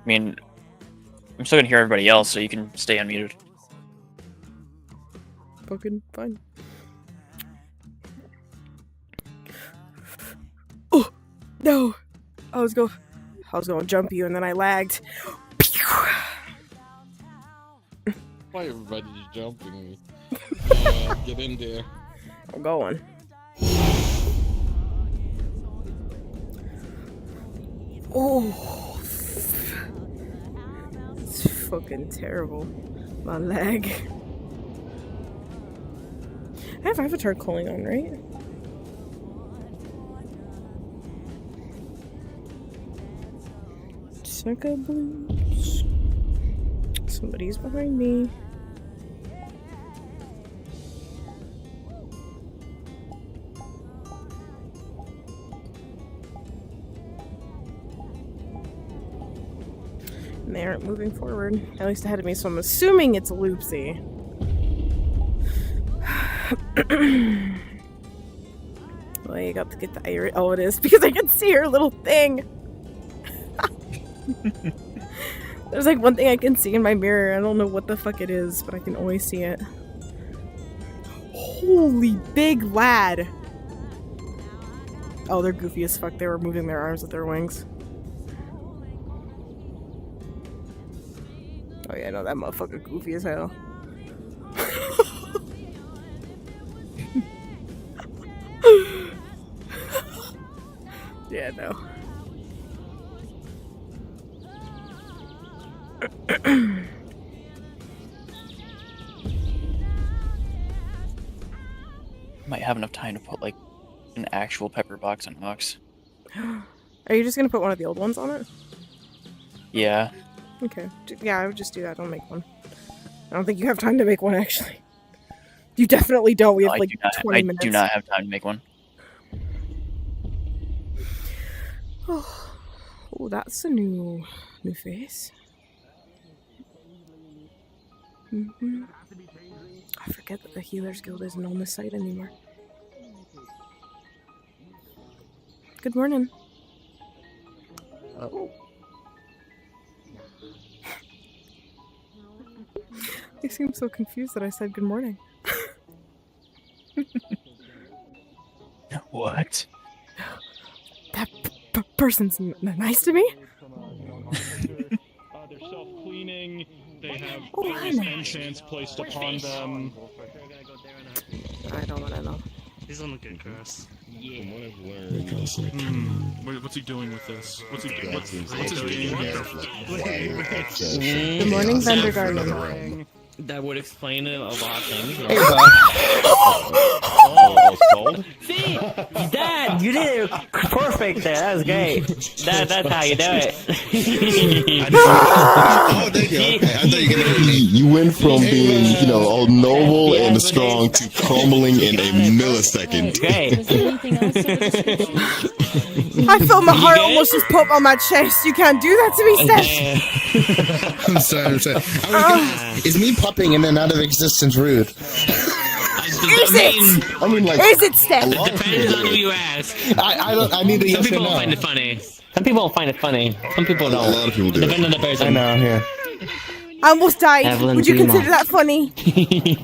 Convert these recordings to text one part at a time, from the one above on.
mean, I'm still gonna hear everybody else, so you can stay unmuted. Fucking fine. Oh no! I was going to jump you, and then I lagged. Why everybody's jumping me? Get in there. I'm going. Oh, it's fucking terrible. My leg. I have Avatar calling on, right? Sucker blues. Somebody's behind me. And they aren't moving forward, at least ahead of me, so I'm assuming it's a loopsy. Well, you got to get the iris. Oh, it is, because I can see her little thing. There's like one thing I can see in my mirror. I don't know what the fuck it is, but I can always see it. Holy big lad. Oh, they're goofy as fuck. They were moving their arms with their wings. Oh yeah, no, that motherfucker goofy as hell. Yeah, no. Might have enough time to put like an actual pepper box on Ox. Are you just gonna put one of the old ones on it? Yeah. Okay. Yeah, I would just do that. Don't make one. I don't think you have time to make one, actually. You definitely don't. We have like 20 minutes. I do not have time to make one. Oh, that's a new face. I forget that the Healers Guild isn't on this site anymore. Good morning. Oh. They seem so confused that I said good morning. What? That person's nice to me? They're self-cleaning. They have enchants placed upon them. I don't want to know. He's on the good curse. Yeah. What's he doing with this? What's he doing? What's his game here? Good morning, Vendor Garden. That would explain a lot of things. Hey, oh, it's cold? See? Dad, you did it perfect there. That was great. That's how you do it. Oh, thank you. Okay. I thought you were gonna You went from being, you know, all noble and strong to crumbling in a millisecond. Great. I feel my heart almost just pop on my chest. You can't do that to me, Steph. I'm sorry. Is me popping in and out of existence rude? Is it? I mean, like, is it, Steph? Depends on who you ask. I need a yes or Some people no. will find it funny. Some people will find it funny. Some people don't. a lot of people do. Depending on the person. I know, yeah. I almost died. Evelyn Would you Beaumont. consider that funny?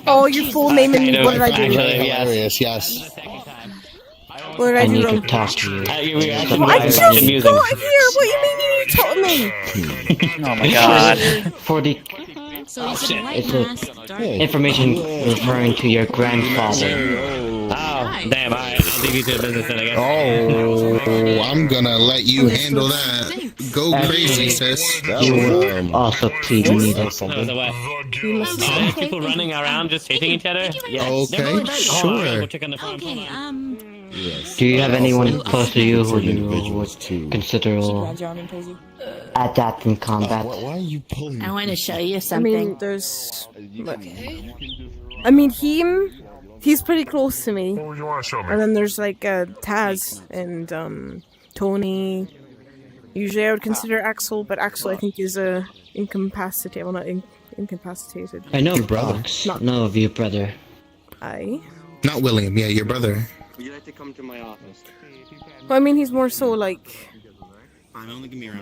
Oh, your full name and me. What did I do? Actually, Hilarious, yes. What did I do wrong? talk to you. I just got here. What you mean you told me? Oh my god. For the information referring to your grandfather. Oh, damn, alright. I'll leave you to the business then, I guess. Oh, I'm gonna let you handle that. Go crazy, sis. You will also plead me that. People running around just chasing each other? Yeah. Okay, sure. Go check on the front. Yes. Do you have anyone close to you who you would consider adept in combat? Why are you pulling me? I want to show you I something. mean, there's. I mean, he's pretty close to me. What would you want to show me? And then there's like Taz and Tony. Usually I would consider Axel, but Axel I think is incapacitated. Well, not incapacitated. I know Your brother. Not- know of your brother. Not William, yeah, your brother. Would you like to come to my office? Well, I mean, he's more so like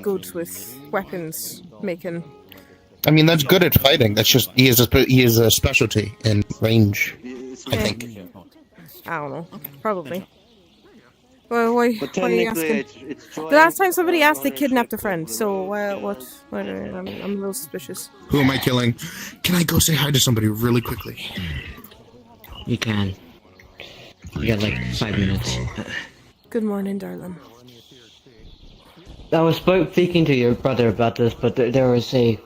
good with weapons making. I mean, that's good at fighting. That's just he is a specialty in range. I think. I don't know. Probably. Well, why But are you technically, asking? it's The last time somebody asked, they kidnapped a friend. So what? I'm a little suspicious. Who am I killing? Can I go say hi to somebody really quickly? You can. You got like 5 minutes. Good morning, darling. I was speaking to your brother about this, but there was a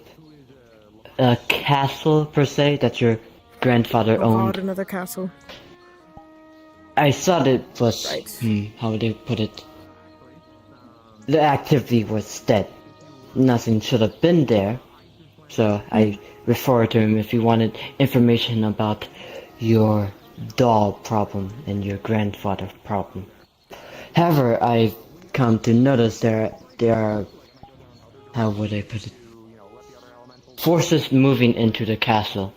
castle per se that your grandfather Oh owned. God, another castle. I thought it was, Right. how would they put it? The activity was dead. Nothing should have been there. So I referred to him if he wanted information about your doll problem and your grandfather problem. However, I've come to notice there are, how would I put it? Forces moving into the castle.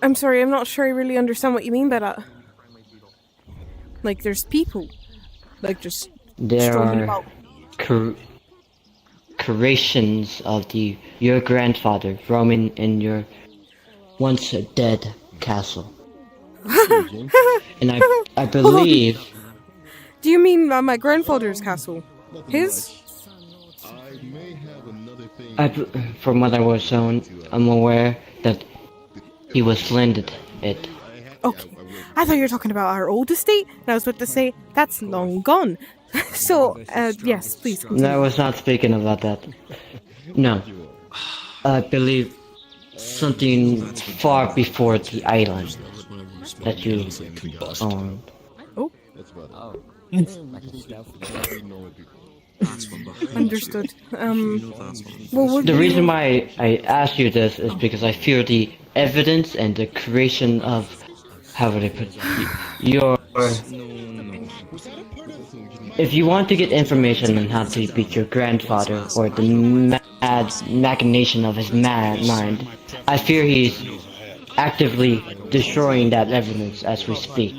I'm sorry, I'm not sure I really understand what you mean by that. Like, there's people. Like, just There strolling are about. creations of your grandfather roaming in your once dead castle. And I believe Do you mean my grandfather's castle? His? from what I was shown, I'm aware that he was landed it. Okay. I thought you were talking about our old estate, and I was about to say, that's long gone. So, yes, please continue. No, I was not speaking about that. No. I believe something far before the island that you owned. Oh. Understood. Well, The reason why I asked you this is because I fear the evidence and the creation of, how would I put it, your... If you want to get information on how to beat your grandfather or the mad machination of his mad mind, I fear he's actively destroying that evidence as we speak.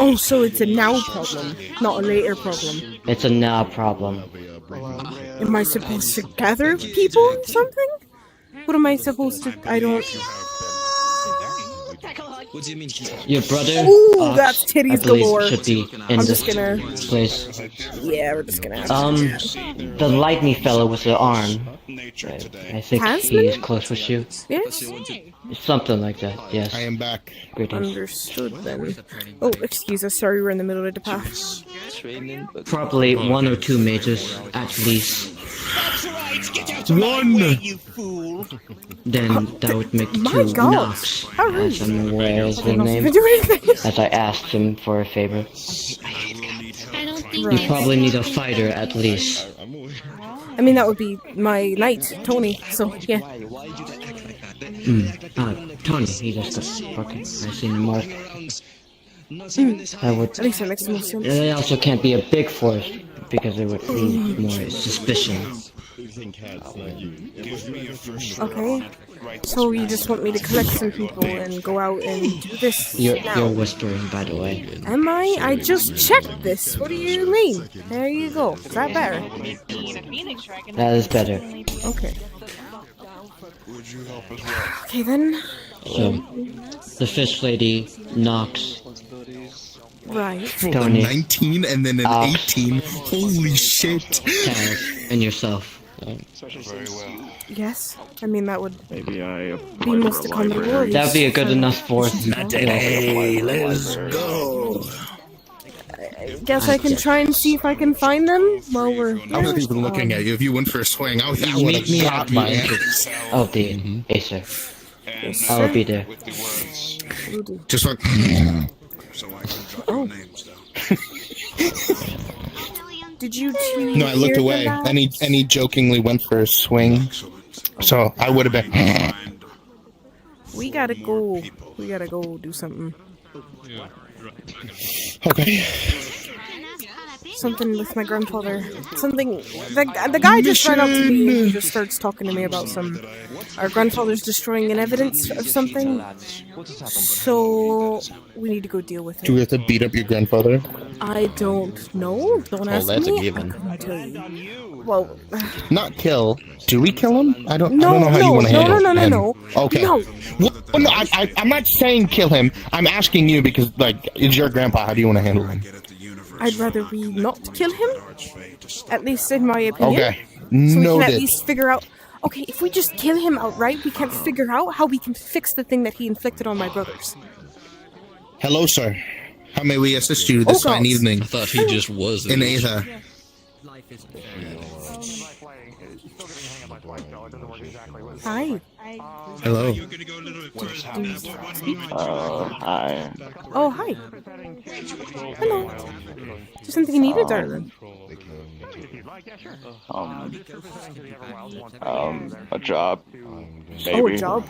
Oh, so it's a now problem, not a later problem. It's a now problem. Am I supposed to gather people or something? What am I supposed to... I don't... Your brother, Ooh, Ox, that's titties I believe, galore. should be in I'm this just gonna... place. Yeah, we're just gonna have to... The lightning fellow with the arm. I think Tasman? he's close with you. Yes? Something like that, yes. I am back. Greetings. Understood then. Oh, excuse us, sorry, we're in the middle of the path. Probably 1 or 2 mages, at least. One. Then that would make My 2 God, knocks, how rude. as I'm aware of the I'm not name, even doing anything. as I asked him for a favor. You Right. probably need a fighter, at least. I mean, that would be my knight, Tony, so, yeah. Tony, he just got... Okay, I seen him mark. I would... At least that makes the most sense. It also can't be a big force, because it would be more suspicion. Okay. So you just want me to collect some people and go out and do this You're now? whispering, by the way. Am I? I just checked this. What do you mean? There you go. Is that better? That is better. Okay. Okay then. So, the fish lady knocks Right. Tony, 19 and then an Ox. 18. Holy shit. Taz, and yourself. Yes. I mean, that would Maybe I be most accountable. That would be a good enough force. Hey, let's go. Guess I can try and see if I can find them while we're here. I was even looking at you. If you went for a swing, I would have Meet me got at the my entrance ass. of the Acer. Yes, I'll sir. be there. Will do. Just like. Oh. Did you two No, I looked hear away, that? and he jokingly went for a swing. So I would have been. We gotta go. We gotta go do something. Okay. something with my grandfather. Something. The guy just ran up to me and just starts talking to me about our grandfather's destroying an evidence of something. So we need to go deal with it. Do we have to beat up your grandfather? I don't know. Don't ask that's a me. given. I couldn't tell you. Well, Not kill. Do we kill him? I don't no, know how you want to handle him. no. Okay. No. Well, no, I'm not saying kill him. I'm asking you because, like, it's your grandpa. How do you want to handle him? I'd rather we not kill him. At least in my opinion. Okay. So we can Noted. at least figure out. Okay, if we just kill him outright, we can't figure out how we can fix the thing that he inflicted on my brothers. Hello, sir. How may we assist you this fine evening? I thought he just was In Aether. Hi. Hello. Hi. Oh, hi. Hello. Is there something you needed, darling? A job. Maybe. Oh, a job.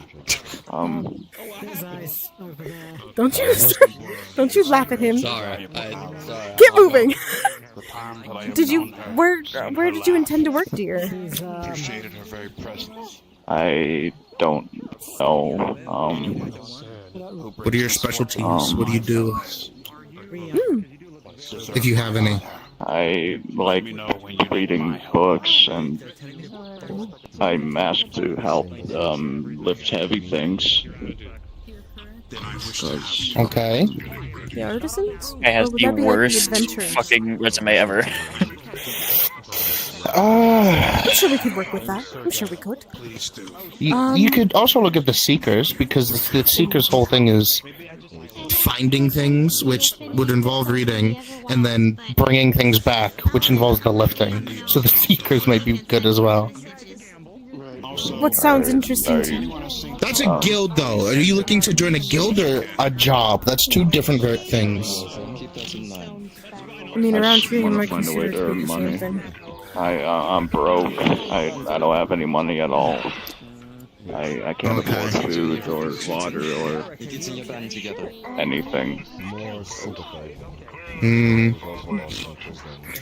Don't you laugh at him. sorry. Get moving. Where did you intend to work, dear? Appreciated her very presence. I don't know. What are your specialties? What do you do? If you have any. I like reading books, and I'm asked to help lift heavy things. Okay. The artisans? Guy has Or would the that be like the worst adventurers? fucking resume ever. I'm sure we could work with that. I'm sure we could. You could also look at the Seekers, because the Seekers' whole thing is finding things, which would involve reading, and then bringing things back, which involves the lifting. So the Seekers might be good as well. What sounds interesting to you? That's a guild, though. Are you looking to join a guild or a job? That's two different things. I mean, around here you wanna might find a way consider to it to be earn the money. same thing. I'm broke. I don't have any money at all. I can't afford food or water or anything.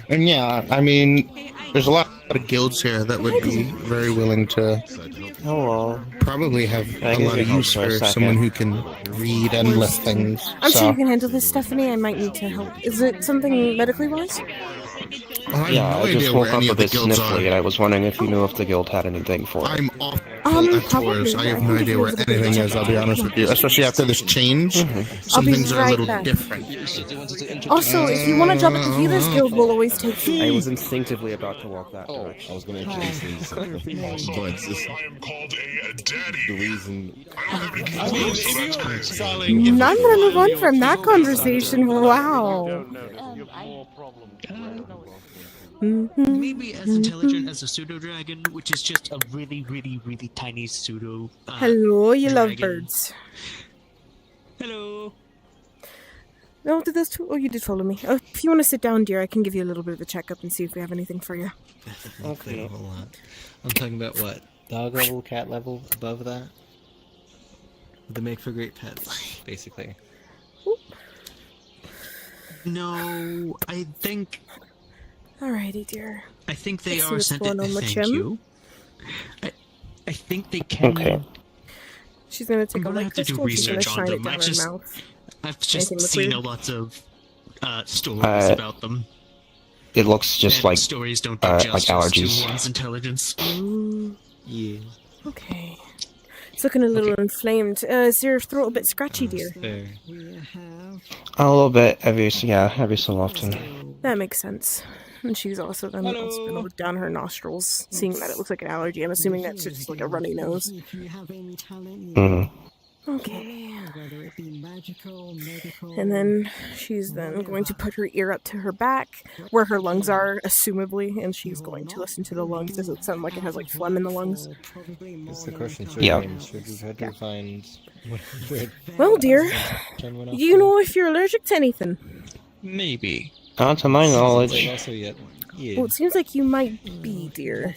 And yeah, I mean, there's a lot of guilds here that would be very willing to probably have a lot of use for someone who can read and lift things. I'm sure So, you can handle this, Stephanie. I might need to help. Is it something medically wise? I have Yeah, no I just idea woke where up any a of the bit guilds sniffly, are. and I was wondering if you knew if the guild had anything for it. I'm awful at tours. I have no idea where anything is, I'll be honest with you. Especially after this change. Some be things are a right little back. different. Also, if you want a job at the Healers Guild, we'll always take you. I was instinctively about to walk that direction. I was going to introduce these, but this, I am called a daddy. The reason I mean, if you're selling... I'm gonna move on from that conversation. Wow. Maybe as intelligent as a pseudo dragon, which is just a really, really, really tiny pseudo. Hello, you dragon. lovebirds. Hello. No, did those two? Oh, you did follow me. Oh, if you want to sit down, dear, I can give you a little bit of a checkup and see if we have anything for you. Okay. A whole lot. I'm talking about what? Dog level, cat level, above that? They make for great pets, basically. No, I think Alrighty, dear. they Let's see are what's sent going it. on with Thank Jim. you. I think they can. Okay. She's gonna take I'm a gonna light have to do crystal. She's gonna research on shine it them. down I her just- mouth. I've just Anything look seen weird? a lot of stories about them. It looks just And like stories don't do like justice allergies. to one's intelligence. Yeah. Okay. It's looking a little inflamed. Is your throat a bit scratchy, dear? Fair. a little bit every so often. That makes sense. And she's also then look down her nostrils, seeing that it looks like an allergy. I'm assuming that's just like a runny nose. Okay. And then she's then going to put her ear up to her back, where her lungs are, assumably, and she's going to listen to the lungs. Does it sound like it has like phlegm in the lungs? That's the question. Yeah. Should we try to find... Well, dear, do you know if you're allergic to anything? Maybe. Not to my knowledge. Also yet. Yeah. Well, it seems like you might be, dear.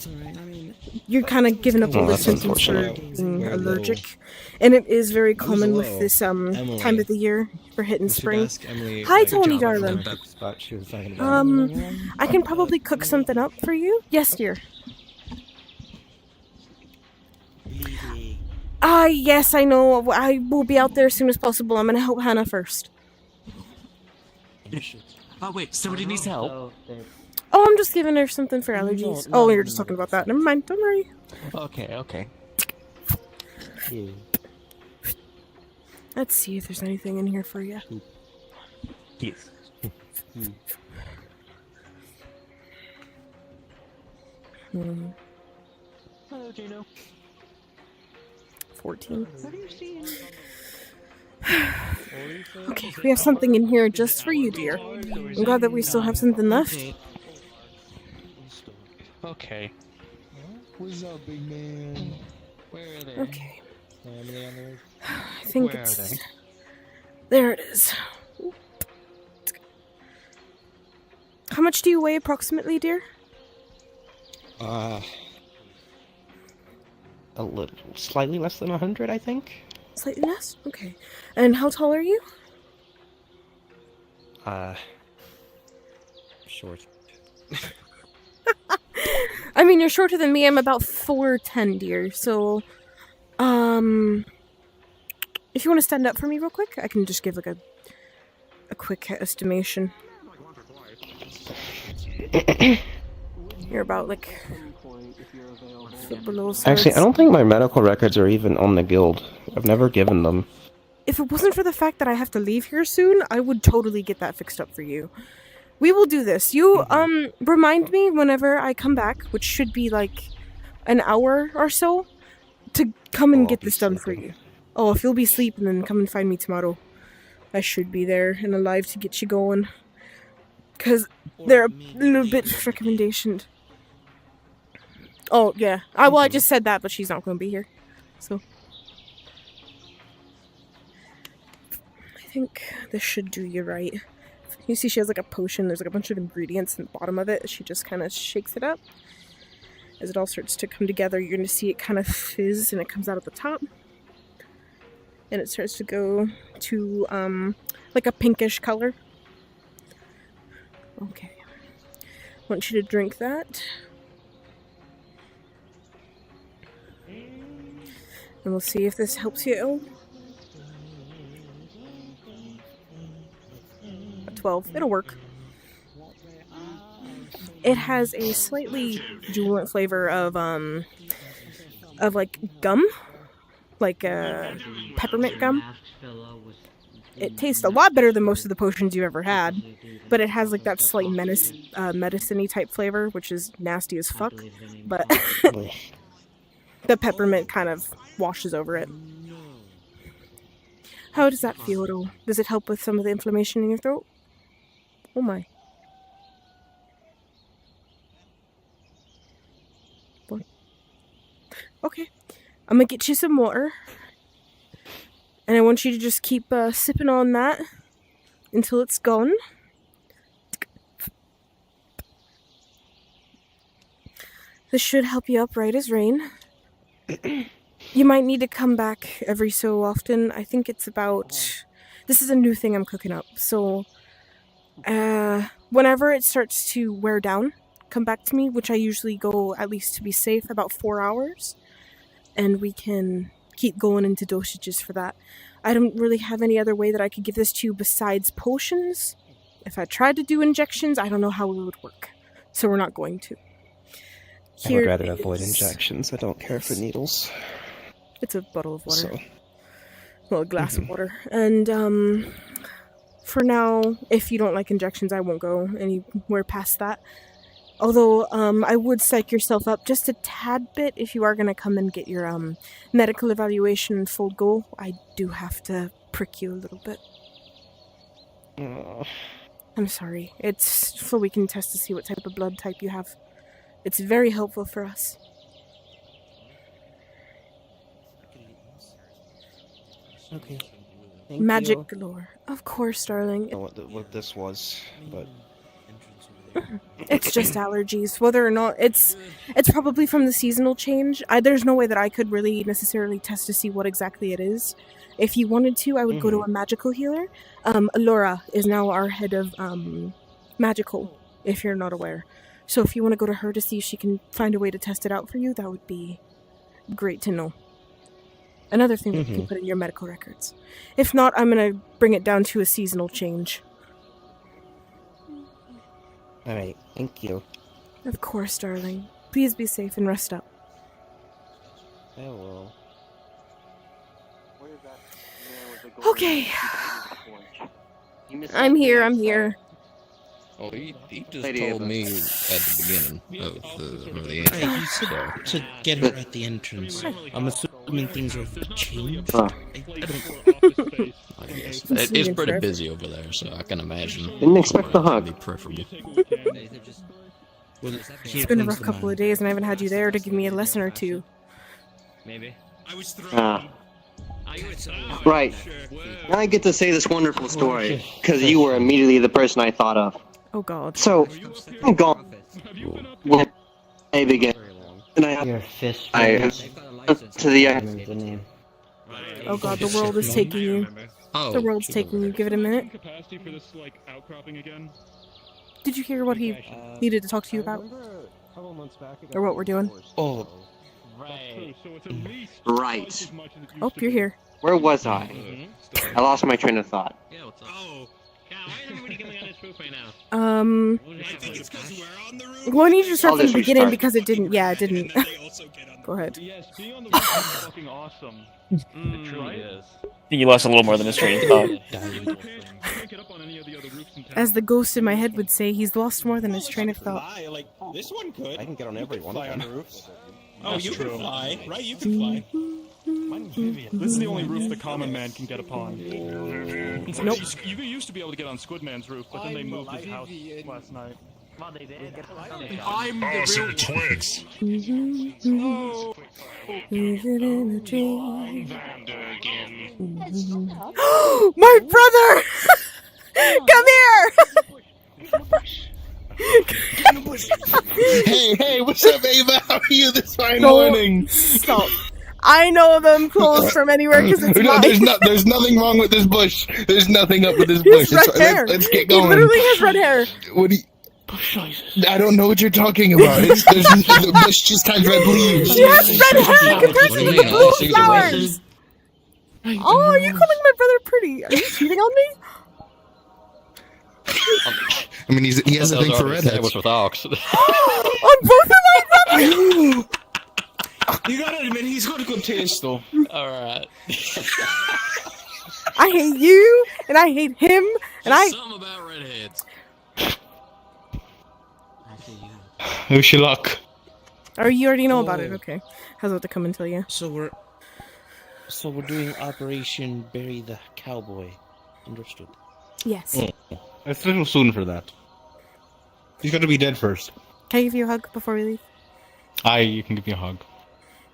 You're kind of giving up all Oh, the that's symptoms for unfortunate. being We're allergic, and it is very Who's common with low? this time Emily. of the year for hitting We should spring. ask Emily, Hi, like, Tony, what darling. spot she was talking about. I can probably cook something up for you. Yes, dear. Yes, I know. I will be out there as soon as possible. I'm gonna help Hannah first. Oh wait, somebody needs help. Oh, I'm just giving her something for allergies. Oh, you're just talking about that. Never mind. Don't worry. Okay. Yeah. Let's see if there's anything in here for you. Yes. Hello, Gino. 14. Okay, we have something in here just for you, dear. I'm glad that we still have something left. Okay. What's up, big man? Where are they? Okay. Emily on the way? I think Where are it's... they? There it is. How much do you weigh approximately, dear? A little, slightly less than 100, I think. Slightly less? Okay. And how tall are you? Short. I mean, you're shorter than me. I'm about 4'10", dear. So, if you want to stand up for me real quick, I can just give like a quick estimation. You're about like foot below. So Actually, I don't think my medical records are even on the guild. I've never given them. if it wasn't for the fact that I have to leave here soon, I would totally get that fixed up for you. We will do this. You, remind me whenever I come back, which should be like an hour or so, to come and get this done for you. Oh, if you'll be sleeping, then come and find me tomorrow. I should be there and alive to get you going. Because they're a little bit recommendationed. Oh, yeah. I just said that, but she's not going to be here. So. I think this should do you right. You see she has like a potion. There's like a bunch of ingredients in the bottom of it. She just kind of shakes it up. As it all starts to come together, you're going to see it kind of fizz and it comes out at the top. And it starts to go to like a pinkish color. Okay. I want you to drink that. And we'll see if this helps you. 12. It'll work. It has a slightly jubilant flavor of like gum, like peppermint gum. It tastes a lot better than most of the potions you've ever had, but it has like that slight medicine-y type flavor, which is nasty as fuck. But the peppermint kind of washes over it. How does that feel at all? Does it help with some of the inflammation in your throat? Oh my. What? Okay. I'm gonna get you some water. And I want you to just keep sipping on that until it's gone. This should help you up right as rain. You might need to come back every so often. I think it's about... This is a new thing I'm cooking up, so... whenever it starts to wear down, come back to me, which I usually go, at least to be safe, about 4 hours. And we can keep going into dosages for that. I don't really have any other way that I could give this to you besides potions. If I tried to do injections, I don't know how it would work. So we're not going to. I would rather avoid injections. I don't care for needles. It's a bottle of water. So. Well, a glass of water. And, for now, if you don't like injections, I won't go anywhere past that. Although, I would psych yourself up just a tad bit if you are going to come and get your, medical evaluation in full go. I do have to prick you a little bit. I'm sorry. It's so we can test to see what type of blood type you have. It's very helpful for us. Okay. Thank Magic you. galore. Of course, darling. I don't know what this was, but It's just allergies. Whether or not it's probably from the seasonal change. There's no way that I could really necessarily test to see what exactly it is. If you wanted to, I would go to a magical healer. Laura is now our head of magical, if you're not aware. So if you want to go to her to see if she can find a way to test it out for you, that would be great to know. Another thing that you can put in your medical records. If not, I'm going to bring it down to a seasonal change. Alright, thank you. Of course, darling. Please be safe and rest up. I will. Okay. I'm here. Oh, he just told me at the beginning of the Right, you said to get her at the entrance. I'm assuming things are changed. I don't... I guess. It's pretty busy over there, so I can imagine. Didn't expect the hug. Be preferable. It's been a rough couple of days and I haven't had you there to give me a lesson or two. Maybe. Right. Now I get to say this wonderful story, because you were immediately the person I thought of. Oh god. So, I'm gone. When I begin. And Your fist. to the name. Oh god, the world is taking you. Oh, The world's taking you. Give it a minute. Capacity for this, like, outcropping again? Did you hear what he needed to talk to you about? Or what we're doing? Oh, right. Oh, you're here. Where was I? I lost my train of thought. Oh, yeah, why is everybody coming on this roof right now? I think it's because we're on the roof. Well, I need you to start from the beginning because it didn't. Yeah, it didn't. Go ahead. Yes, being on the roof is fucking awesome. It truly is. I think you lost a little more than his train of thought. You can't get up on any of the other roofs in town. As the ghost in my head would say, he's lost more than his train of thought. Like, this one could. I can get on every one fly of on them. the roofs. Oh, you can fly, right? You can fly. This is the only roof the common man can get upon. Nope. You used to be able to get on Squidman's roof, but then they moved his house last night. I'm the real twins. Is it in a dream? My brother! Come here! Hey, what's up, Ava? How are you this fine morning? Stop. I know them clothes from anywhere because it's No, mine. there's nothing wrong with this bush. There's nothing up with this He has bush. red hair. Let's get He going. literally has red hair. What do you... I don't know what you're talking about. The bush just has red leaves. She has red hair compared to the blue flowers. Oh, are you calling my brother pretty? Are you cheating on me? I mean, he has a thing for redheads. With Ox. On both of my brothers? You gotta admit, he's got a good taste, though. Alright. I hate you, and I hate him, and Something about redheads. Wish you luck. Oh, you already know about it. Okay. I was about to come and tell you. So we're doing Operation Bury the Cowboy. Understood. Yes. It's a little soon for that. He's got to be dead first. Can I give you a hug before we leave? You can give me a hug.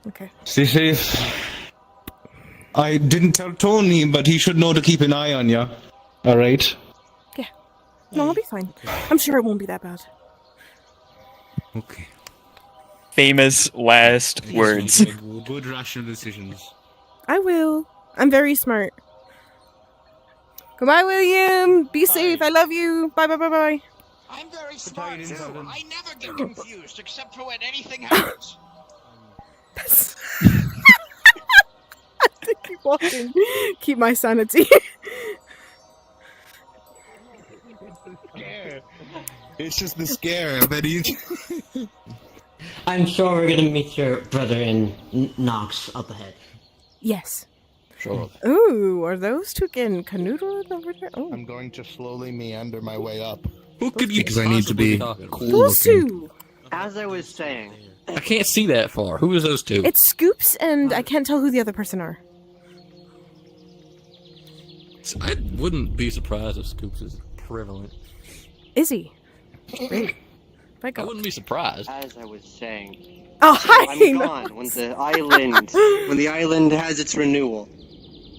Okay. See, I didn't tell Tony, but he should know to keep an eye on you. Alright? Yeah. No, I'll be fine. I'm sure it won't be that bad. Okay. Famous last words. Good rational decisions. I will. I'm very smart. Goodbye, William. Be safe. I love you. Bye, bye, bye, bye. I'm very smart too. I never get confused except for when anything happens. I have to keep walking. Keep my sanity. It's just the scare. I bet he's... I'm sure we're gonna meet your brother in Knox up ahead. Yes. Sure. Ooh, are those two getting canoodled over there? Oh. I'm going to slowly meander my way up. Who could you Because I need to be possibly cool Those looking. two! As I was saying, I can't see that far. Who is those two? It's Scoops, and I can't tell who the other person are. I wouldn't be surprised if Scoops is prevalent. Is he? Great. By I God. wouldn't be surprised. as I was saying, Oh, hi! I'm gone when the island has its renewal.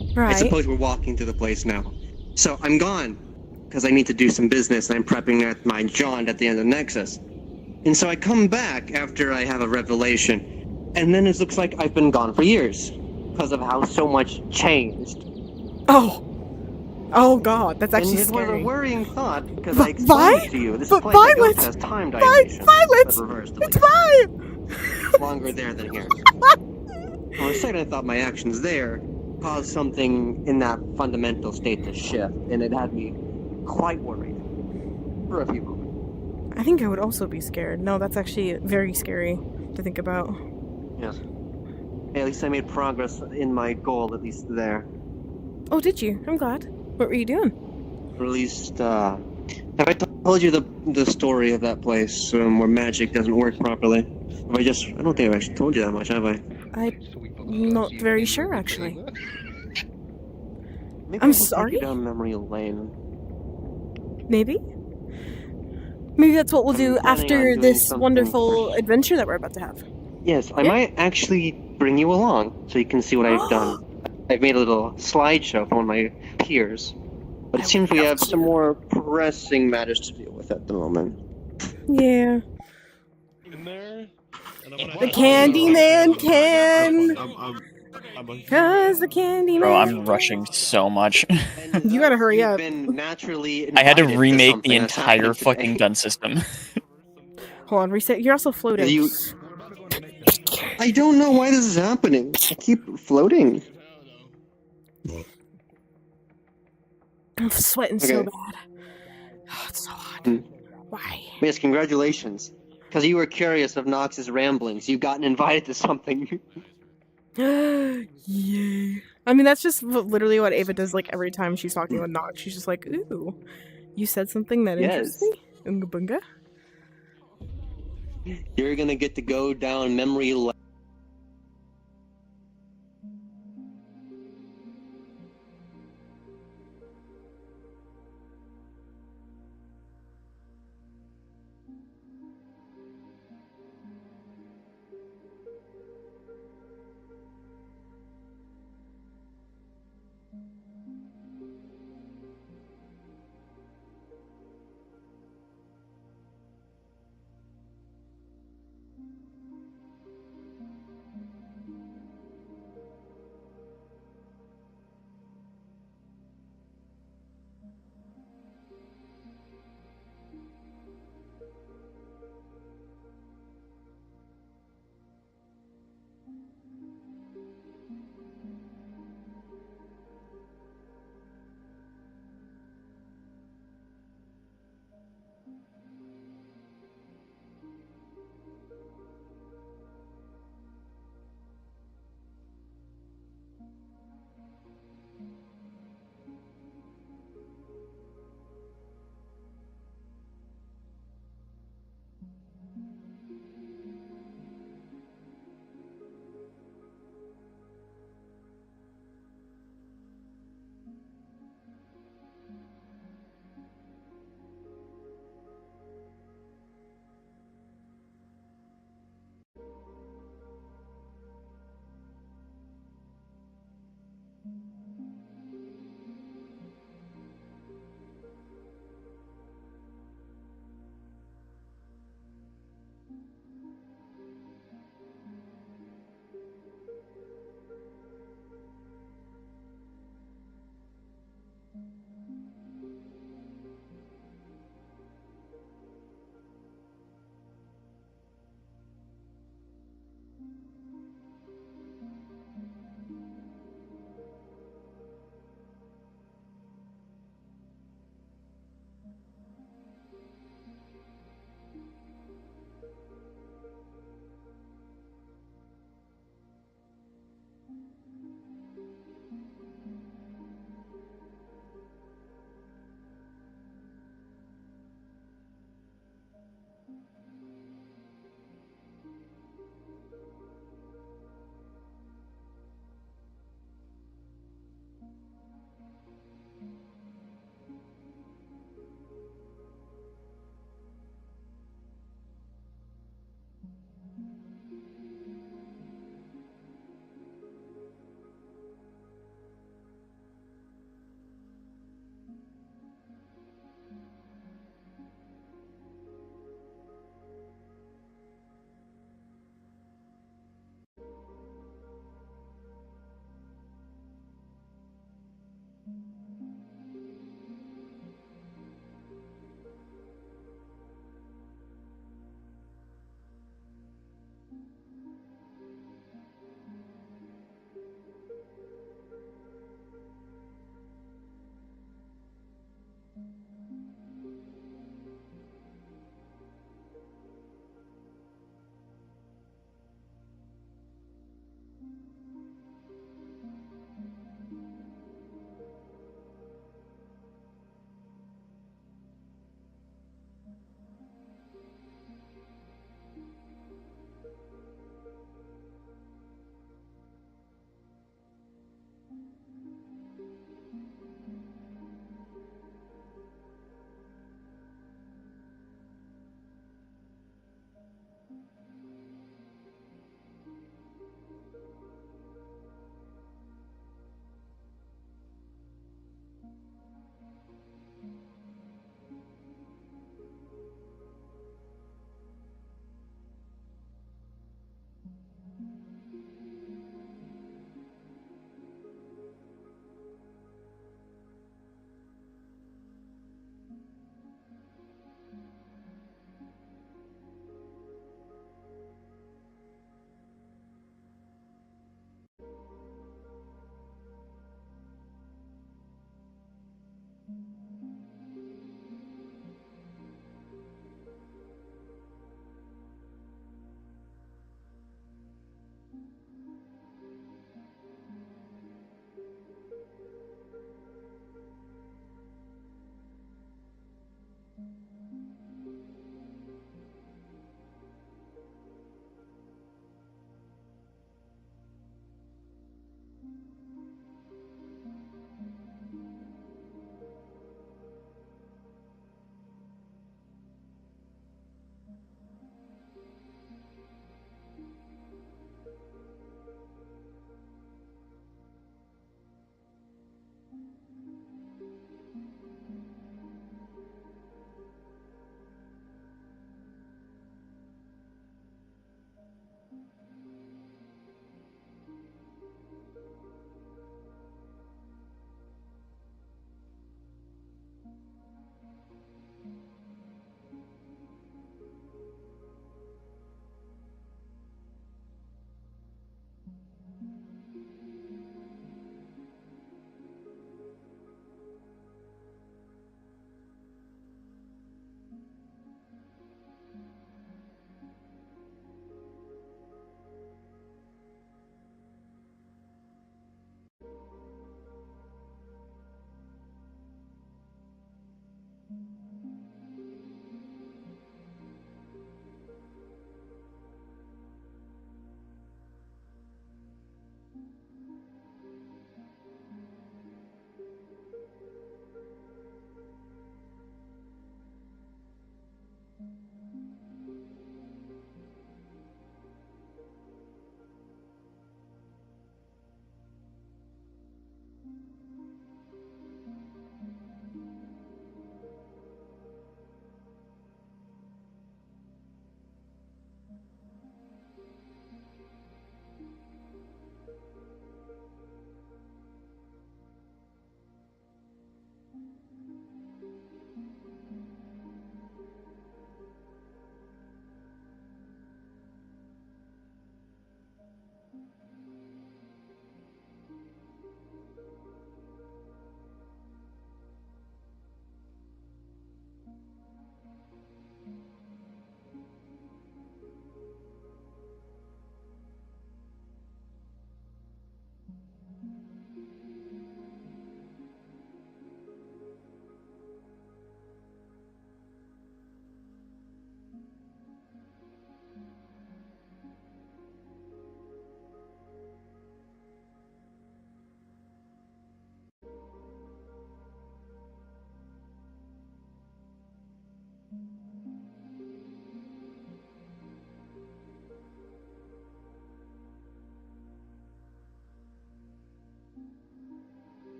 I Right. suppose we're walking to the place now. So I'm gone. because I need to do some business and I'm prepping at my jaunt at the end of Nexus. And so I come back after I have a revelation, and then it looks like I've been gone for years because of how so much changed. Oh! Oh god, that's actually and it was scary. a worrying thought, because I explained Vi? to you, this But place I go Violet! to has time dilation. Violet! But reversed, at It's least. Vi! Longer there than here. For a second I thought my actions there caused something in that fundamental state to shift, and it had me quite worried. For a few moments. I think I would also be scared. No, that's actually very scary to think about. Yes. At least I made progress in my goal, at least there. Oh, did you? I'm glad. What were you doing? Or at least, have I told you the story of that place where magic doesn't work properly? I don't think I've actually told you that much, have I? I'm not very sure, actually. Maybe I'm I can sorry? take you down memory lane. Maybe? Maybe that's what we'll do planning on after doing this something wonderful adventure that we're about to have. Yes, I might actually bring you along so you can see what I've done. I've made a little slideshow for one of my peers. But it seems we have some more pressing matters to deal with at the moment. Yeah. In there. The Candyman can! Cause the Candyman Bro, I'm rushing so much. You gotta hurry up. I had to remake the entire fucking gun system. Hold on, reset. You're also floating. I don't know why this is happening. I keep floating. I'm sweating so Okay. bad. Oh, it's so hot. Why? Yes, congratulations. Because you were curious of Nox's ramblings. You've gotten invited to something. Yay. I mean, that's just literally what Ava does like every time she's talking with Nox. She's just like, ooh, you said something that interests me? Unga bunga. You're gonna get to go down memory lane.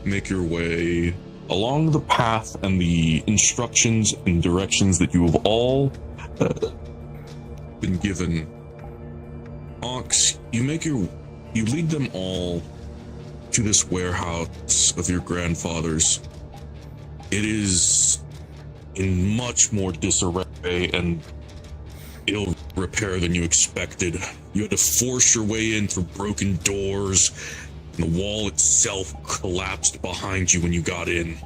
make your way along the path and the instructions and directions that you have all been given. Ox, you lead them all to this warehouse of your grandfather's. It is in much more disarray and ill repair than you expected. You had to force your way in through broken doors, and the wall itself collapsed behind you when you got in.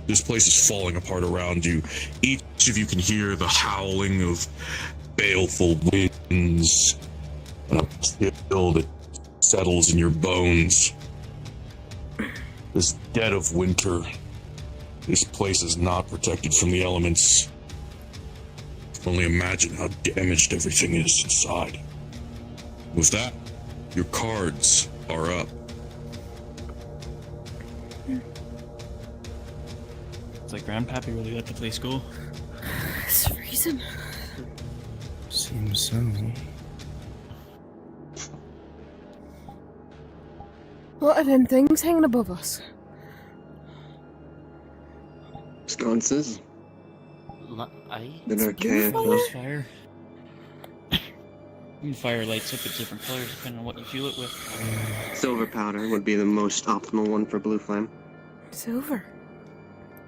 This place is falling apart around you. Each of you can hear the howling of baleful winds and a chill that settles in your bones. This dead of winter, this place is not protected from the elements. You can only imagine how damaged everything is inside. With that, your cards are up. It's like Grandpappy really let the place go. It's freezing. Seems so. What are them things hanging above us? Sconces. That are Fire. You can fire lights up at different colors depending on what you fuel it with. Silver powder would be the most optimal one for blue flame. Silver.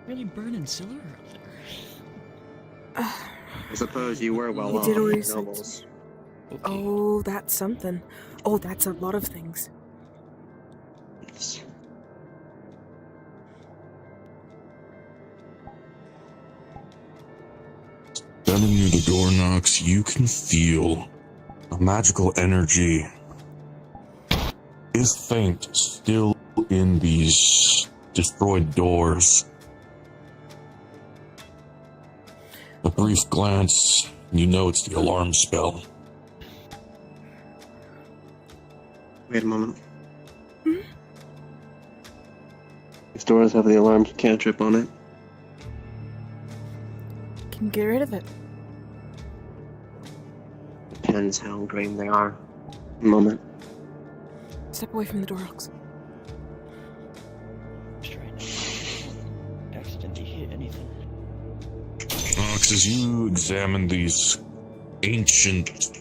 Really burning silver up there. I suppose you were well off, did always nobles. Okay. Oh, that's something. Oh, that's a lot of things. Yes. Standing near the door, Nox, you can feel a magical energy is faint still in these destroyed doors. A brief glance, and you know it's the alarm spell. Wait a moment. These doors have the alarm cantrip on it. Can get rid of it. Depends how green they are. A moment. Step away from the door, Ox. Just trying not to accidentally hit anything. Ox, as you examine these ancient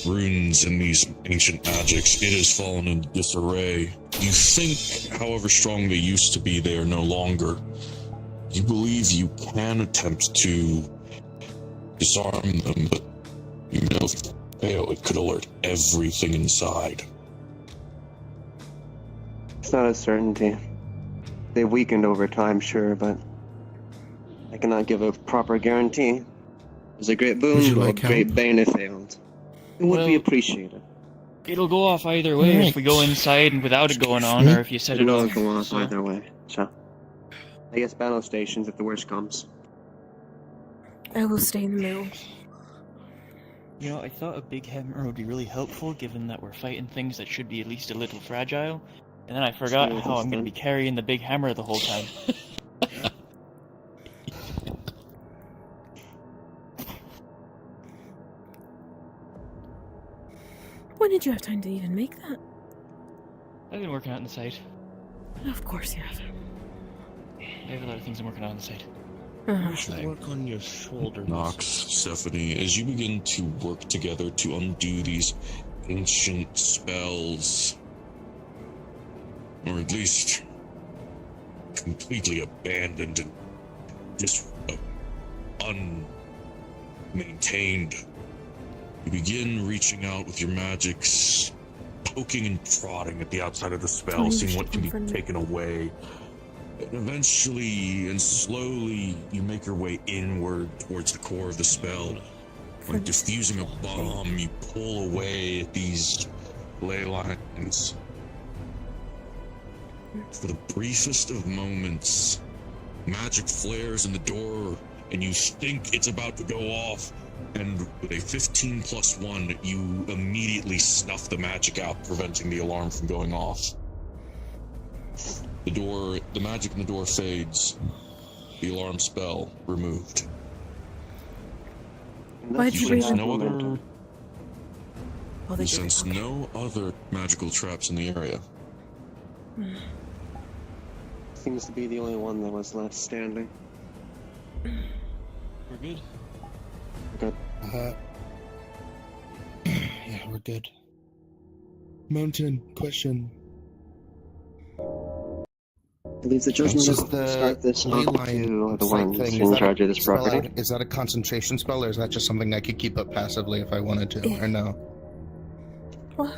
runes and these ancient magics, it has fallen into disarray. You think, however strong they used to be, they are no longer. You believe you can attempt to disarm them, but you know if you fail, it could alert everything inside. It's not a certainty. They've weakened over time, sure, but I cannot give a proper guarantee. It's a great boon, but a great bane if failed. It would be appreciated. It'll go off either way if we go inside and without it going on, or if you set it It'll off. go off either way, so. I guess battle stations if the worst comes. I will stay in the middle. You know, I thought a big hammer would be really helpful, given that we're fighting things that should be at least a little fragile. And then I forgot how I'm going to be carrying the big hammer the whole time. When did you have time to even make that? I've been working out on the site. Of course you have. I have a lot of things I'm working on the site. You should work on your shoulders. Nox, Stephanie, as you begin to work together to undo these ancient spells, or at least completely abandoned and just unmaintained, you begin reaching out with your magics, poking and prodding at the outside of the spell, seeing what can be taken away. And eventually and slowly, you make your way inward towards the core of the spell. Like diffusing a bomb, you pull away at these ley lines. For the briefest of moments, magic flares in the door, and you think it's about to go off. And with a 15+1, you immediately snuff the magic out, preventing the alarm from going off. The magic in the door fades. The alarm spell removed. Why'd you sense bring no it? other. Oh, they You did it. sense Okay. no other magical traps in the area. seems to be the only one that was left standing. We're good. Good. Yeah, we're good. Mountain, question. I believe the judgment Does will the start this ley up line to the sight ones thing, in charge of this spell property. out- is that a concentration spell, or is that just something I could keep up passively if I wanted to, or no?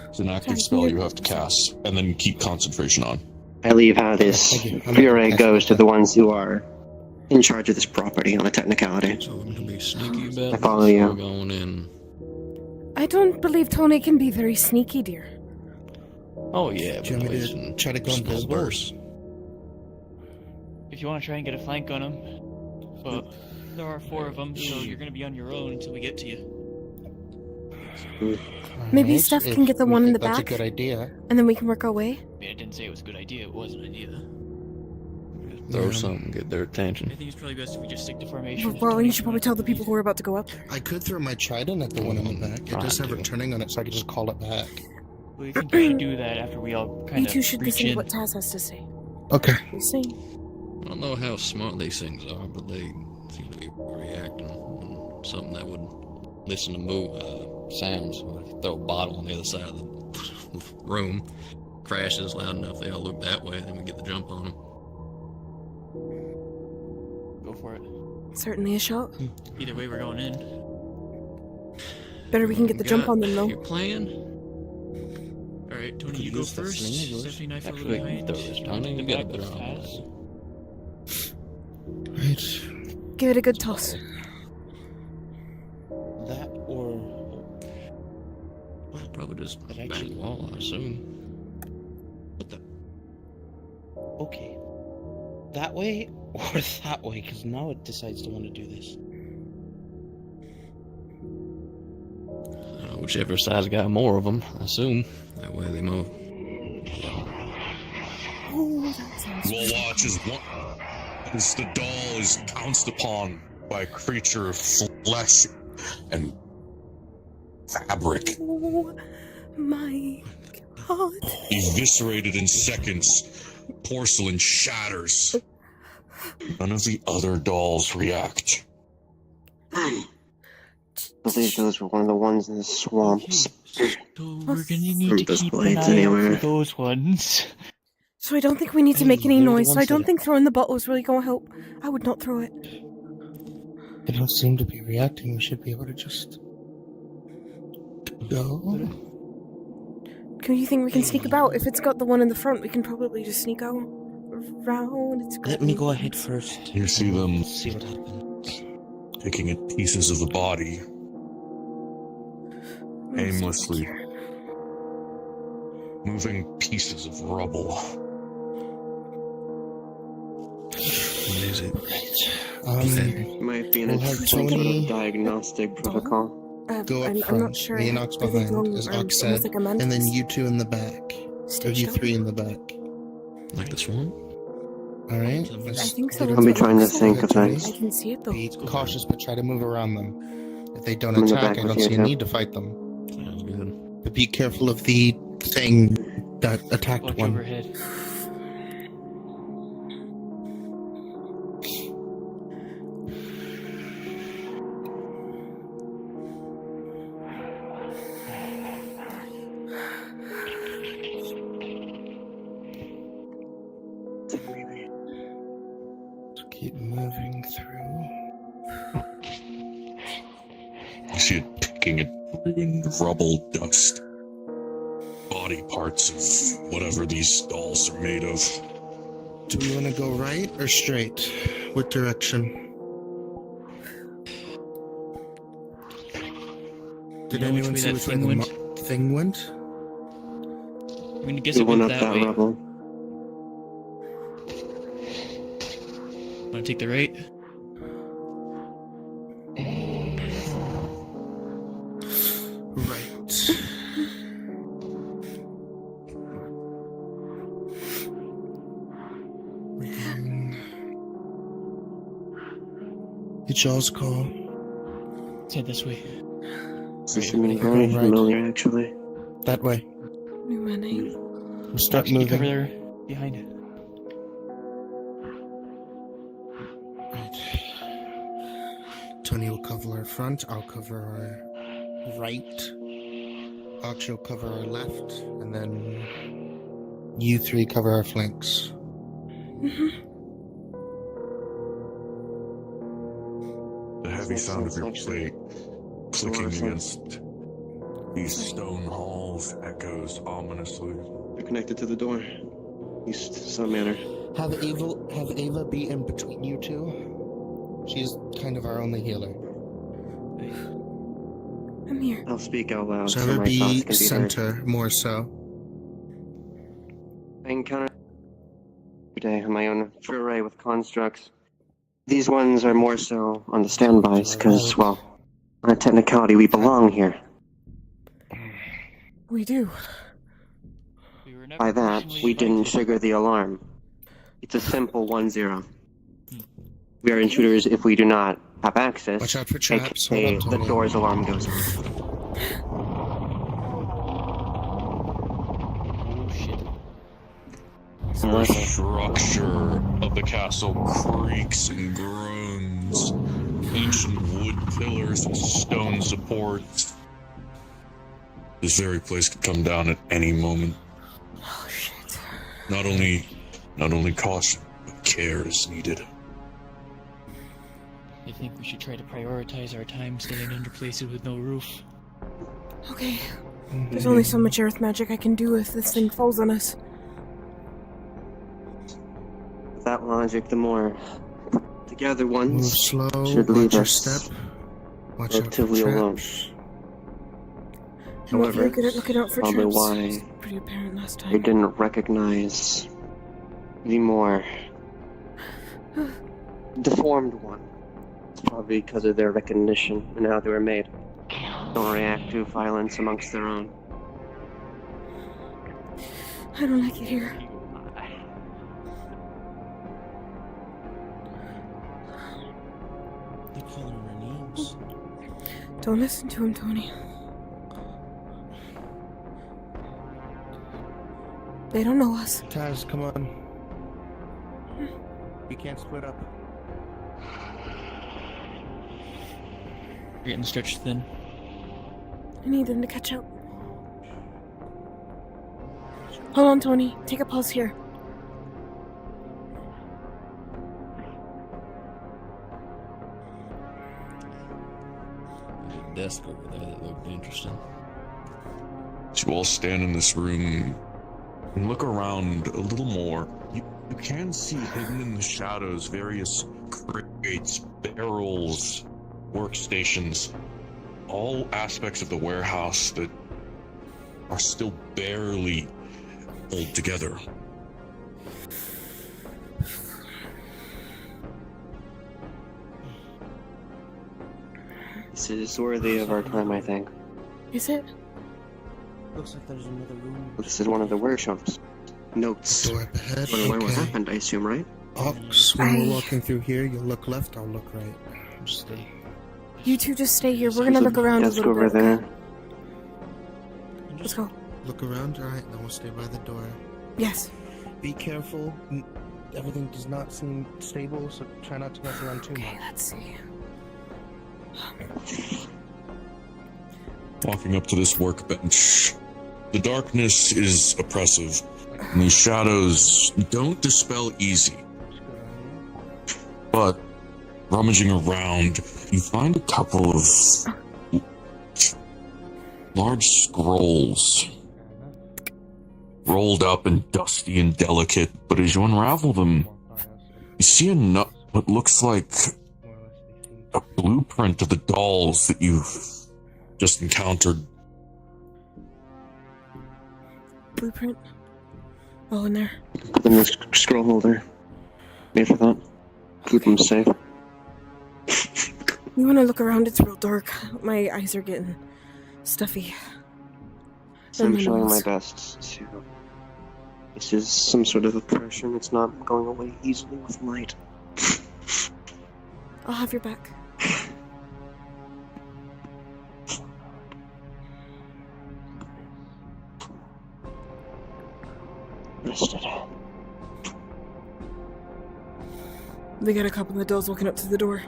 It's an active spell you have to cast, and then keep concentration on. I believe how this fury goes to the ones who are in charge of this property on a technicality. I follow you. Going in. I don't believe Tony can be very sneaky, dear. Oh yeah, Do you want me to try to go invisible? If you want to try and get a flank on them, but there are 4 of them, so you're going to be on your own until we get to you. Maybe Alright, Steph if can get the we one in think the that's back, a good idea. and then we can work our way. I mean, I didn't say it was a good idea. It was an idea. Throw something, get their attention. I think it's probably best if we just stick to formation. Well, you should probably tell the people who are about to go up there. I could throw my trident at the one in the back. It does have Trying to. returning on it, so I could just call it back. Well, you can try to do that after we all You kind two of should reach listen to in. what Taz has to say. Okay. You see? I don't know how smart these things are, but they seem to be reacting on something that would listen to sounds. So if you throw a bottle on the other side of the room, crashes loud enough, they all look that way, then we get the jump on them. Go for it. Certainly a shot. Either way, we're going in. Better we can get the jump on them, Your though. plan? Alright, Tony, you go use the first. sling, Stephanie and I follow Actually, behind. throw this, I'll Tony. take You the got a back better with arm. Taz. Right. Give it a good toss. That or Well, probably just But back actually- wall, I assume. what the? Okay. That way or that way? Because now it decides to want to do this. Whichever side's got more of them, I assume. That way they move. Oh, that sounds You will watch as the doll is pounced upon by a creature of flesh and fabric, Oh, my God. eviscerated in seconds. Porcelain shatters. None of the other dolls react. I believe those were one of the ones in the swamps. So we're gonna need to Those keep an blades eye out anywhere. for those ones. So I don't think we need to make any They're the noise, so I ones don't that- think throwing the bottle is really gonna help. I would not throw it. They don't seem to be reacting. We should be able to just go. Do you think we can sneak about? If it's got the one in the front, we can probably just sneak out around. It's Let me go ahead first. You see them See what happens. picking at pieces of the body, aimlessly, moving pieces of rubble. Right. Might be an We'll have some sort Tony of diagnostic protocol. go up I'm front. not sure. Me and Ox I think behind, long- as or Ox almost said, like a and then mantis. you two in the back. Or you three in the back. Like this one? Alright? I think so. I'll that's be what trying to looks think like. of things. I can see it though. Be cautious, but try to move around them. If they don't I'm in the attack, back I with don't you, see a too. need to fight them. Sounds good. But be careful of the thing that attacked Watch one. overhead. Keep moving through. You see it picking at rubble, dust, body parts of whatever these dolls are made of. Do we want to go right or straight? What direction? Did You know which anyone way see that which way thing the went? thing went? I'm gonna guess The it one went up that that way. rubble. Wanna take the right? Right. It's y'all's call. Let's head this way. This seems very Right. familiar, actually. That way. Knew my name. We'll start Ox, can you cover moving. there behind it. Tony will cover our front, I'll cover our right, Ox will cover our left, and then you three cover our flanks. The heavy sound of your plate clicking against these stone halls echoes ominously. They're connected to the door. At least some manner. Have Ava be in between you two. She's kind of our only healer. I'm here. I'll speak out loud So so have her my thoughts be can be center, heard. more so. I encounter every day on my own foray with constructs. These ones are more so on the standbys, because, well, on a technicality, we belong here. We do. By that, we didn't trigger the alarm. It's a simple 1-0. We are intruders if we do not have access. Watch out for traps. aka Hold on, the Tony. door's alarm goes off. The structure of the castle creaks and groans. Ancient wood pillars and stone supports. This very place could come down at any moment. Oh shit. Not only caution, but care is needed. I think we should try to prioritize our time staying under places with no roof. Okay. There's only so much earth magic I can do if this thing falls on us. With that logic, the more together Move ones slow, should watch leave your us step. Watch out for relatively alone. traps. I'm not However, very good at looking out for probably traps. why It was pretty apparent last I time. didn't recognize the more deformed one. It's probably because of their recognition and how they were made. Don't react to violence amongst their own. I don't like it here. They call them our names. Don't listen to him, Tony. They don't know us. Taz, come on. We can't split up. We're getting stretched thin. I need them to catch up. Hold on, Tony. Take a pause here. There's a desk over there that looked interesting. As you all stand in this room and look around a little more, you can see hidden in the shadows various crates, barrels, workstations, all aspects of the warehouse that are still barely pulled together. This is worthy of our time, I think. Is it? Looks like there's another room. This is one of the workshops. Notes. Door up ahead. What Okay. happened, I assume, right? Ox, when we're walking through here, you'll look left, I'll look right. Just stay. You two just stay here. We're gonna look around a Desk little over bit. there. Okay? Let's go. Look around, alright, then we'll stay by the door. Yes. Be careful. Everything does not seem stable, so try not to mess around too much. Okay, let's see. Walking up to this workbench, the darkness is oppressive, and these shadows don't dispel easy. But rummaging around, you find a couple of large scrolls, rolled up and dusty and delicate. But as you unravel them, you see what looks like a blueprint of the dolls that you've just encountered. Blueprint. All in there. Put them in the scroll holder. Made for that. Keep them safe. You wanna look around? It's real dark. My eyes are getting stuffy. So I'm And trying my nose. best to. This is some sort of oppression. It's not going away easily with light. I'll have your back. Rested. They got a couple of adults walking up to the door.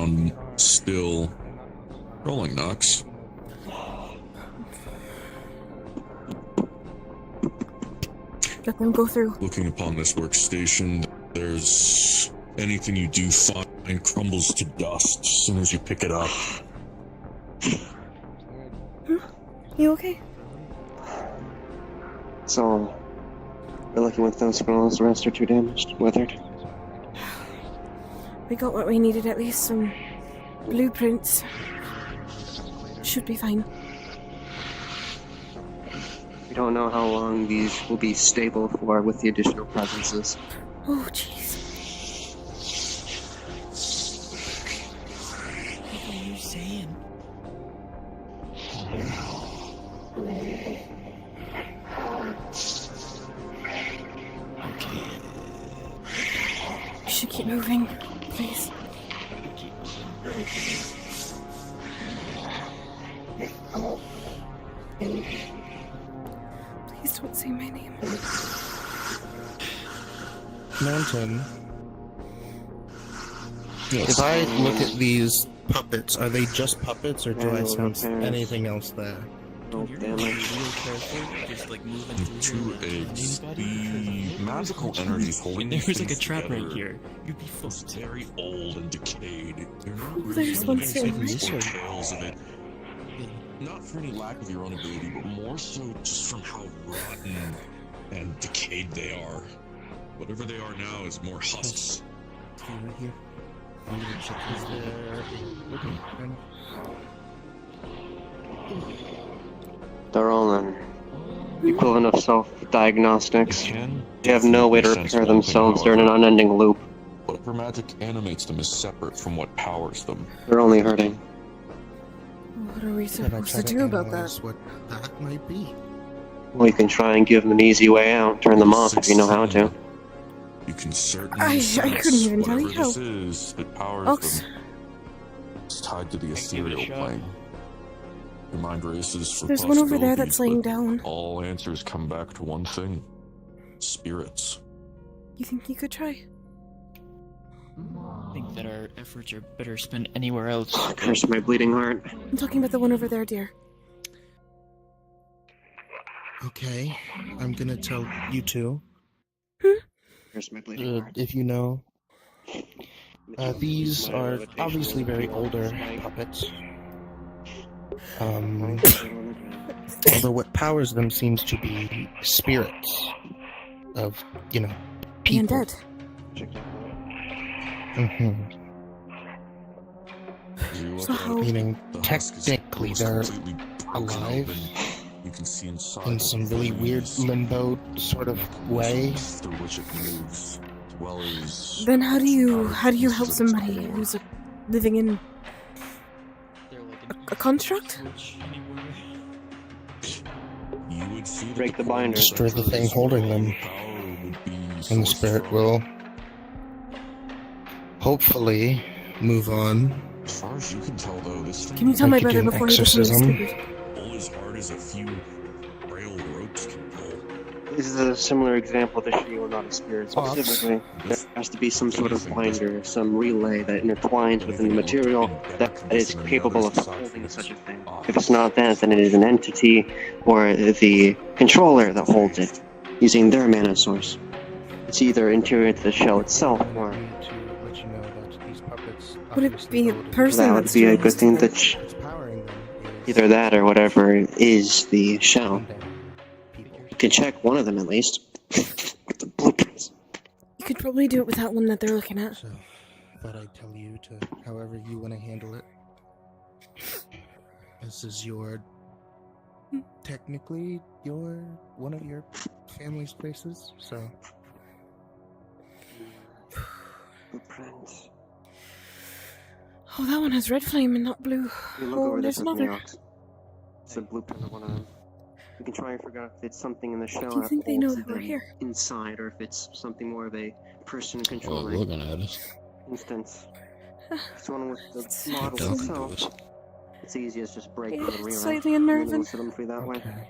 ground still. Rolling, Knox. Let them go through. Looking upon this workstation, there's anything you do find crumbles to dust as soon as you pick it up. You okay? So, we're looking with those scrolls, the rest are too damaged, weathered. We got what we needed, at least some blueprints. Should be fine. We don't know how long these will be stable for with the additional presences. Oh, jeez. What are you saying? We should keep moving, please. Please don't say my name. Mountain. If I look at these puppets, are they just puppets, or do I sense anything else there? Oh, damn it. Just like moving Two eggs. The magical energies holding There's these like a things trap right together here. You'd be is very old and decayed. They're not Oh, there's one soon. tales of it. Not for any lack of your own ability, but more so just from how rotten and decayed they are. Whatever they are now is more husks. Stay right here. I'm gonna check this there. Okay. They're all an equivalent of self-diagnostics. They have no way to repair themselves. They're in an unending loop. Whatever magic animates them is separate from what powers them. They're only hurting. What are we Can I supposed to try do about analyze that? what that might be? Well, you can try and give them an easy way out. Turn them off if you know how to. You can certainly I sense couldn't even tell whatever you how. this is that powers Ox. them. It's tied to the ethereal plane. Your mind races for There's one over there possibilities, that's laying but down. all answers come back to one thing. Spirits. You think you could try? I think that our efforts are better spent anywhere else. Curse my bleeding heart. I'm talking about the one over there, dear. Okay, I'm gonna tell you two. Curse my bleeding heart. If you know, these are obviously very older puppets. Although what powers them seems to be spirits of, people. And dead. Mm-hmm. So how? Meaning, technically, they're alive You can see inside in some really weird limbo sort of way. through which it moves, as well as Then how do you help somebody who's living in a construct? you would see Break the binder. Destroy the thing holding them, and the spirit will hopefully move on. As far as you can tell, though, this thing Can you tell my I could brother do an before he does something exorcism. stupid? all as hard as a few frail ropes can pull. This is a similar example to Shield, not a spirit specifically. There has to be some sort of binder, some relay that intertwines within the material that is capable of holding such a thing. If it's not that, then it is an entity or the controller that holds it, using their mana source. It's either interior to the shell itself, or Would it be a person that would that's be a doing good this to thing them? that either that or whatever is the shell. You can check one of them at least. With the blueprints. You could probably do it with that one that they're looking at. So, thought I'd tell you to however you want to handle it. This is technically one of your family's places, so. Blueprints. Oh, that one has red flame and not blue. You look Oh, over there's this with me, another. Ox. It's a blueprint of one of them. We can try and figure out if it's something in the shell Do you that think they know holds that we're them here? inside, or if it's something more of a person Well, controlling looking at us. instance. It's one with the It's model talking to itself. us. It's easy as just breaking Yeah, the it's relay, slightly and then unnerving. we'll set them free that way. Okay.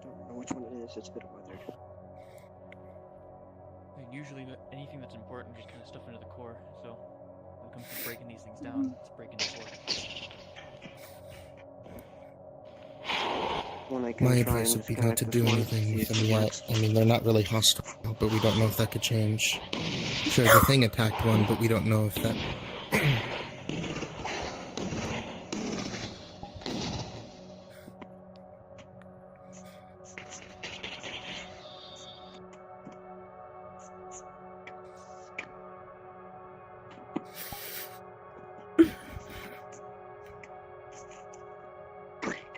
Don't know which one it is. It's a bit weathered. And usually anything that's important just kind of stuff into the core. So when it comes to breaking these things down, it's breaking the core. My advice would be not to do anything with them yet. I mean, they're not really hostile, but we don't know if that could change. Sure, the thing attacked one, but we don't know if that...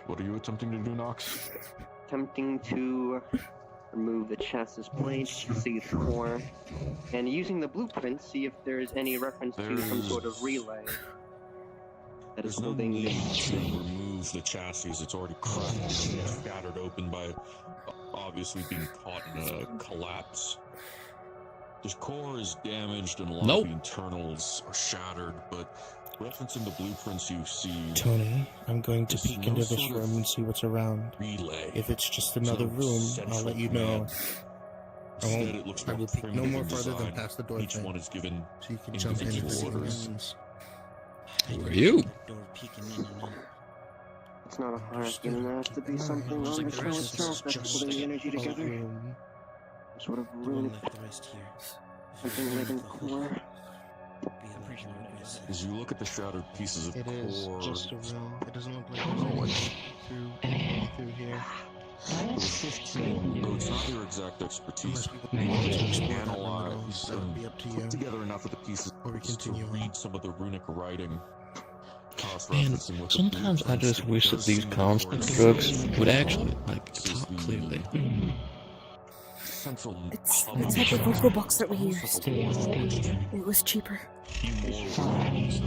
What are you attempting to do, Nox? Attempting to remove the chassis plate, see the core, and using the blueprint, see if there is any reference to some sort of relay that is There's no holding need the... to remove the chassis. It's already cracked and scattered open by obviously being caught in a collapse. The core is damaged and a lot of the internals are shattered, but referencing the blueprints you see... Tony, I'm going to peek into this room and see what's around. Relay. If it's just another room, I'll let you know. I will peek no more farther than past the door Each one is given so you can jump in if anything happens. Who are you? It's not a hierarchy, and there has to be something on the show itself that's holding the energy together. Sort of runic... something like a core. As you look at the shattered pieces of It core... is just a room. It doesn't look like there's anything through here. Though it's not your exact expertise, you analyze and put together enough of the pieces to read some of the runic writing. Man, sometimes I just wish that these constructs would actually, like, talk clearly. It's the type of vocal box that we used. It was cheaper. A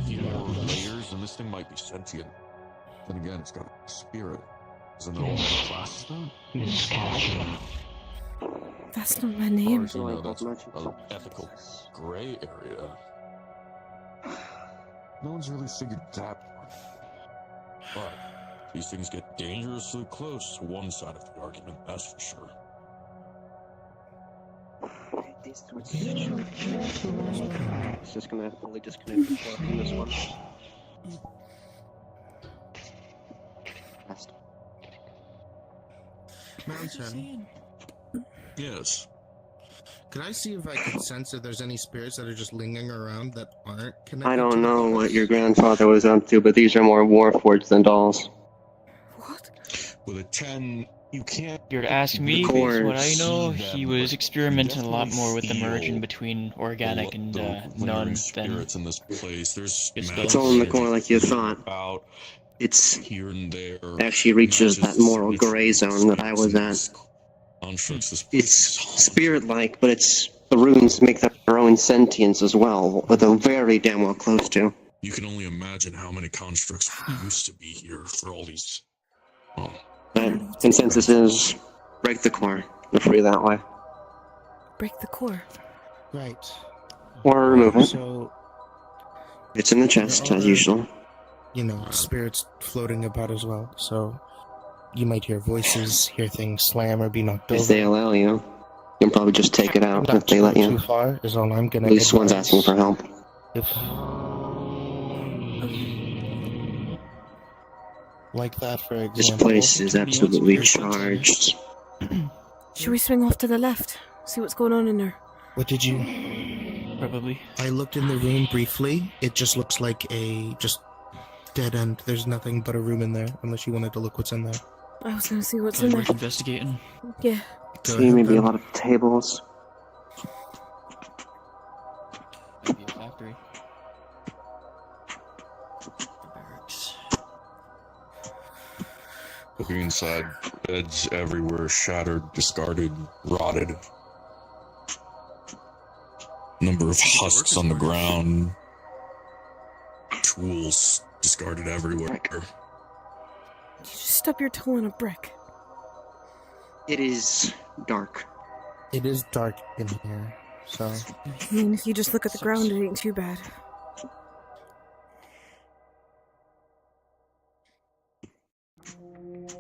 few more layers, and this thing might be sentient. Then again, it's got a spirit. Isn't it all class though? That's not my name. You know, that's an ethical gray area. No one's really figured that part. But these things get dangerously close to one side of the argument, that's for sure. It's just gonna fully disconnect the core from this one. Mountain. Yes. Could I see if I could sense if there's any spirits that are just lingering around that aren't connected? I don't know what your grandfather was up to, but these are more warforged than dolls. With a 10, you can't... If you were to ask me, based on what I know, he was experimenting a lot more with the merging between organic and none than... in this place. There's It's all in the core like you thought. It's here and there. Actually reaches that moral gray zone that I was at. It's spirit-like, but it's the runes make their own sentience as well, but they're very damn well close to. You can only imagine how many constructs used to be here for all these... Oh. But consensus is break the core. You're free that way. Break the core. Right. Or remove it. So, it's in the chest, as usual. You know, spirits floating about as well, so you might hear voices, hear things slam or be knocked over. If they allow you, you can probably just take it out if they let you. Too far is all I'm gonna At least one's asking for help. If... Like that, for example. This place is absolutely charged. Should we swing off to the left? See what's going on in there? What did you... Probably. I looked in the room briefly. It just looks like a... just dead end. There's nothing but a room in there, unless you wanted to look what's in there. I was gonna see what's in there. Worth investigating. Yeah. See, maybe a lot of tables. Maybe a factory. Barracks. Looking inside, beds everywhere, shattered, discarded, rotted. Number of husks on the ground. Tools discarded everywhere. You just stub your toe on a brick. It is dark. It is dark in here, so... I mean, if you just look at the ground, it ain't too bad.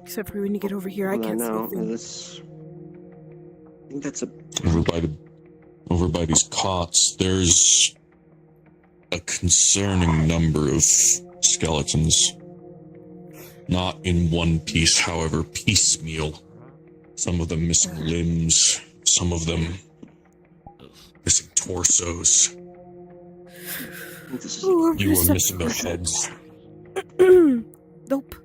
Except for when you get over here, I can't see a thing. I think that's a... Over by these cots, there's a concerning number of skeletons. Not in one piece, however, piecemeal. Some of them missing limbs, some of them missing torsos. Ooh, You were missing their heads. Nope.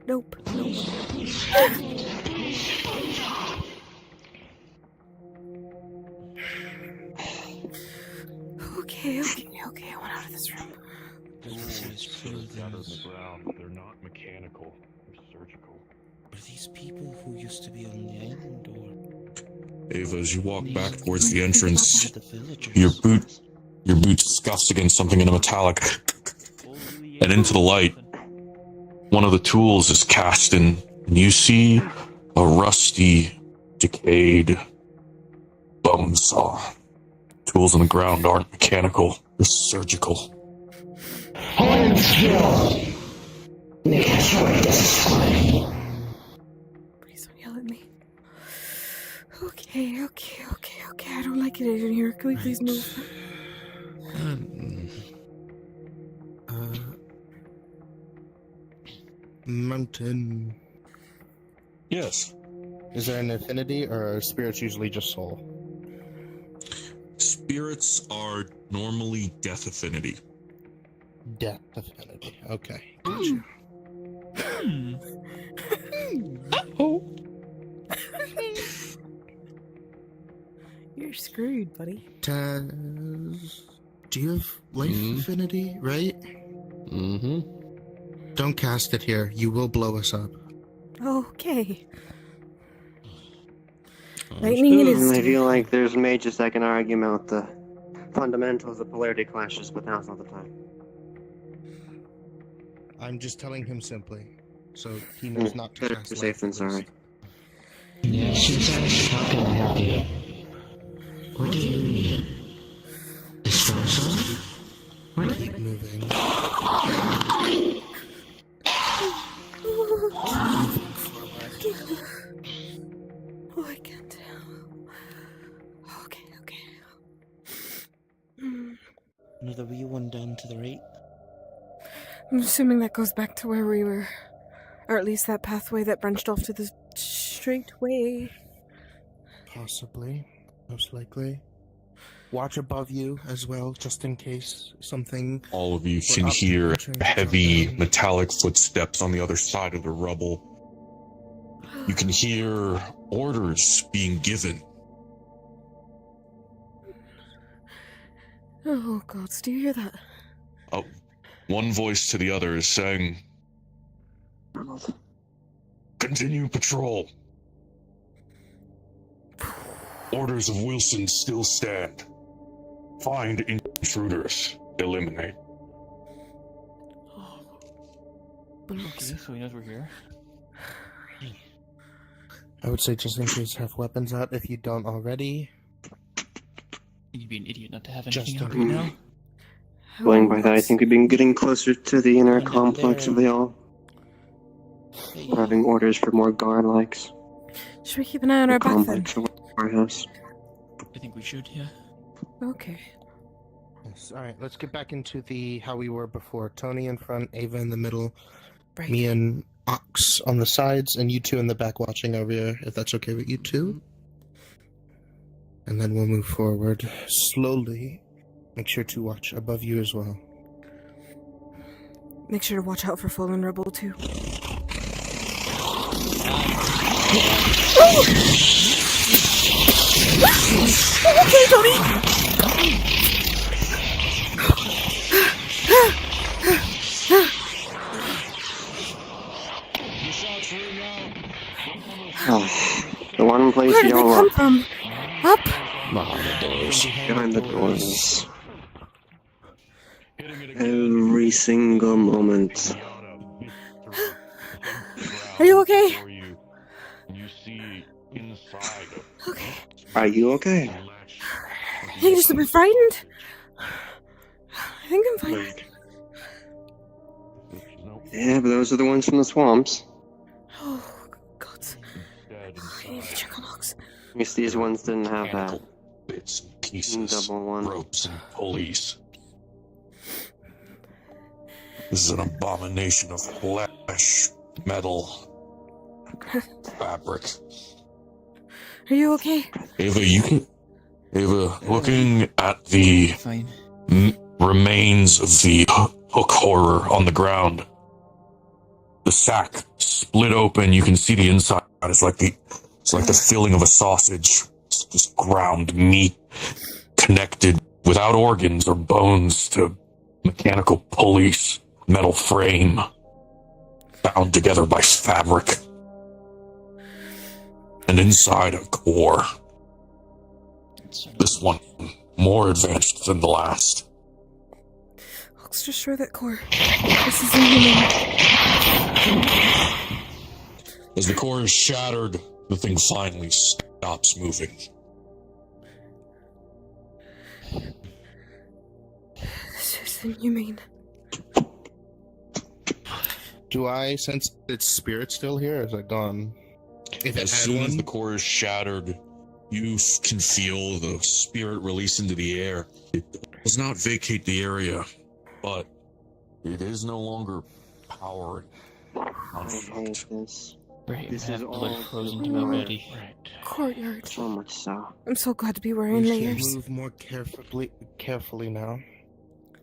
Okay, I want out of this room. They're not mechanical. They're surgical. Are these people who used to be on the island, or Ava, as you walk back towards the entrance, your boot scuffs against something in a metallic, and into the light, one of the tools is cast in, and you see a rusty, decayed bone saw. Tools on the ground aren't mechanical, they're surgical. Hold still! Make sure this is fine. Please don't yell at me. Okay. I don't like it in here. Can we please move? Mountain. Yes. Is there an affinity, or are spirits usually just soul? Spirits are normally death affinity. Death affinity. Okay. You're screwed, buddy. Taz, do you have life affinity, right? Mm-hmm. Don't cast it here. You will blow us up. Okay. Lightning it is. I feel like there's mages that can argue about the fundamentals of polarity clashes, but now's not the time. I'm just telling him simply, so he knows not to Better cast safe than sorry. Yeah, Susan, how can I help you? What do you need? A strong sword? Keep moving. Oh, I can't. Okay. another wee one down to the right? I'm assuming that goes back to where we were. Or at least that pathway that branched off to the straight way. Possibly. Most likely. Watch above you as well, just in case something... All of you can hear heavy metallic footsteps on the other side of the rubble. You can hear orders being given. Oh, gods, do you hear that? Oh, one voice to the other is saying, "Continue patrol. Orders of Wilson still stand. Find intruders. Eliminate." Okay, so he knows we're here. I would say just in case have weapons out if you don't already. You'd be an idiot not to have anything Just out right now. Going by that, I think we've been getting closer to the inner complex of the all. We're having orders for more guard likes. Should we keep an eye on our back then? Complex of our house. I think we should, yeah. Okay. Yes, alright, let's get back into the how we were before. Tony in front, Ava in the middle, Right. me and Ox on the sides, and you two in the back watching over here, if that's okay with you two. And then we'll move forward slowly. Make sure to watch above you as well. Make sure to watch out for fallen rubble too. Okay, Tony! Oh, the one place Where did they y'all come are. from? Up? Behind the doors. Behind the doors. Every single moment. Are you okay? You see inside. Okay. Are you okay? I think just a bit frightened. I think I'm fine. Yeah, but those are the ones from the swamps. Oh, God. I need to check on Ox. At least these ones didn't have that. Bits and pieces, Double one. ropes, and pulleys. This is an abomination of flesh, metal, fabric. Are you okay? Ava, looking at the Fine. remains of the hook horror on the ground, the sack split open. You can see the inside. It's like the filling of a sausage. It's just ground meat connected without organs or bones to mechanical pulleys, metal frame, bound together by fabric. And inside a core. This one more advanced than the last. Let's destroy that core. This is inhuman. As the core is shattered, the thing finally stops moving. This is inhumane. Do I sense its spirit still here, or is it gone? If it As had soon as one? the core is shattered, you can feel the spirit release into the air. It does not vacate the area, but it is no longer powering. Right, This have is blood all frozen to my body. Courtyard. So much so. I'm so glad to be wearing We should layers. move more carefully now.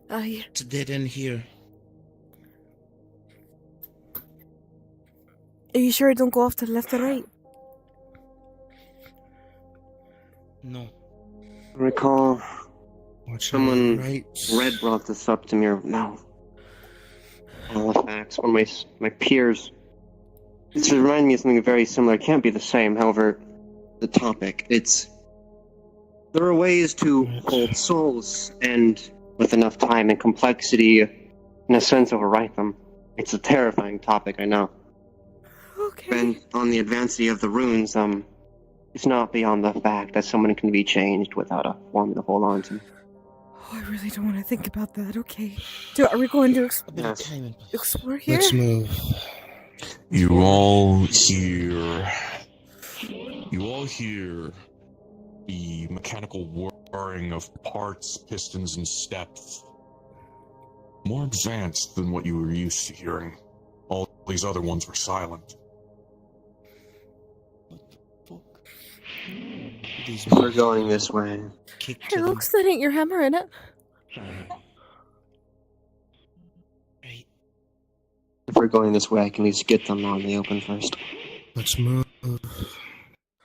Aye. It's dead in here. Are you sure I don't go off to the left or right? No. I recall someone, right. Red brought this up to me, or no. Halifax, one of my peers. It's reminded me of something very similar. It can't be the same, however, the topic. There are ways to hold souls, and with enough time and complexity, in a sense, overwrite them. It's a terrifying topic, I know. Okay. And on the advancity of the runes, it's not beyond the fact that someone can be changed without a form to hold on to. Oh, I really don't want to think about that. Okay. Are we going to explore here? Let's move. You all hear the mechanical whirring of parts, pistons, and steps. More advanced than what you were used to hearing. All these other ones were silent. We're going this way. Hey, looks that ain't your hammer in it. If we're going this way, I can at least get them out in the open first. Let's move.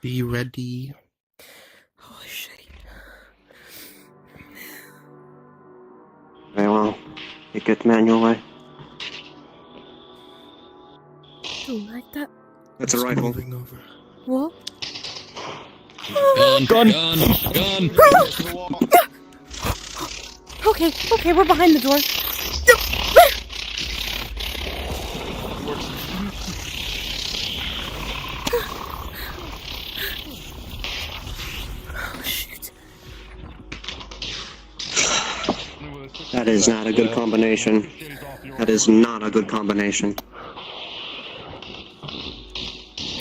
Be ready. Holy shit. Very well. You get the manual way. Don't like that. That's a rifle. Moving over. What? Gun! Okay, we're behind the door. Oh, shit. That is not a good combination. That is not a good combination.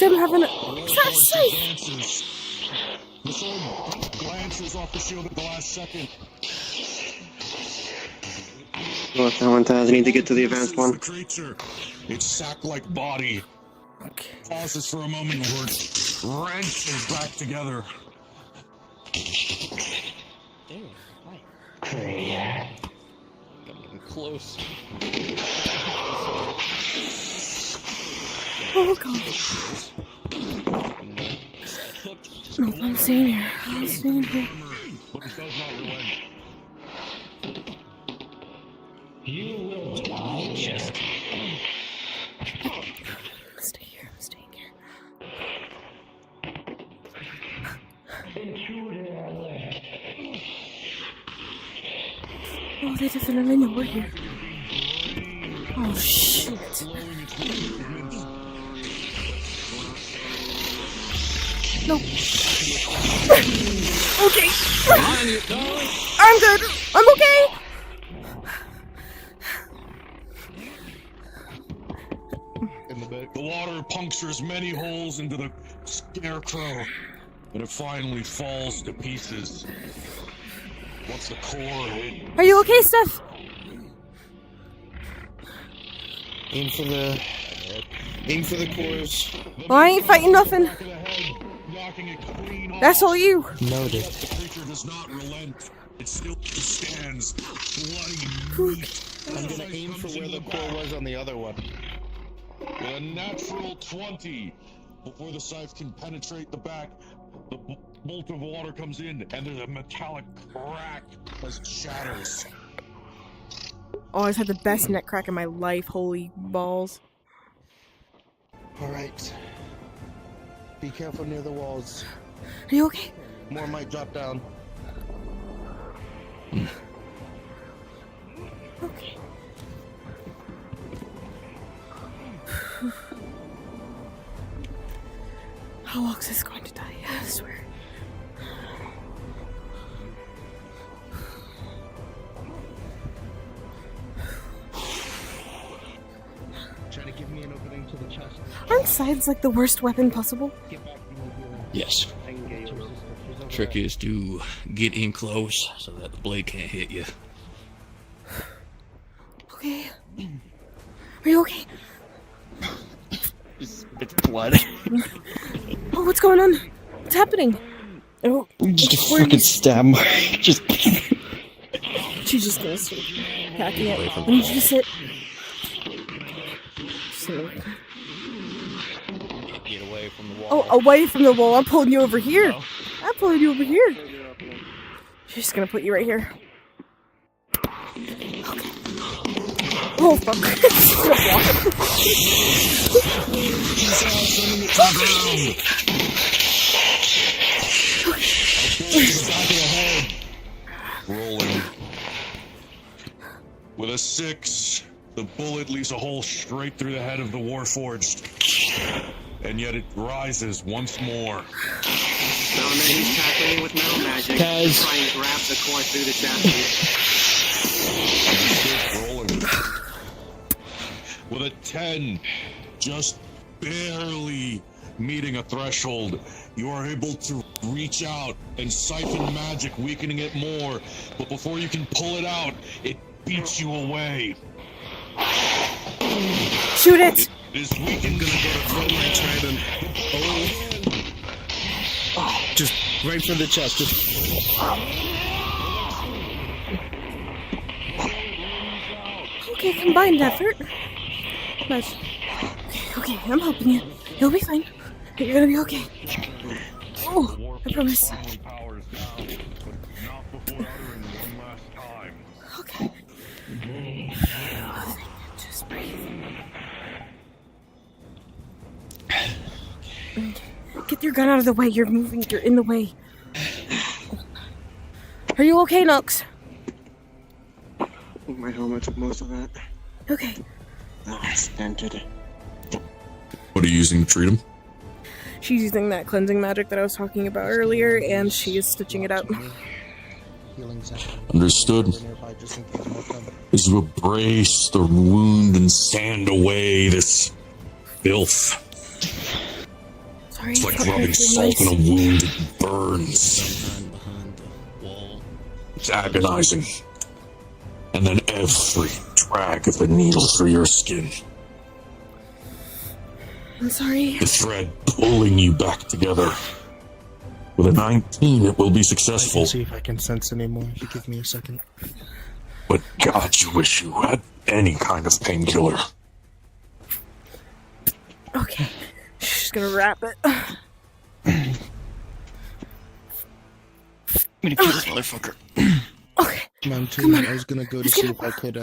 Them having a... Is that a safe? The sword glances off the shield at the last second. Look, that one does. I need to get to the advanced one. The creature, its sack-like body, pauses for a moment before it wrenches back together. Coming close. Oh, God. No, I'm staying here. I'm staying here. You will die just. Stay here. I'm staying here. Intruder alert. Oh, they definitely know we're here. Oh, shit. No. Okay. I'm good. I'm okay. The water punctures many holes into the scarecrow, and it finally falls to pieces. What's the core? Are you okay, Steph? Aim for the cores. Well, I ain't fighting nothing. That's all you. Noted. The creature does not relent. It still stands. Bloody meat. I'm gonna aim for where the core was on the other one. With a natural 20. Before the scythe can penetrate the back, the bolt of water comes in, and there's a metallic crack as it shatters. Oh, I've had the best neck crack in my life. Holy balls. Alright. Be careful near the walls. Are you okay? More might drop down. Okay. How long is this going to die? I swear. Try to give me an opening to the chest. Aren't scythes like the worst weapon possible? Yes. Trick is to get in close so that the blade can't hit you. Okay. Are you okay? It's blood. Oh, what's going on? What's happening? Oh, Just a fucking stab mark. Just. She's just gonna start hacking it. I need you to sit. Get away from the wall. Oh, away from the wall. I'm pulling you over here. I'm pulling you over here. She's just gonna put you right here. Okay. Oh, fuck. Rolling. With a 6, the bullet leaves a hole straight through the head of the Warforged. And yet it rises once more. Now and then he's tackling with metal magic to try and grab the core through the chassis. Rolling. With a 10, just barely meeting a threshold, you are able to reach out and siphon magic, weakening it more. But before you can pull it out, it beats you away. Shoot it! It is weakened. Gonna go to throw my trident. Oh. Just right for the chest. Just. Okay, combined effort. Nice. Okay, I'm helping you. You'll be fine. You're gonna be okay. Oh, I promise. Okay. Just breathe. Get your gun out of the way. You're moving. You're in the way. Are you okay, Nux? My helmet took most of that. Okay. It's dented. What are you using to treat him? She's using that cleansing magic that I was talking about earlier, and she is stitching it up. Understood. As you embrace the wound and sand away this filth. Sorry, It's like rubbing salt in a wound, it burns. It's agonizing. And then every drag of the needle through your skin. I'm sorry. The thread pulling you back together. With a 19, it will be successful. See if I can sense anymore. If you give me a second. But God, you wish you had any kind of painkiller. Okay. She's gonna wrap it. I'm gonna kill this motherfucker. Okay. Come on. I was gonna go to see if I could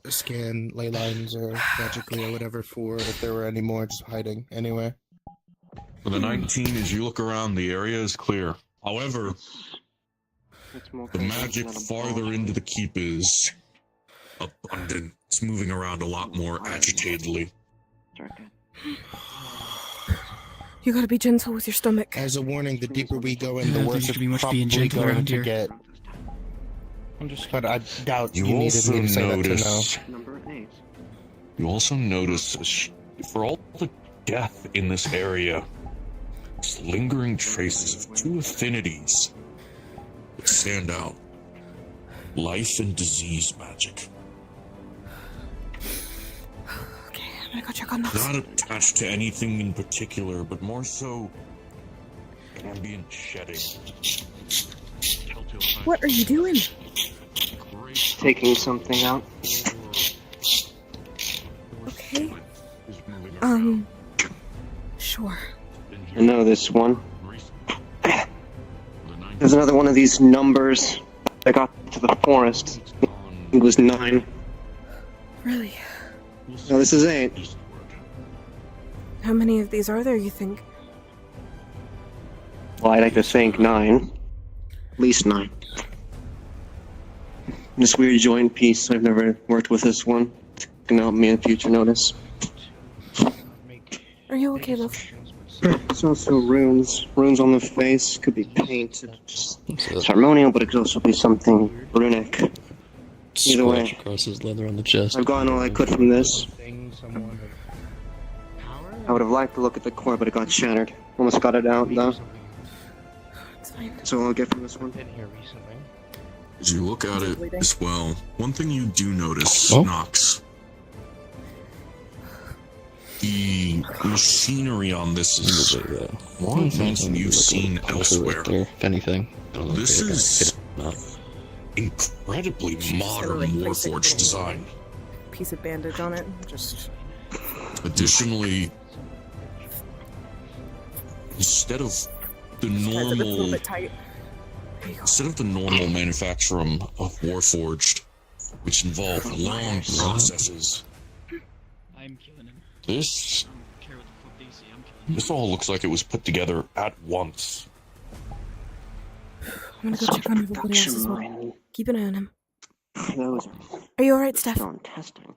scan ley lines or magically or whatever for if there were any more just hiding anywhere. For the 19, as you look around, the area is clear. However, the magic farther into the keep is abundant. It's moving around a lot more agitatedly. You gotta be gentle with your stomach. As a warning, the deeper we go in, the worse it's being probably gentle going around to here. get. But I doubt You you needed also me to say that to know. notice. You also notice, for all the death in this area, there's lingering traces of two affinities that stand out. life and disease magic. Okay, I'm gonna go check on those. Not attached to anything in particular, but more so ambient shedding. What are you doing? Taking something out. Okay. Sure. I know this one. There's another one of these numbers. I got to the forest. It was 9. Really? No, this is 8. How many of these are there, you think? Well, I'd like to think 9. At least 9. This weird joint piece, I've never worked with this one. It's gonna help me in future notice. Are you okay, love? There's also runes. Runes on the face. Could be paint. It's harmonial, but it could also be something runic. Either way, across his leather on the chest. I've gotten all I could from this. I would have liked to look at the core, but it got shattered. Almost got it out, though. It's fine. That's all I'll get from this one. As you look at it as well, one thing you do notice, Oh? Nox. The machinery on this is more advanced than you've seen elsewhere. There, if anything. I don't know This if they got is hit or not. incredibly modern Warforged design. Piece of bandage on it. Just. Additionally, instead of the Ties it a little normal, bit tight. manufacture of Warforged, which involve long processes, I'm killing him. this I don't care what the fuck they say, I'm killing him. this all looks like it was put together at once. I'm gonna go check on everybody else as well. Keep an eye on him. Those Are you alright, Steph? on testing.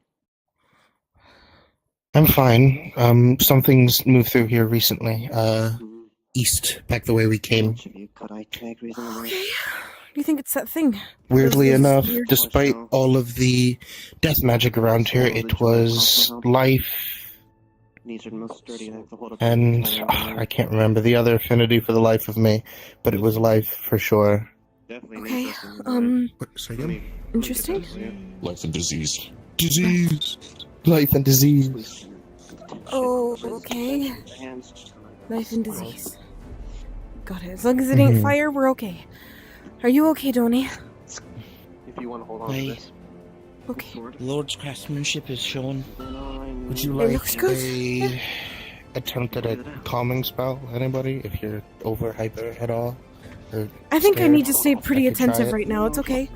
I'm fine. Something's moved through here recently. East, back the way we came. Okay. Do you think it's that thing? Weirdly Those enough, weird- despite all of the death magic around here, it was life These are the most sturdy. They have to hold up. and I can't remember the other affinity for the life of me, but it was life for sure. Okay. Say again? Interesting. Life and disease. Disease. Life and disease. Oh, okay. Life and disease. Got it. As long as it ain't fire, we're okay. Are you okay, Donnie? If you want to hold on to Wait. this. Okay. Lord's craftsmanship is shown. Would you It like looks good. a attempt at a calming spell? Anybody? If you're over hyper at all? Or I think I scared? need to stay pretty I could try attentive it. right now. It's okay.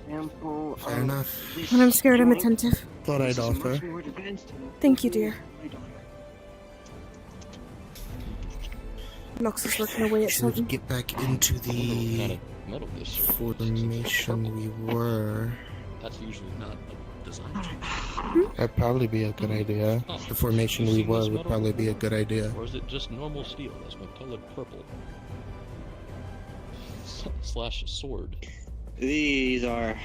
Fair enough. When I'm scared, I'm attentive. Thought I'd offer. Thank you, dear. Nox is working away at Should something. get back into the formation we were. That's usually not a design change. That'd probably be a good idea. The formation we were would probably be a good idea. Or is it just normal steel that's been colored purple? Slash sword. These are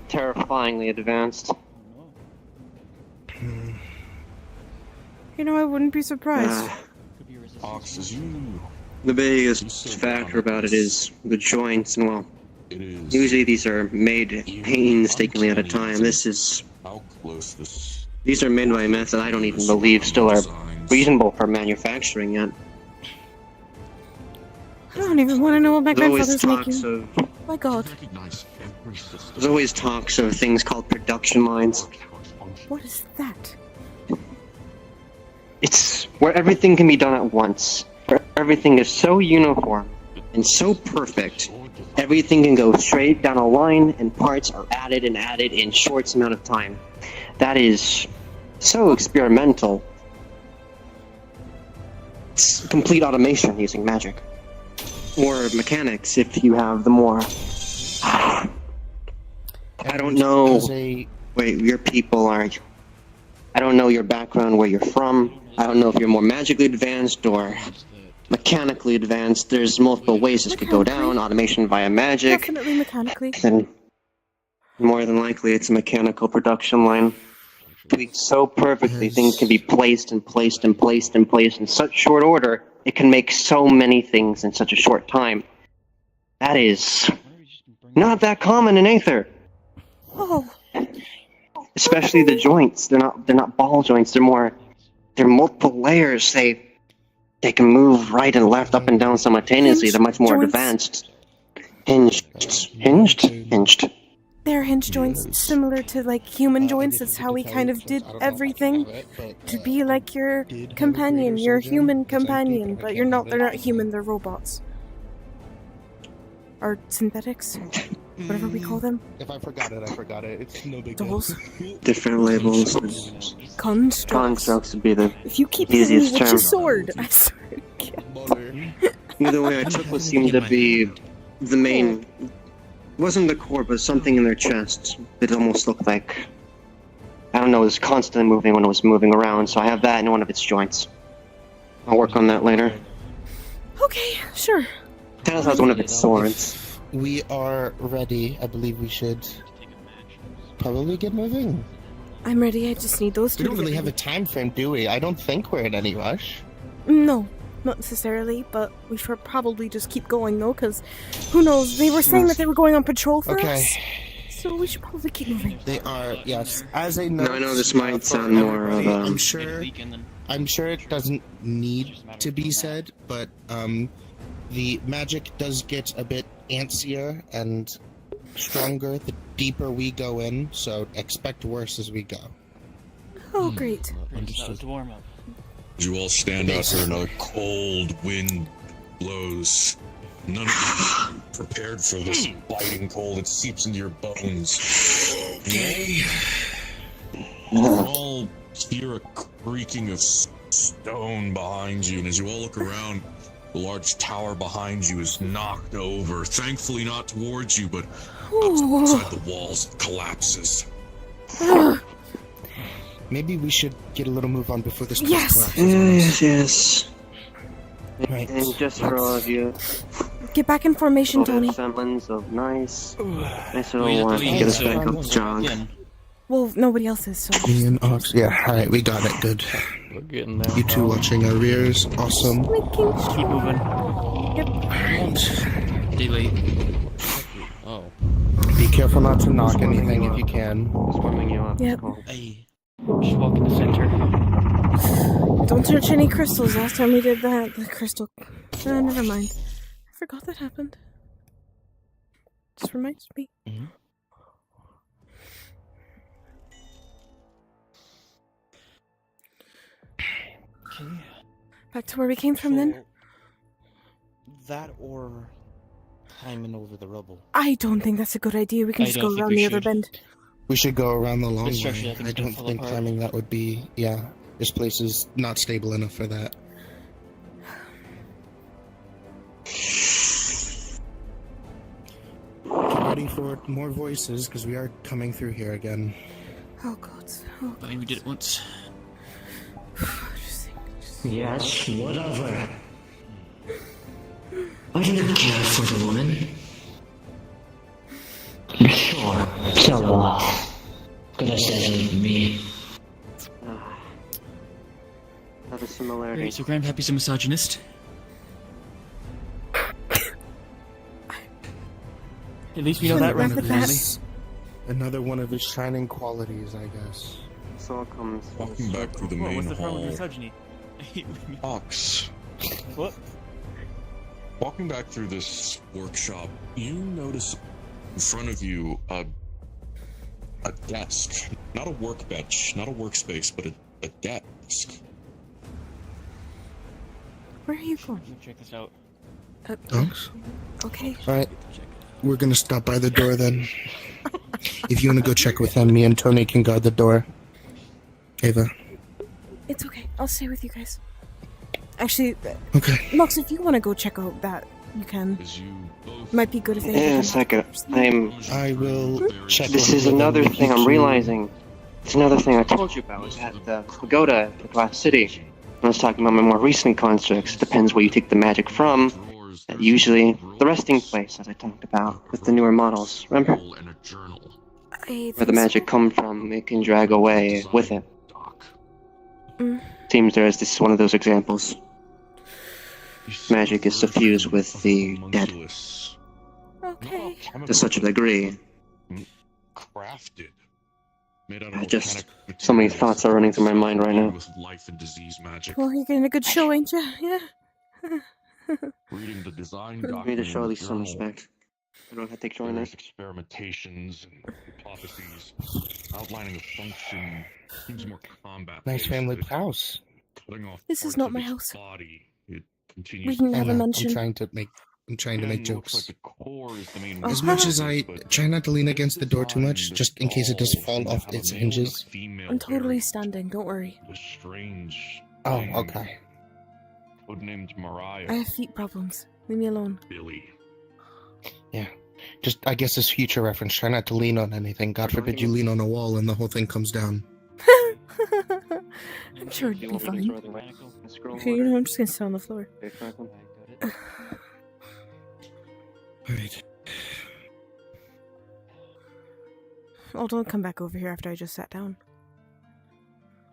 terrifyingly advanced. You know, I wouldn't be surprised. Ox, as you The biggest factor about it is the joints, and well, usually these are made painstakingly at a time. This is. how close this These are made by a method I don't even believe still are reasonable for manufacturing yet. I don't even want to know what my There's always grandfather's talks making. of My God. there's always talks of things called production lines. What is that? It's where everything can be done at once. Where everything is so uniform and so perfect. Everything can go straight down a line and parts are added and added in short amount of time. That is so experimental. It's complete automation using magic. Or mechanics if you have the more... I don't know where your people are. I don't know your background, where you're from. I don't know if you're more magically advanced or mechanically advanced. There's multiple ways this could go down. Automation via magic. Definitely mechanically. Then more than likely it's a mechanical production line. Tweaked so perfectly, things can be placed and placed and placed and placed in such short order, it can make so many things in such a short time. That is not that common in Aether. Oh. Especially the joints. They're not ball joints. They're multiple layers. They can move right and left, up and down simultaneously. They're much more joints. advanced. Hinged. They're hinge joints, similar to like human joints. That's how we kind of did everything to be like your companion, your human companion. But you're not. They're not human. They're robots or synthetics, whatever we call them. If I forgot it, I forgot it. It's no big Dolls. Different labels. Constructs would be the If you keep hitting me easiest with term. your sword, I swear to God. Either way I took what seemed to be the main. Wasn't the core, but something in their chest. It almost looked like, I don't know, it was constantly moving when it was moving around, so I have that in one of its joints. I'll work on that later. Okay, sure. That has one of its swords. We are ready. I believe we should probably get moving. I'm ready. I just need those two. We don't really have a time frame, do we? I don't think we're in any rush. No, not necessarily, but we should probably just keep going though, because who knows? They were saying that they were going on patrol for us, so we should probably keep moving. They are, yes. As a note, No, I know this might sound more of I'm sure it doesn't need to be said, but the magic does get a bit antsier and stronger the deeper we go in, so expect worse as we go. Oh, great. To warm up. You all stand out there and a cold wind blows. None of you prepared for this biting cold. It seeps into your bones. You all hear a creaking of stone behind you, and as you all look around, the large tower behind you is knocked over. Thankfully not towards you, but outside the walls it collapses. Maybe we should get a little move on before this place Yes. collapses. Yes. Right. And just for all of you, Get back in formation, Tony. semblance of nice little one to get us back up strong. Well, nobody else is, so. Me and Ox. Yeah, alright, we got it. Good. We're getting there. You two watching our rears. Awesome. Keep moving. Yep. Delay. Oh. Be careful not to knock anything if you can. Warming you up. Yep. Just walk in the center. Don't touch any crystals. Last time we did that, the crystal. Never mind. I forgot that happened. Just reminds me. Okay. Back to where we came from then? That or climbing over the rubble. I don't think that's a good idea. We can just go around the other bend. We should go around the long This structure, way. I think, I is gonna don't fall think apart. climbing that would be... Yeah, this place is not stable enough for that. Get ready for more voices, because we are coming through here again. Oh god. Oh I mean, we did it once. Yes, whatever. I didn't care for the woman. Sure, so could have said it with me. Another similarity. Alright, so Grandpappy's a misogynist. At least we know that right clearly. Another one of his shining qualities, I guess. This all comes. Walking back through the main What's the problem with hall. misogyny? Ox. What? Walking back through this workshop, you notice in front of you a desk. Not a workbench, not a workspace, but a desk. Where are you going? Let me check this out. Ox? Okay. Alright, we're gonna stop by the door then. If you wanna go check with them, me and Tony can guard the door. Ava. It's okay. I'll stay with you guys. Actually, Okay. Nox, if you want to go check out that, you can. Might be good if they In a have second. I will check. This is another thing I'm realizing. It's another thing I told you about. Was at the pagoda, the glass city. I was talking about my more recent constructs. Depends where you take the magic from. Usually the resting place, as I talked about with the newer models. Remember? Where the magic comes from, it can drag away with it. Seems there is this is one of those examples. Magic is suffused with the dead. Okay. to such a degree. Crafted. Made out of Just so many thoughts are running through my mind right now. with life and disease magic. Well, you're getting a good show, ain't you? Yeah. Reading the design You need to show at least some respect. I don't have to join various us. experimentations and hypotheses, outlining a function seems more combat. Nice family house. Cutting off This is parts not of my its house. Body, it We continues didn't I have a know, mention. I'm trying to make jokes. Looks like the core is the main As much as I but try not to lean against the door too much, just in case it does fall off its hinges. I'm totally standing, don't worry. a strange Oh, thing, okay. codenamed Mariah. I have feet problems. Leave me alone. Billy. Yeah. Just, I guess, as future reference, try not to lean on anything. God forbid you lean on a wall and the whole thing comes down. I'm sure it'd be fine. Okay, you know, I'm just gonna sit on the floor. Alright. Oh, don't come back over here after I just sat down.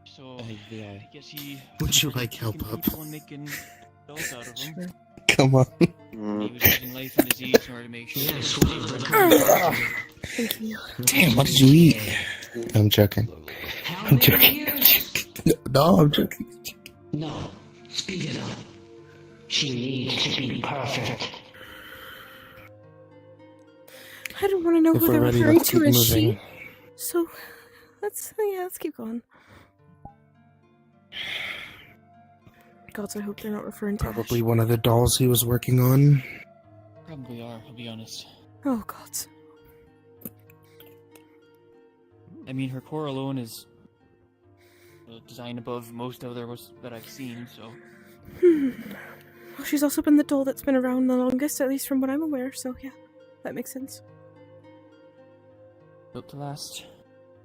So, I guess he... Would you like help up? Making dolls out of him. Come on. He was using life and disease in order to make sure... Thank you. Damn, what did you eat? I'm joking. I'm joking. No, I'm joking. No, speak it up. She needs to be perfect. I don't want to know If who we're they're ready, referring let's to keep as moving. she. So, let's keep going. God, I hope they're not referring to Probably one of the dolls he was working on. Probably are, I'll be honest. Oh, God. I mean, her core alone is a design above most others that I've seen, so... Well, she's also been the doll that's been around the longest, at least from what I'm aware, so yeah, that makes sense. Built to last.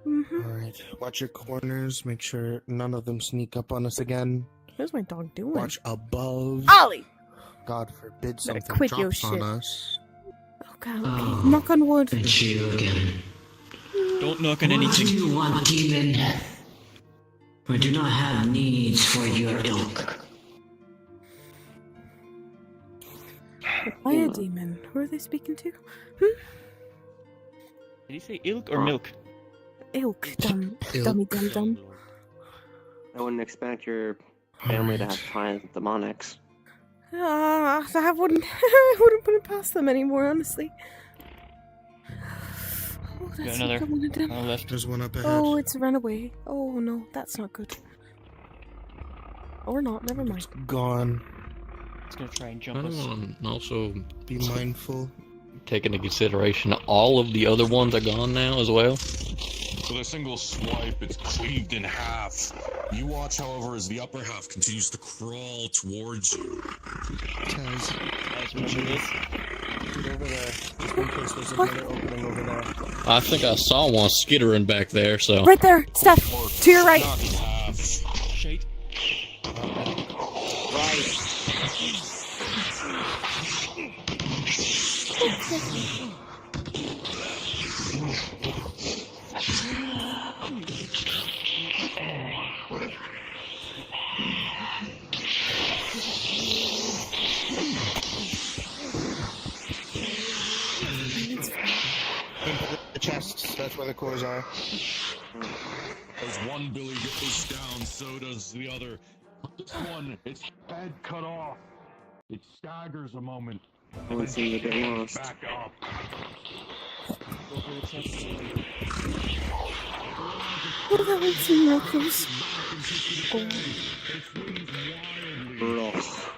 Alright, watch your corners, make sure none of them sneak up on us again. What's my dog doing? Watch above. Ollie! God forbid Better something quit your drops on shit. us. Oh, God, okay. Knock on wood. It's you again. Don't knock on What anything. do you want, demon? We do not have needs for your ilk. Why a demon? Who are they speaking to? Did he say ilk or milk? Ilk, dumb. Dummy, dumb. I wouldn't expect your family to have ties with demonics. I wouldn't put it past them anymore, honestly. Oh, Got that's another not the one I did. on the left. There's one up ahead. Oh, it's run away. Oh no, that's not good. Or not, never mind. Gone. It's gonna try and I jump us. want to also Be mindful. take into consideration all of the other ones are gone now as well. With a single swipe, it's cleaved in half. You watch, however, as the upper half continues to crawl towards you. Guys, Remember this? get over there. Just in case there's another opening over there. I think I saw one skittering back there, so... Right there, Steph, to your right. Knocked in half. Shite. The chests, that's where the cores are. As one Billy goes down, so does the other. This one, its head cut off. It staggers a moment. I would seem to get lost. Back up. Oh, that one seemed real close. Rough.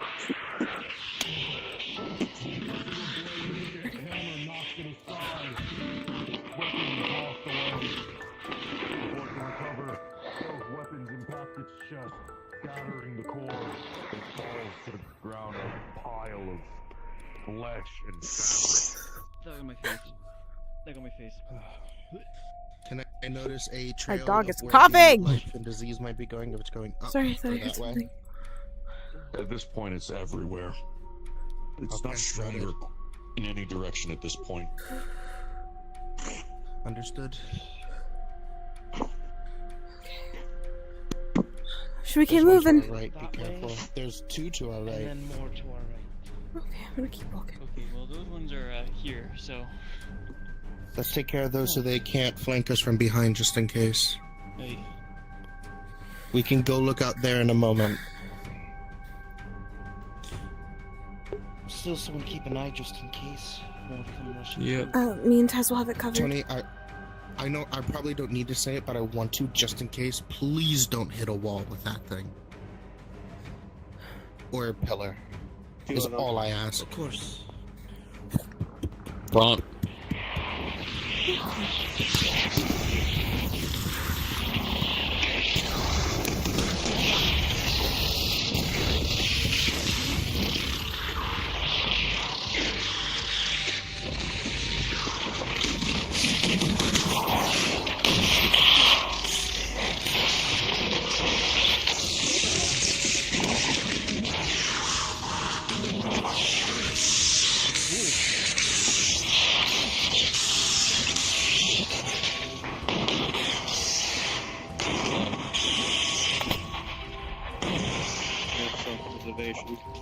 Weapons impact its chest, scattering the core. It falls to the ground, a pile of flesh and fabric. That got my face. That got my face. Can I notice a trail dog of is where coughing! the life and disease might be going if it's going up Sorry, I or thought I heard that way? something. At this point, it's everywhere. It's Okay, not stronger in any direction at this point. Understood. Should we keep There's one to moving? our right, be careful. There's two to our And right. then more to our right. Okay, I'm gonna keep walking. Okay, well those ones are here, so Let's take care of those so they can't flank us from behind, just in case. hey. We can go look out there in a moment. Still, someone keep an eye just in case. Won't come rushing. Yep. Me and Tess will have it covered. Tony, I know I probably don't need to say it, but I want to, just in case. Please don't hit a wall with that thing. Or a pillar. Is all I ask. Of course. Front.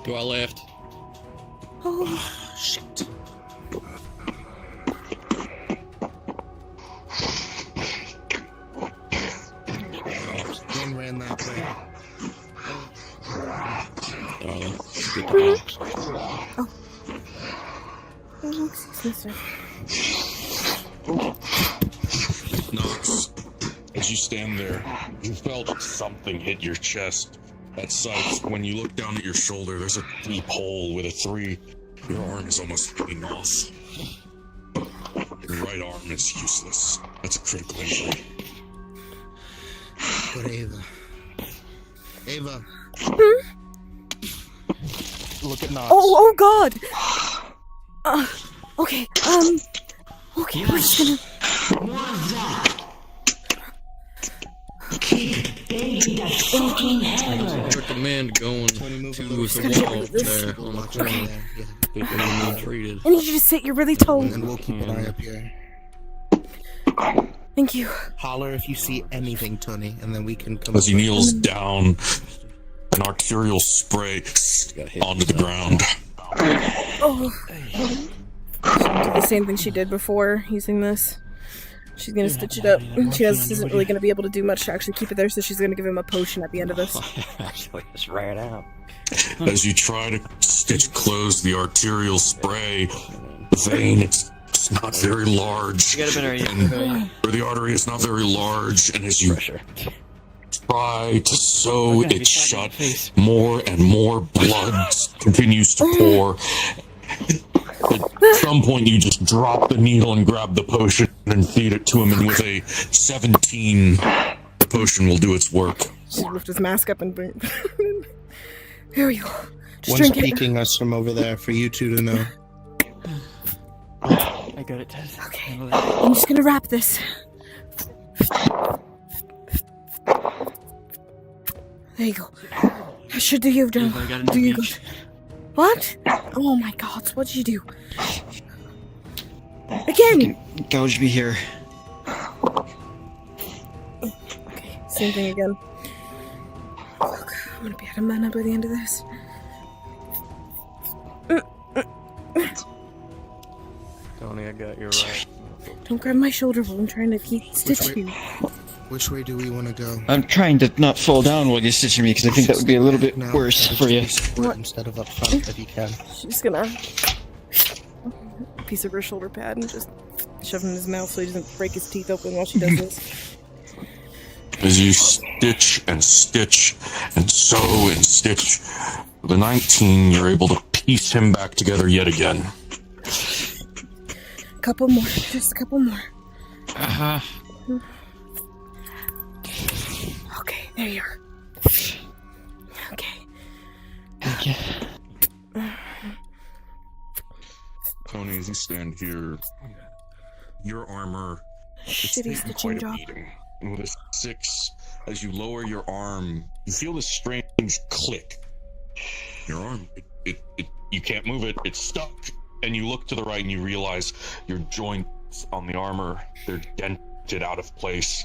To our left. Oh, shit. One ran that way. Darling, get the box. Oh, excuse me, sir. Knox, as you stand there, you felt something hit your chest. At sight, when you look down at your shoulder, there's a deep hole with a 3. Your arm is almost hanging off. Your right arm is useless. That's a critical injury. But Ava. Ava. Look at Knox. Oh God! Okay, okay, we're just gonna... I recommend going to the wall there on the corner. People being treated. I need you to sit, you're really tall. And we'll keep an eye up here. Thank you. Holler if you see anything, Tony, and then we can come. As he kneels down, an arterial spray onto the ground. Oh. She'll do the same thing she did before using this. She's gonna stitch it up. She isn't really gonna be able to do much to actually keep it there, so she's gonna give him a potion at the end of this. Actually, just ran out. As you try to stitch close the arterial spray, the vein, it's not very large. You got a better idea. Or the artery is not very large, and as you try to sew it shut, more and more blood continues to pour. At some point, you just drop the needle and grab the potion and feed it to him, and with a 17, the potion will do its work. She lift his mask up and bring. Here we go. Just One's drink it. peeking us from over there for you two to know. I got it, Tess. Okay, I'm just gonna wrap this. There you go. How should you have done? I got into Do you the go? beach. What? Oh my God! What did you do? Again. Gouge me here. Okay, same thing again. Look, I'm gonna be out of mana by the end of this. Tony, I got you right. Don't grab my shoulder while I'm trying to stitch you. Which way do we want to go? I'm trying to not fall down while you're stitching me because I think that would be a little bit worse for you. Instead of up front, if you can. She's gonna a piece of her shoulder pad and just shove it in his mouth so he doesn't break his teeth open while she does this. As you stitch and stitch and sew and stitch, with a 19, you're able to piece him back together yet again. A couple more, just a couple more. Uh-huh. Okay, there you are. Okay. Thank you. Tony, as you stand here, your armor it's Shitty taken stitching quite a job. beating. And with a 6, as you lower your arm, you feel this strange click. Your arm, you can't move it, it's stuck. And you look to the right and you realize your joints on the armor, they're dented out of place.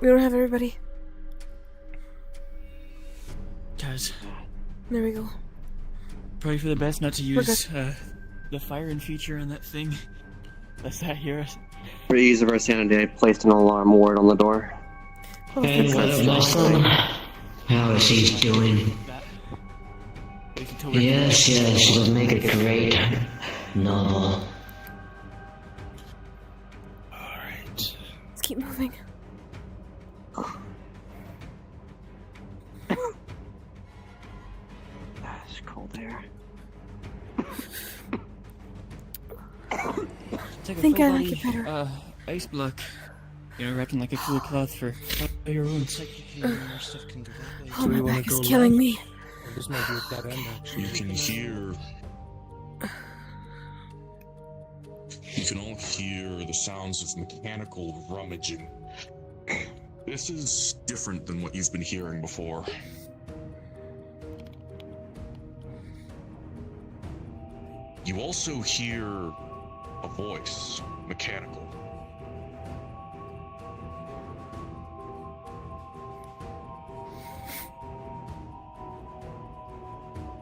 We don't have everybody. Guys, There we go. probably for the best not to We're use the firing feature on that thing. Lest that hear us. For ease of our sanity, I placed an alarm ward on the door. Oh, Hey, what up, my son? How is he doing? Yes, yes, it'll make a great novel. Let's keep moving. It's cold air. It's like I think a I full like it body, better. Ice block. You know, wrapped in like a cool cloth for your wounds. Oh, my back is killing me. This might be a dead end, actually. You can hear. You can all hear the sounds of mechanical rummaging. This is different than what you've been hearing before. You also hear a voice, mechanical.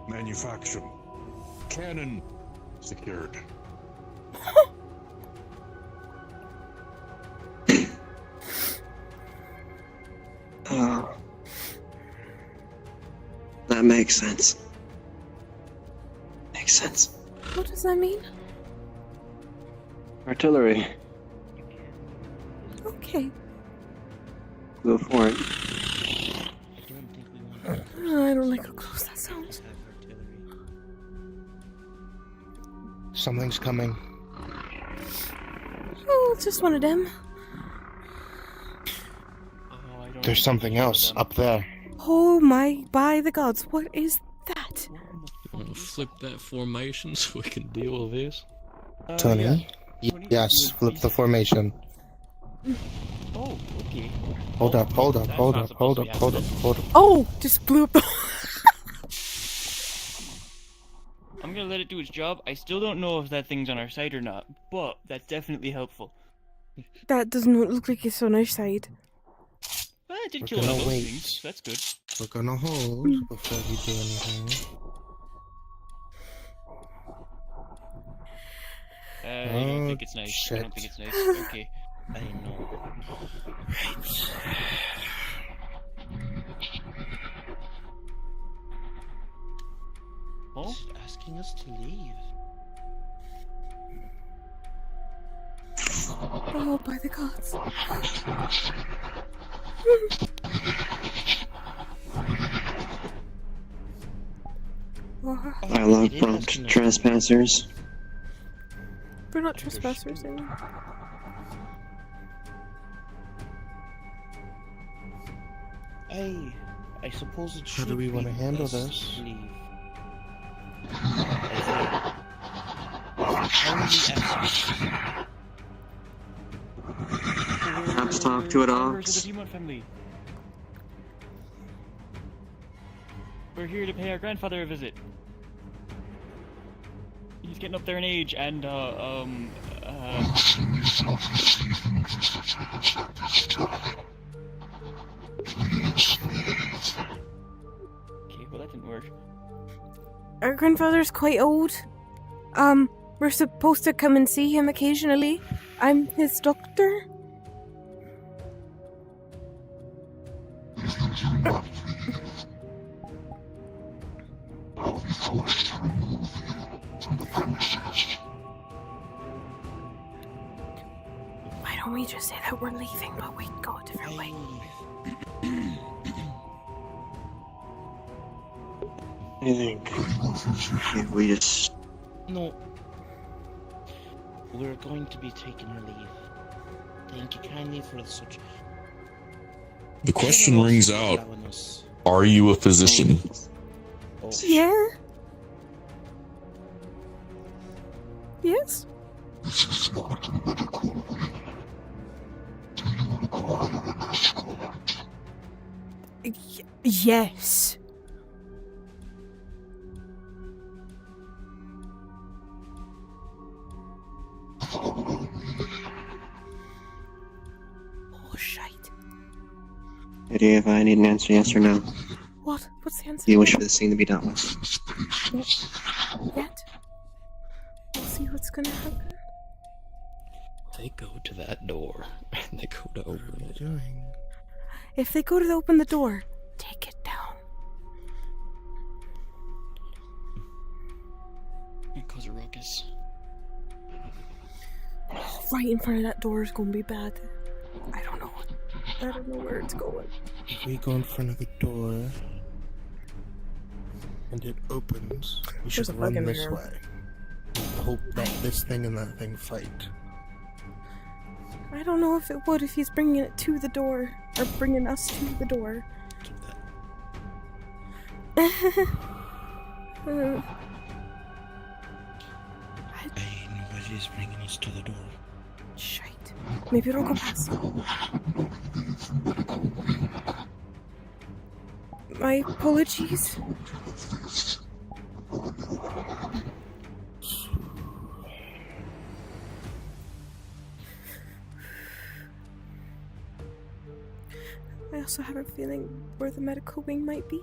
Manufactured. Cannon secured. Oh. That makes sense. Makes sense. What does that mean? Artillery. Okay. Go for it. I don't like how close that sounds. Something's coming. Oh, it's just one of them. There's something else up there. Oh my, by the gods, what is that? Want to flip that formation so we can deal with this? Tony? Yes, flip the formation. Oh, okay. Hold up. Oh, just blew up the. I'm gonna let it do its job. I still don't know if that thing's on our side or not, but that's definitely helpful. That doesn't look like it's on our side. Well, it did We're kill one of gonna those wait. things. That's good. We're gonna hold before we do anything. I don't think it's nice. I shit. don't think it's nice. Okay. I know. Oh? Is it asking us to leave? Oh, by the gods. I love prompt trespassers. We're not trespassers anymore. I suppose it How should do we want to be handle best this? to leave. Perhaps talk to it, Members of Ox. the Beaumont family. We're here to pay our grandfather a visit. He's getting up there in age, and okay, well that didn't work. Our grandfather's quite old. We're supposed to come and see him occasionally. I'm his doctor. Why don't we just say that we're leaving, but we can go a different way? I think if we just No. We're going to be taking our leave. Thank you kindly for such. The question rings out. Are you a physician? Oh, Yeah. Yes. Yes. Oh shite. see if I need an answer, yes or no. What? What's the answer? Do you wish for this scene to be done with? Yet? We'll see what's gonna happen. They go to that door, and they go to open it. If they go to open the door, take it down. Cause a ruckus. Right in front of that door is gonna be bad. I don't know where it's going. If we go in front of the door and it opens, we There's should a bug run in this there. way. And hope that this thing and that thing fight. I don't know if it would if he's bringing it to the door. Or bringing us to the door. Nobody's bringing us to the door. Shite. Maybe it'll go past. My apologies. I also have a feeling where the medical wing might be.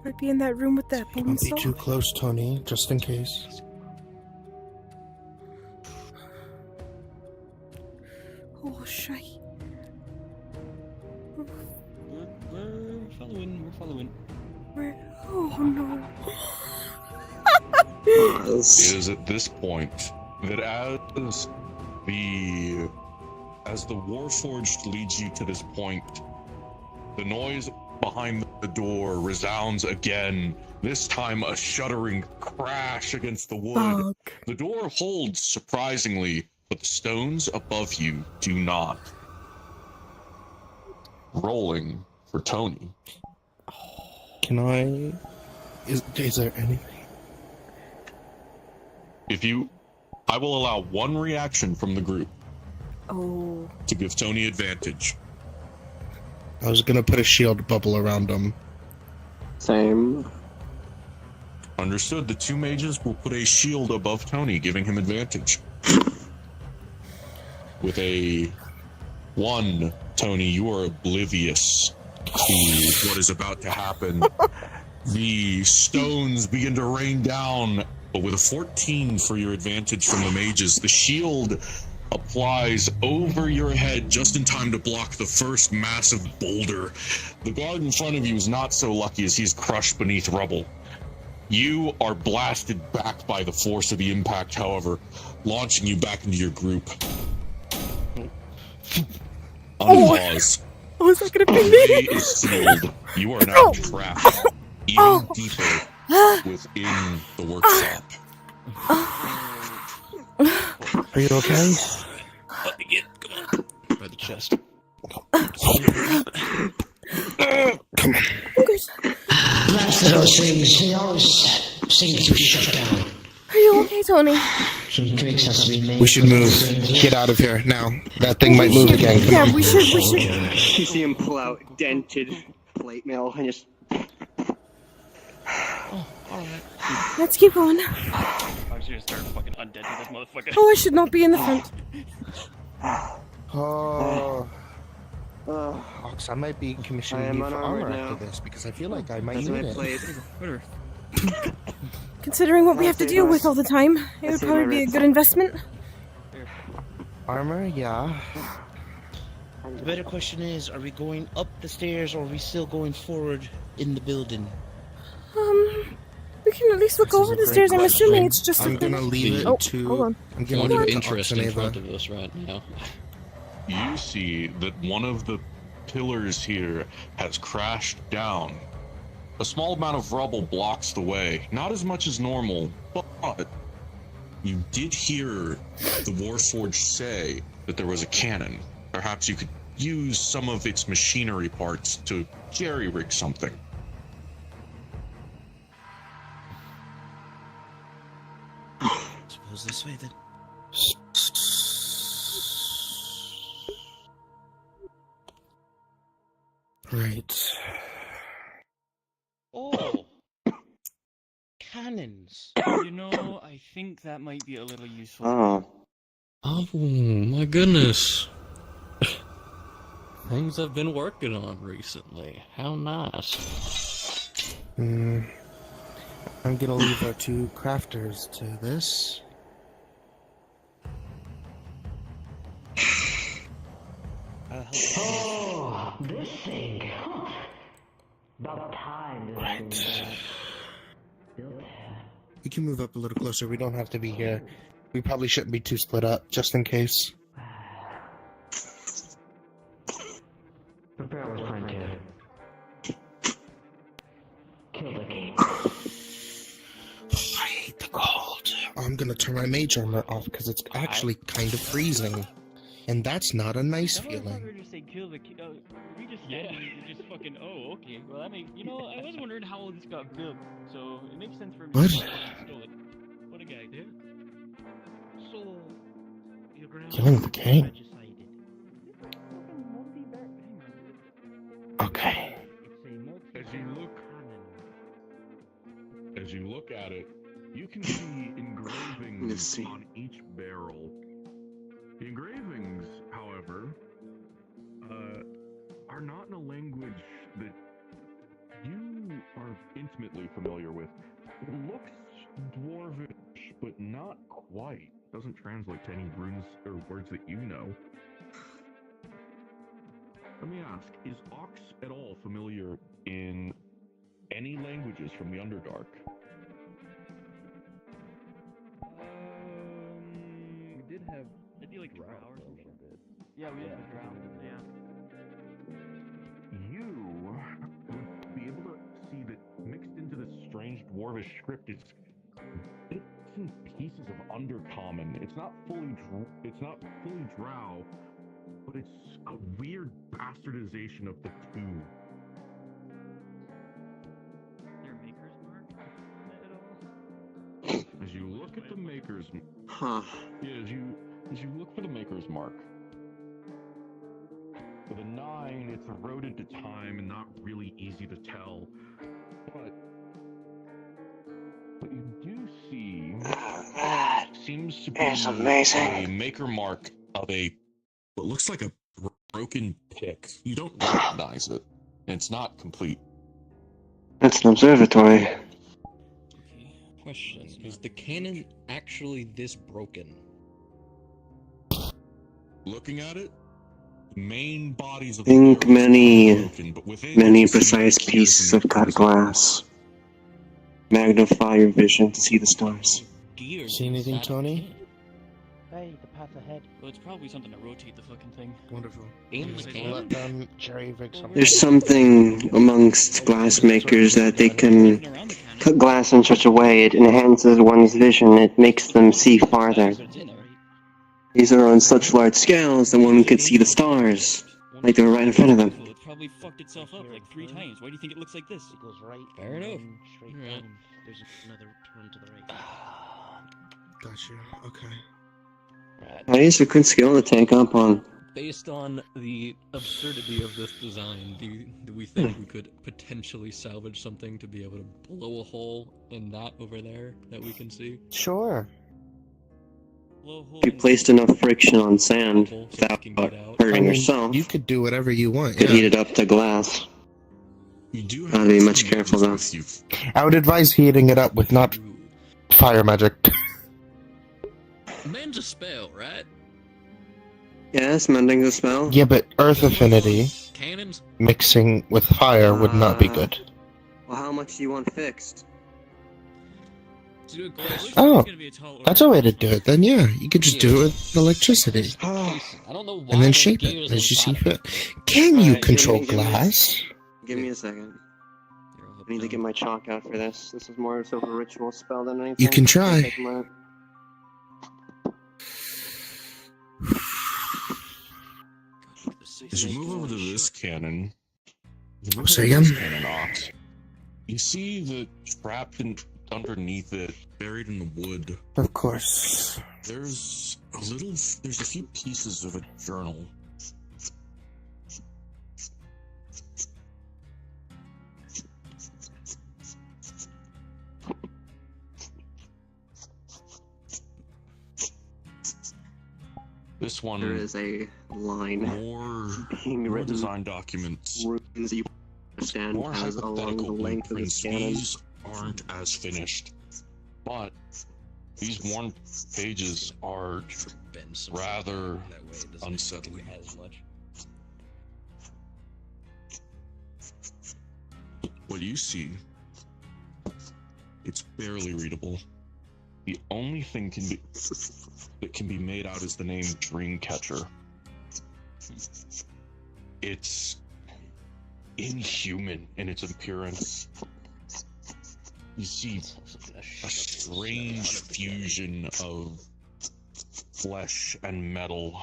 Might be in that room with that bone Don't be saw. too close, Tony, just in case. Oh, shite. We're following. Oh no. It is at this point that as the Warforged leads you to this point, the noise behind the door resounds again, this time a shuddering crash against the wood. Fuck. The door holds surprisingly, but the stones above you do not. Rolling for Tony. Can I... Is there anything? I will allow one reaction from the group. Oh. To give Tony advantage. I was gonna put a shield bubble around him. Same. Understood. The two mages will put a shield above Tony, giving him advantage. With a 1, Tony, you are oblivious to what is about to happen. The stones begin to rain down, but with a 14 for your advantage from the mages, the shield applies over your head just in time to block the first massive boulder. The guard in front of you is not so lucky as he's crushed beneath rubble. You are blasted back by the force of the impact, however, launching you back into your group. Unpause. Oh, is that gonna be The me? way is sealed. You are now trapped even deeper within the workshop. Are you okay? Let me get, come on, by the chest. Come on. That's those things, they always seem to shut down. Are you okay, Tony? Some drinks has to be made. We should move. Get out of here now. That thing might move again. Come Yeah, on. we should. You see him pull out dented plate mail and just... Let's keep going. I should just start fucking undeading this motherfucker. Oh, I should not be in the front. Oh. Ox, I might be commissioning I am you for unarmored armor now. after this because I feel like I might That's need my it. place. Whatever. Considering what we have to deal with all the time, it would see probably my be a wrist. good investment. Armor, yeah. The better question is, are we going up the stairs or are we still going forward in the building? We can at least look over the stairs. I'm assuming it's just I'm a thing. gonna leave it Oh, to. hold on. I'm gonna Point leave of it to interest in Oxeneva. front of us right now. You see that one of the pillars here has crashed down. A small amount of rubble blocks the way. Not as much as normal, but you did hear the Warforged say that there was a cannon. Perhaps you could use some of its machinery parts to jerry-rig something. Suppose this way then. Right. Oh! Cannons! You know, I think that might be a little useful. Oh. Oh my goodness. things I've been working on recently. How nice. I'm gonna leave our two crafters to this. Oh, this thing. About time this thing built here. We can move up a little closer. We don't have to be here. We probably shouldn't be too split up, just in case. Prepare was trying to kill the king. I hate the cold. I'm gonna turn my mage armor off because it's actually kind of freezing. And that's not a nice feeling. We just say kill the we just said we just fucking okay. Well, I mean, I was wondering how this got built, so it makes sense for me What? to stole it. What a guy did. So, your Killing the king. decided. Okay. As you look at it, you can see engravings on each barrel. The engravings, however, are not in a language that you are intimately familiar with. It looks dwarvish, but not quite. Doesn't translate to any runes or words that you know. Let me ask, is Ox at all familiar in any languages from the Underdark? We did have. It'd be like Drow or some shit. Yeah, we did have Drow. Yeah. You would be able to see that mixed into this strange dwarvish script is bits and pieces of Undercommon. It's not fully Drow, but it's a weird bastardization of the two. Their maker's mark at all? As you look at the maker's, Yeah, as you look for the maker's mark, with a 9, it's eroded to time and not really easy to tell. But what you do see seems to be a maker mark of what looks like a broken pick. You don't recognize it. It's not complete. That's an observatory. Question: is the cannon actually this broken? Looking at it, the main bodies of Think the barrels many, are broken, but within many you see precise pieces of cut glass. Magnify your vision to see the stars. See anything, Tony? Hey, the path ahead. Well, it's probably something to rotate the fucking thing. Wonderful. In the Let cannon? them jerry-rig something. There's something amongst glass makers that they can cut glass in such a way it enhances one's vision, it makes them see farther. These are on such large scales that one could see the stars, like they were right in front of them. Well, it probably fucked itself up like 3 times. Why do you think it looks like this? It goes right. Fair and enough. then straight Alright. down. There's another turn to the right. Gotcha. Okay. That is a good skill to take up on. Based on the absurdity of this design, do we think we could potentially salvage something to be able to blow a hole in that over there that we can see? Sure. If you placed enough friction on sand without hurting yourself, you could do whatever you want. could heat it up to glass. You do have Gotta be much careful though. I would advise heating it up with not fire magic. Man's a spell, right? Yes, mending the spell. Yeah, but earth affinity Cannons? mixing with fire would not be good. Well, how much do you want fixed? Oh, that's a way to do it. Then yeah, you could just do it with electricity, I don't know why and then the shape gears it as you see on fit. Can you Alright, control give me- glass? Give me a second. I need to get my chalk out for this. This is more so of a ritual spell than anything. You can try. Take a minute. As you move over to this cannon, Say again? You see the trapped underneath it, buried in the wood. Of course. There's a few pieces of a journal. This one. There is a line More design documents. runes that you understand More as along the hypothetical length of this blueprints. cannon. These aren't as finished, but these worn pages are rather unsettling. What you see, it's barely readable. The only thing that can be made out is the name Dreamcatcher. It's inhuman in its appearance. You see a strange fusion of flesh and metal,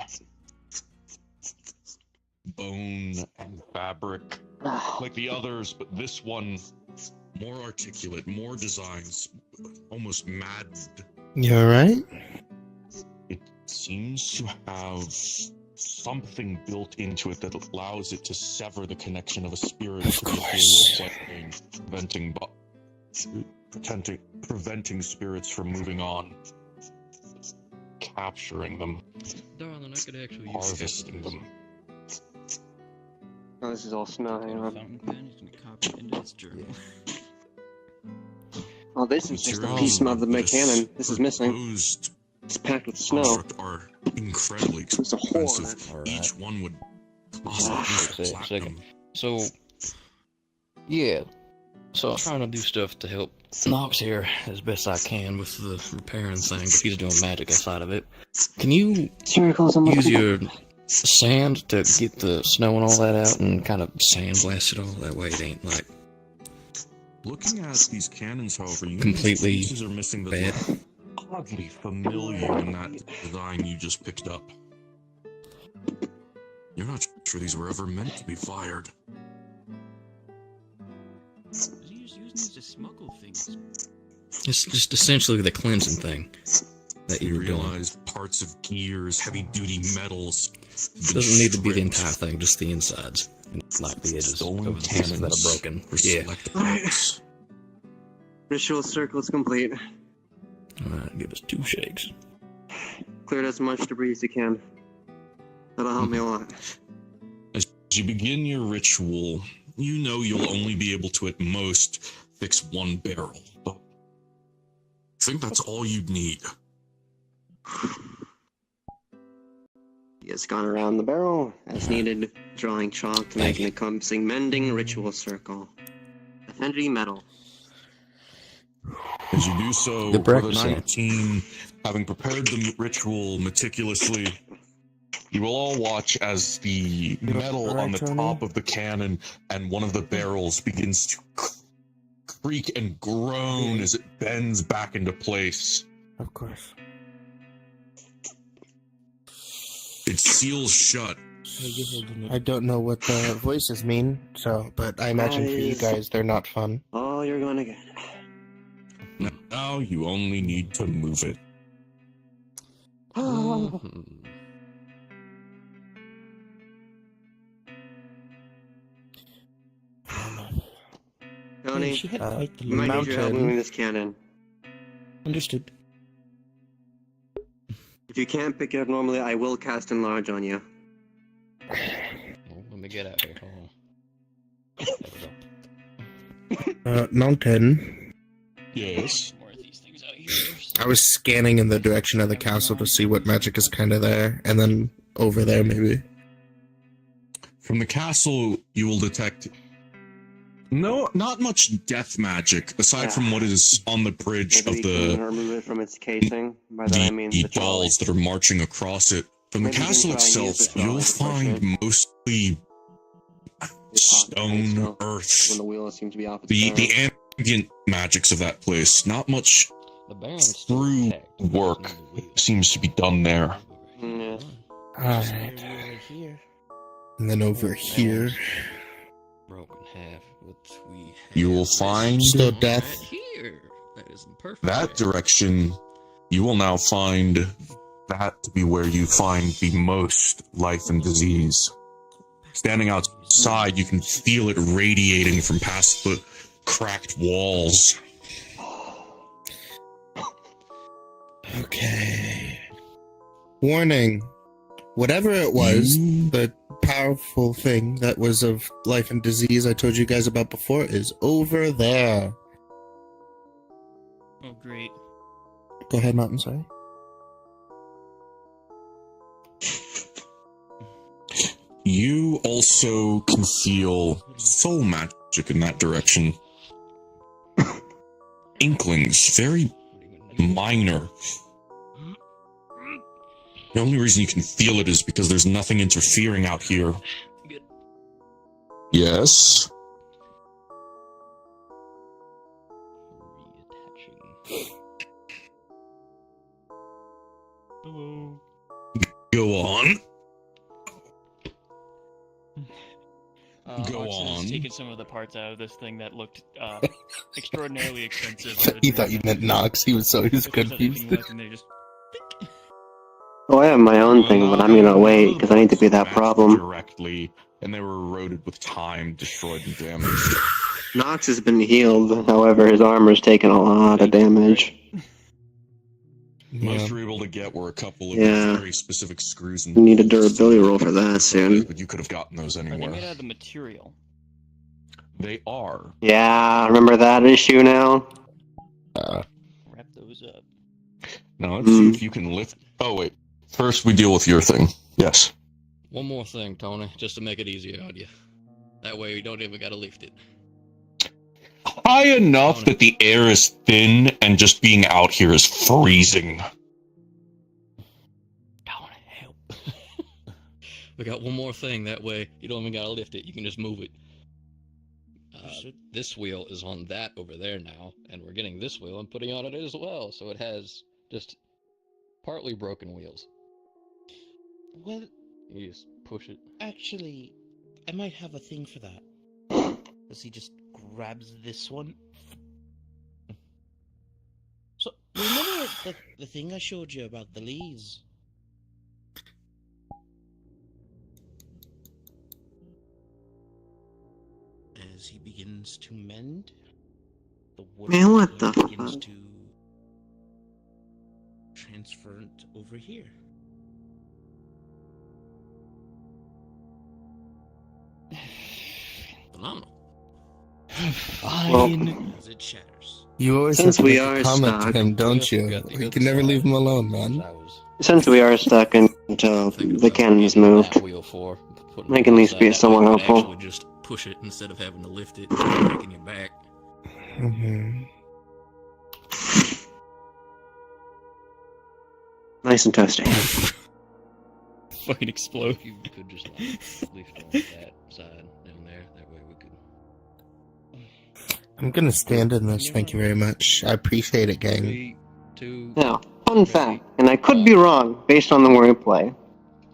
bone and fabric, like the others, but this one more articulate, more designs, almost maddened. You alright? It seems to have something built into it that allows it to sever the connection of a spirit to the ethereal plane, preventing spirits from moving on, capturing them, Darling, I could actually harvesting them. Oh, this is all snow. Hang on. fountain pen. He's gonna copy it into his journal. Oh, this is just a piece of the cannon. This is missing. It's packed with snow. Are incredibly expensive. Each one would cost at least platinum. So, yeah. So I'm trying to do stuff to help Nox here as best I can with the repairing thing. He's doing magic outside of it. Can you use your sand to get the snow and all that out and kind of sandblast it all? That way it ain't like Looking at these cannons, however, you completely pieces are missing bad. that look oddly familiar in that design you just picked up. You're not sure these were ever meant to be fired. He's using these to smuggle things. It's just essentially the cleansing thing that you were doing. Realize parts of gears, heavy-duty metals. It doesn't need to be the entire thing, just the insides. And like the edges of the pieces that are broken. Yeah. Ritual circle is complete. Alright, give us 2 shakes. Cleared as much debris as you can. That'll help me a lot. As you begin your ritual, you know you'll only be able to at most fix 1 barrel. But I think that's all you'd need. He has gone around the barrel as needed, drawing chalk to make an encompassing mending ritual circle. Affinity metal. As you do so, The for the breakfast night team, having prepared the ritual meticulously, you will all watch as the metal on the top of the cannon and one of the barrels begins to creak and groan as it bends back into place. Of course. It seals shut. I don't know what the voices mean, but I imagine for you guys they're not fun. Oh, you're gonna get it. Now you only need to move it. Tony, she had quite the you might need your help mountain. moving this cannon. Understood. If you can't pick it up normally, I will cast enlarge on you. Oh, let me get out here. Hold on. Mountain. Yes. I was scanning in the direction of the castle to see what magic is kind of there, and then over there maybe. From the castle, you will detect not much death magic, aside from what is on the bridge Maybe of we can the remove it from its casing. By that I mean the trolley. dolls that are marching across it. From the Maybe we can castle try and use itself, the you'll trolley to push find mostly stone, earth, When the wheels seem to be off its the bearing. ambient magics of that place. Not much true work seems to be done there. Yeah. Alright. And then over here. Broken half, which we You will find Still death. here. That isn't perfect. that direction. You will now find that to be where you find the most life and disease. Standing outside, you can feel it radiating from past the cracked walls. Okay. Warning. Whatever it was, the powerful thing that was of life and disease I told you guys about before is over there. Oh, great. Go ahead, Martin, sorry. You also can feel soul magic in that direction. Inklings, very minor. The only reason you can feel it is because there's nothing interfering out here. Yes? Hello. Go on. Go Oxen has on. taken some of the parts out of this thing that looked extraordinarily expensive. He thought you meant Knox. He was confused. Oh, I have my own thing, but I'm gonna wait because I need to be that problem. Directly, and they were eroded with time, destroyed, and damaged. Nox has been healed, however, his armor's taken a lot of damage. Most you were able to get were a couple of very specific screws and You need a durability roll for that soon. but you could have gotten those Are they anywhere. made out of the material? They are. Yeah, remember that issue now? Wrap those up. Now let's see if you can lift. Oh wait, first we deal with your thing. Yes. One more thing, Tony, just to make it easier on you. That way you don't even gotta lift it. High enough that the air is thin and just being out here is freezing. We got one more thing, that way you don't even gotta lift it, you can just move it. This wheel is on that over there now, and we're getting this wheel and putting on it as well, so it has just partly broken wheels. Well, You just push it. actually, I might have a thing for that. As he just grabs this one. So, remember the thing I showed you about the leaves? As he begins to mend, the wood Man, what the begins fuck? to transfer it over here. Phenomenal. Fine. As it shatters. You always Since have to we make a are comment stuck- to him, don't you? You can never leave him alone, man. Since we are stuck until the cannon is moved, Wheel for I can at least be somewhat helpful. Actually, just push it instead of having to lift it and breaking your back. Nice and toasty. Fucking explode. You could just like lift on that side down there. That way we could. I'm gonna stand in this, thank you very much. I appreciate it, gang. 3, 2. Now, fun fact, and I could be wrong based on the wordplay.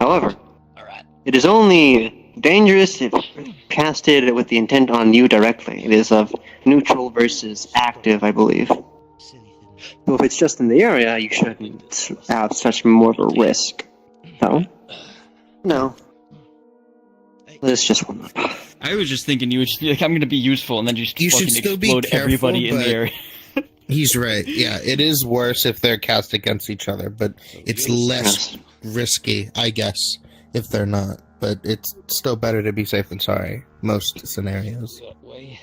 However, it is only dangerous if casted with the intent on you directly. It is of neutral versus active, I believe. So if it's just in the area, you shouldn't have such more of a risk. So, no. Let's just warm up. I was just thinking you would just be like, I'm gonna be useful, and then just You should fucking still be explode careful, everybody in the but- area. He's right. Yeah, it is worse if they're cast against each other, but it's less risky, I guess, if they're not. But it's still better to be safe than sorry, most scenarios. That way.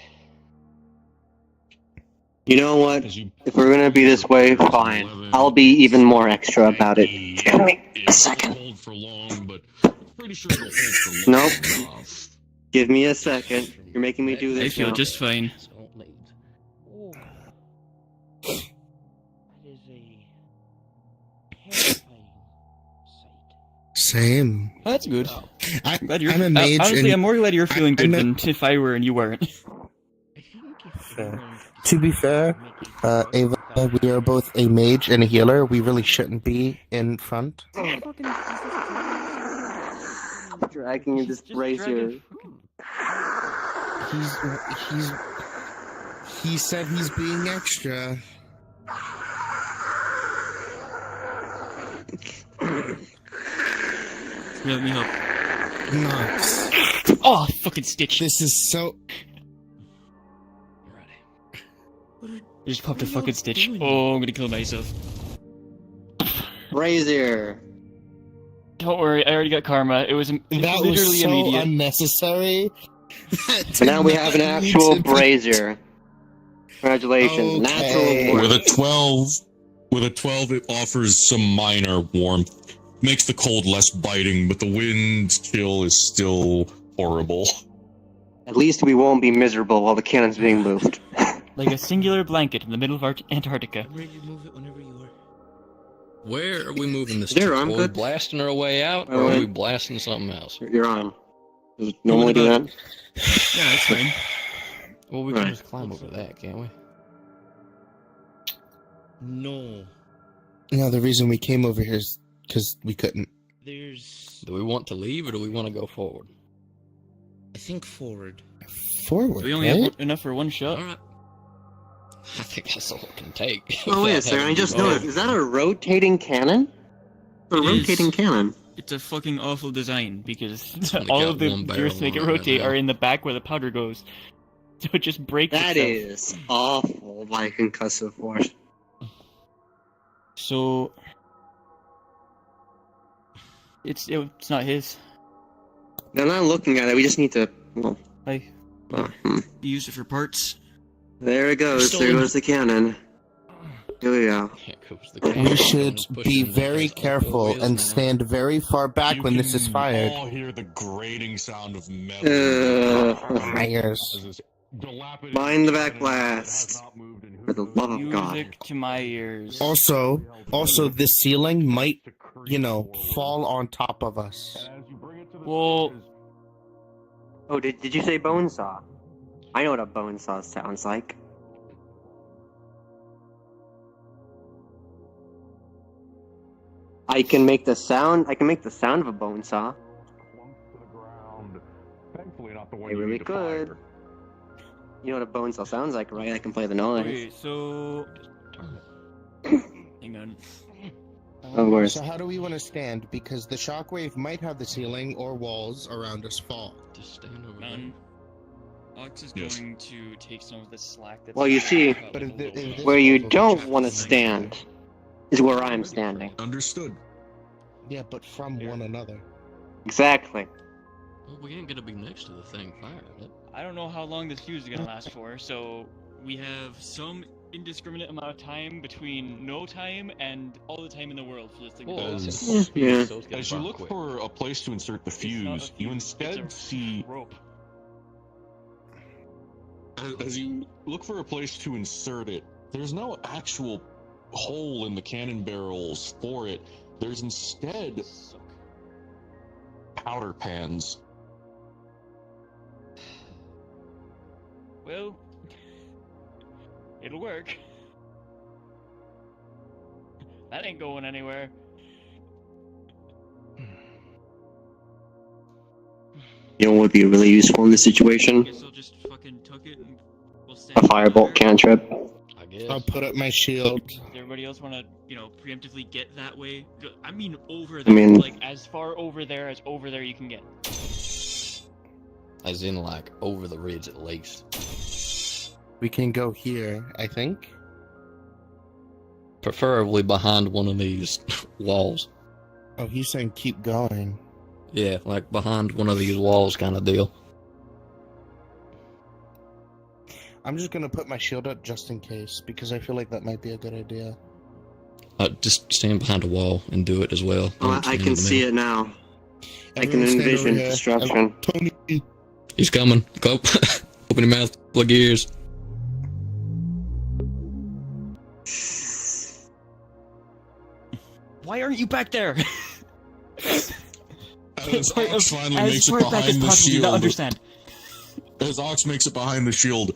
You know what? If we're gonna be this way, fine. I'll be even more extra about it. Give me a second. Hold for long, but I'm pretty sure it'll hold for long. Nope. Give me a second. You're making me do this I feel now. just fine. That is a terrifying Same. Oh, that's good. I'm glad you're. I'm a mage, honestly, and I'm more glad you're feeling good I'm than if I were and you weren't. Fair. To be fair, Ava, we are both a mage and a healer. We really shouldn't be in front. Dragging this brazier. He said he's being extra. Let me help. Nox. Oh, fucking Stitch. This is so... I just popped a fucking Stitch. Oh, I'm gonna kill myself. Brazier. Don't worry, I already got karma. It was That literally was so immediate. unnecessary. So now we have an actual brazier. Congratulations, natural warmth. With a 12, it offers some minor warmth. Makes the cold less biting, but the wind chill is still horrible. At least we won't be miserable while the cannon's being moved. Like a singular blanket in the middle of Antarctica. I'm ready to move it whenever you are. Where are we moving this There, to? I'm Are we good. blasting our way out, or are we blasting something else? You're on. Does it normally do that? Yeah, that's fine. Well, we can just climb over that, can't we? No. No, the reason we came over here is because we couldn't. There's... Do we want to leave, or do we want to go forward? I think forward. Forward, We only have enough for one shot. Alright. I think that's all it can take. Oh, wait a second, I just noticed. Is that a rotating cannon? A rotating cannon. It's a fucking awful design because only all got of the one barrel gears to make it on it right rotate now. are in the back where the powder goes. So it just breaks That itself. is awful by concussive force. So it's not his. Now, not looking at it, we just need to. Well, I used it for parts. there it goes. There goes the cannon. Here we go. We should be very careful and stand very far back when this is fired. You all hear the grating sound of metal. Fires. Mind the back blast. For the love of God. Music to my ears. Also, this ceiling might, fall on top of us. Well, Oh, did you say bone saw? I know what a bone saw sounds like. I can make the sound of a bone saw. Thankfully, not the one Hey, you really need to good. fire. You know what a bone saw sounds like, right? I can play the noise. okay, so hang on. Of course. So how do we want to stand? Because the shockwave might have the ceiling or walls around us fall. Just stand over None. Ox is going to take some of the slack that's Well, you see, But if this where you falls, don't want to stand is where I'm standing. Understood. Yeah, but from one another. Exactly. Well, we ain't gonna be next to the thing firing it. I don't know how long this fuse is gonna last for, so we have some indiscriminate amount of time between no time and all the time in the world for this thing to go off. Yeah. As you look for a place to insert the fuse, you instead see. Rope. As you look for a place to insert it, there's no actual hole in the cannon barrels for it. There's instead powder pans. Well, it'll work. That ain't going anywhere. You know what would be really useful in this situation? Guess I'll just fucking tuck it and we'll stand A firebolt cantrip. I guess. I'll put up my shield. Does everybody else want to, preemptively get that way? I mean over there, like as far over there as over there you can get. As in, like, over the ridge at least. We can go here, I think. Preferably behind one of these walls. Oh, he's saying keep going. Yeah, like behind one of these walls kind of deal. I'm just gonna put my shield up just in case, because I feel like that might be a good idea. Just stand behind a wall and do it as well. Oh, I can see it now. I can envision destruction. Tony. He's coming. Go. Open your mouth. Plug your ears. Why aren't you back there? As Ox finally makes it behind the shield. Understand. As Ox makes it behind the shield,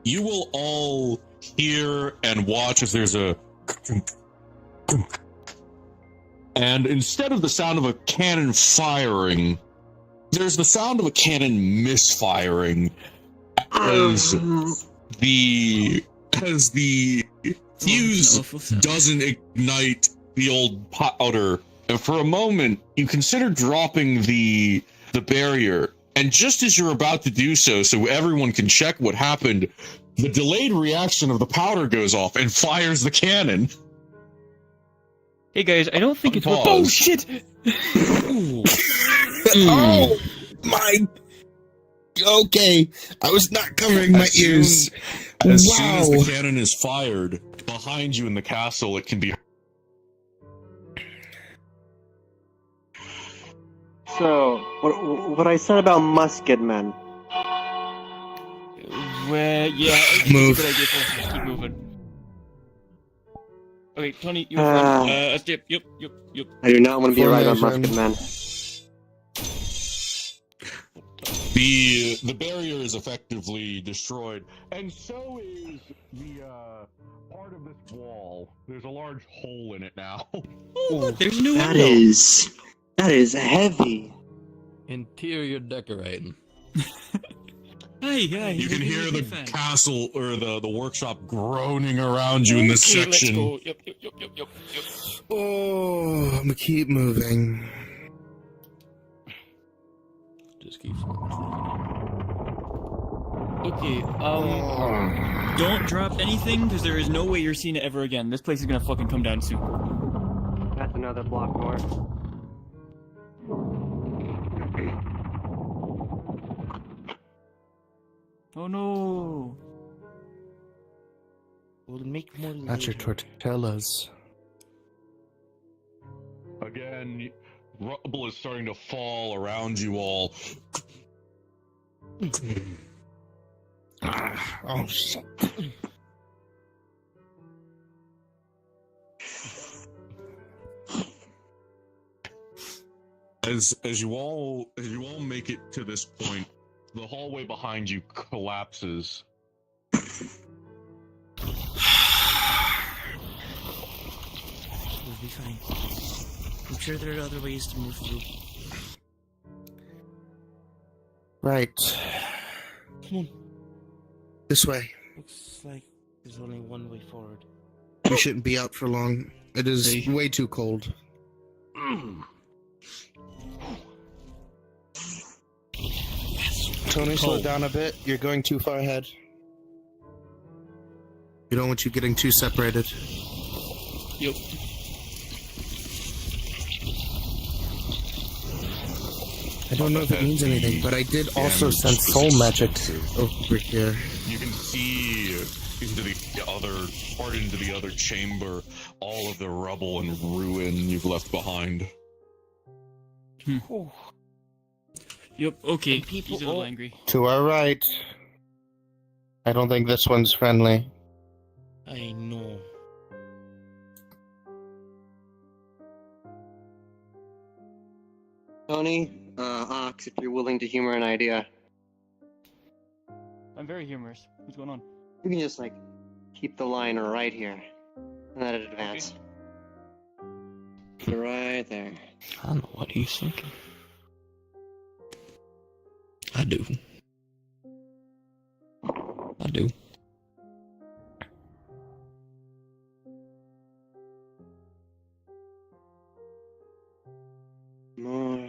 you will all hear and watch as there's a. And instead of the sound of a cannon firing, there's the sound of a cannon misfiring as the fuse doesn't ignite the old powder. And for a moment, you consider dropping the barrier. And just as you're about to do so everyone can check what happened, the delayed reaction of the powder goes off and fires the cannon. Hey guys, I don't think it's worth. Unpause. Oh shit! Oh my. Okay, I was not covering my ears. As Wow. soon as the cannon is fired, behind you in the castle, it can be. So, what I said about musket men. Well, yeah, it's Move. a good idea for us to just keep moving. Okay, Tony, you're fine. Yep. I do not want to be right about Formation. musket men. The barrier is effectively destroyed, and so is the part of this wall. There's a large hole in it now. Oh, look, there's a new That window. is heavy. Interior decorating. Hi. You can hear the castle or the workshop groaning around you in this section. Let's go. Yep. Oh, I'm gonna keep moving. Just keep. Okay, don't drop anything, because there is no way you're seeing it ever again. This place is gonna fucking come down soon. That's another block more. Oh no! We'll make more later. Not your tortillas. Again, rubble is starting to fall around you all. Oh shit. As you all make it to this point, the hallway behind you collapses. We'll be fine. I'm sure there are other ways to move through. Right. Come on. This way. Looks like there's only one way forward. We shouldn't be out for long. It is way too cold. Tony, slow it down a bit. You're going too far ahead. We don't want you getting too separated. Yep. I don't know if it means anything, but I did also sense soul magic over here. You can see into the other chamber all of the rubble and ruin you've left behind. Yep, okay. People He's a little angry. To our right. I don't think this one's friendly. I know. Tony, Ox, if you're willing to humor an idea, I'm very humorous. What's going on? you can just, keep the line right here. And let it advance. Right there. I don't know what he's thinking. I do. More.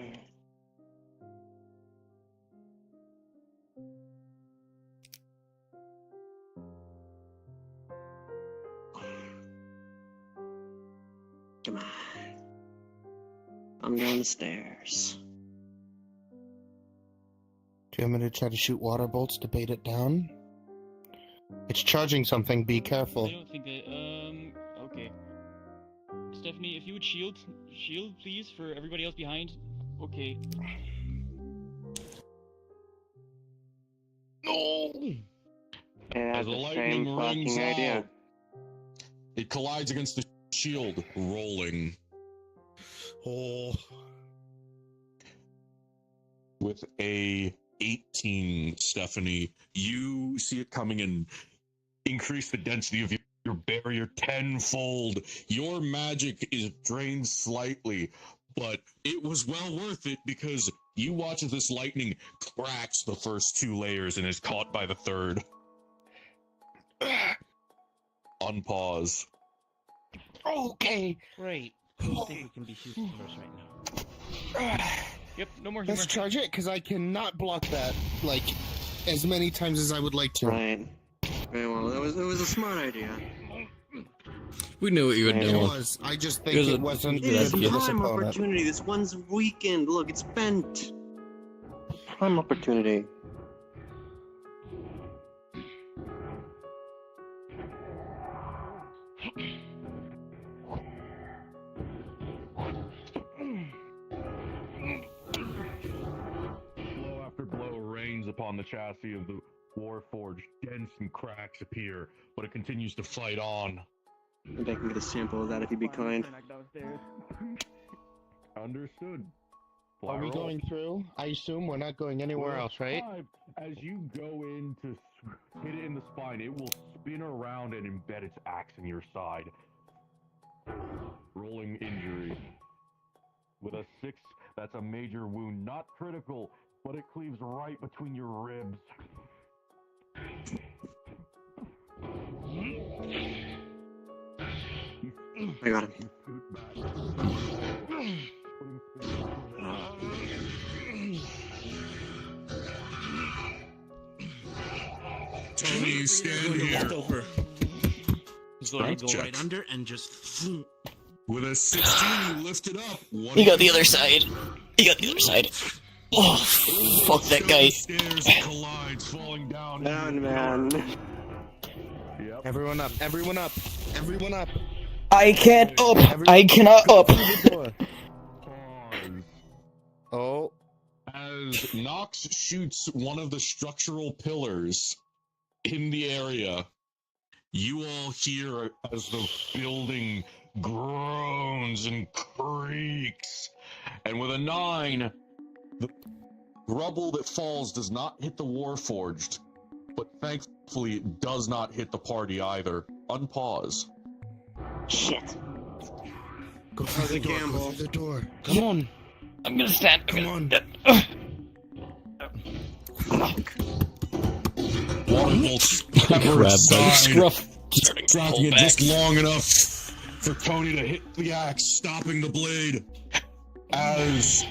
Come on. I'm down the stairs. Do you want me to try to shoot water bolts to bait it down? It's charging something, be careful. I don't think that, okay. Stephanie, if you would shield, please, for everybody else behind. Okay. No! Yeah, As the the lightning same rings fucking idea. out, it collides against the shield, rolling. Oh. With a 18, Stephanie, you see it coming and increase the density of your barrier tenfold. Your magic is drained slightly, but it was well worth it because you watch as this lightning cracks the first 2 layers and is caught by the third. Unpause. Okay. Right. I don't think we can be shooting first right now. Yep, no more humor. Let's charge it, because I cannot block that, as many times as I would like to. Right. Very well. It was a smart idea. We knew what you were It doing. was. I just think It was it a- wasn't good the idea. best Prime opponent. opportunity. This one's weekend. Look, it's spent. Prime opportunity. Blow after blow rains upon the chassis of the Warforged. Dents and cracks appear, but it continues to fight on. Maybe I can get a sample of that if you'd be kind. Understood. Are we going through? I assume we're not going anywhere else, right? As you go in to hit it in the spine, it will spin around and embed its axe in your side. Rolling injury. With a 6, that's a major wound. Not critical, but it cleaves right between your ribs. I got him. Tony, you stand here. Over. He's going Strength to go check. right under and just. With a 16, you lift it up. You got the other side. You got the other side. Oh, fuck that guy. Stairs collides, falling down. Down, man. Everyone up! Everyone up! Everyone up! I can't up. I cannot up. Oh. As Nox shoots one of the structural pillars in the area, you all hear as the building groans and creaks. And with a 9, the rubble that falls does not hit the Warforged, but thankfully it does not hit the party either. Unpause. Shit. Go through the door. Go through the door. Come on. I'm gonna stand. Come on. Waterbolts Grab pepper by the aside, scruff. dropping it just long enough for Tony to hit the axe, stopping the blade. As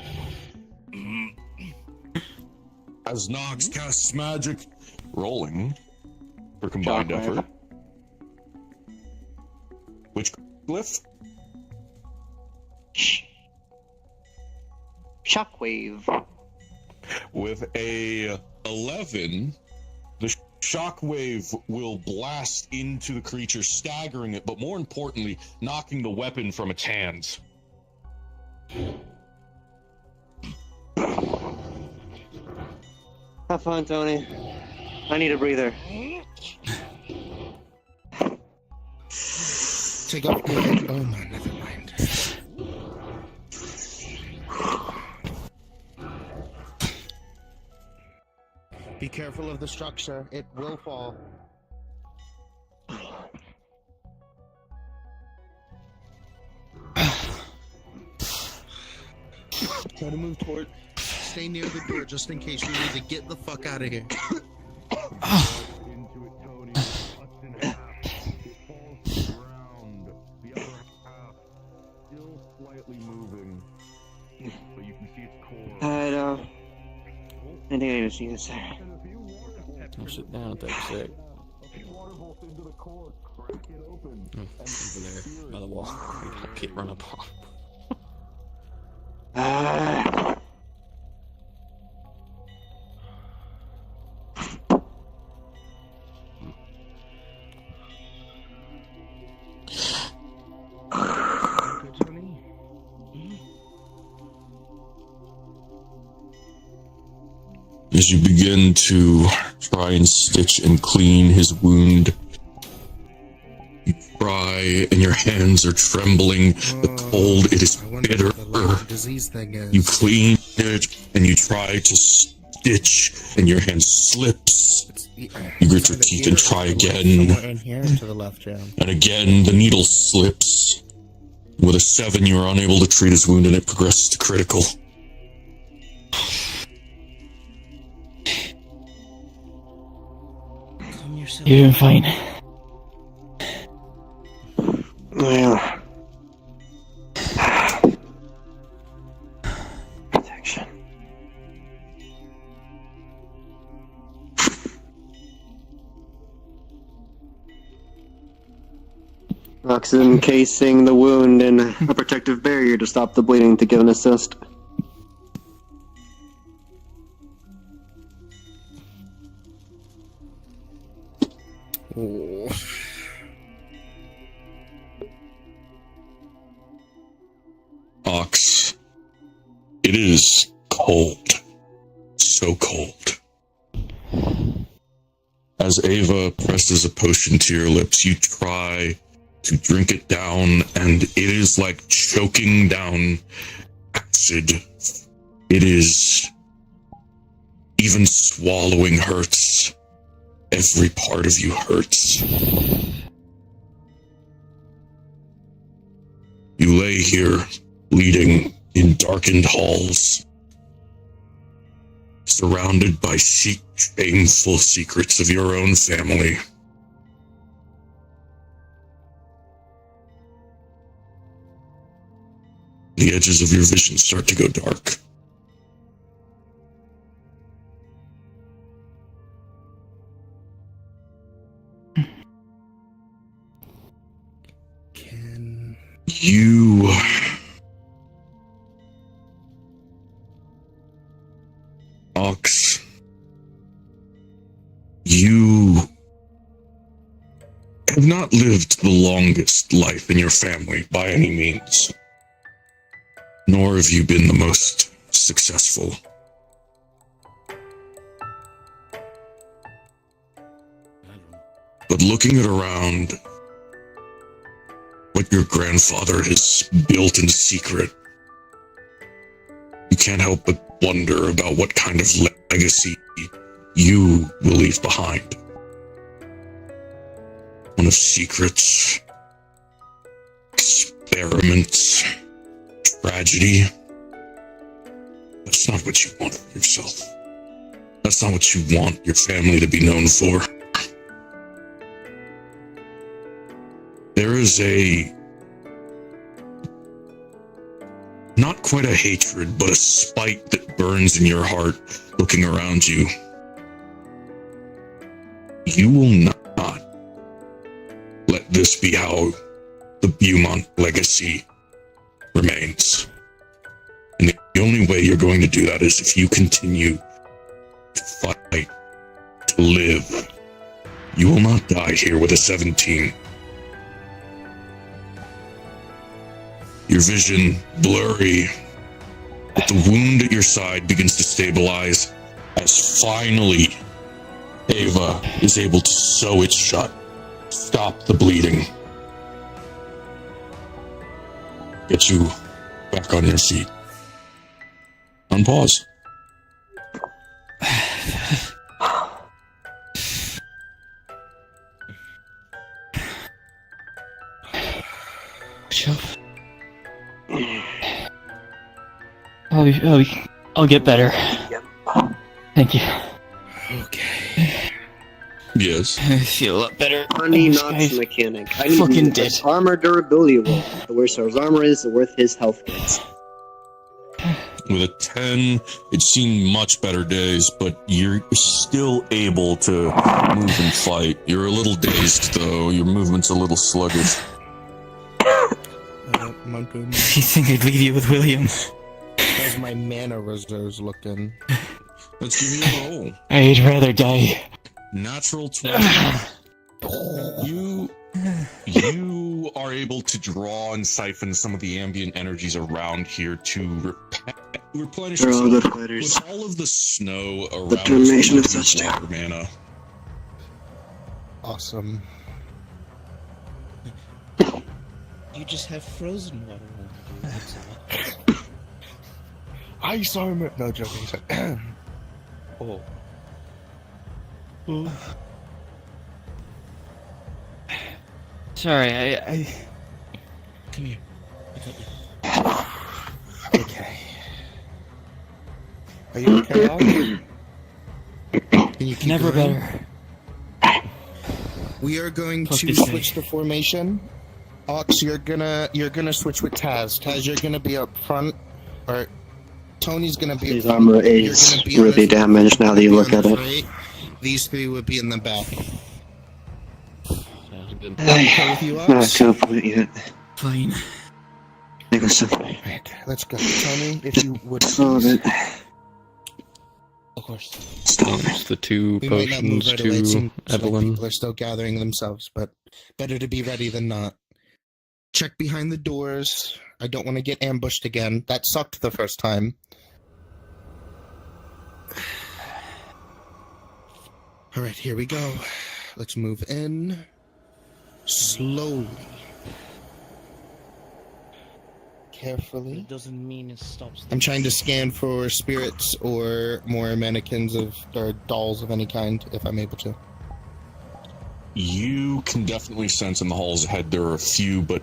Nox casts magic, rolling for combined Shockwave. effort. Which glyph? Shockwave. With a 11, the shockwave will blast into the creature, staggering it, but more importantly, knocking the weapon from its hands. Have fun, Tony. I need a breather. Take off your head. Oh man, never mind. Be careful of the structure. It will fall. Try to move toward. Stay near the door just in case we need to get the fuck out of here. Into it, Tony. Cuts in half. It falls to the ground. The other half still slightly moving, but you can see its core. I think I just need a sec. Don't sit down, take a sec. Waterbolts into the core, crack it open. Over there, by the wall. Get run up on. As you begin to try and stitch and clean his wound, you try and your hands are trembling. The cold, it is bitter. Disease thing is. You clean it and you try to stitch and your hand slips. You grit your teeth and try again. Somewhere in here to the left, Jam. And again, the needle slips. With a 7, you are unable to treat his wound and it progresses to critical. You're doing fine. Yeah. Protection. Ox is encasing the wound in a protective barrier to stop the bleeding to give an assist. Oh. Ox, it is cold. So cold. As Ava presses a potion to your lips, you try to drink it down, and it is like choking down acid. It is... even swallowing hurts. Every part of you hurts. You lay here, bleeding in darkened halls, surrounded by shameful secrets of your own family. The edges of your vision start to go dark. You... Ox... You... have not lived the longest life in your family by any means. Nor have you been the most successful. But looking at around what your grandfather has built in secret, you can't help but wonder about what kind of legacy you will leave behind. One of secrets, experiments, tragedy. That's not what you want for yourself. That's not what you want your family to be known for. There is not quite a hatred, but a spite that burns in your heart looking around you. You will not let this be how the Beaumont legacy remains. And the only way you're going to do that is if you continue to fight, to live. You will not die here with a 17. Your vision blurry, but the wound at your side begins to stabilize as finally Ava is able to sew it shut, stop the bleeding, get you back on your feet. Unpause. I'll get better. Thank you. Okay. Yes. I feel a lot better. Honey Knox mechanic. I need fucking him dead. as armor durability roll. The worse his armor is, the worth his health gets. With a 10, it's seen much better days, but you're still able to move and fight. You're a little dazed, though. Your movement's a little sluggish. My You think I'd leave you with William? How's my mana reserves looking? Let's give you a roll. I'd rather die. Natural 20. You are able to draw and siphon some of the ambient energies around here to replenish They're all yourself. good fighters. With all of the snow around Determination of you, such water mana. Awesome. You just have frozen water on you. That's all. Ice armor. No joking. Oh. Sorry, I... Come here. Okay. Are you okay, Al? Can you keep Never going? better. We are going Fuck to this switch the formation. Ox, you're gonna switch with Taz. Taz, you're gonna be up front, or Tony's gonna be. His up front. armor You're is gonna be on really the- damaged now that you be look on at the it. right. These three would be in the back. Sounds Okay with you, Not Ox? to a point yet. Fine. Make us some. Right, let's go. Tell me if you would Stop please. it. Of course. It's the two We might not move potions right away. It to seems like Evelyn. people are still gathering themselves, but better to be ready than not. Check behind the doors. I don't want to get ambushed again. That sucked the first time. Alright, here we go. Let's move in. Slowly. Carefully. It doesn't mean it stops. I'm trying to scan for spirits or more mannequins or dolls of any kind, if I'm able to. You can definitely sense in the halls ahead there are a few, but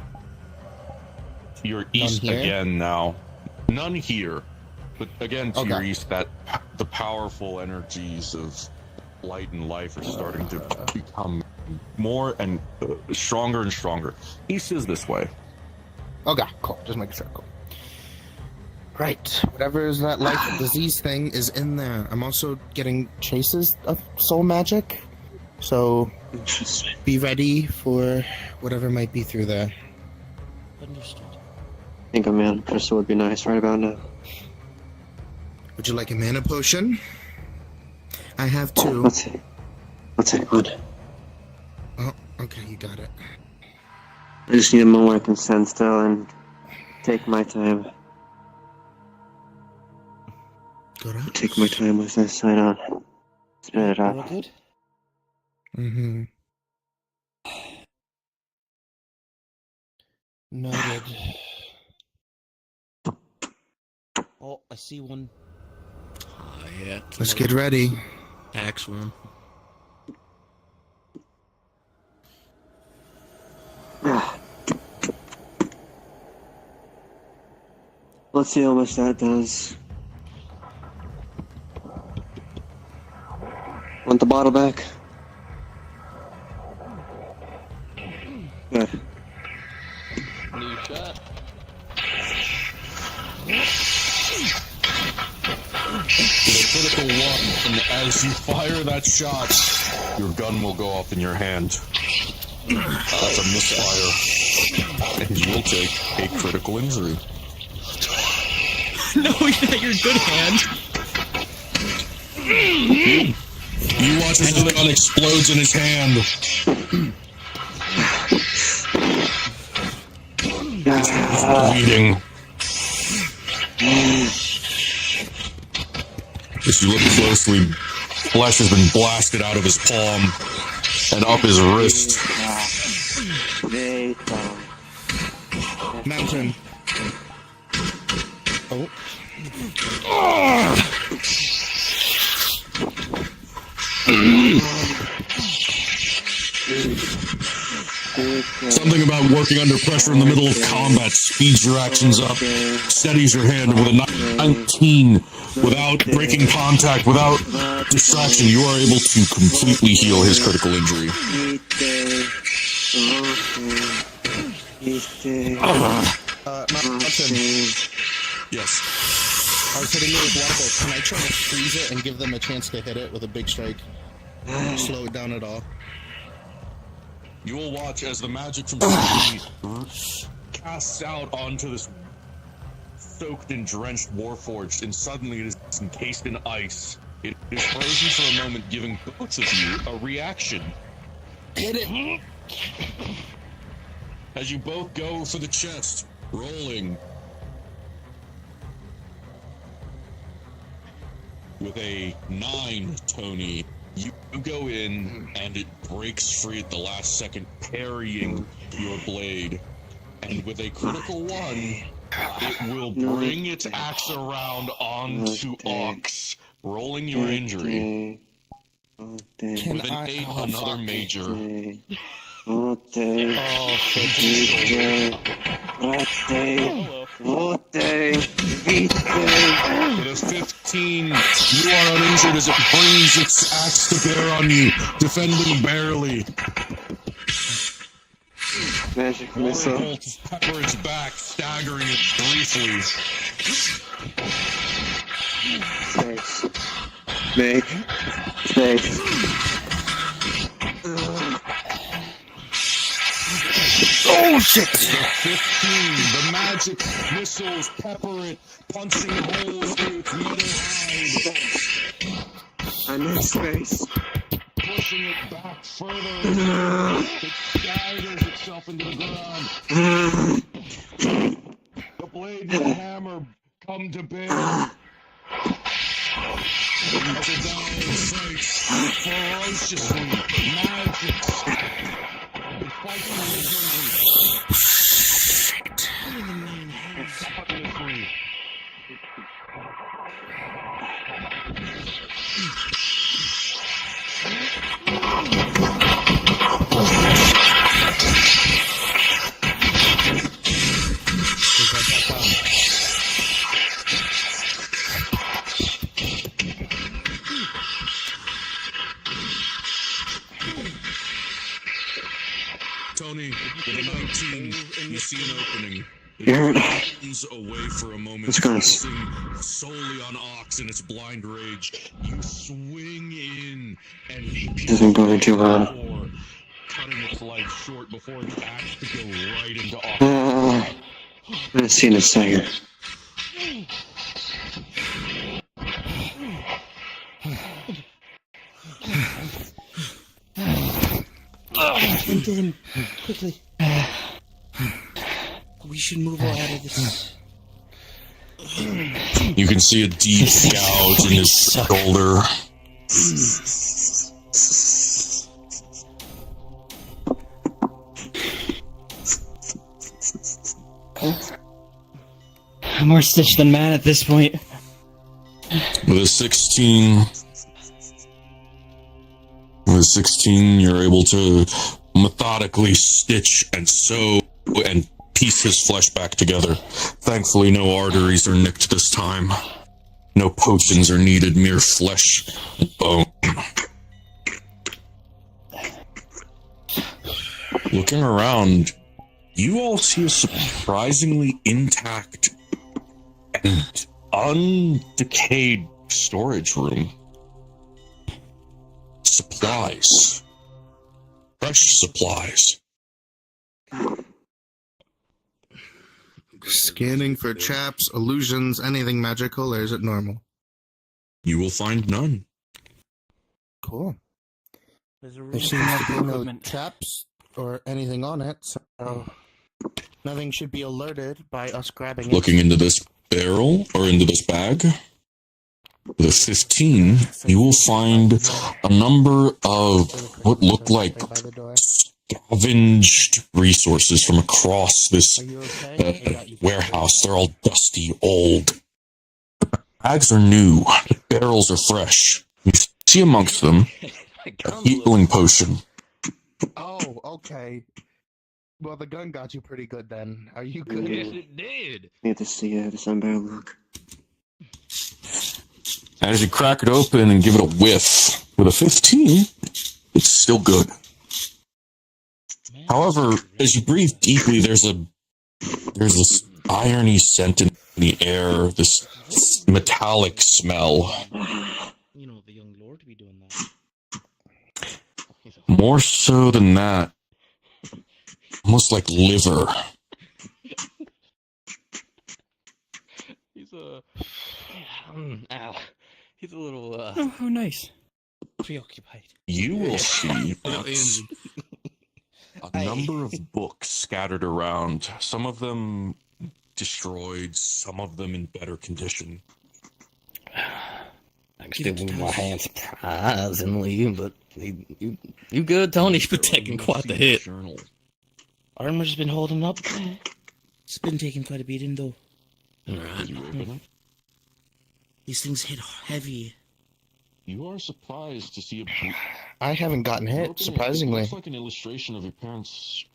you're east here? again now. None here, but again to your Okay. east, that the powerful energies of light and life are starting to become more and stronger and stronger. East is this way. Okay, cool. Just make sure. Cool. Right. Whatever is that life disease thing is in there. I'm also getting traces of soul magic. So be ready for whatever might be through there. Understood. I think a mana crystal would be nice right about now. Would you like a mana potion? I have two. Let's see. Let's take one. Oh, okay, you got it. I just need a moment I can stand still and take my time. Good. Take my time with this. I don't spit it All out. good? Mm-hmm. Noted. Oh, I see one. Yeah. Let's get ready. Axe one. Let's see how much that does. Want the bottle back? Good. New shot. With a critical one, and as you fire that shot, your gun will go up in your hand. That's a misfire, and you will take a critical injury. No, that your good hand. You watch as the gun explodes in his hand. Bleeding. As you look closely, flesh has been blasted out of his palm and up his wrist. Mountain. Oh. Something about working under pressure in the middle of combat speeds your actions up, steadies your hand, and with a 19, without breaking contact, without distraction, you are able to completely heal his critical injury. Mountain. Yes. I was hitting it with water bolts. Can I try to freeze it and give them a chance to hit it with a big strike? Slow it down at all. You will watch as the magic from Symphony casts out onto this soaked and drenched Warforged, and suddenly it is encased in ice. It is frozen for a moment, giving both of you a reaction. Hit it! As you both go for the chest, rolling. With a 9, Tony, you go in and it breaks free at the last second, parrying your blade. And with a critical 1, it will bring its axe around onto Ox, rolling your injury. With an 8, another major. With a 15, you are uninjured as it brings its axe to bear on you, defending barely. Magic Water missile. bolts pepper its back, staggering it briefly. Space. Make space. Oh shit! The 15, the magic missiles pepper it, punching holes through its metal hide. I'm in space. Pushing it back further. It staggers itself into the ground. The blades of the hammer come to bear. As it fights ferociously, magic. It fights belligerently. Shit. Effortlessly. Tony, with a 19, you see an opening. It turns away for a moment, focusing solely on Ox in its blind rage. You swing in and This isn't going too well. cutting its life short before its axe to go right into Ox. I'm gonna see in a second. Into him, quickly. We should move out of this. You can see a deep gouge in his shoulder. I'm more stitched than man at this point. With a 16, you're able to methodically stitch and sew and piece his flesh back together. Thankfully, no arteries are nicked this time. No potions are needed, mere flesh and bone. Looking around, you all see a surprisingly intact and undecayed storage room. Supplies. Fresh supplies. Scanning for traps, illusions, anything magical, or is it normal? You will find none. Cool. There's a There room seems to be no equipment. traps or anything on it, so nothing should be alerted by us grabbing it. Looking into this barrel, or into this bag, with a 15, you will find a number of what look like scavenged resources from across this warehouse. They're all dusty, old. The bags are new. The barrels are fresh. You see amongst them a healing potion. Oh, okay. Well, the gun got you pretty good then. Are you good? Yes, it did. Need to see how this better look. As you crack it open and give it a whiff, with a 15, it's still good. However, as you breathe deeply, there's this irony scent in the air, this metallic smell. You know, the young lord to be doing that. More so than that, almost like liver. He's ow. He's a little oh, nice. Preoccupied. You will see a number of books scattered around, some of them destroyed, some of them in better condition. I can still move my hand surprisingly, but you good, Tony? You've been taking quite the hit. Armor's been holding up. It's been taking quite a beating, though. Alright. These things hit heavy. You are surprised to see a I haven't gotten hit, surprisingly. It looks like an illustration of your parents,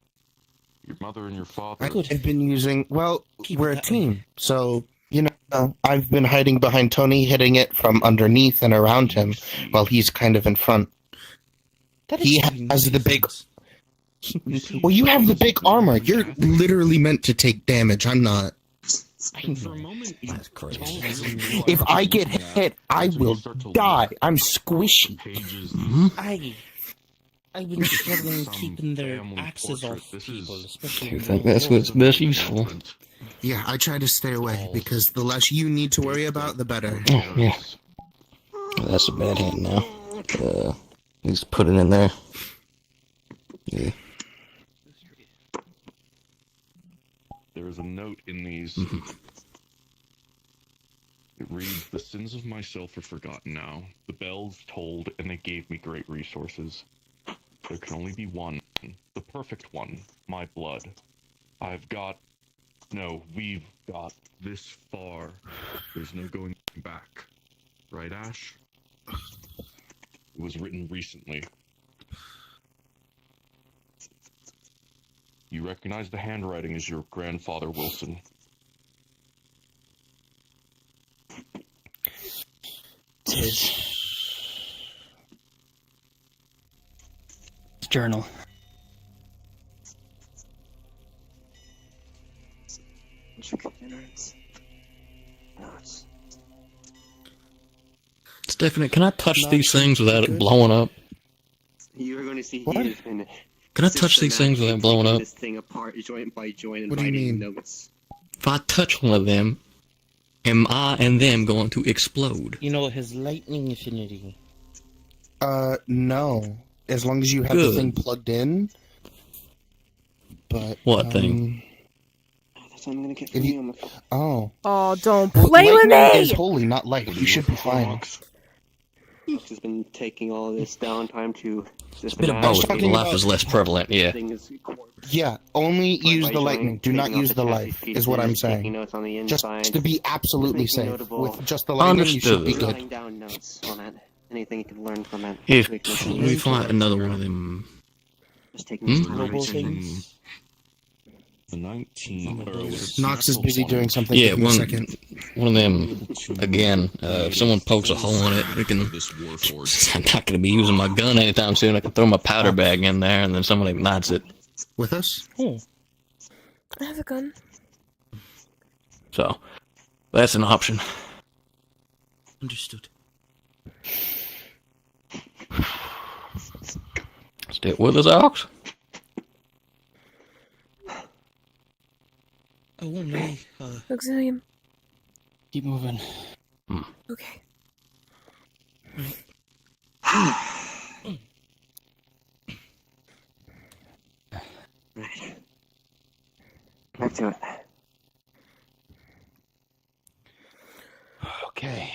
your mother and your father. I've been using, well, we're a team, so, you know, I've been hiding behind Tony, hitting it from underneath and around him, while he's kind of in front. He has the big... Well, you have the big armor. You're literally meant to take damage. I'm not. That's crazy. If I get hit, I will die. I'm squishy. I've been struggling keeping their axes off people, especially. You think that's what's best useful? Yeah, I try to stay away because the less you need to worry about, the better. Oh, yeah. That's a bad hand now. Just put it in there. Yeah. There is a note in these. It reads, "The sins of myself are forgotten now. The bells tolled, and they gave me great resources. There can only be one, the perfect one, my blood. We've got this far. There's no going back. Right, Ash? It was written recently. You recognize the handwriting as your grandfather, Wilson." Tis. Journal. Stephanie, can I touch these things without it blowing up? You're going to see What? he has been Can I touch these things without blowing up? this thing apart joint by joint and What do you writing mean? notes. If I touch one of them, am I and them going to explode? You know, his lightning affinity. No. As long as you have Good. the thing plugged in. But What thing? That's what I'm going to get If from you- you on the phone. Oh. Oh, don't Well, play with lightning me! is holy, not light. You should be fine. Fox has been taking all this downtime to It's a bit of both, but life is less prevalent, yeah. Yeah, only use by the lightning. Do taking not off use the the chassis life, piece is what and I'm just taking saying. notes on the Just inside. to be absolutely Just making safe. notable- With just the lightning, you should be Understood. good. Writing down notes on it. Anything you can learn from it. If Weaknesses. we find another one of them. Just taking this time to Noble research it. things. The 19th. Nox is busy doing something. Yeah, Give me a one second. of them. Again, if someone pokes a hole in it, we can. I'm not going to be using my gun anytime soon. I can throw my powder bag in there, and then someone ignites it. With us? I have a gun. So, that's an option. Understood. Stay with us, Alex. I won't lie. Auxilium. Keep moving. Okay. Right. Back to it. Okay.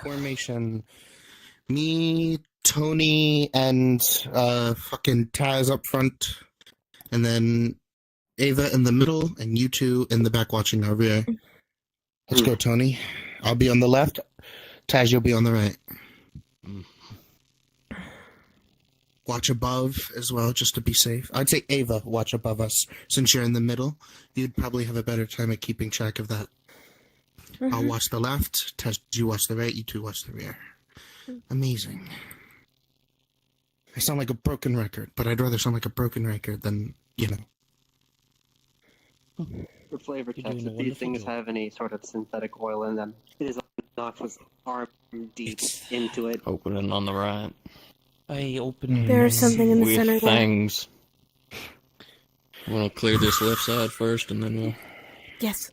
Formation. Me, Tony, and fucking Taz up front, and then Ava in the middle, and you two in the back watching our rear. Let's go, Tony. I'll be on the left. Taz, you'll be on the right. Watch above as well, just to be safe. I'd say Ava, watch above us. Since you're in the middle, you'd probably have a better time at keeping track of that. I'll watch the left. Taz, you watch the right. You two watch the rear. Amazing. I sound like a broken record, but I'd rather sound like a broken record than, you know. For flavor You're text, doing a if these wonderful things job. have any sort of synthetic oil in them, it is Nox was arm deep into it. Opening on the right. I opened. There's something in the With center there. things. Want to clear this left side first, and then we'll. Yes.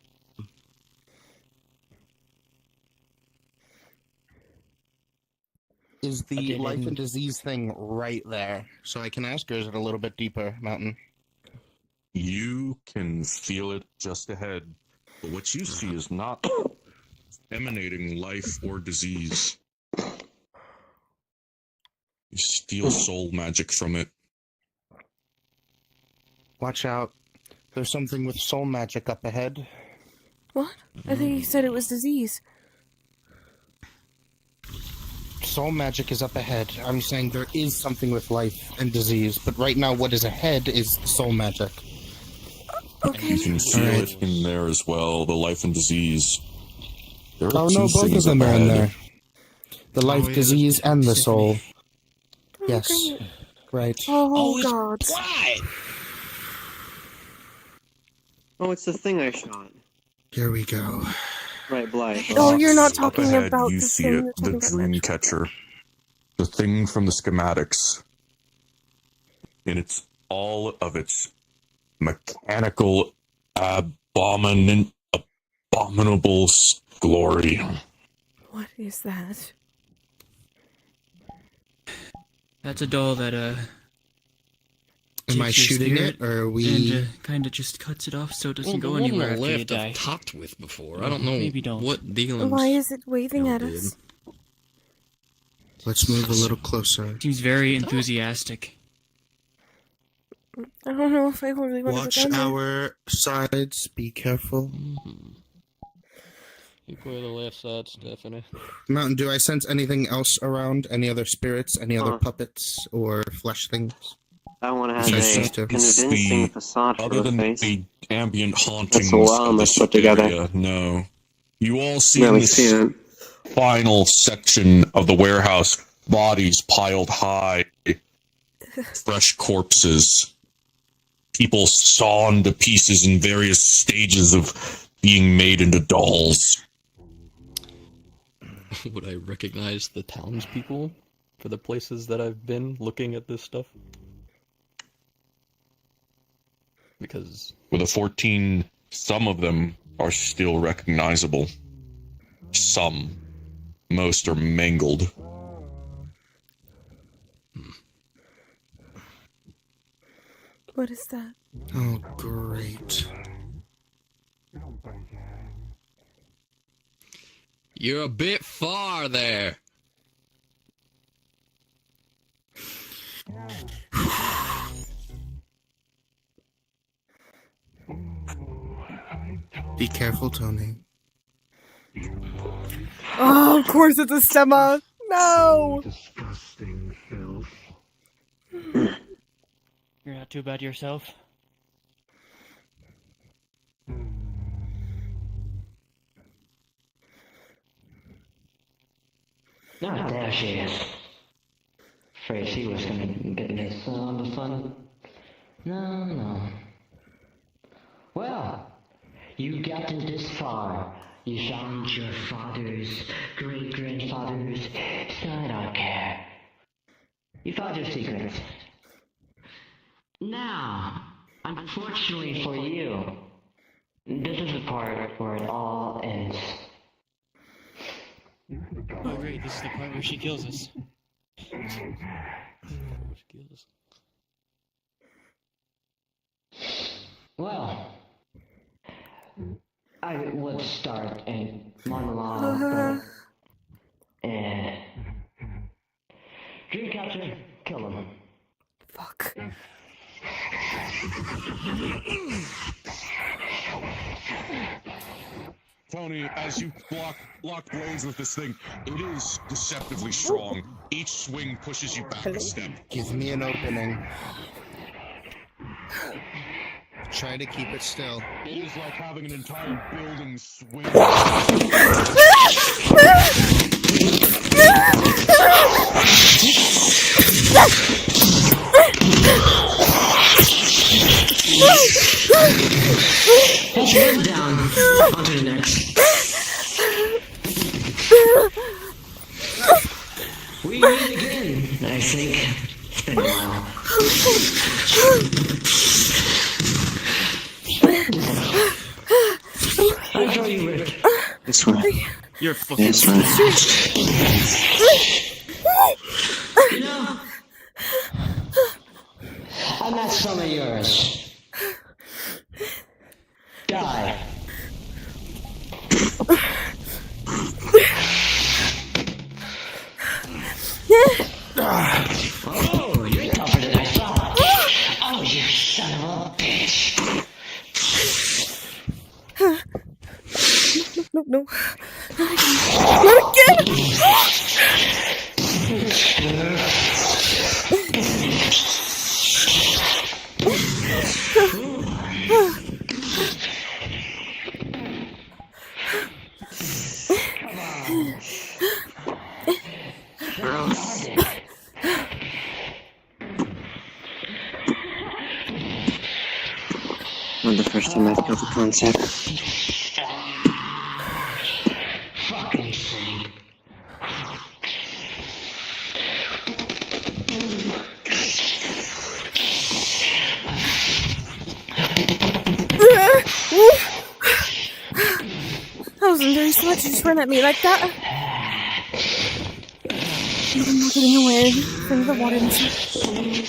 Is the Okay, life then. and disease thing right there? So I can ask, or is it a little bit deeper, Mountain? You can feel it just ahead, but what you see is not emanating life or disease. You steal soul magic from it. Watch out. There's something with soul magic up ahead. What? I think you said it was disease. Soul magic is up ahead. I'm saying there is something with life and disease, but right now what is ahead is soul magic. Okay. You can feel it in there as well, the life and disease. There are Oh two no, both of things them up are in ahead. there. The life, yeah, disease, and the soul. Yes. Great. Right. Oh, God. Oh, it's the thing I shot. Here we go. Right, Blythe. Oh, you're not Up talking ahead, about you the see thing it, you're the talking about. dream catcher. The thing from the schematics. in its all of its mechanical, abominable glory. What is that? That's a doll that, Am I takes your shooting spirit it, or are we... and, kinda just cuts it off so it doesn't Well, go the anywhere one on the after you left die. I've talked with before. I Well, don't know maybe don't. what dealings. Why is it waving y'all at did. us? Let's move a little closer. Seems very enthusiastic. I don't know if I really want Watch to go down our sides. Be careful. Keep away the left side, Stephanie. Mountain, do I sense anything else around? Any other spirits? Any other puppets or flesh things? That one has Besides a these two. convincing facade for Other a than face. the ambient hauntings That's well of almost this put together. area, no. You all see Yeah, in we this see that. final section of the warehouse bodies piled high, fresh corpses, people sawn to pieces in various stages of being made into dolls. Would I recognize the townspeople for the places that I've been looking at this stuff? Because With a 14, some of them are still recognizable. Some. Most are mangled. What is that? Oh, great. you're a bit far there. Be careful, Tony. Oh, of course it's a stemma. No. Disgusting filth. You're not too bad yourself. Ah, there she is. Afraid she was gonna get this on the fun. No. Well, you got it this far. You found your father's great-grandfather's, so I don't care. You found your secrets. Now, unfortunately for you, this is the part where it all ends. Oh great, this is the part where she kills us. Well, I would start a monologue, and Dreamcatcher, kill him. Fuck. Tony, as you lock blows with this thing, it is deceptively strong. Each swing pushes you back a step. Give me an opening. Try to keep it still. It is like having an entire building swing. Let's run down onto the next. We meet again, I think. It's been a while. I saw you, Rick. This one. You're fucking This one. You know, I'm not some of yours. Die. Oh, you're tougher than I thought. Oh, you son of a bitch. No. Not again! Not the first time I've killed a concept. Fucking thing. to let you just run at me like that. I'm not getting away from the water machine.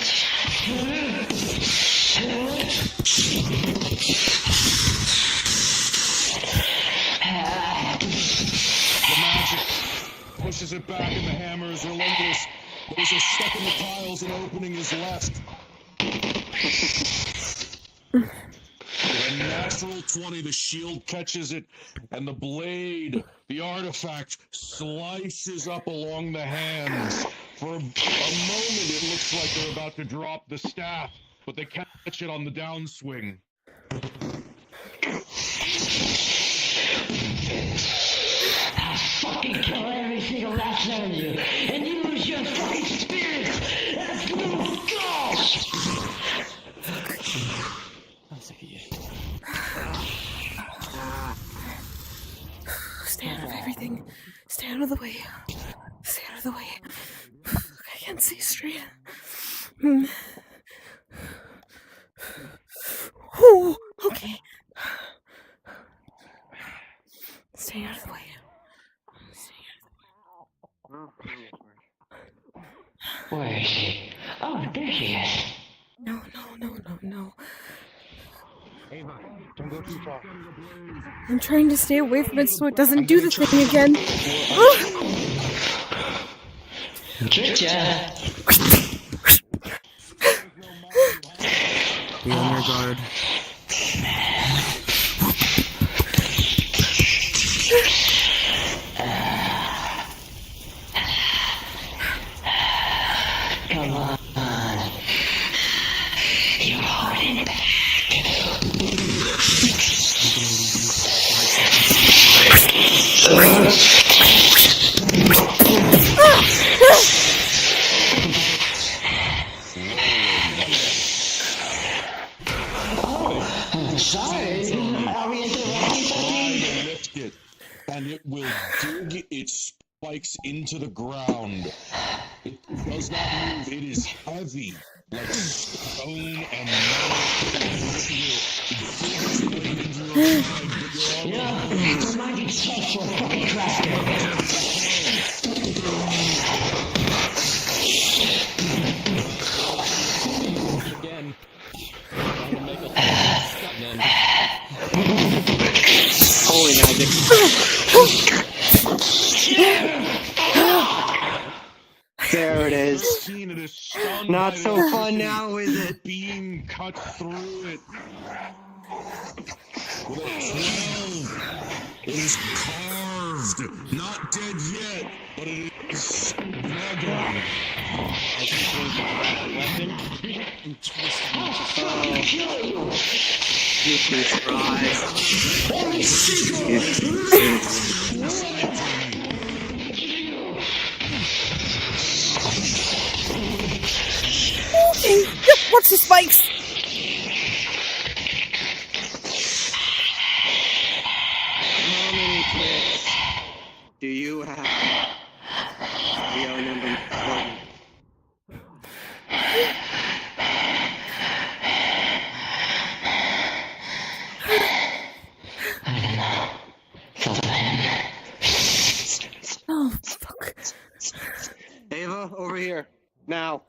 The magic pushes it back and the hammer is relentless. There's a step in the tiles and opening is left. With a natural 20, the shield catches it, and the blade, the artifact, slices up along the hands. For a moment, it looks like they're about to drop the staff, but they catch it on the downswing. I'll fucking kill every single last one of you, and you lose your fucking spirit! Let's go! Stay out of everything. Stay out of the way. Stay out of the way. I can't see straight. Oh, okay. Stay out of the way. Where is she? Oh, there she is. No. Ava, don't go too far. I'm trying to stay away from it so it doesn't do the thing again. Getcha! Be on your guard. Come on. You're holding back. Oh, sorry. Are we interrupting something? Lift it, and it will dig its spikes into the ground. It does not move. It is heavy, like stone and Yeah, remind yourself for a fucking tractor. Again. Holy magic. There it is. Not so fun now, is it? Beam cuts through it. With a 12, it is carved. Not dead yet, but it is struggling. You can try. Okay, watch the spikes! How many tricks do you have? Leo number 1. Oh, fuck. Ava, over here. Now.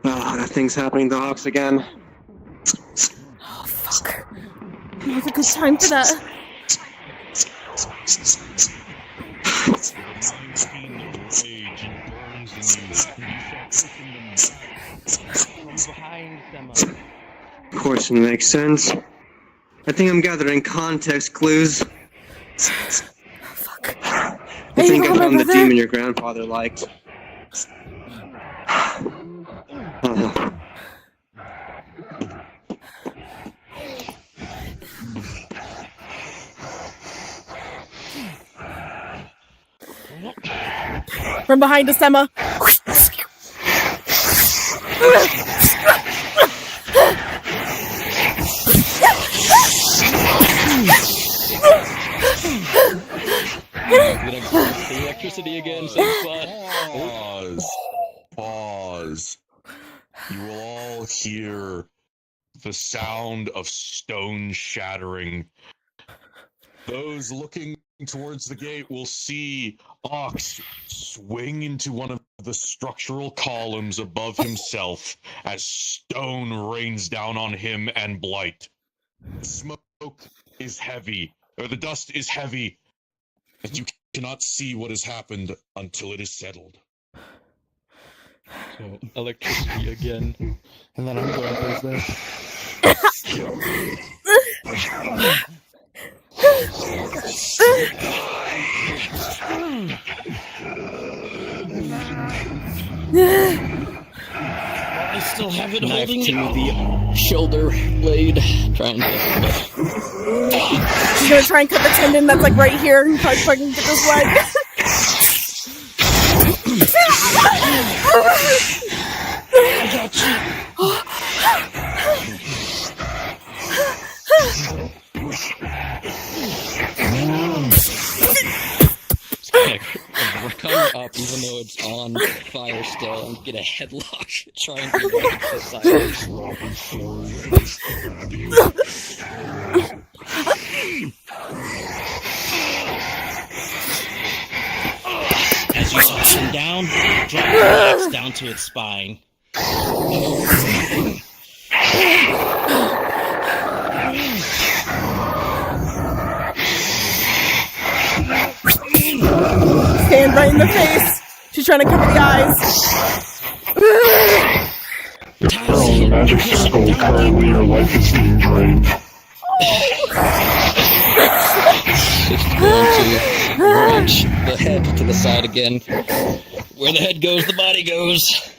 Oh, that thing's happening to Hawks again. Oh, fuck. Not a good time for that. Of course, it makes sense. I think I'm gathering context clues. Fuck. I think I found the demon your grandfather liked. Oh. From behind us, Emma. Electricity again, same spot. Pause. you will all hear the sound of stone shattering. Those looking towards the gate will see Ox swing into one of the structural columns above himself as stone rains down on him and Blight. The smoke is heavy, or the dust is heavy, and you cannot see what has happened until it is settled. So, electricity again. And then I'm going Thursday. I still have it Knife holding to the shoulder blade, trying to. She's gonna try and cut the tendon that's like right here and try to fucking get this leg. I got you. Come up even though it's on fire still and get a headlock. Try and do As you toss him down, drop the axe down to its spine. Stand right in the face. She's trying to cover the eyes. You're still in the magic circle. Currently, your life is being drained. Just going to wrench the head to the side again. Where the head goes, the body goes.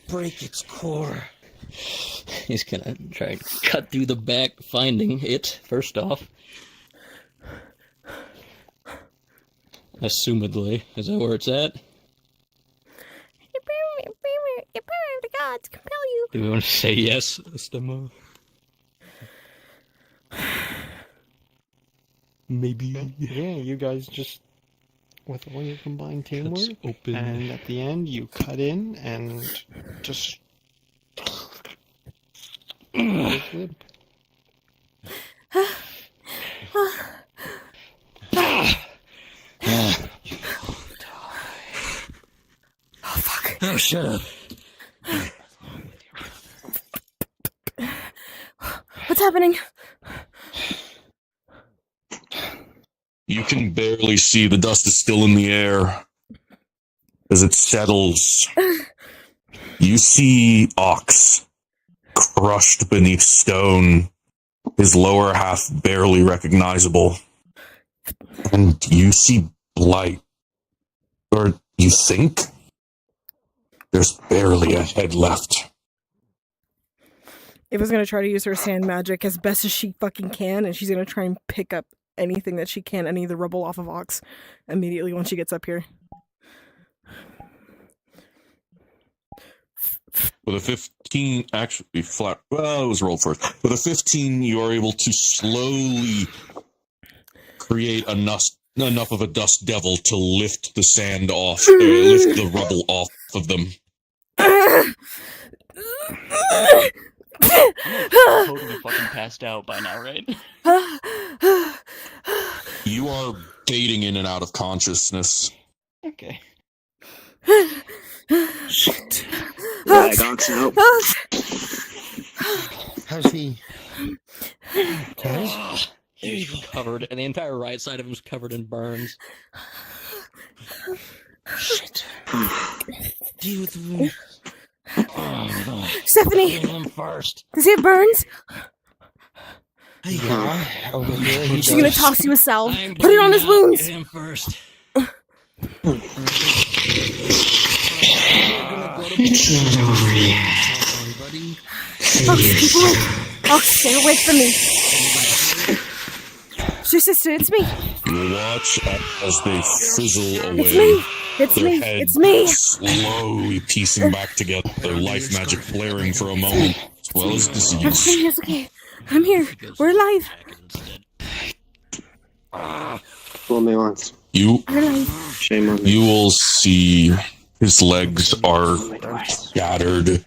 Break its core. He's gonna try and cut through the back, finding it, first off. Assumedly. Is that where it's at? The gods compel you. Do we want to say yes, Estemo? Maybe. Yeah, you guys just, with all your combined teamwork, open. And at the end you cut in and just... Good. Oh, fuck. Oh, shut up. What's happening? You can barely see the dust is still in the air as it settles. You see Ox crushed beneath stone, his lower half barely recognizable. And you see Blight. Or you think? There's barely a head left. Ava's gonna try to use her sand magic as best as she fucking can, and she's gonna try and pick up anything that she can, any of the rubble off of Ox, immediately when she gets up here. With a 15, actually flat, well, it was rolled first. With a 15, you are able to slowly create enough of a dust devil to lift the sand off, lift the rubble off of them. I'm totally fucking passed out by now, right? You are fading in and out of consciousness. Okay. Shit. Drag Ox out. How's he? He's covered, and the entire right side of him is covered in burns. Shit. Deal with the wound. Stephanie! First. Does he have burns? Yeah, over here he She's gonna does. toss you a salve. Put it on his wounds! Get him first. It's not over yet. keep away. Ox, get away from me. Sister, it's me. You watch as they fizzle away. It's me. It's their me. head It's me. slowly piecing back together, their life magic flaring for a moment, as well as disease. It's okay. I'm here. We're alive. Fool me once. You, Shame on me. you will see his legs are scattered,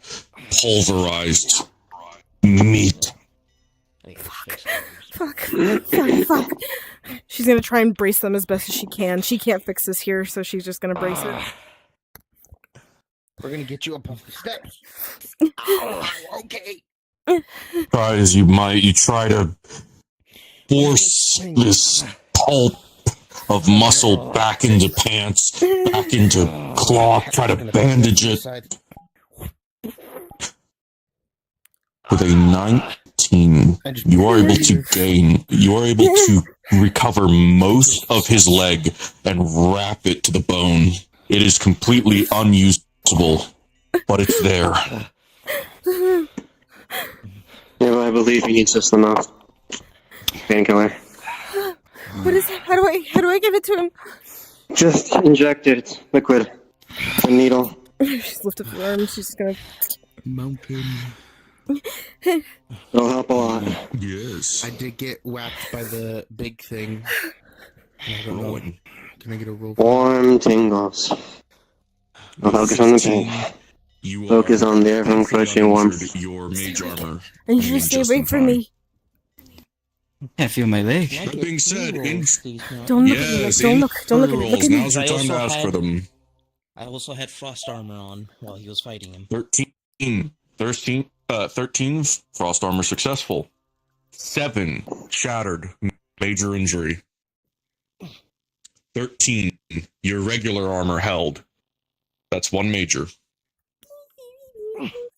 pulverized meat. Fuck. She's gonna try and brace them as best as she can. She can't fix this here, so she's just gonna brace it. We're gonna get you up off the steps. Okay. Try as you might, you try to force this pulp of muscle back into pants, back into cloth, try to bandage it. With a 19, you are able to recover most of his leg and wrap it to the bone. It is completely unusable, but it's there. Yeah, but I believe he needs just enough painkiller. What is it? How do I give it to him? Just inject it, liquid, a needle. She's lifted her arms. She's just gonna. Mountain. It'll help a lot. Yes. I did get whacked by the big thing. I don't know. Can I get a roll? Warm tingles. I'll focus on the pain. Focus on the ever-encroaching warmth. Your mage armor. And you just stay away from me. I feel my leg. That being said, Don't look at me. Like, don't look at me. Look at me. Now's your time to ask for them. I also had frost armor on while he was fighting him. 13 frost armor successful. 7 shattered, major injury. 13 your regular armor held. That's 1 major.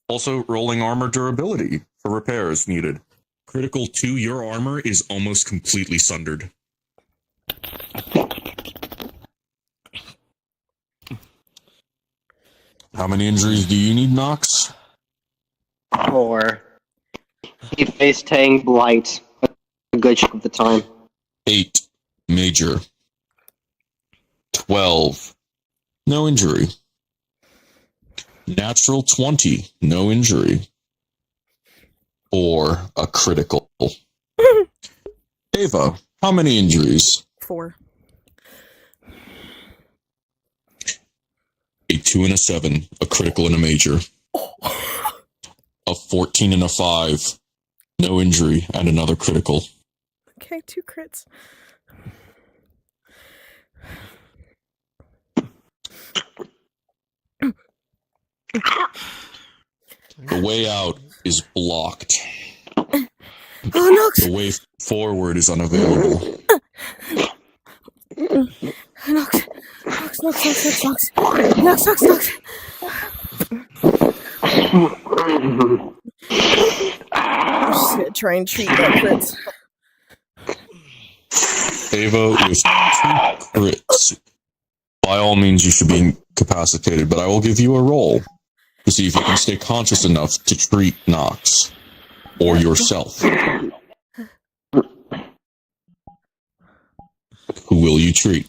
Also rolling armor durability for repairs needed. Critical 2, your armor is almost completely sundered. How many injuries do you need, Nox? 4. He faced Tang Blight a good chunk of the time. 8 major. 12 no injury. Natural 20 no injury. Or a critical. Ava, how many injuries? 4. A 2 and a 7, a critical and a major. A 14 and a 5, no injury, and another critical. Okay, 2 crits. The way out is blocked. Oh, Nox! The way forward is unavailable. Nox! I'm just gonna try and treat that crit. Ava with 2 crits. By all means, you should be incapacitated, but I will give you a roll to see if you can stay conscious enough to treat Nox or yourself. Who will you treat?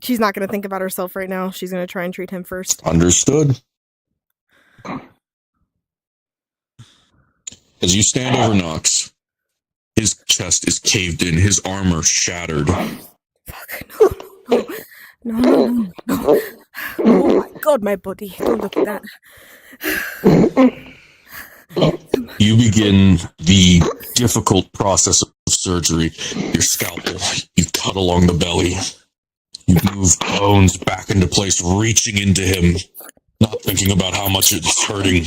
She's not gonna think about herself right now. She's gonna try and treat him first. Understood. As you stand over Nox, his chest is caved in, his armor shattered. No. Oh my god, my body. Don't look at that. You begin the difficult process of surgery. Your scalpel, you cut along the belly. You move bones back into place, reaching into him, not thinking about how much it's hurting.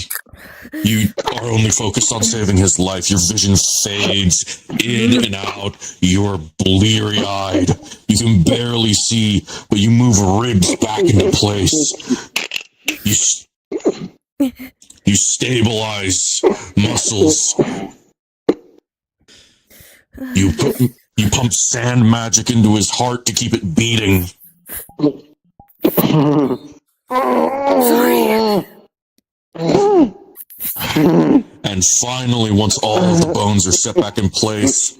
You are only focused on saving his life. Your vision fades in and out. You are bleary-eyed. You can barely see, but you move ribs back into place. You stabilize muscles. You pump sand magic into his heart to keep it beating. Sorry. And finally, once all of the bones are set back in place,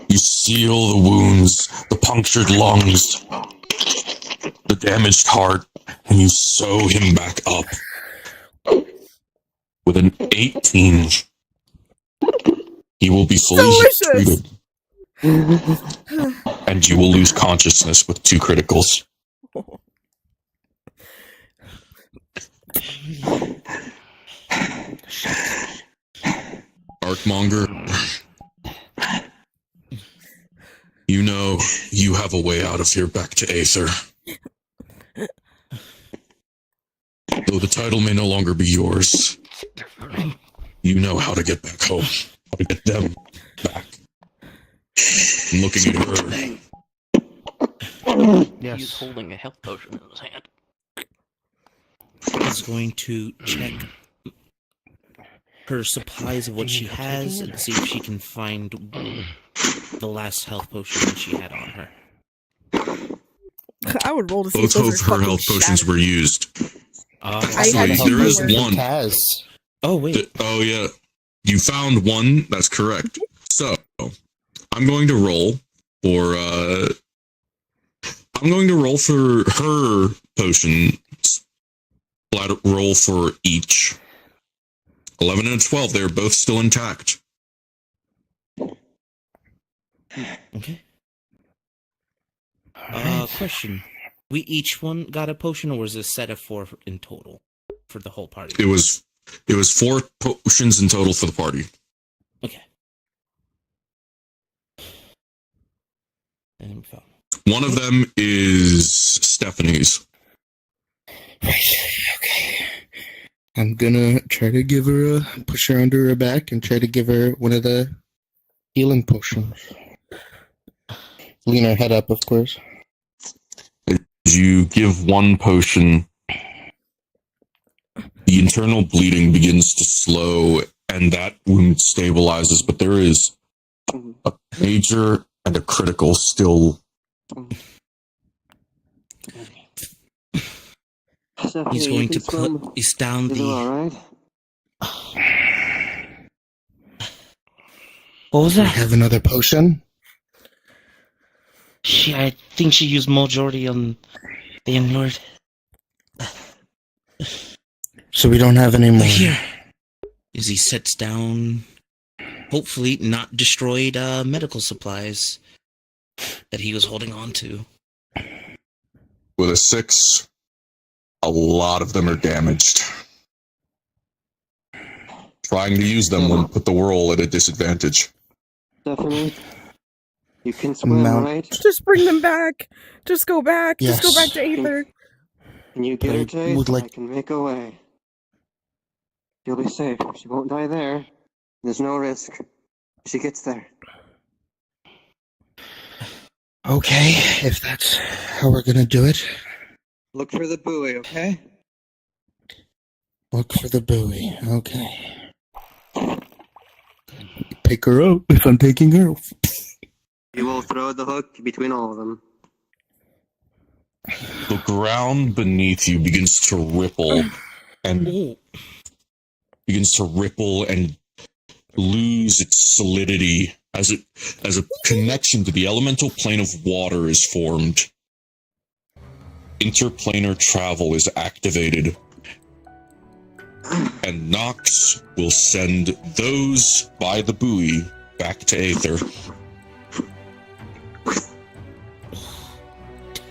you seal the wounds, the punctured lungs, the damaged heart, and you sew him back up. With an 18, he will be fully treated. And you will lose consciousness with 2 criticals. Arcmonger, you know you have a way out of here back to Aether. Though the title may no longer be yours, you know how to get back home, how to get them back. I'm looking at her. Yes. He's holding a health potion in his hand. He's going to check her supplies of what she has and see if she can find the last health potion that she had on her. I would roll to see Both if of those her are health potions shattered. were used. Actually, there is one. Oh, wait. Oh, yeah. You found one. That's correct. So, I'm going to roll for, I'm going to roll for her potions. Roll for each. 11 and 12, they're both still intact. Okay. Question. We each one got a potion, or was it a set of 4 in total for the whole party? It was 4 potions in total for the party. Okay. And we found one of them is Stephanie's. Okay. I'm gonna try to give her push her under her back and try to give her one of the healing potions. Lean her head up, of course. As you give one potion, the internal bleeding begins to slow and that wound stabilizes, but there is a major and a critical still. He's going to put down the. What was that? Have another potion? I think she used majority on the Lord. So we don't have any more. Here. As he sets down, hopefully not destroyed medical supplies that he was holding on to. With a 6, a lot of them are damaged. Trying to use them will put the roll at a disadvantage. Definitely. You can swim, right? Just bring them back. Just go back. Yes. Just go back to Aether. Can you get her, Jay? I can make a way. You'll be safe. She won't die there. There's no risk. She gets there. Okay, if that's how we're gonna do it. Look for the buoy, okay? Look for the buoy. Okay. Pick her up if I'm taking her. You will throw the hook between all of them. The ground beneath you begins to ripple and lose its solidity as a connection to the elemental plane of water is formed. Interplanar travel is activated, and Nox will send those by the buoy back to Aether.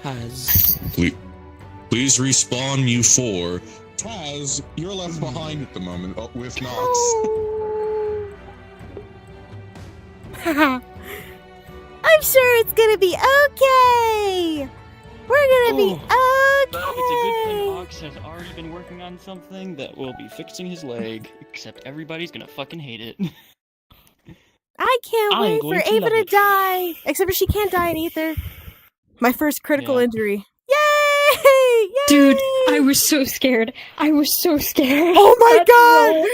Taz. Please respawn you 4. Taz, you're left behind at the moment with Nox. I'm sure it's gonna be okay. We're gonna be okay. Well, it's a good thing Ox has already been working on something that will be fixing his leg, except everybody's gonna fucking hate it. I can't wait for Ava to die. Except for she can't die in Aether. My first critical injury. Yay! Yay! Dude, I was so scared. I was so scared. Oh my god!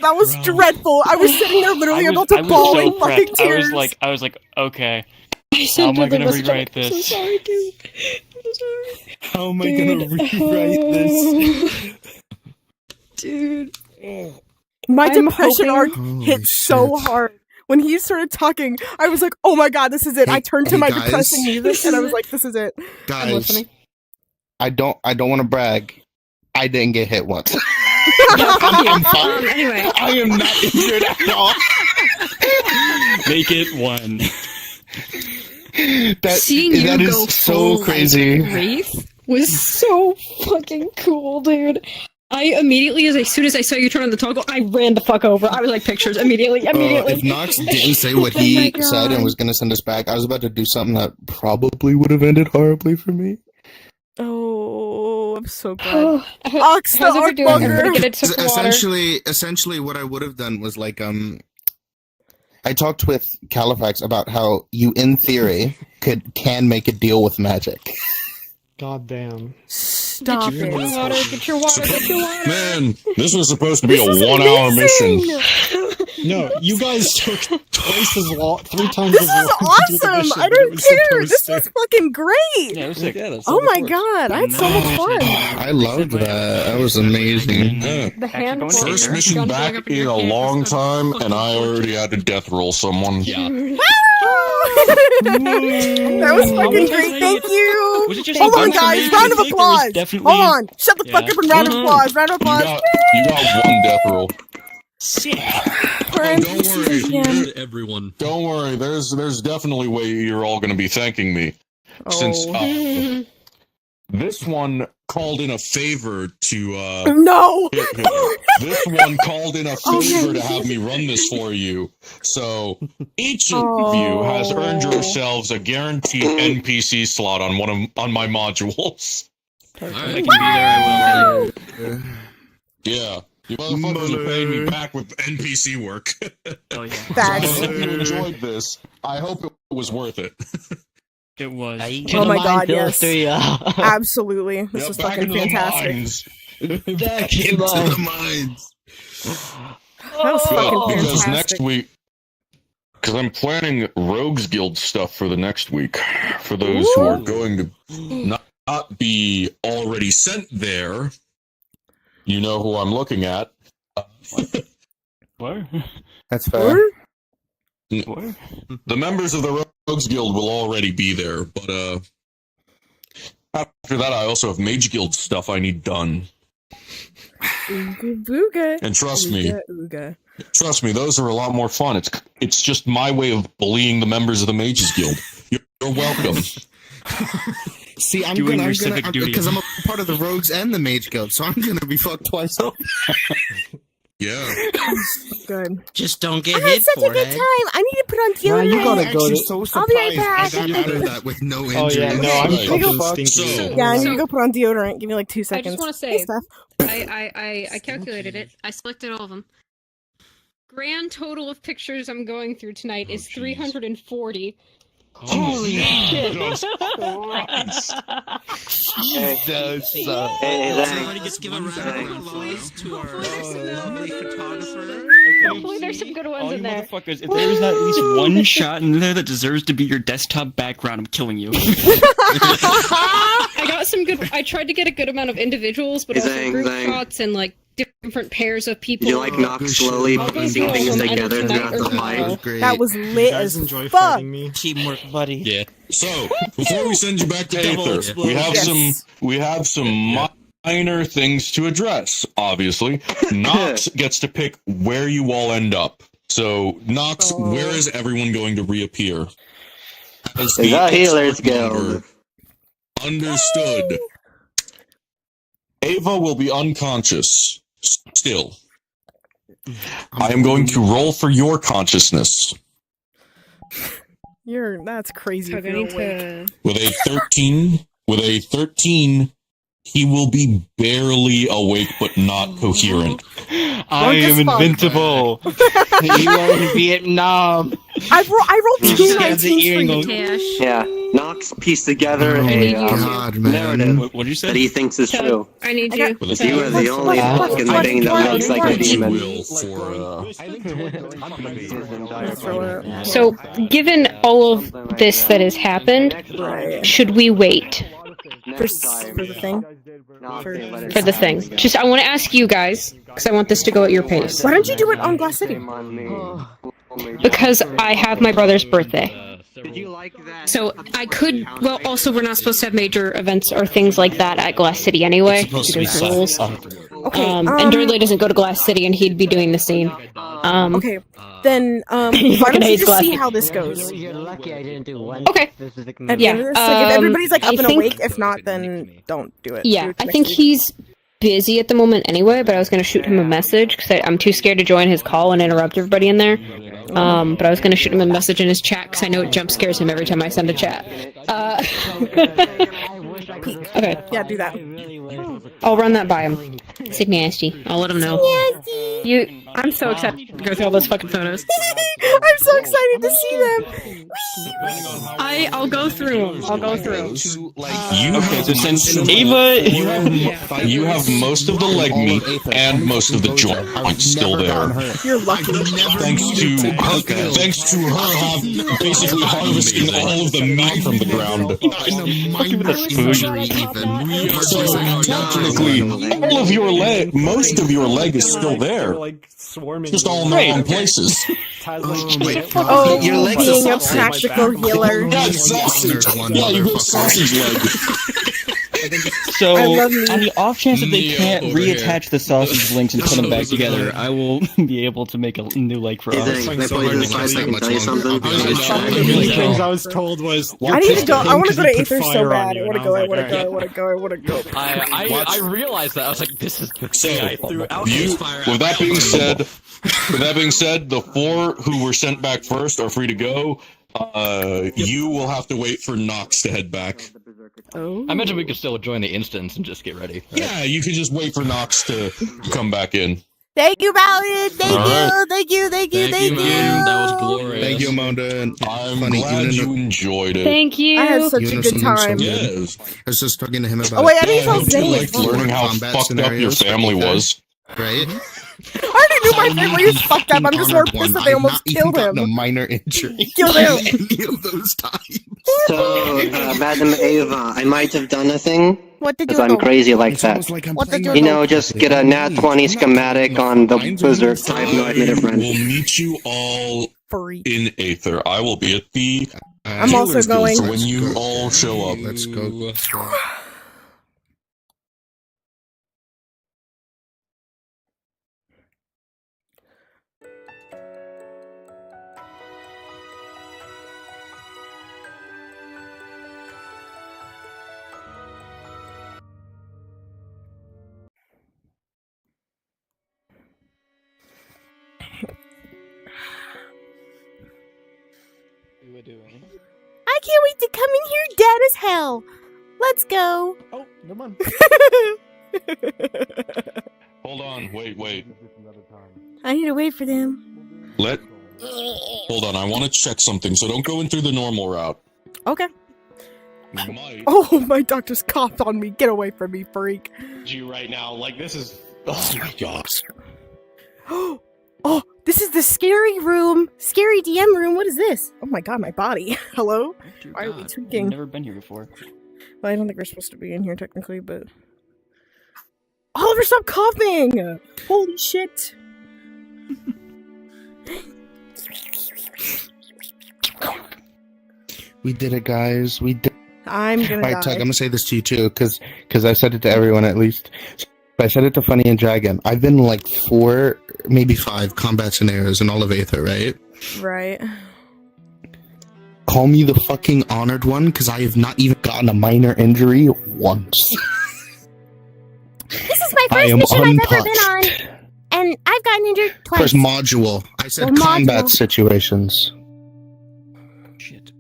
That was dreadful. I was sitting there literally about to bawl in fucking tears. I was like, okay. How am I gonna rewrite this? I'm so sorry, dude. I'm sorry. How am I gonna rewrite this? Dude. My I'm depression arc hoping- hit so hard. When he started talking, I was like, oh my god, this is it. I turned to my guys. depressing music and I was like, this is it. I'm Guys, listening. I don't want to brag. I didn't get hit once. I'm fine. Anyway. I am not injured at all. Make it one. Seeing that you is go so full, crazy. Like, Wraith was so fucking cool, dude. I immediately, as soon as I saw you turn on the toggle, I ran the fuck over. I was like, pictures immediately. If Nox didn't say what he Oh my said and God. was going to send us back, I was about to do something that probably would have ended horribly for me. Oh, I'm so glad. Oh, Ox the how's everyone doing? Everybody Arcmonger. get a sip of water. Essentially, what I would have done was like, I talked with Califax about how you, in theory, can make a deal with magic. God damn. Stop Get your water, get your water, get your water. Man, this was supposed to be This a is 1 hour amazing! mission. No, you guys took twice as long, 3 times This as is long to do the awesome! mission I than it don't was care! supposed This to. was fucking great! Yeah, it was sick. Oh my god, I had so much fun! I loved that. That was amazing. Yeah. The hand First mission back in a long time, and I already had to death roll someone. Yeah. That was fucking great, thank you! Was it just Hold a on, bunch of guys, magic? round of I think there was applause! definitely- Hold on! Shut the fuck Yeah. up and round of applause! Round of applause! You got 1 death roll. We're in Don't worry, again. Everyone. Don't worry. There's definitely a way you're all going to be thanking me, since this one called in a favor to. No. This one called in a favor to have me run this for you. So each of you has earned yourselves a guaranteed NPC slot on on my modules. Alright, I can be there, I will. Yeah. You motherfuckers are paying me back with NPC work. Oh yeah. I hope you enjoyed this. I hope it was worth it. It was. Oh my god, yes. Absolutely. This was back fucking into the fantastic. mines. Back into the mines. That was fucking Because fantastic. next week, because I'm planning Rogues Guild stuff for the next week. For those who are going to not be already sent there, you know who I'm looking at. What? That's fair. The members of the Rogues Guild will already be there, but after that, I also have Mage Guild stuff I need done. Ooga booga. And trust me, Ooga. Trust me, those are a lot more fun. It's just my way of bullying the members of the Mages Guild. You're welcome. See, I'm Doing gonna your civic duty. because I'm a part of the Rogues and the Mage Guild, so I'm gonna be fucked twice over. Yeah. Good. Just don't I get had hit such for a good it. time. I need to put on Nah, deodorant. you gotta go I'm to. so I'll be right surprised back. I got out of that with no Oh injuries. yeah, no, I'm Right. fucking Fuck. stinky. So- Yeah, I need So- to go put on deodorant. Give me like 2 I seconds. just want to Hey, say, Steph. I calculated it. I selected all of them. Grand total of pictures I'm going through tonight is 340. Holy shit. Everybody gets to give a round of applause to our lovely photographer. Hopefully there's some good All ones you in there. motherfuckers, if there is not at least one shot in there that deserves to be your desktop background, I'm killing you. I got some good. I tried to get a good amount of individuals, but also Zang, group zang. shots and like different pairs of people. Did you like Nox slowly I'll go piecing through things all of them together either throughout the tonight or fight? Great. That was lit guys as enjoy fuck. fighting me? Teamwork, buddy. Yeah. So, before we send you back to Double Aether, we have explosion. some minor things to address, obviously. Nox gets to pick where you all end up. So, Nox, where is everyone going to reappear? As The Healers expert Guild. member. Understood. Ava will be unconscious. Still. I am going to roll for your consciousness. That's crazy. So if I you're need awake. to. With a 13, he will be barely awake but not coherent. I Drunk as am fuck. invincible. You are in Vietnam. I rolled two Yeah, the 19s for earring you. Tash. Yeah, Nox pieced together Oh a God, man. narrative What did you say? that he thinks is true. I need I you. got- With a to- You are the only Yeah. fucking I thing that can looks like a find it. demon. Will for Throw it. So, given all of this that has happened, Right. should we wait? For the thing. for the thing. Just, I want to ask you guys, because I want this to go at your pace. Why don't you do it on Glass City? Because I have my brother's birthday. So I could, well, also we're not supposed to have major events or things like that at Glass City anyway. There's rules. Okay, and Durdley doesn't go to Glass City and he'd be doing the scene. Okay, then, why don't you just see how this goes? You're lucky I didn't do one. Okay. Specific At the Yeah, end of this, like, if everybody's like I up and think- awake, if not, then don't do it. Yeah, Do it I next think week. he's busy at the moment anyway, but I was going to shoot him a message because I'm too scared to join his call and interrupt everybody in there. But I was going to shoot him a message in his chat because I know it jump scares him every time I send a chat. Okay. Yeah, do that. I'll run that by him. Sig nasty. I'll let him know. I'm so excited to go through all those fucking photos. I'm so excited to see them. I'll go through them. I'll go through them. Okay, so since Ava, you have most of the leg meat and most of the joint still there. You're lucky. Thanks to her basically harvesting all of the meat from the ground. So technically, all of your leg, most of your leg is still there. Just all in the wrong places. Oh, your legs being are a practical healer. Yeah, sausage. Yeah, you got sausage leg. So, I love meat. on the off chance that they can't reattach the sausage links and put them back together, I will be able to make a new leg for us. Can I tell you something? Things I was told was. I need to go. I want to go to Aether so bad. I want to go. I want to go. I want to go. I want to go. I realized that. I was like, this is the thing I threw out. With that being said, the 4 who were sent back first are free to go. You will have to wait for Nox to head back. Oh. I imagine we could still join the instance and just get ready. Right? Yeah, you can just wait for Nox to come back in. Thank you, Paladin. Thank All you. right. Thank you. Thank you. Thank you. That was glorious. Thank you, Amanda. I'm glad you enjoyed it. Thank you. I had such a good time. Yes. I was just talking to him about. Oh wait, I didn't I tell hope you Zane. liked learning how combat fucked up your scenarios. family was. Right? I already knew my family was fucked up. I'm just more pissed that they almost killed A him. minor injury. Killed him. Any of those times. So, Madam Ava, I might have done a thing. What did Because you I'm do? crazy like It's that. almost like I'm What did playing you You know, just get a nat 20 schematic on the Berserk. I have no idea, friend. We'll meet you all Freak. in Aether. I will be at the I'm also Healers Guild, going. so when you all show up. Let's go. I can't wait to come in here dead as hell. Let's go. Oh, come on. Hold on, wait. I need to wait for them. Hold on, I want to check something, so don't go in through the normal route. Okay. You might. Oh, my doctor's coughed on me. Get away from me, freak. You right now, like this is. Oh my gosh. Oh, this is the scary room. Scary DM room. What is this? Oh my god, my body. Hello? Why are we I've tweaking? never been here before. Well, I don't think we're supposed to be in here technically, but... Oliver, stop coughing! Holy shit. We did it, guys. We did. I'm gonna Alright, die. Tug, I'm gonna say this to you too, because I said it to everyone at least. I said it to Funny and Dragon. I've been in like 4, maybe 5 combat scenarios in all of Aether, right? Right. Call me the fucking honored one, because I have not even gotten a minor injury once. This is my I first am mission I've ever been untouched. on. And I've gotten injured twice. First module. I said Or combat module. situations. Shit.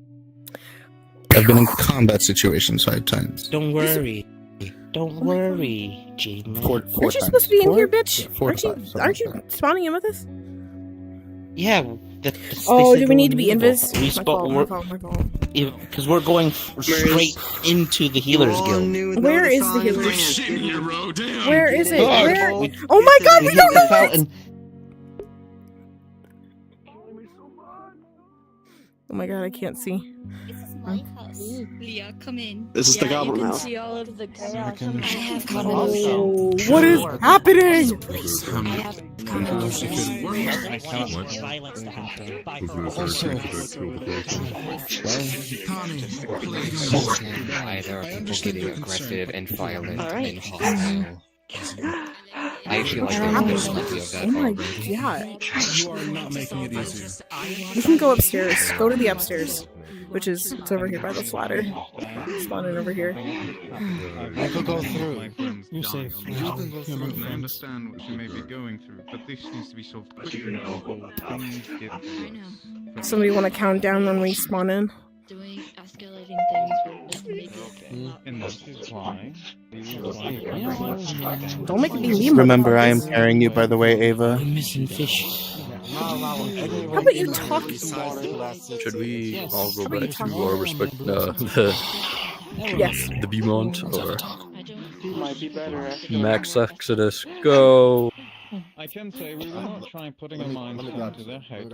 I've been in combat situations 5 times. Don't worry. Don't worry, Jaden. 4 Aren't you times. supposed to be in 4? here, bitch? Yeah, 4 aren't to you, 5, something aren't like you spawning in with us? Yeah. Oh, do we need to be invis? We My fault, my fault, my fault. Because we're going straight into the Healers Guild. Where is the healer? Shit in here, bro. Damn. Where is it? Oh, Where? we- Oh my god, we don't know where it's... fountain. Oh my god, I can't see. Leah, come in. This is the goblin you can house. see all of the chaos. Oh, what is happening? Why there are people getting aggressive and violent and hostile. I actually like the idea of that Oh my already. god. You are not making it easier. You can go upstairs. Go to the upstairs. Which is, it's over here by the flatter. Spawn in over here. I could go through. You're safe. You can go through. I understand what you may be going through, but this needs to be solved quickly before things get worse. Somebody want to count down when we spawn in? Doing escalating things will make it. And this is why Don't make it be me, Remember, I am motherfuckers. carrying you, by the way, Ava. Missing fish. How about you talk? Should we all go How about you back talk? to our respect Yes. the Beaumont or Might be better, actually. Max Exodus go? I can say we will not try putting a mind into their head.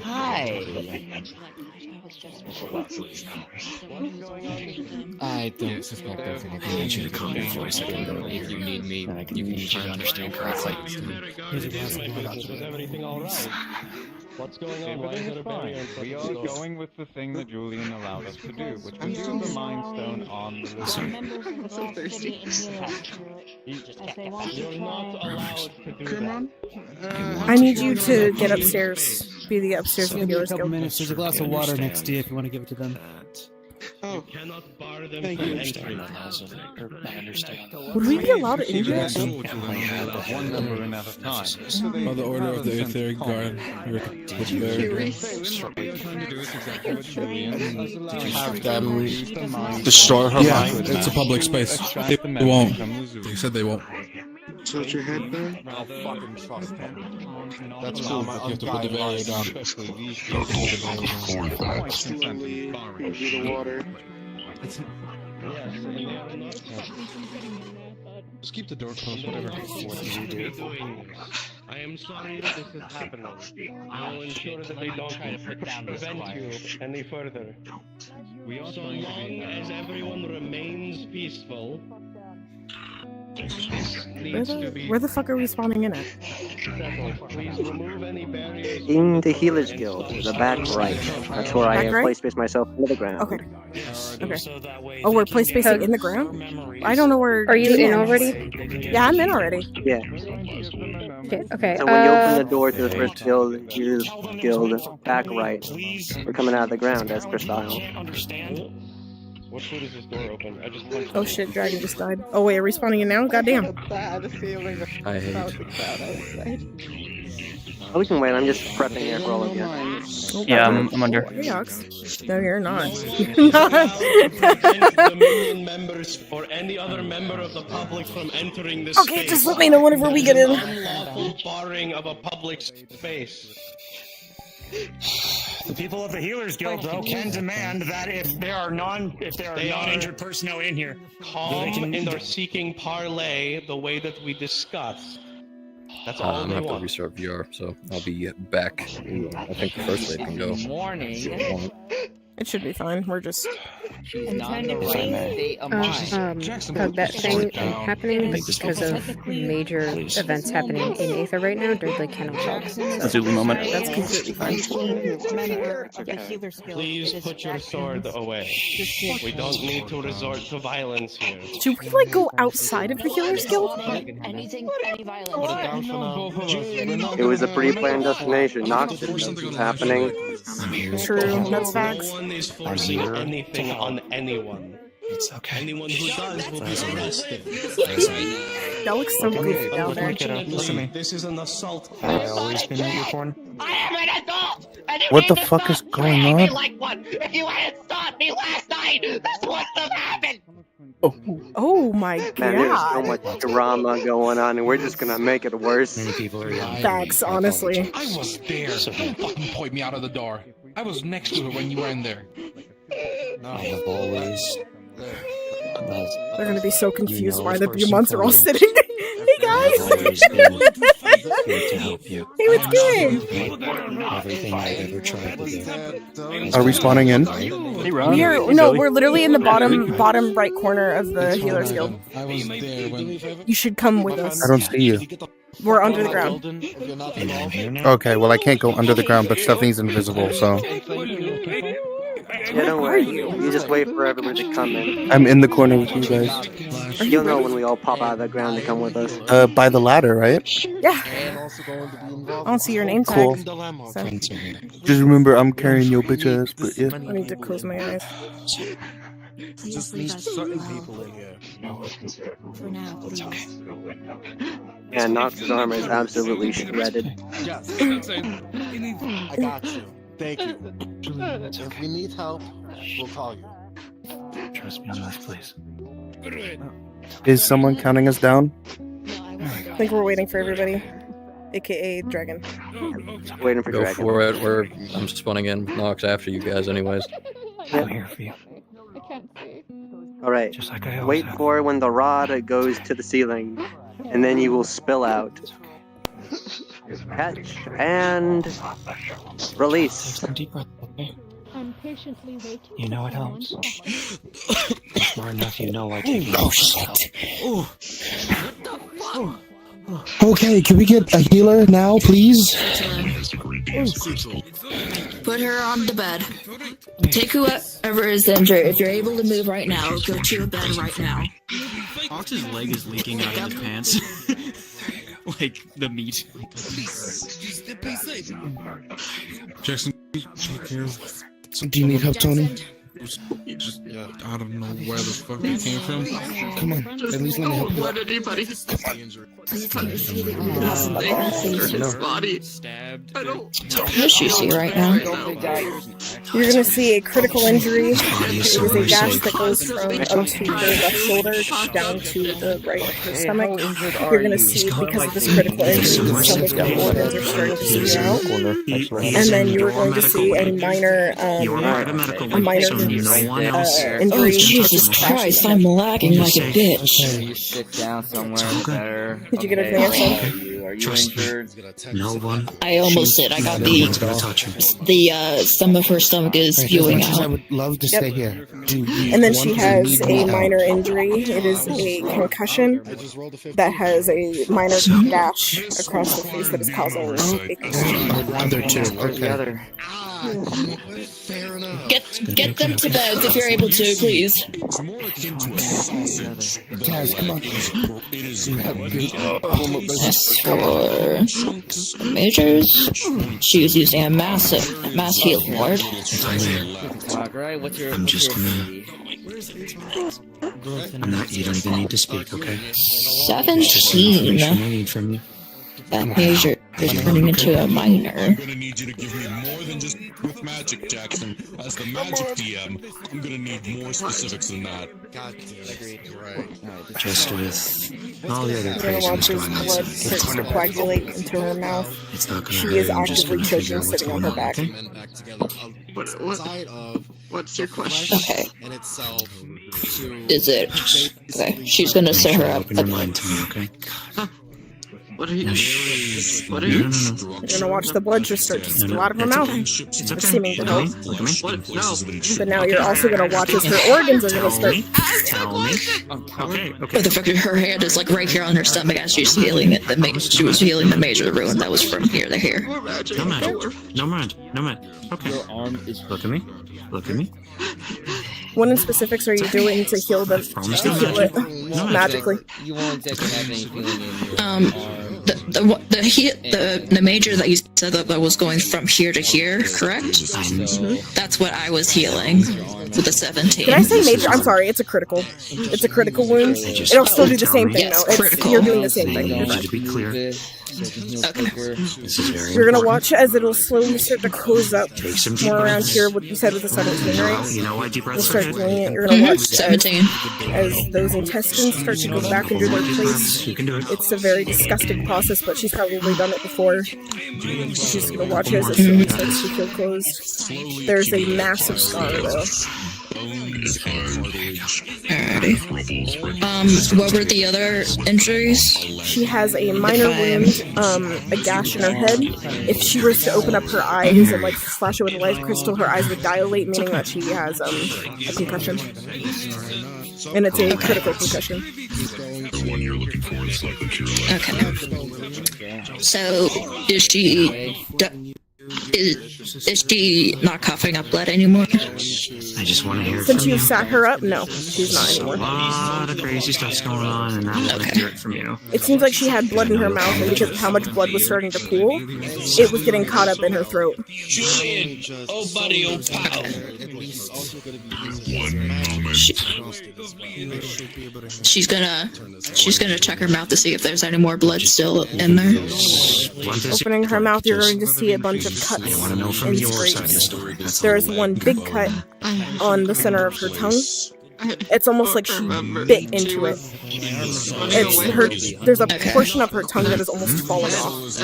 Hi. I don't suspect there's anything. I should have come before a second ago. If you need me, you can try to understand correctly. Is everything alright? What's going on? Why is it fine? We are going with the thing that Julian allowed us to do, which was use the Mind Stone on the I'm so thirsty. You're not allowed to do that. I need you to get upstairs. Be the upstairs of the Heroes Guild. There's a glass of water next to you if you want to give it to them. You cannot bar them Thank from you. entering. I understand. Would we be allowed in here? One member in at a time. By the order of the Aetheric Guard, Have them Destroy her Yeah, mind. it's a public space. They won't. They said they won't. Tilt your head back. I'll fucking trust them. That's cool, but you have to put the barrier down. Into the water. Just keep the door closed, whatever. What are you doing? I am sorry that this is happening. I will ensure that they don't prevent you any further. So long as everyone remains peaceful. Where the fuck are we spawning in at? Please remove any barriers. In the Healers Guild, the back right. That's where I Back have right? place spaced myself into the ground. Okay. Okay. Oh, we're place spacing in the ground? I don't know where. Are you in Beaumont already? is. Yeah, I'm in already. Yeah. Okay. Okay. So when you open the door to the first guild, Healers Guild, back right, we're coming out of the ground as per style. What food is this door open? I just punched Oh shit, dragon just died. Oh wait, are we spawning in now? Goddamn. Bad feeling I hate about the crowd outside. Oh, we can wait. I'm just prepping here for all of you. Oh, Yeah, goddamn. I'm under. Hey, Ox. No, you're not. The minion members or any other member of the public from entering this Okay, space. just let me know whenever we get in. Unlawful barring of a public space. The people of the Healers Guild, though, can demand that if there are non-injured personnel in here, Calm and are seeking parley the way that we discussed. That's all I'm they gonna have to want. restart VR, so I'll be back. I think the first wave can go. It should be fine. We're just. That thing happening because of major events happening in Aether right now, Dudley cannot help. A Zulu moment. That's completely fine. Please put your sword away. We don't need to resort to violence here. Should we, like, go outside of the Healers Guild? Anything, any violence. It was a pre-planned destination. Nox didn't know this was happening. True, that's facts. No one is forcing anything on anyone. It's okay. Anyone who does will be arrested. That looks so goofy down there. Unfortunately, this is an assault I case. always been in your corner. I am an adult! And you What the need to fuck stop is going treating me on? like one! If you hadn't stopped me last night, this wouldn't have happened! Oh my Man, there's so god. much drama going on, and we're just gonna make it worse. Many people are young. Facts, honestly. I was there. Don't fucking point me out of the door. I was next to her when you were in there. I have always. They're gonna be so confused You know why a the person Beaumonts are all from- sitting. Hey I've always guys! been to help you. Hey, what's good? Everything I ever tried to do. Are we spawning in? We're literally in the bottom right corner of the Healers Guild. You should come with us. I don't see you. We're under the ground. Okay, well I can't go under the ground, but Stephanie's invisible, so Yeah, don't worry. You just wait for everyone to come in. I'm in the corner with you guys. You'll know when we all pop out of the ground to come with us. By the ladder, right? Yeah. I don't see your name tag. Cool. So. Just remember, I'm carrying your bitch ass, but yeah. I need to close my eyes. Just leave certain people in here. For now, please. Yeah, Nox's armor is absolutely shredded. Yes. I got you. Thank you. If we need help, we'll call you. Trust me on this, please. Is someone counting us down? I think we're waiting for everybody. AKA Dragon. Waiting for Go Dragon. for it. I'm spawning in Nox after you guys, anyways. I'm here for you. Alright, Just like I always wait have. for when the rod goes to the ceiling, and then you will spill out. Catch and release. Deep breath, okay? I'm patiently waiting. You know it helps. You're smart enough, you know I take Oh shit. Okay, can we get a healer now, please? Put her on the bed. Take whoever is injured. If you're able to move right now, go to your bed right now. Fox's leg is leaking out of his pants. Like the meat. Jackson, take care of. Do you need help, Tony? Just, I don't know where the fuck it came from. Come on, at least let me help you. What anybody? Please let me see the body. Stabbed. I don't. What you see right now? You're gonna see a critical injury. It is a gash that goes from up to her left shoulder down to the right of her stomach. You're gonna see, because of this critical injury, some of the organs are starting to spew out. And then you're going to see a minor injury. Oh, Jesus Christ, I'm lagging like a bitch. You sit down somewhere better. Did you get everything else done? Are you Trust me. injured? No one. I almost did. I got some of her stomach is spewing I out. would love to stay here. And then she has a minor injury. It is a concussion that has a minor gash across the face that is causing a Other two. Okay. Get them to bed if you're able to, please. Guys, come on. As for the majors, she was using a mass healing ward. I'm just gonna. You don't even need to speak, okay? 17. Need from you. That major is turning into a minor. I'm gonna need you to give me more than just with magic, Jackson. As the magic DM, I'm gonna need more specifics than that. Just with all the other You're gonna watch craziness his going on. blood start to coagulate into her mouth. It's not gonna She hurt. is I'm just actively gonna figure choking, out what's sitting on going her on, back. okay? What's your question? Okay. Is it? Okay. She's gonna set her up. Open your mind to me, okay? What are you? No. You're gonna watch the blood just start to spill out of her mouth. It's okay. Seeming to help. Look at me. But now you're also gonna watch as her organs are gonna start. Tell me. Okay. But the fact that her hand is like right here on her stomach as she's healing it. She was healing the major wound that was from here to here. No mind. Okay. Your arm is. Look at me. What in specifics are you doing to heal it magically? You won't exactly have any feeling in your The major that you said that was going from here to here, correct? That's what I was healing with the 17. Did I say major? I'm sorry, it's a critical. It's a critical wound. It'll still do the same thing though. You're doing the same thing. To be clear. You're gonna watch as it'll slowly start to close up more around here. What you said with the 17, right? You know why deep breaths You'll start doing it. You're gonna watch 17 as those intestines start to go back into their place. You can do it. It's a very disgusting process this, but she's probably done it before. She's just gonna watch as it slowly starts to feel closed. There's a massive scar, though. Alrighty. What were the other injuries? She has a minor wound, a gash in her head. If she was to open up her eyes and like flash it with a life crystal, her eyes would dilate, meaning that she has a concussion. And it's a critical concussion. Okay. So, is she not coughing up blood anymore? I just want to hear Since from you you. sat her up, no, she's not A anymore. lot of crazy stuff's going on, and I want to hear it from you. It seems like she had blood in her mouth, and because of how much blood was starting to pool, it was getting caught up in her throat. Julian! Oh, buddy, oh, pal. She's gonna check her mouth to see if there's any more blood still in there. Opening her mouth, you're going to see a bunch of cuts and scrapes. There is one big cut on the center of her tongue. It's almost like she bit into it. There's a portion of her tongue that is almost falling off.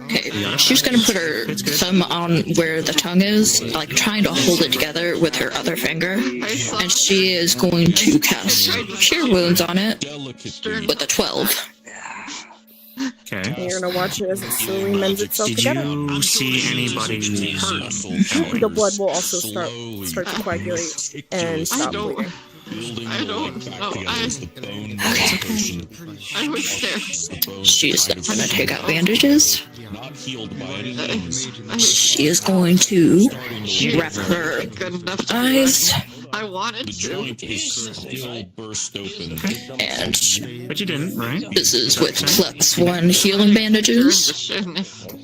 Okay, she's gonna put her thumb on where the tongue is, like trying to hold it together with her other finger, and she is going to cast Cure Wounds on it with a 12. Okay. And you're gonna watch it as it slowly mends itself Did together. you see anybody hurt? The blood will also start to coagulate and stop bleeding. I don't know. I was scared. She's gonna take out bandages. She is going to wrap her eyes. I wanted to. And but you didn't, right? This is with +1 healing bandages.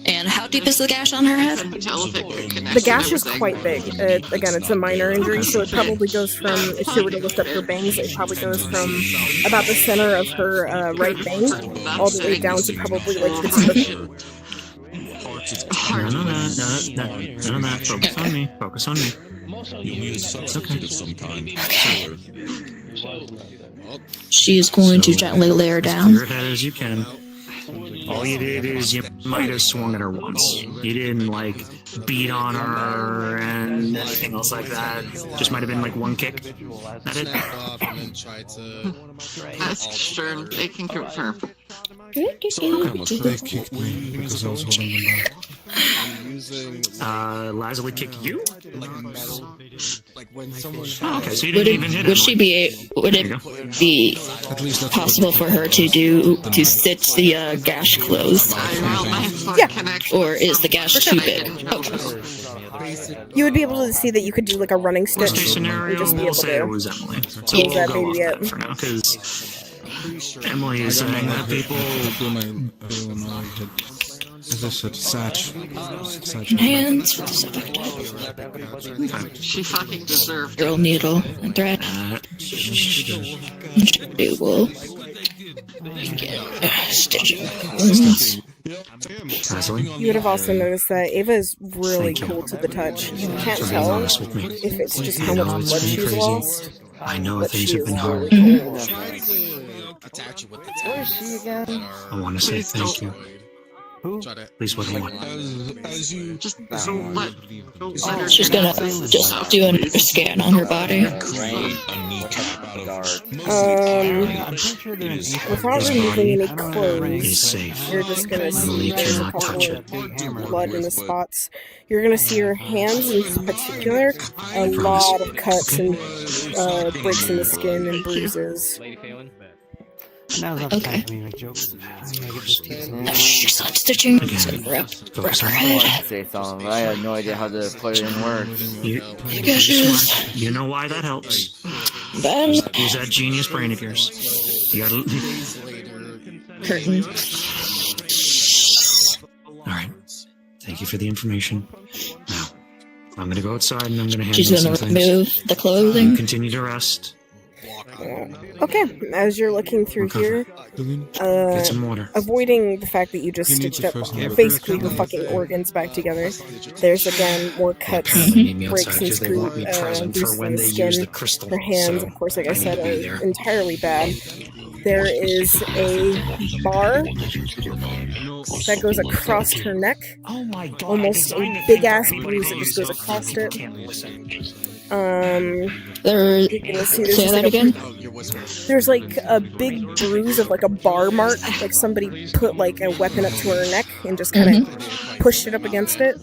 And how deep is the gash on her head? The gash is quite big. Again, it's a minor injury, so it probably goes from, if she were to lift up her bangs, it probably goes from about the center of her right bang all the way down to probably like the tip. None of that. Focus on me. Focus on me. It's okay. Of some kind. She is going to gently lay her down. Clear head as you can. All you did is you might have swung at her once. You didn't like beat on her and anything else like that. Just might have been like one kick. That it? Ask Stern, they can confirm. They kicked me because I was holding them back. Lazuli kicked you? Like when someone. Oh, okay, so you didn't even hit him. Would it be possible for her to stitch the gash closed? Yeah. Or is the gash too big? Okay. You would be able to see that you could do like a running stitch. Worst case scenario, and just be we'll able say to it was Emily. So use we'll that go baby off up. that for now, because Emily is saying that people. As I said, Satch. Hands. She fucking deserved Drill needle and thread. She will stitch wounds. You would have also noticed that Ava is really cool to the touch. You can't tell if it's just how much blood she's lost. I know things have been hard. Cool. Where is she again? I want to say thank you. Please, what do you want? She's gonna just do another scan on her body. Without removing any He's clothes, safe. you're just gonna see there's a cannot couple touch of blood in the spots. You're gonna see her hands in particular, a lot of cuts and breaks in the skin and bruises. Okay. She's not stitching. Wrap her head. Say something, but I had no idea how to put it in words. You know why that helps. Then Use that genius brain of yours. You gotta. curtain. Alright. Thank you for the information. Now, I'm gonna go outside and I'm gonna handle She's gonna some remove things. the clothing. You continue to rest. Okay, as you're looking through here, Get some water. avoiding the fact that you just stitched up basically the fucking organs back together, there's again more cuts, breaks and bruises in the skin. Her hands, of course, like I said, are entirely bad. there is a bar that goes across her neck. Oh my god! Almost a big ass bruise that just goes across it. Let's see, Say that again. There's like a big bruise of like a bar mark, like somebody put like a weapon up to her neck and just kind of pushed it up against it.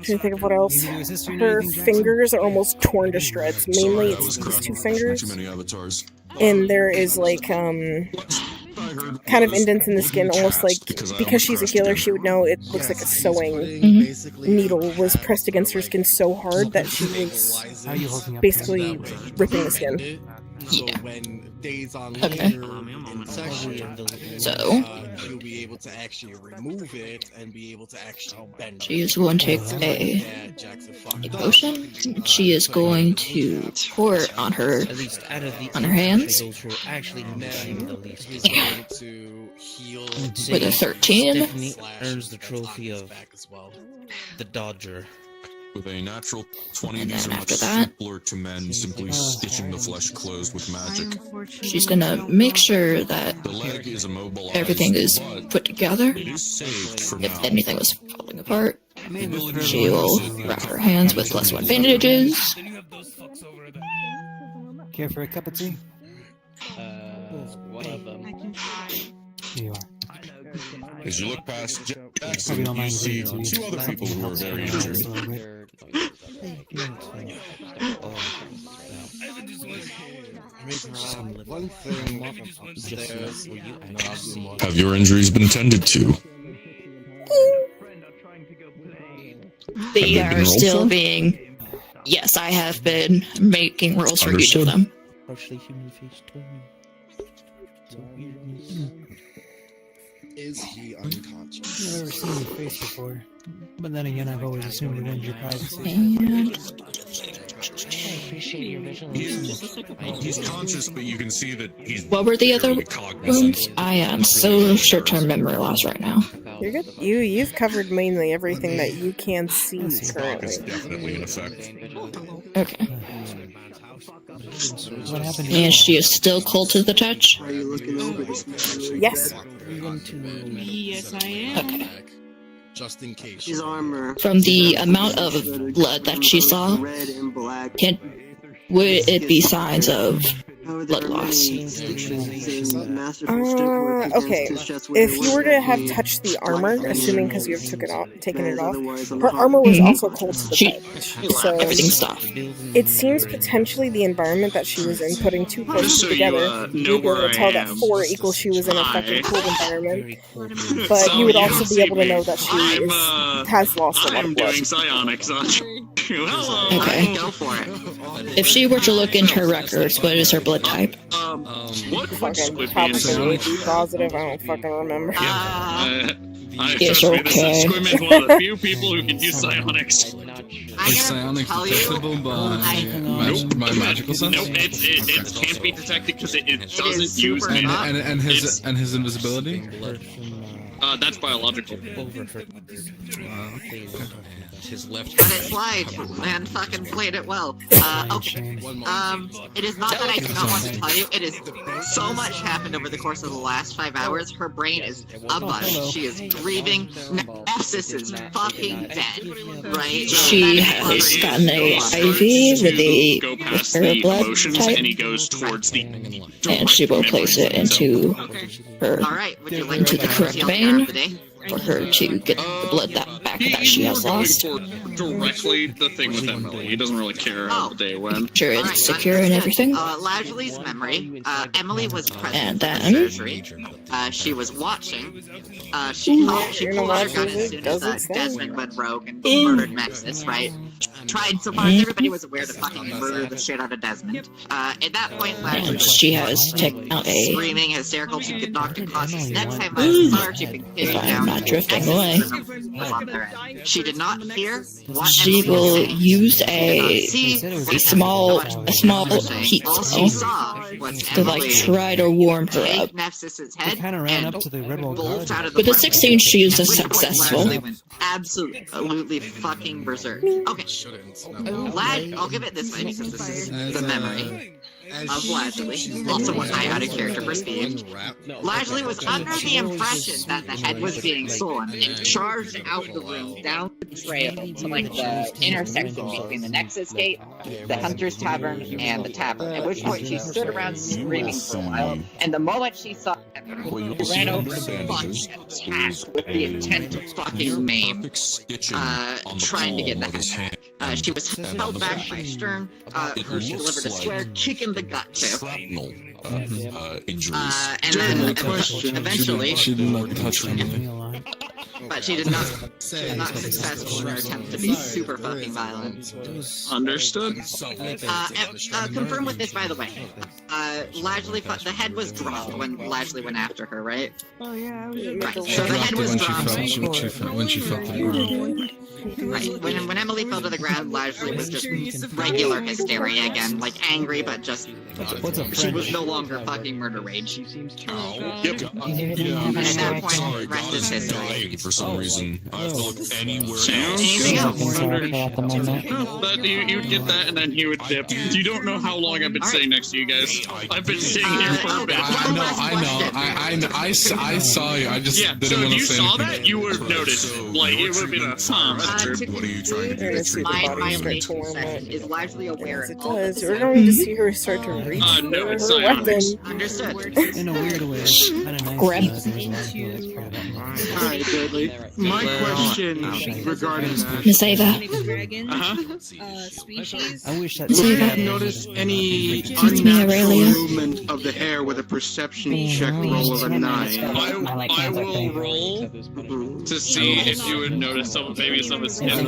Trying to think of what else. Her fingers are almost torn to shreds. Mainly it's these two fingers. And there is like kind of indents in the skin, almost like, because she's a healer, she would know it looks like a sewing needle was pressed against her skin so hard that she was basically ripping the skin. Yeah. Okay. So you'll be able to actually remove it and be able to actually bend. she is going to take a potion. She is going to pour it on her hands. With a 13. Stephanie earns the trophy of the Dodger. With a natural 20, these are much simpler to mend, simply stitching the flesh closed with magic. She's gonna make sure that The leg is immobilized, everything is put together. it is saved for If now. anything was falling apart, she will wrap her hands with +1 bandages. Care for a cup of tea? One of them. Here you are. As you look past Jackson, you see two other people who are very injured. One thing Have your injuries been tended to? They Have they been are rolled still for? being. Yes, I have been making rolls for each of them. Is he unconscious? I've never seen your face before, but then again, I've always assumed it ends your privacy. He's conscious, but you can see that he's. What were the other barely cognizant. wounds? I am so short-term memory loss right now. You're good. You've covered mainly everything that you can see currently. It's definitely in effect. Okay. What happened? And she is still cold to the touch? Yes. Yes, I am. Okay. Just in case. His armor. From the amount of blood that she saw, would it be signs of blood loss? Okay. If you were to have touched the armor, assuming because you have taken it off, her armor was also cold to the touch. So everything stopped. It seems potentially the environment that she was in, putting two places together, you'd be able to tell that 4 equals she was in a fucking cold environment. But you would also be able to know that she has lost a lot of blood. psionics on Okay. Go for it. If she were to look into her records, what is her blood type? What Fucking Squidman is probably positive, I don't fucking remember. It's okay. Squidman is one of the few people who can use psionics. Is psionics detectable by magical sense? Nope, it can't be detected because it doesn't use And, mana. and his invisibility? That's biological. His left. Let it slide and fucking played it well. Okay. It is not that I do not want to tell you. It is so much happened over the course of the last 5 hours. Her brain is a bust. She is grieving. Nepsis is fucking dead. Right? She has gotten a IV with her blood type, and he goes towards the. and she will place it into her into the correct vein for her to get the blood back that she has lost. Directly the thing with Emily. He doesn't really care how the day went. Sure, it's secure and everything. Ladgley's memory. Emily was present And for the then- surgery. She was watching. She pulled out her gun as soon as Desmond went rogue and murdered Nexus, right? Tried so far as everybody was aware to fucking murder the shit out of Desmond. At that point, Ladgley And was she has taken out a. screaming, hysterical, she could knock unconscious. Next time I saw her, she continued down. Not drifting away. She did not hear what She Emily will was saying. use a small heat All she spell saw was to like Emily try to warm her take up. Nefsis's head Kind of ran and up to the rebel bolt guard. out of the With a front 16, she is a Which point successful. Ladgley went absolutely fucking berserk. Okay, Lad, I'll give it this way because this is the memory. of Lashley, also one eye out of character for speed. Lashley was under the impression that the head was being stolen and charged out the room down the trail to like the intersection between the Nexus Gate, the Hunter's Tavern, and the Tavern, at which point she stood around screaming for a while, and the moment she saw him, she ran over and fucking attacked with the intent to fucking maim, trying to get the head back. She was held back by Stern, who she delivered a square kick in the gut to. And then eventually, she did not touch anything. but she did not successful in her attempt to be super fucking violent. Understood. Confirm with this, by the way. Lashley, the head was dropped when Lashley went after her, right? Oh yeah, Right. So the head was dropped. When she fell to the ground. Right. When Emily fell to the ground, Lashley was just regular hysteria again, like angry, but just she was no longer fucking murder rage. Yep. And at that point, rest is history. For some reason, I felt anywhere Anything else? But you'd get that, and then he would dip. You don't know how long I've been sitting next to you guys. I've been sitting here for a bit. I saw you. I just didn't so want if to you say saw anything. that, you would have noticed. Like, it would have been that's true. What are you trying to do? My relation is largely aware of all Because we're going to see her start to reach no, for it's her weapon. Understood. In a weird way. Grab. Alright, Deadly. My question regarding that. Miss Ava. Species. I wish that. Did you notice any Excuse me, unnatural Aurelia. movement of the hair with a perception check roll of a 9? I will roll to see if you would notice maybe some of the skin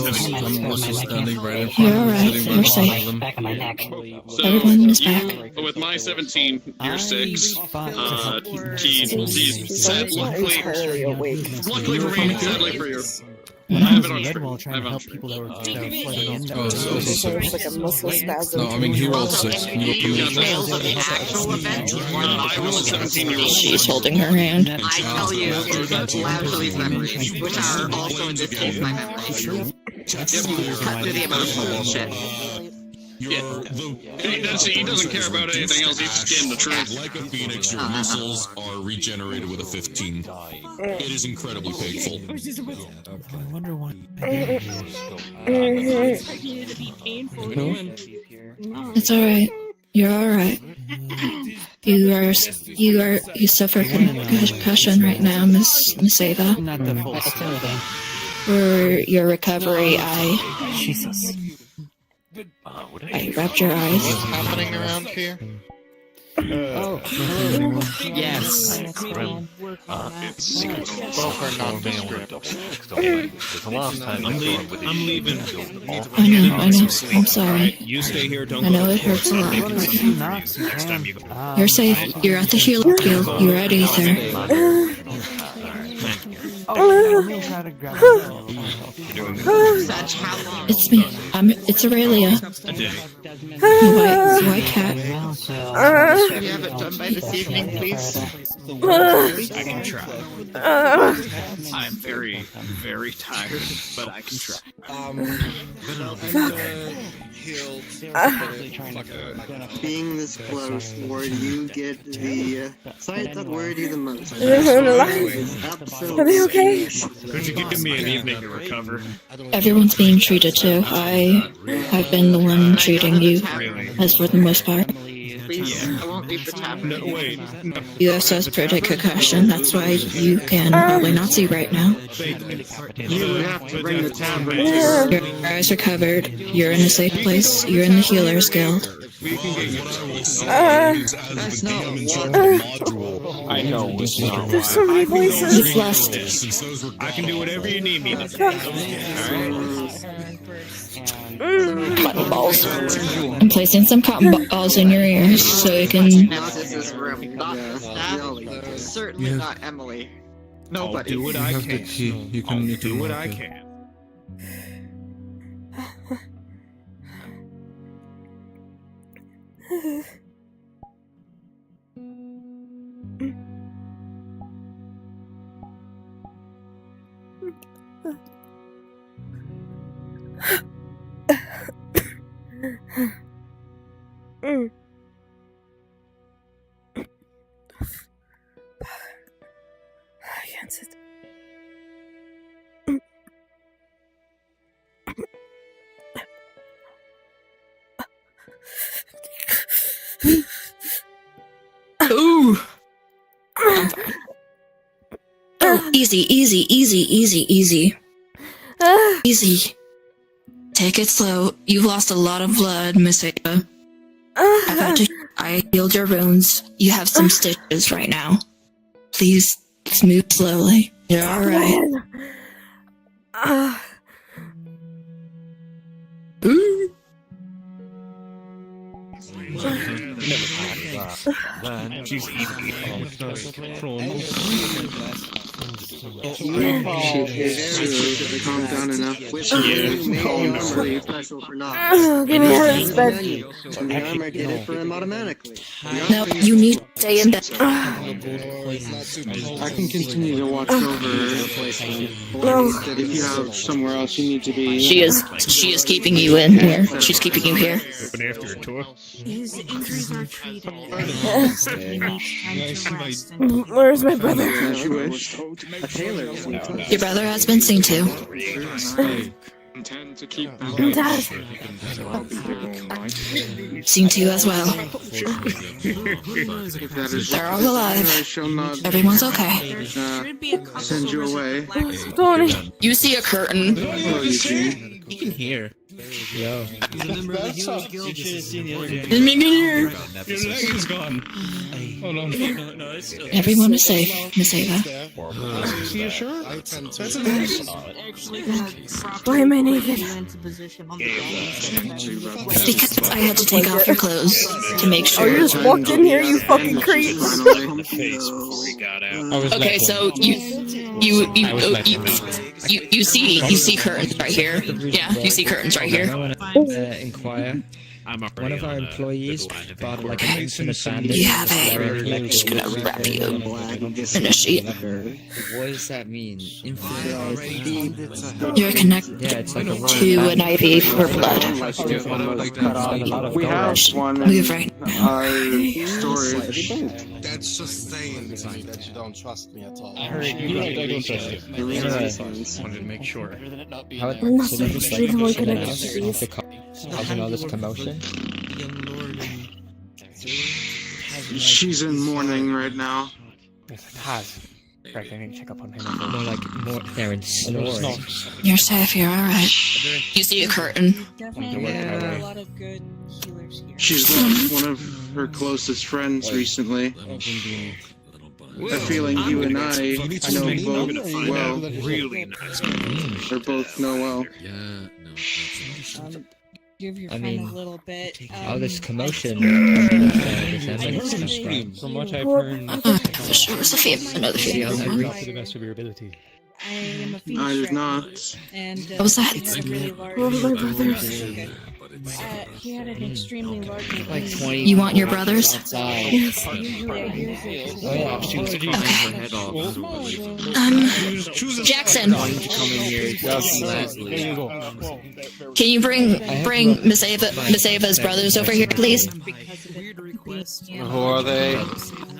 Standing right in front You're of alright. sitting You're right safe. above them. Everyone is back. With my 17, you're 6. He's sad. Luckily for me, sadly for you. I have it on Ed stream. while trying to help people that were flooding in. Oh, so It's like a muscle spasm. No, I mean he rolled 6. You Details of the actual event. I rolled a 17-year-old. She's holding her hand. I tell you, Lashley's memories, which are also in this case my memories. Cut through the emotional bullshit. Yeah. He doesn't care about anything else. He's just getting the truth. Like a phoenix, your missiles are regenerated with a 15. It is incredibly painful. I wonder why. It's alright. You're alright. You suffer concussion right now, Miss Ava. Not the full thing. For your recovery, Jesus. I rubbed your eyes. What's happening around here? Oh, hello everyone. Yes. It's Both are nondescript. I'm leaving. I know. I'm sorry. You stay here. Don't I know it hurts a lot. You're safe. You're at the healer guild. You're at Ether. It's me. It's Aurelia. White cat. Can you have it done by this evening, please? I can try. I'm very, very tired, but I can try. Being this close, where do you get the site that worried you the most? Are they okay? Could you give me an evening to recover? Everyone's being treated too. I've been the one treating you, as for the most part. Please, I won't leave the tavern. No, wait. No. You have suspected concussion. That's why you can probably not see right now. You would have to bring the tavern. Your eyes are covered. You're in a safe place. You're in the Healers Guild. That's not what. I know. There's so many voices. You've lost. I can do whatever you need me to do. Cotton balls. I'm placing some cotton balls in your ears so you can. Now this is room, not the staff. Certainly not Emily. Nobody. I'll do what I can. You can do what I can. Easy, easy, easy, easy, easy. Easy. Take it slow. You've lost a lot of blood, Miss Ava. I healed your wounds. You have some stitches right now. Please, move slowly. You're alright. Calm down enough. Give me out of this bed. The armor did it for him automatically. No, you need to stay in bed. I can continue to watch over if you have somewhere else you need to be. She is keeping you in here. She's keeping you here. After a tour. His injuries are treated. Where's my brother? Your brother has been seen too. Dad. Seen too as well. They're all alive. Everyone's okay. Send you away. Tony. You see a curtain. You can hear. Yo. Remember the Heroes Guild? You should have seen the other day. Your leg is gone. Hold on. No, it's still. Everyone is safe, Miss Ava. Are you sure? Why am I naked? Because I had to take off your clothes to make sure. Oh, you just walked in here, you fucking creep. Okay, so you see curtains right here. Yeah, you see curtains right here. I want to inquire. One of our employees bought like an infinite bandit. You have a. She's gonna wrap you in a sheet. What does that mean? You're connected to an IV for blood. We have one. Move right now. Storage. That's just saying that you don't trust me at all. I heard you. I don't trust you. Wanted to make sure. How I'm not so sure the one connected. Causing all this commotion? She's in mourning right now. Right, I need to check up on him. More like they're in snoring. You're safe. You're all right. You see a curtain. She's lost one of her closest friends recently. A feeling you and I know both well. Or both know well. Give your I friend mean, a little bit. all this commotion. From what I've heard, Show us a female. Another female. to the best of your ability. I am a Phoenix I did Striker, not. And What was that? he had a really large. One of my brothers. He had an extremely large. Like 20. You want your brothers? Yes. Usually I use it. Oh yeah, she was cutting her head off. Jackson. Lastly. Can you bring Miss Ava's brothers over here, please? Who are they?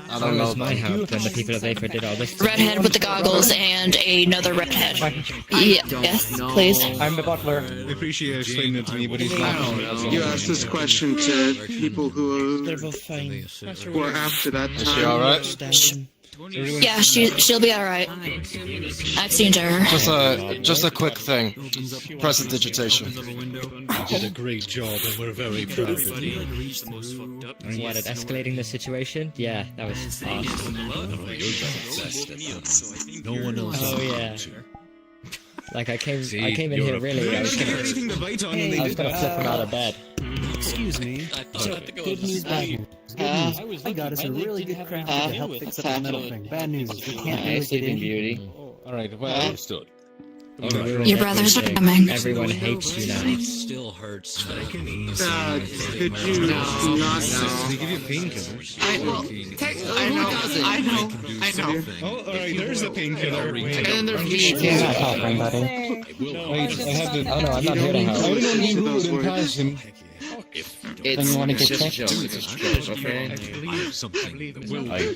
I don't know. My help than the people that Ava did all this. Redhead with the goggles and another redhead. Yes, please. I'm the butler. I appreciate explaining it to me, but he's not. You asked this question to people who They're both fine. were after that time. Is she alright? Yeah, she'll be all right. I've seen her. Just a quick thing. Prestidigitation. You did a great job, and we're very proud of you. What, at escalating the situation? Yeah, that was awesome. No one else. Oh yeah. Like I came in here really. I was gonna flip him out of bed. Excuse me. So, good news, bad news. Good news. I got us a really good craft to help fix up the metal thing. Bad news is we can't really get in. Beauty. Alright, well, understood. Your brothers are coming. Everyone hates you now. It still hurts. Could you not They know? give you painkillers. I know. Oh, alright, there's the painkiller. And then there's me. You're not helping, buddy. Wait, I have to. Oh no, I'm not here to help. I don't want to be rude and pass him. It's you wanna get just a kicked? joke. It's a joke, okay?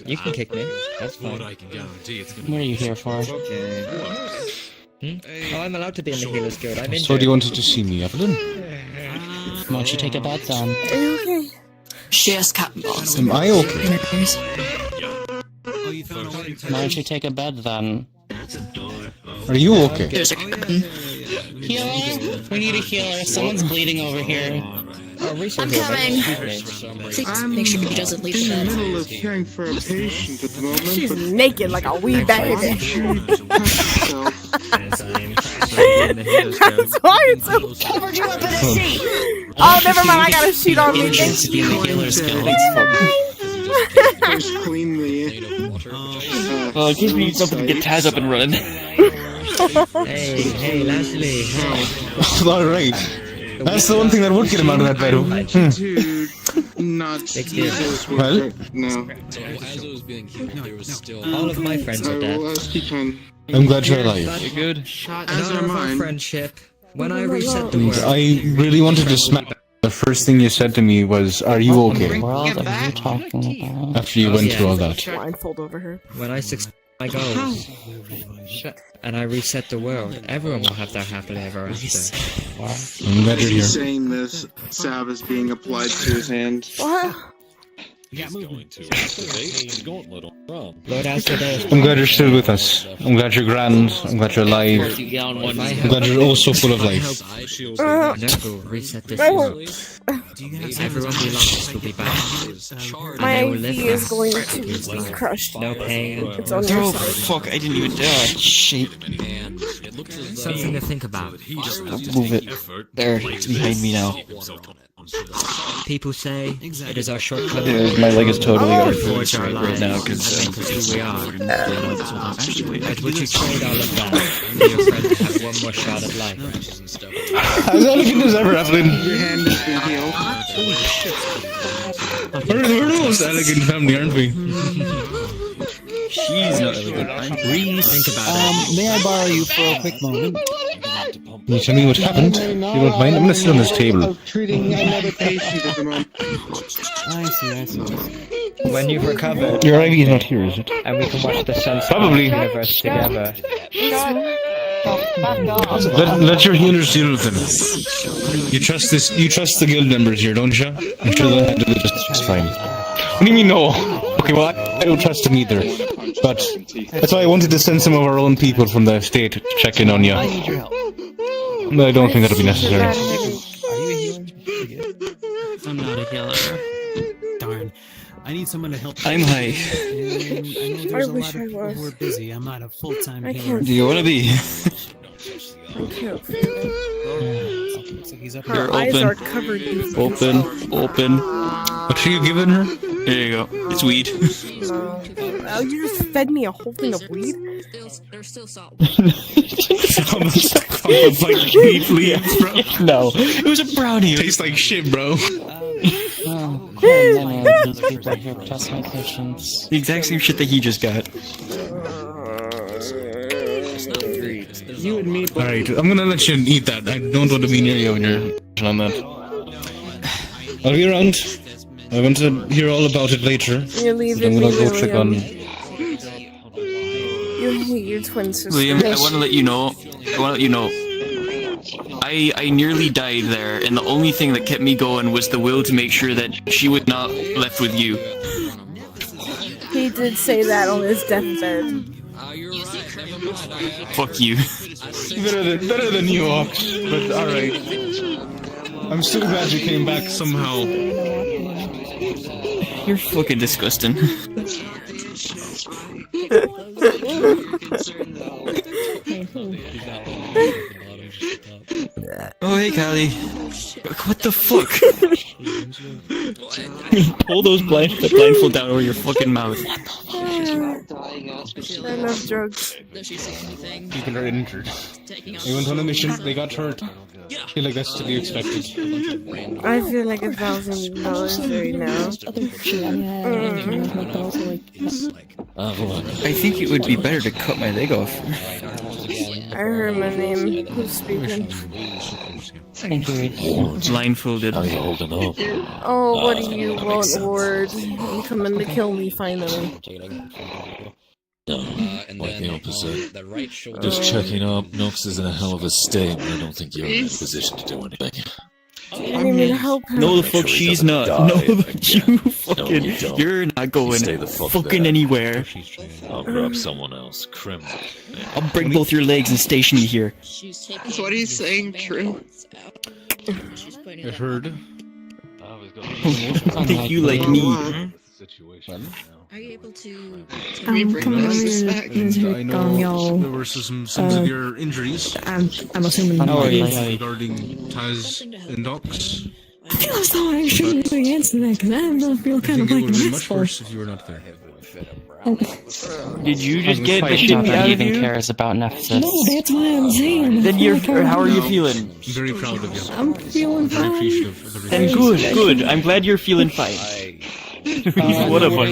You can kick me. That's fine. I can guarantee it's What are you here for? Oh, I'm allowed to be in the Healers Guild. I'm injured. So, do you wanted to see me, Evelyn? Why don't you take a bath then? Are you okay? She has cotton balls. Am I okay? Why don't you take a bed then? Are you okay? There's a Healer? We need a healer. Someone's bleeding over here. I'm coming. Please make sure he doesn't leave in the the bed. middle of caring for a patient at the moment. She's naked like a wee baby. That's why it's so covered you up in a sheet. Oh, never mind. I got a sheet on me. Entrance being the healer's guild. First clean the. Well, it gives me something to get Taz up and running. Hey, Leslie. Alright. That's the one thing that would get him out of that bed. Not well, no. All of my friends are dead. I'm glad you're alive. You're good. As are mine. Friendship. When I reset the world. I really wanted to smack. The first thing you said to me was, "Are you okay?" World are you talking about? After you went through all that. Blindfold over her. When I succeed my goals and I reset the world, everyone will have their happily ever after. I'm glad you're here. Saying this, salve is being applied to his hand. What? I'm glad you're still with us. I'm glad you're grand. I'm glad you're alive. I'm glad you're also full of life. Reset this world. Everyone belongs will be back. My IV is going to be crushed. No pain. It's on your Oh side. fuck! I didn't even die. Shit. Something to think about. Move it. There, it's behind me now. People say it is our shortcoming. Yeah, my leg is totally towards our right lives now because who we are. At which you trade all of that for your friend to have one more shot at life. As elegant as ever, Evelyn. Your hand has been healed. Holy shit. We're the most elegant family, aren't we? She's not elegant. Think about it. May I borrow you for a quick moment? Can you tell me what happened? You don't mind? I'm gonna sit on this table. Treating another patient at the moment. I see. When you've recovered, Your IV is not here, is it? and we can watch the sunset Probably. universe together. Let your healers deal with them. You trust this? You trust the guild members here, don't you? I'm sure they'll handle it just fine. What do you mean no? Okay, well I don't trust them either. But that's why I wanted to send some of our own people from the estate to check in on you. I need your help. But I don't think that'll be necessary. Are you a healer? I'm not a healer. Darn. I need someone to help. I'm high. And I know there's a wish lot of I people was. who are busy. I'm not a full-time I healer. can't. Do you want to be? I can't feel it. Looks like he's up Her You're eyes open. are covered in Open. What are you giving her? There you go. It's weed. No. Oh, you just fed me a whole thing of weed? There's still salt. Like weed leaves, bro. No, it was a brownie. Tastes like shit, bro. The exact same shit that he just got. You and me both. Alright, I'm gonna let you eat that. I don't want to be near you when you're on that. I'll be around. I want to hear all about it later. You're leaving I'm gonna me, go check on. You hate your twin sister. Liam, I want to let you know. I nearly died there, and the only thing that kept me going was the will to make sure that she was not left with you. He did say that on his deathbed. Fuck you. Better than you, Ox. But alright. I'm so glad you came back somehow. You're fucking disgusting. Oh, hey, Callie. What the fuck? Pull those blindfold down over your fucking mouth. I love drugs. People are injured. They went on a mission, they got hurt. I feel like that's to be expected. I feel like $1,000 right now. I think it would be better to cut my leg off. I heard my name. Who's speaking? Thank you. Blindfolded. How are you holding up? Oh, what do you want, Ward? I'm coming to kill me finally. Like the opposite. Just checking up. Nox is in a hell of a state, but I don't think you're in a position to do anything. You need me to help her? No, the fuck she's not. No, you fucking. You're not going fucking anywhere. I'll grab someone else. Criminal. I'll break both your legs and station you here. Is what he's saying true? I heard. Think you like me. Are you able to? I'm coming over here to I check know on y'all. there were some severe injuries. I'm assuming. Regarding Taz and Docs. I feel as though I shouldn't really answer that because I feel I kind of think it like would an be much asshole. worse if you were not there. Did you just get the Quite shit shocked beat that out he of even you? cares about Nephthys. No, that's why I'm saying. Then you're. How are you feeling? I'm very proud of you. I'm feeling Very fine. appreciative of everything. Then good, good. I'm glad you're feeling fine. What a bunch.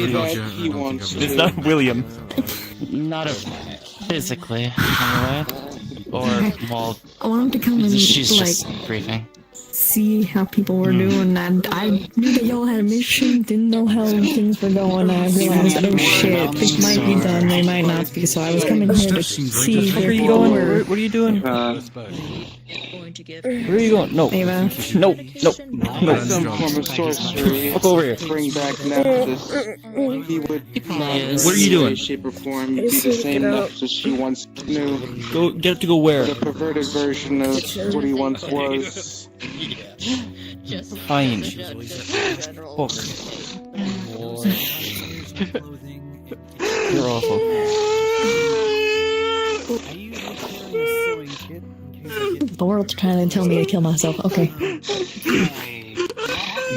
It's not William. Not physically, anyway. Or, well, I want him to come and she's like just briefing. see how people were doing, and I knew that y'all had a mission, didn't know how things were going. I realized, oh shit, they might be done, they might not be. So I was coming here to see Where are you people going? were. What are you doing? Where are you going? No. Ava. No. No. No. Some form of sorcery. Fuck over here. Bring back Nephthys. He would, What are you doing? in any shape or form, be the same Nephthys she once knew. Go get to go where? The perverted version of what he once was. Fine. Fuck. You're awful. The world's trying to tell me to kill myself. Okay. He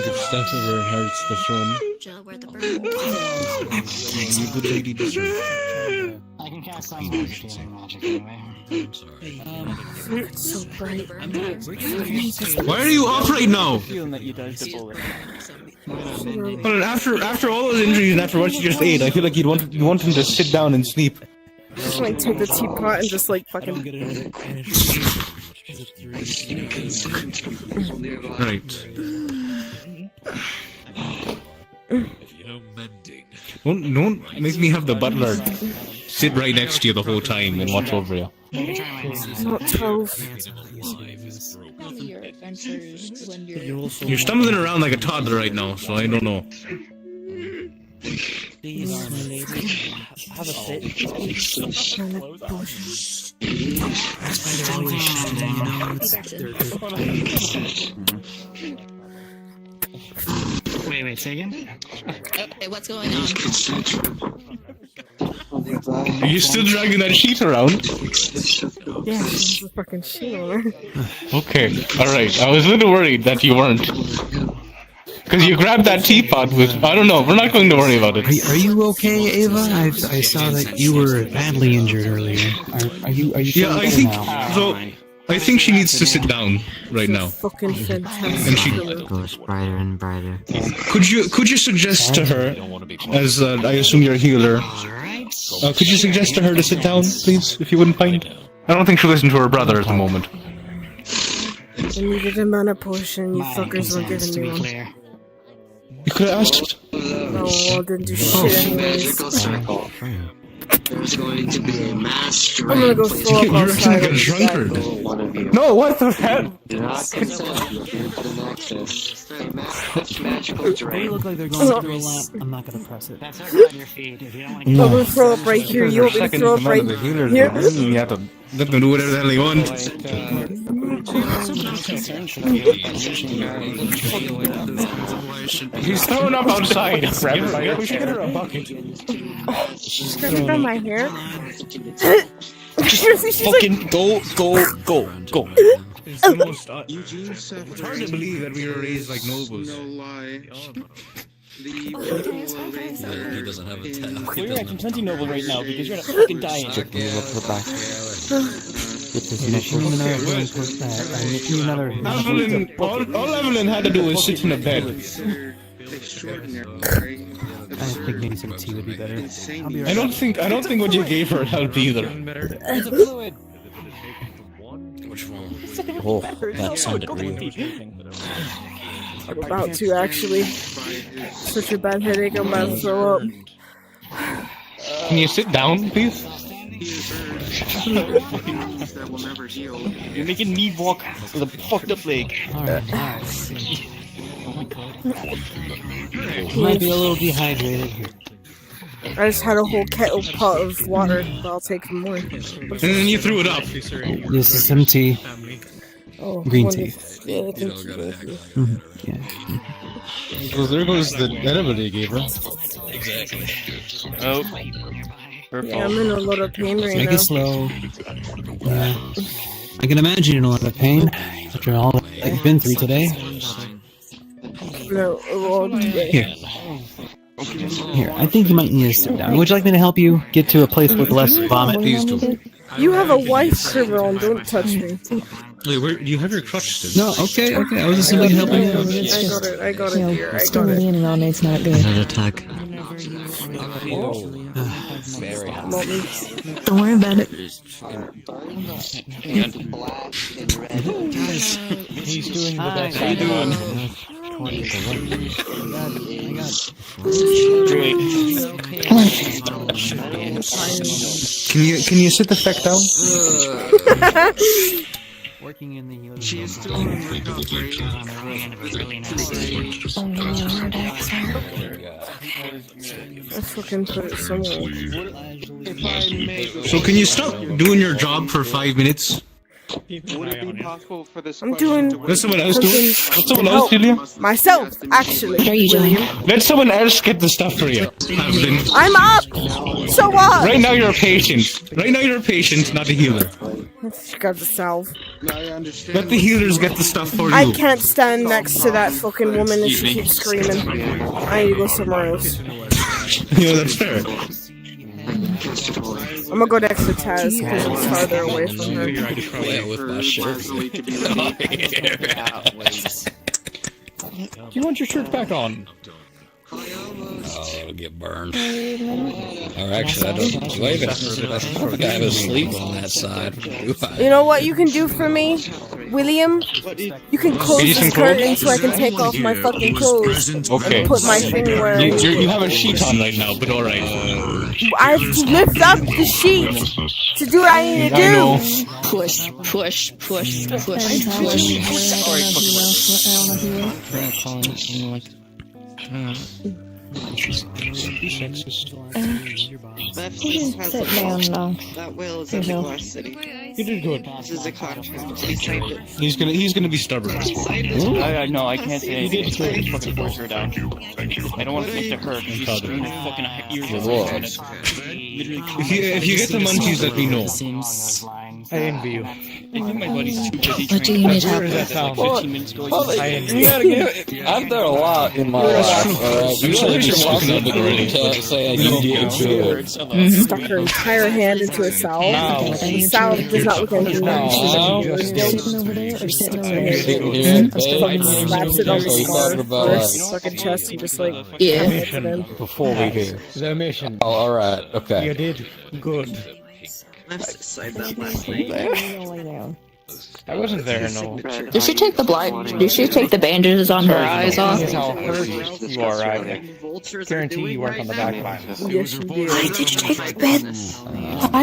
steps over and hurts the throne. Good lady I can cast some understanding magic anyway. It's so bright. Why are you up right now? Feeling that you dodged a bullet. Well, after all those injuries and after what you just ate, I feel like you want him to sit down and sleep. Just like take the teapot and just like fucking. Right. Don't make me have the butler sit right next to you the whole time and watch over you. Not 12. You're stumbling around like a toddler right now, so I don't know. Have a sit. Wait, say again? Okay, what's going on? Are you still dragging that sheet around? Yeah, this is fucking shit on her. Okay, alright. I was a little worried that you weren't. Because you grabbed that teapot with... I don't know, we're not going to worry about it. Are you okay, Ava? I saw that you were badly injured earlier. Are you Yeah, I think... So, I think she needs to sit down right now. Fucking fantastic. And she... Goes brighter and brighter. Could you suggest to her, as I assume you're a healer, could you suggest to her to sit down, please, if you wouldn't mind? I don't think she'll listen to her brother at the moment. I needed him on a potion, you fuckers were giving me one. You could have asked. No, I didn't do shit anyways. There's going to be a mass I'm gonna go throw up You're acting outside. like a drunkard. No, what the hell? Do not consent to the Nexus. A magical They drain. look like they're going through a lot. I'm not gonna press it. That's on your feet. If you don't want to I'm gonna throw up right here. You want me to throw up right here? You have to let them do whatever the hell they want. He's throwing up outside. We should get her a bucket. She's gonna grab my hair. Just fucking go. It's the most... it's hard to believe that we were raised like nobles. No lie. He doesn't have a tap. You're acting plenty noble right now because you're not fucking dying. All Evelyn had to do was sit in a bed. Extraordinary. I think maybe some tea would be better. I don't think what you gave her helped either. It's a fluid. Which one? Oh, that sounded real. I'm about to actually. Such a bad headache, I'm about to throw up. Can you sit down, please? That will never heal. You're making me walk with a fucked up leg. Alright. Oh my god. You might be a little dehydrated here. I just had a whole kettle pot of water, but I'll take more. And then you threw it up. This is some tea. Oh, Green tea. Yeah, thank you. Yeah. Well, there goes the enema they gave her. Exactly. Oh. Yeah, I'm in a lot of pain right Make now. it slow. Yeah. I can imagine you're in a lot of pain after all that you've been through today. No, well, Here. Here, I think you might need to sit down. Would you like me to help you get to a place with less vomit? Please do. you have a wife, Cribbon, don't touch me. Wait, where do you have your crutch still? No, okay. I was just simply helping you. I got it here, I got it. Leaning on it's not good. Another attack. Don't worry about it. He's doing the best. How you doing? Great. Can you sit the feck down? Working in the healing. She is still in recovery. I fucking put it somewhere. So can you stop doing your job for 5 minutes? Would it be possible for this I'm doing Let someone else do it. Let someone else, Julia. myself, actually. How are you doing? Let someone else get the stuff for you. I'm up! So what? Right now you're a patient. Right now you're a patient, not a healer. She got the salve. I understand. Let the healers get the stuff for you. I can't stand next to that fucking woman and she keeps screaming. I need to go somewhere else. Yeah, that's fair. I'm gonna go next to Taz because it's farther away from her. Yeah, with my shirt. Do you want your shirt back on? Oh, it'll get burned. Or actually, I don't. Do I even? I think I have a sleeve on that side. Do I? You know what you can do for me, William? You can close this curtain so I can take off my fucking clothes Okay. and put my thing where You have a sheet on right now, but alright. I have to lift up the sheet to do what I need to do. Push, push, push, push, That will is in the glass city. You did good. This is a contract. He signed it. He's gonna be stubborn. No, I can't say anything. Just fucking force her down. I don't want to think to her. She's screaming her fucking ears off. If you get the munchies, let me know. I envy you. I think my buddy's too busy What do you need help Where with? is that 15 minutes ago? I envy I've done a lot in my life. You should just walking up the room saying you did good. Stuck her entire hand into a salve. The salve does not look like anything. She's fucking slaps it on the scar for his fucking chest and just like hits it in. Before we do. The mission. Oh, alright, okay. You did good. I signed that last night. I wasn't there, no. Did she take the bandages on her eyes off? How hurt you are, I guarantee you weren't on the back line. Yes, you did. Why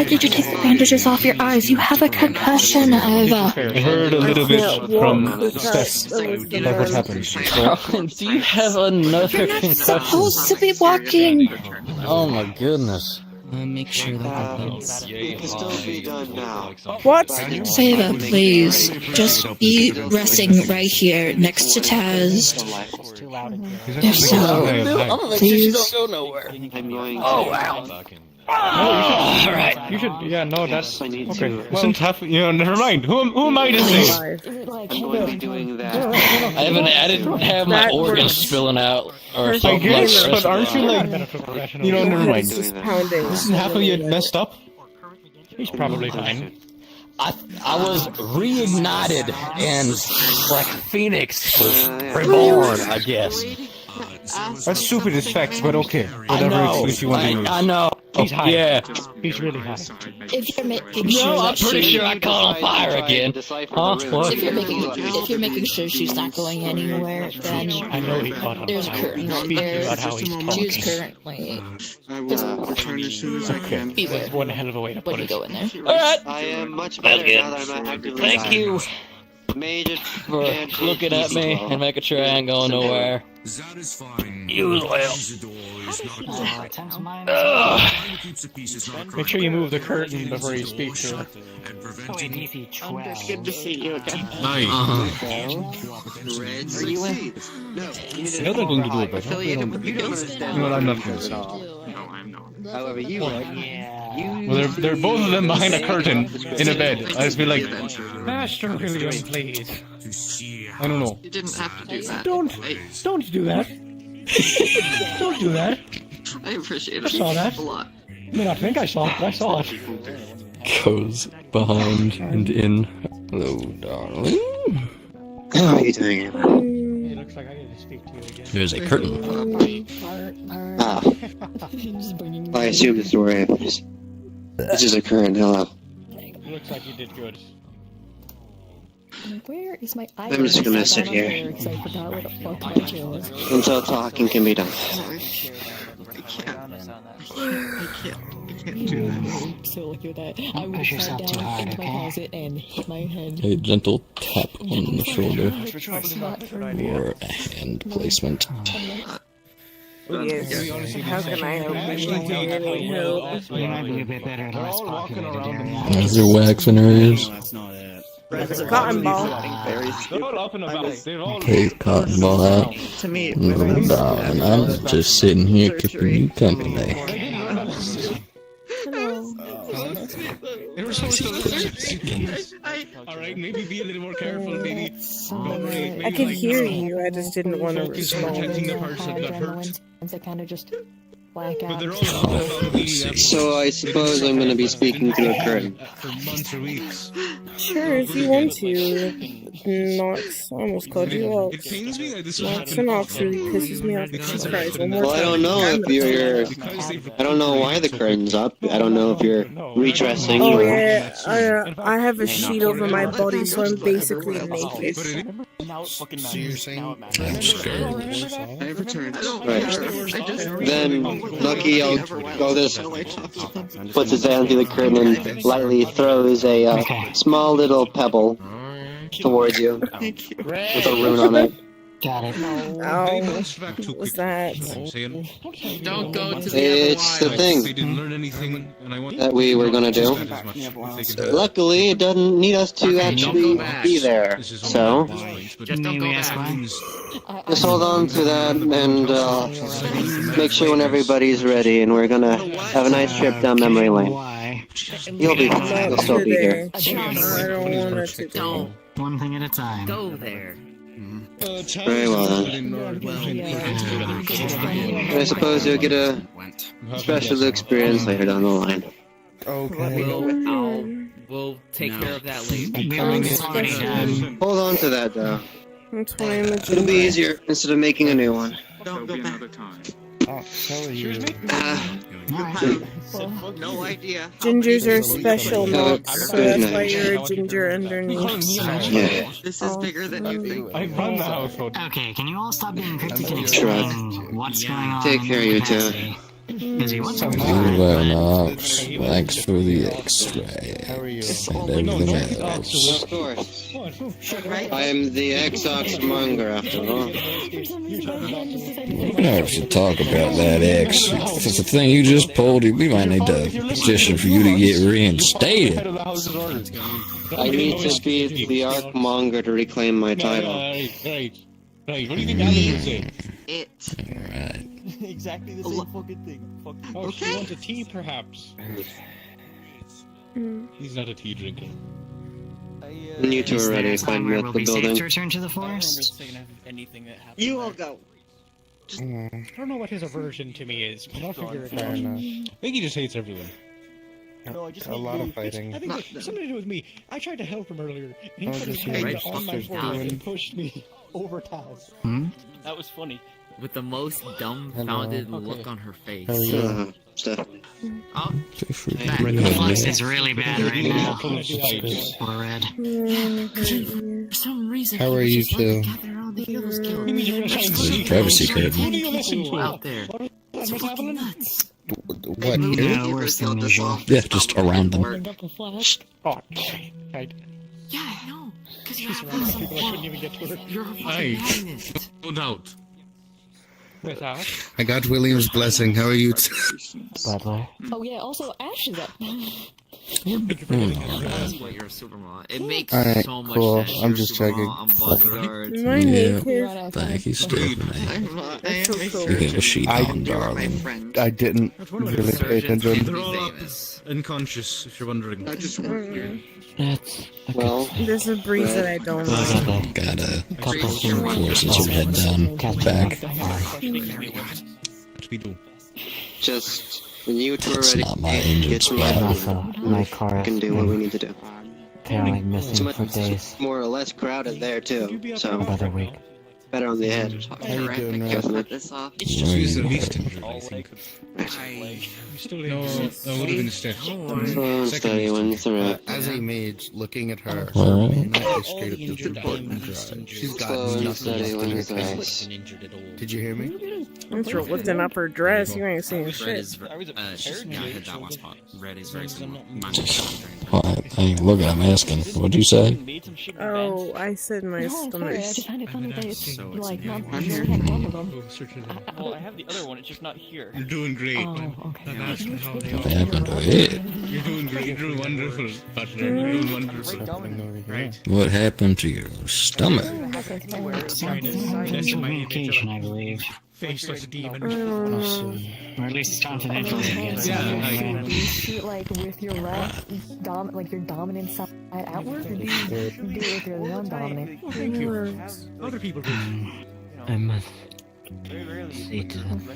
did you take the bandages off your eyes? You have a concussion, Eva. I heard a little bit from Steph Steph. about what happened. Do you have another You're not concussion? supposed to be walking. Oh my goodness. Make sure that It can still be done now. What? Seva, please. Just be resting right here next to Taz. If so, please. Oh wow. Alright. You should, yeah, no, that's okay. Isn't half, never mind. Who am I to say? I'm going to be doing that. I didn't have my organs spilling out or I something. guess, like but aren't you like, never mind. Just pounding. Isn't half of you messed up? He's probably fine. I was reignited and like Phoenix was reborn, I guess. That's stupid as facts, but okay. I Whatever know. excuse you want to use. I know. He's high. Yeah. He's really high. If you're making No, sure I'm that pretty she, sure I caught on fire again. Huh? What? if you're making sure she's not going anywhere, then I know he caught on there's a fire. curtain right Speaking there. about how he's talking. She's currently. I will return as soon as I can. That's one hell of a way to put When you it. go in there. Alright. I am much better now that I'm actively Thank you Major for looking at me and making sure I ain't going nowhere. That is fine. You as well. Make sure you move the curtain before you speak to her. Good to see you again. Nice. Are you in? No, they're going to do it, but Affiliated with the ghost? you know what I'm not going to say. No, I'm not. However, you are. Well, they're both of them behind a curtain in a bed. I just feel like, Master William, please. I don't know. You didn't have to do that. Don't do that. Don't do that. I appreciate I it saw that. a lot. I may not think I saw it, but I saw it. Goes behind and in. Hello, darling. How are you doing? It looks like I need to speak to you again. There's a curtain. Ah. I assume this is where it is. This is a current. Hello. It looks like you did good. Where is my I'm just gonna sit here until talking can be done. I can't do that. So look at that. I would have sat down into my closet and hit my head. A gentle tap on the shoulder Or a hand placement. Yes. How can I help you? Do you need help? Is there wax in her ears? It's a cotton ball. Take cotton ball out. To me, Darling, I'm just sitting here keeping you company. Alright, maybe be a little more careful, maybe. I could hear you, I just didn't want to respond. Protecting the person that hurts. They kind of just black out. So I suppose I'm going to be speaking through a curtain. For months or weeks. Sure, if you want to. Nox, I almost called you out. It pains me that this will Nox happen. and Ox really pisses me off. Jesus Christ, one more Well, I don't know if you're. I don't know why the curtain's up. I don't know if you're redressing Oh or. yeah, I have a sheet over my body, so I'm basically naked. So you're saying I'm scared. I have returned. Right. Then, Lucky Goldus puts his hand through the curtain and lightly throws a small little pebble towards you with a rune on it. Got it. Ow. What was that? don't go to the It's the thing that we were gonna do. Luckily, it doesn't need us to actually be there. So, Just don't go back. just hold on to that and make sure when everybody's ready, and we're gonna have a nice trip down memory lane. You'll be fine. You'll still be here. I don't want her to go. One thing at a time. Go there. Very well then. I suppose you'll get a special experience later down the line. We'll take care of that later. Hold on to that though. That's why I'm a It'll be easier instead of making a new one. Don't go back. No idea. Gingers are special, Nox, so that's why you're a ginger underneath. Yeah. This is bigger than you think. I run the household. Okay, can you all stop being cryptic and Shrug. explain what's going on? Take care, you two. Busy, what's going Well, on? Knox, thanks for the X-ray and everything else. Of course. I am the X-Ox monger after all. We have to talk about that X. If it's the thing you just pulled, we might need to petition for you to get reinstated. I need to be the Arc monger to reclaim my title. Right. What do you think I'm gonna say? It. Alright. Exactly the same fucking thing. Oh, she wants a tea, perhaps. He's not a tea drinker. When you two are ready, find me at the Will be safe to building. return to the forest. You will go. I don't know what his aversion to me is, but I'll figure it out. I think he just hates everyone. No, I just A hate lot you. of fighting. I think it's something to do with me. I tried to help him earlier, and he put his just hand right on my just forehead doing- and pushed me over Taz. Hmm? That was funny. with the most dumbfounded look on her face. Oh, Flux is really bad right now. Poor Red. For some reason, How are you two? Privacy curtain. people out there. It's fucking nuts. What? Yeah, worse than usual. Yeah, just around them. Yeah, I know. Because you're having some You're a fucking madness. No doubt. I got William's blessing. How are you two? Oh yeah, also Ash is up. That's why you're a supermodel. It makes Alright, so much cool. sense. I'm You're just a checking. supermodel, I'm bodyguard. My naked. Thank you, Stephanie. That's so cool. You get a sheet on, darling. I didn't really pay attention. They're all up unconscious, if you're wondering. Well, There's a breeze that I don't like. Gotta forces your head down, back. just when you two are That's ready, not my engine get me spot. out. my car We can do what we need to do. apparently missing It's much for days. more or less crowded there too, so About a week. better on the head. How you doing, Ralph? Cut this off. She's the least injured, I think. No, that would have been Steph. Phone study when through. As a mage, looking at her, Well, that is straight up disappointing. She's got Phone nothing study left when in her it's face. Did you hear me? Thanks for lifting up her dress. You ain't seeing Red shit. is yeah, I hit that one spot. Red is very similar. What? Hey, look, I'm asking. What'd you say? Oh, I said my No, stomach. sorry, I just find it funny that it's So it's like not I'm here. here. One of them. Well, I have the other one. It's just not here. You're doing great. Oh, okay. What happened to it? You're doing great. You're doing wonderful, partner. You're doing wonderful. Right. What happened to your stomach? Communication, I believe. Faceless demon. Or at least it's confidential. Do you shoot like with your left like your dominant side outward, or do you do it with your non-dominant? Thank you. Other people do. I must Very rarely see to them. I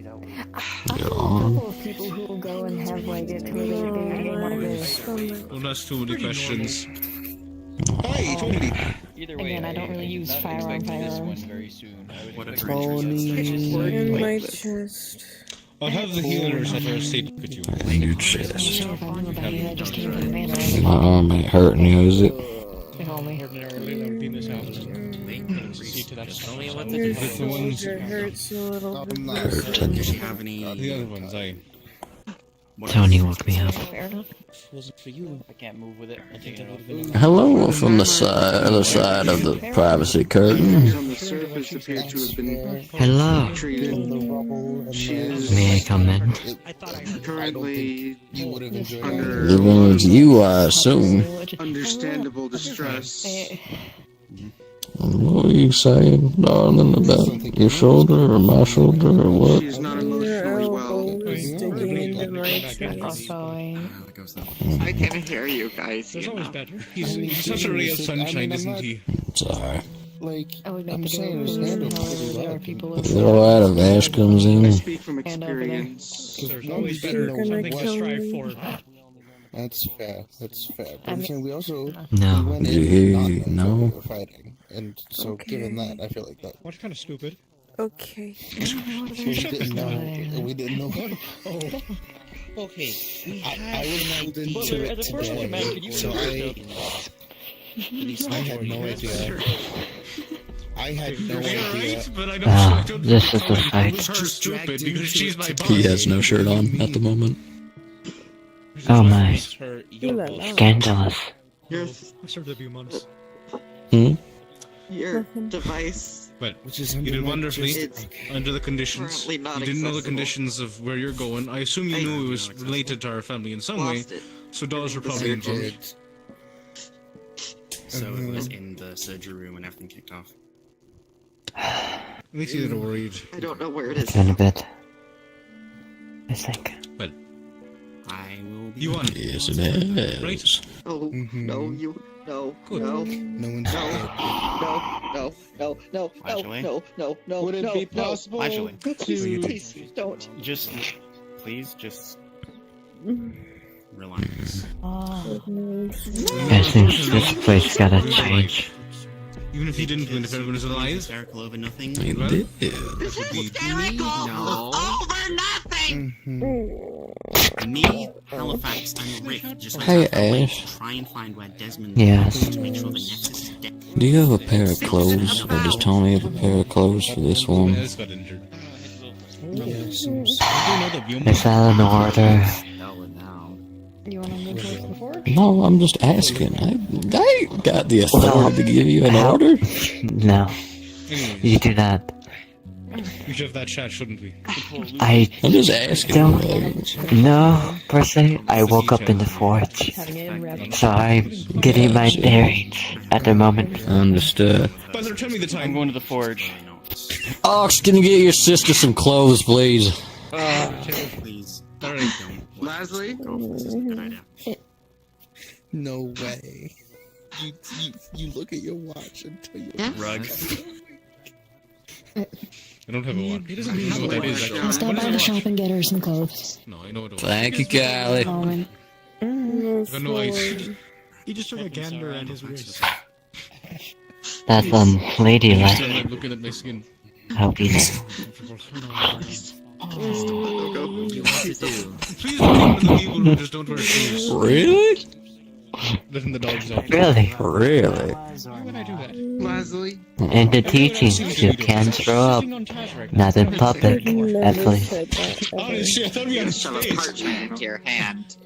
know a couple of people who will go and have like it to where they want to Don't ask too many questions. Hey, Tony! Again, I don't really use firearm. In my chest. I'll have the healers at our state look at you. In your chest. I just came from the main My arm ain't hurting you, is it? If only. Your shoulder hurts a little bit. Hurting. The other ones, Tony woke me up. Wasn't for you. I can't move with it. I think it would have been. Hello from the other side of the privacy curtain. On the surface appear to have been Hello. treated. She is May I come in? currently under Living with you, I assume. understandable distress. What are you saying, darling, about your shoulder or my shoulder or what? She is not emotionally well. Digging into my chest. I can hear you guys. There's You always know. better. He's such a ray of sunshine, isn't he? It's alright. Like, I would make the game there are people A little out of Ash comes I in. speak from experience. There's always better. Something to strive for. That's fair. That's fair. But I'm saying we also No. went Did you in hear not you? knowing No? what we were fighting, and so given that, I feel like that What's kind of stupid? okay. we didn't know. We didn't know. Okay. I was pulled into it today, so I had no idea. I had no idea. But I don't. This is the fight. Her stupid because she's my boss. He has no shirt on at the moment. Oh my. Ooh la la. Scandalous. Your, I served the Beaumonts. your device. But Which is you did wonderfully It's under the conditions. currently not You didn't know the accessible. conditions of where you're going. I assume you knew it was related to our family in some way. Lost it. So dollars were probably involved. So it was in the surgery room when everything kicked off. At least you didn't worried. I don't know where it It's is. been a bit. I think. But I will be. you won. Yes, it has. Right? Oh, no, you. No, Good. no, No one's no, no. Actually? No. Would it be possible Actually. Please, don't. Just, please, just. Relax. I think this place gotta change. Even if you didn't win, if everyone was alive. Hysterical over nothing. You did. This is hysterical No. over nothing. Me, Halifax, and Rick just went Hey, out their way Ash. to try and find where Desmond Yes. is to make sure the Nexus is dead. Do you have a pair of clothes? Or just tell me you have a pair of clothes for this one. Yes, got injured. Is that an order? You wanna move towards the forge? No, I'm just asking. I ain't got the authority to give you an order. No. You do not. We should have that chat, shouldn't we? I'm just asking. Don't. No, per se. I woke up in the forge. So I'm getting my bearings at the moment. Understood. Buzzer, tell me the time. I'm going to the forge. Ox, can you get your sister some clothes, please? Please. Alright. Leslie? No way. You look at your watch and tell you Rug. I don't have a watch. He doesn't know what that is. I'll stop by the shop and get her some clothes. No, I know what it was. Thank you, Callie. Moment. I know I... He just took a gander at his wrist. That's ladylike. Looking at my skin. How be that? Really? Letting the dogs out. Really? Really? Why would I do that? Leslie? In the teachings, you can throw up. Not in public, at least. Honestly, I thought we had a Shove a space. parchment into your hand.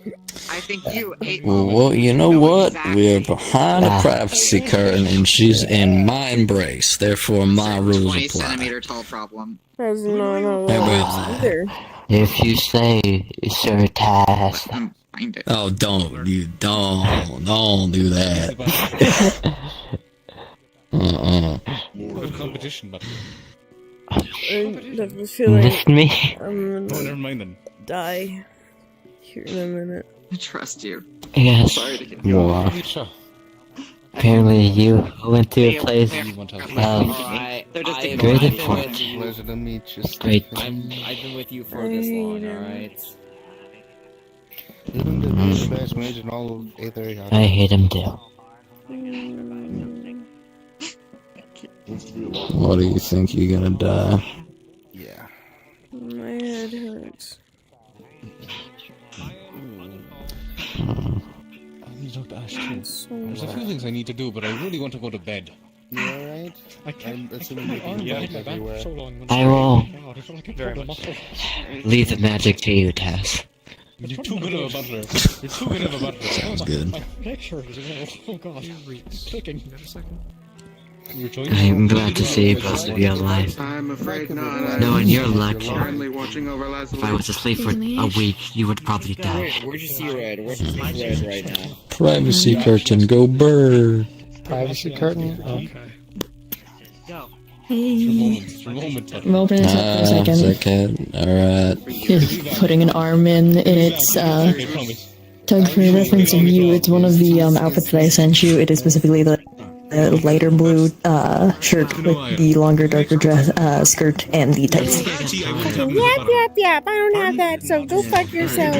I think you ate. Well, you know what? We're behind a privacy curtain, and she's in my embrace. Therefore, my rules 20 apply. centimeter tall problem. That's not Hey, wait. either. If you say, Sir Taz. Find it. Oh, don't do that. Good competition, but... I have a feeling Missed me? I'm Oh, gonna never mind then. die here in a minute. I trust you. Yes. Sorry to get You are. Apparently you went to a place of great importance. Pleasure to meet you. Great. I've been with you for this long, alright? Even the best mage in all of Aether. I hate him too. What do you think? You're gonna die? Yeah. My head hurts. I need to talk to Ash too. There's a few things I need to do, but I really want to go to bed. You alright? I can't. I'm assuming you can Yeah, walk my back everywhere. so long. I will Very much. leave the magic to you, Taz. You're too good of a butler. You're too good of a butler. Sounds good. My lecture as well. Oh god. Clicking. I'm glad to see both of you alive. I'm afraid not. Knowing your luck, Currently watching over Leslie. if I was asleep for a week, you would probably die. Where'd you see Red? Where'd you see Red right now? Privacy curtain, go bird. Privacy curtain? Okay. Moment is up for a second. Second. Alright. He's putting an arm in its, Tug, for referencing you, it's one of the, outfits that I sent you. It is specifically the lighter blue, shirt with the longer, darker dress, skirt and the tights. Yep, I don't have that, so go fuck yourself.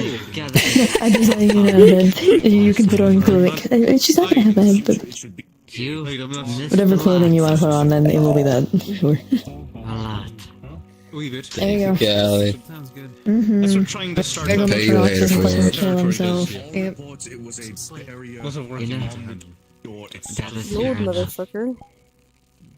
I just let you know that you can put on clothing. She's not gonna have that, but whatever clothing you want to put on, then it will be that. Sure. There you go. Golly. That's what trying to start. There you go, Pay you later for it. kill himself. Yep. Wasn't working. Lord, motherfucker.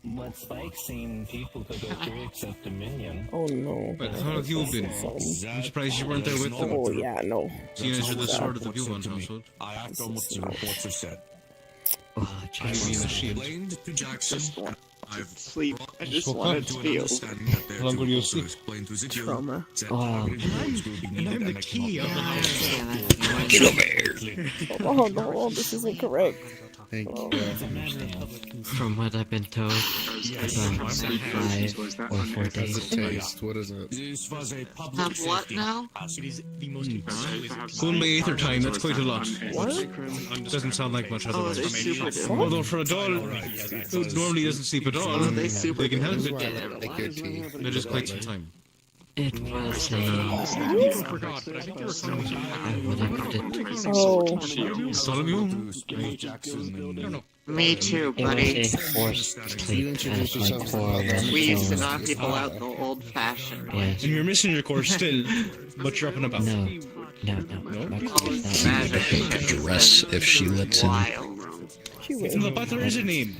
What Spike's seen people could go through except Dominion. Oh no. But how have you been? I'm surprised you weren't there with them. Oh yeah, no. Seeing as you're the sword of the Beaumont household. I act on what the reports have said. I mean the shield. To Jackson. I've sleep. I just woke wanted up. to feel. How long will you sleep? Trauma. Wow. And I'm the key of the house. Get over here. Oh no, this isn't correct. Thank you. From what I've been told, about 5 or 4 days. Taste. What is it? Have what now? Going by Aether time, that's quite a lot. What? Doesn't sound like much Oh, otherwise. they super do. Although for a doll who normally doesn't sleep at all, Oh, they super they can help do. it. Take your tea. That is quite some time. It was a... Me too, buddy. It was a forced sleep as my core We used to knock people out the old-fashioned way. And you're missing your course still, but you're up and about. No. My core is not Could dress if she lets him. The butler is a name.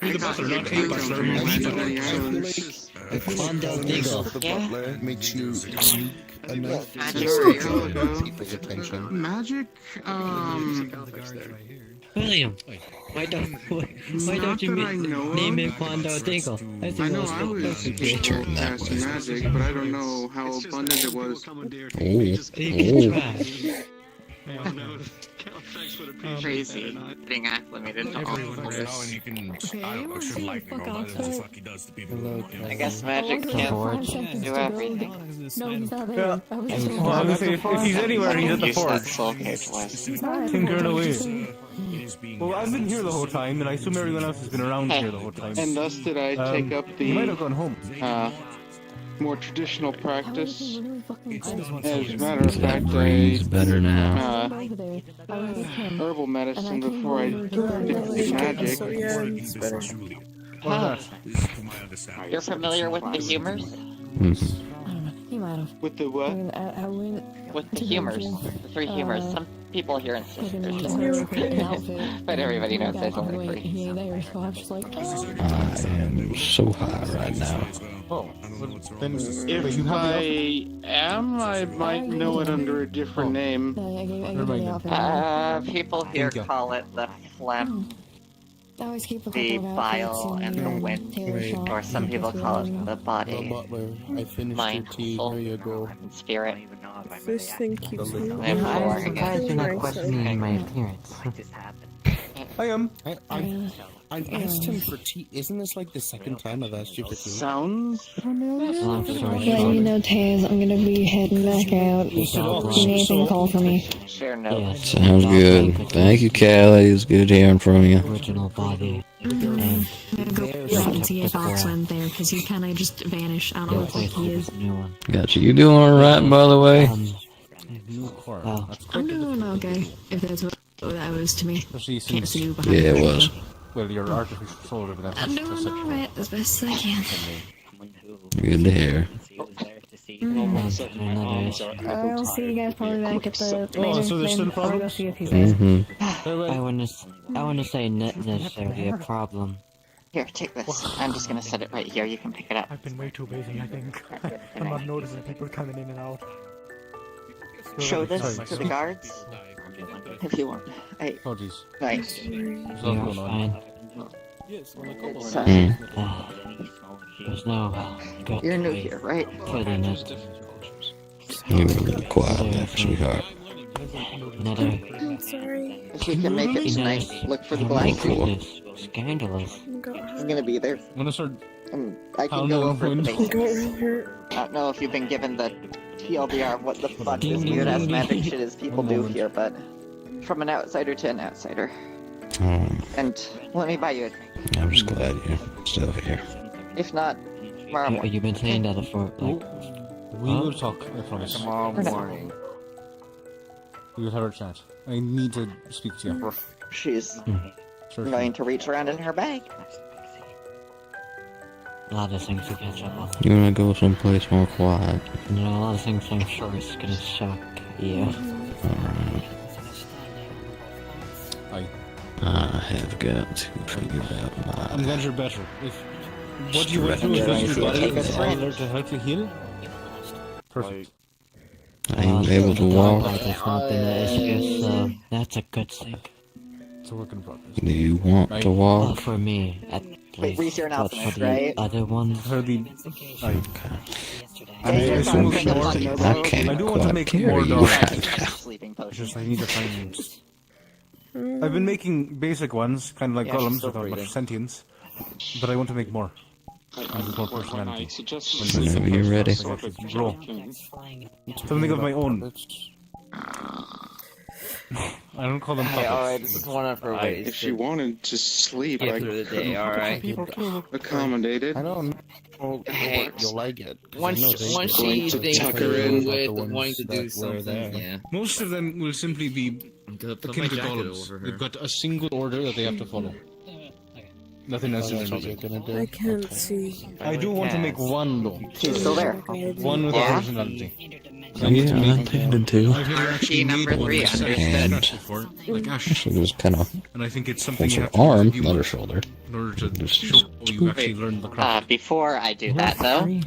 You're the butler, not a butler. Quando Deagle. Butler makes you enough people's attention. Magic, William, why don't you name it Quando Deagle? I know I was cast magic, but I don't know how abundant it was. Crazy being acclimated to all of this. I guess magic can't do everything. No, he's not there. If he's anywhere, he's at the forge. Tinkering away. Well, I've been here the whole time, and I assume everyone else has been around here the whole time. And thus did I take up the You might have gone home. More traditional practice. As a matter of fact, I better now. herbal medicine before I did magic. You're familiar with the humors? He might have. With the what? With the humors. The three humors. Some people here insist there's just but everybody knows there's only three. There, so I'm just like, I am so high right now. Oh, then if I am, I might know it under a different name. People here call it the phlegm, the bile, and the wind. Or some people call it the body, mind, soul, and spirit. This thing keeps moving. I'm surprised you're not questioning my appearance. I am. I asked him for tea. Isn't this like the second time I've asked you for tea? Sounds yeah, you know, Taz, I'm gonna be heading back out. You need anything, call for me. Share notes. Sounds good. Thank you, Callie. It's good hearing from you. Original body. I'm gonna go back and see if Alex went there, because he kind of just vanished. I don't know what he is. Gotcha. You doing alright, by the way? I'm doing okay, if that's what that was to me. Can't see you behind Yeah, me. it was. Well, your artificial shoulder, but that's I'm doing alright, as best as I can. Good to hear. I'll see you guys probably back at the later. So there's still I'll go see if he's there. I wouldn't say not necessarily a problem. Here, take this. I'm just gonna set it right here. You can pick it up. I've been way too busy, I think. I'm not noticing people coming in and out. Show this to the guards if you want. Hey. Oh, jeez. Right. Yes, there's no good You're new here, right? putting it. You were a little quiet there, sweetheart. I'm sorry. If we can make it tonight, look for the black people. Scandalous. I'm gonna be there. I'm gonna start. I can go over the basics. Go I don't know if you've been given the TLDR of what the fuck this weird ass magic shit is people do here, but from an outsider to an outsider. And let me buy you a drink. I'm just glad you're still here. If not, tomorrow morning. You've been saying that for like. We will talk, I promise. Tomorrow morning. We will have our chat. I need to speak to you. She's going to reach around in her bag. A lot of things to catch up on. You wanna go someplace more quiet? You know, a lot of things I'm sure is gonna shock you. Alright. I have got to figure out my... I'm glad you're better. What you went through is going to body is there to help you heal? Perfect. Are you able to walk? There's nothing that is just, that's a good thing. It's a work in progress. Do you want to walk? Well, for me, at Wait, Reese, you're an but for alchemist, the right? other ones... For the... I do want to make more dogs. Just I need to find... I've been making basic ones, kind of like golems without much sentience, but I want to make more. With more personality. Whenever you're ready. Grow. Something of my own. I don't call them Hey, puppets. alright, this is one of her ways. If she wanted to sleep, Get I through the day, couldn't alright? accommodate it. I don't know Hey, you'll like it. once going she to thinks tuck you're her in. with wanting to do something, yeah. Most of them will simply be Put my akin to jacket golems. over her. They've got a single order that they have to follow. Nothing else That's is what you're interesting. gonna do. I can't see. I do want to make one though. She's still there. One with a personality. Yeah, I tended to. I've never actually made one three, with understand. Scratch before, like Ash. It was kind of And I think it's something holds you her have to do arm, with Beaumont not her shoulder. in order to show you actually learned the craft. Before I do that, though,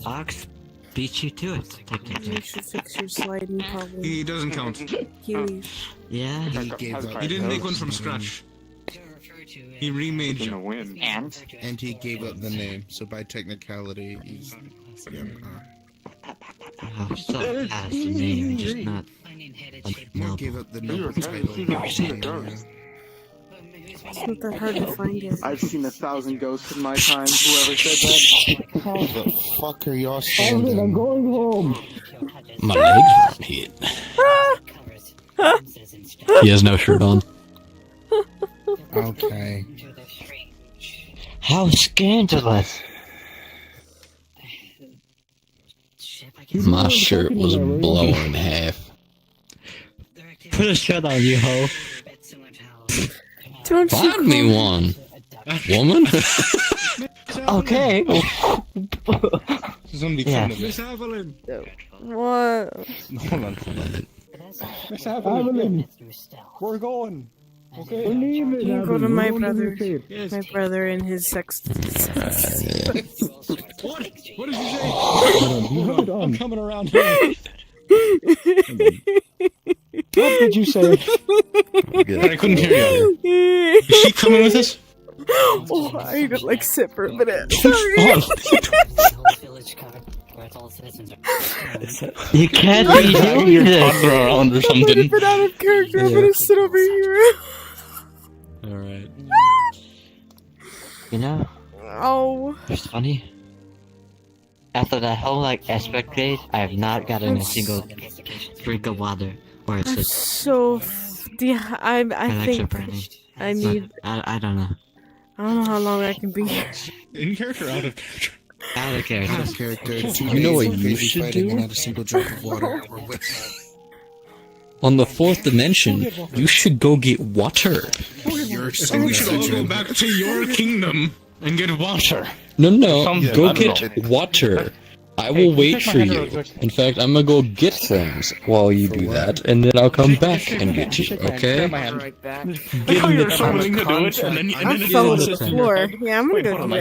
Ox beat you to it. You should fix your sliding problem. He doesn't count. Huey. Yeah. He gave up. He didn't make one from scratch. He remade you. and he gave up the name, so by technicality, he's. Oh, so has the name, just not. He gave up the noble title. It's not that hard to find it. I've seen 1,000 ghosts in my time. Whoever said that. How the fuck are y'all standing? I'm going home. My legs are hit. He has no shirt on. Okay. How scandalous! My shirt was blown in half. Put a shirt on, you hoe. Don't you Find me one, woman. Okay. This is gonna be Yeah. fun. Miss Evelyn. What? Hold on. Miss Evelyn, we're going. Okay. We're leaving. You go to my brother. Yes. My brother and his sex. What? What did you say? Hold on. I'm coming around here. What did you say? I couldn't hear you. Is she coming with us? Oh, I could like sit for a minute. Sorry. You can't be doing Your this. toddler around or I'm something. gonna get out of character. I'm gonna sit over here. Alright. You know, Oh. it's funny. After that whole like aspect grade, I have not gotten a single drink of water. Or it's I'm just so. Yeah, I an extra think brandy. I need. I don't know. I don't know how long I can be here. In character, out of character. Out of character. Out of character. You know what you should do? Not a single drop of water. On the fourth dimension, you should go get water. I think we should all go back to your kingdom and get water. No, go I don't get water. I will wait for you. In fact, I'm gonna go get things while you do that, and then I'll come back and get you, okay? Right back. Give me the time to do it, and then I fell to the floor. Yeah, I'm gonna go do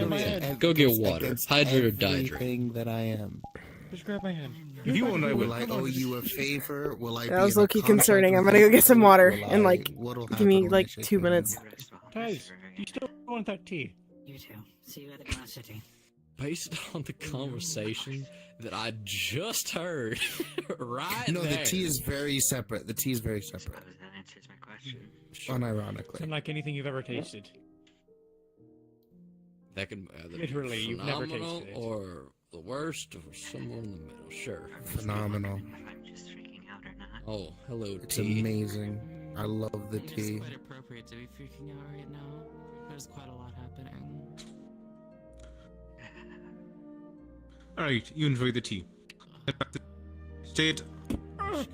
that. Go get water. Hydrate or dihydrate. Everything that I am. Just grab my hand. If you won't, I will. Will I owe you a favor? Will I? That was be in a low-key contract concerning. I'm with gonna you? go get some water Will and I- like what'll give me happen when like I shake 2 your minutes. Guys, you still want that tea? You too. See you at the Glass City. Based on the conversation that I just heard, right No, there. the tea is very separate. The tea is very separate. that answers my question. Unironically. Unlike anything you've ever tasted. That can either Literally, be you've never phenomenal tasted it. or the worst, or somewhere in the middle. Sure. Phenomenal. I'm just freaking out or not. Oh, hello, It's tea. amazing. I love the tea. It's quite appropriate to be freaking out right now. There's quite a lot happening. Alright, you enjoy the tea. Stay it. Oh,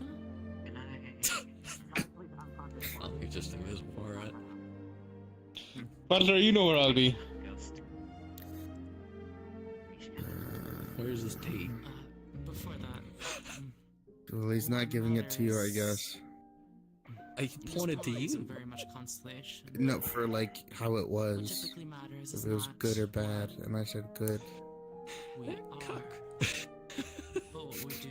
you're just invisible, alright. Butler, you know where I'll be. Where's this tea? Before that, Well, he's not giving it to you, I guess. I pointed to isn't you. very much constellation. No, for like how it was. Typically matters If is it was not good or bad, and I said good. we are, but what we do.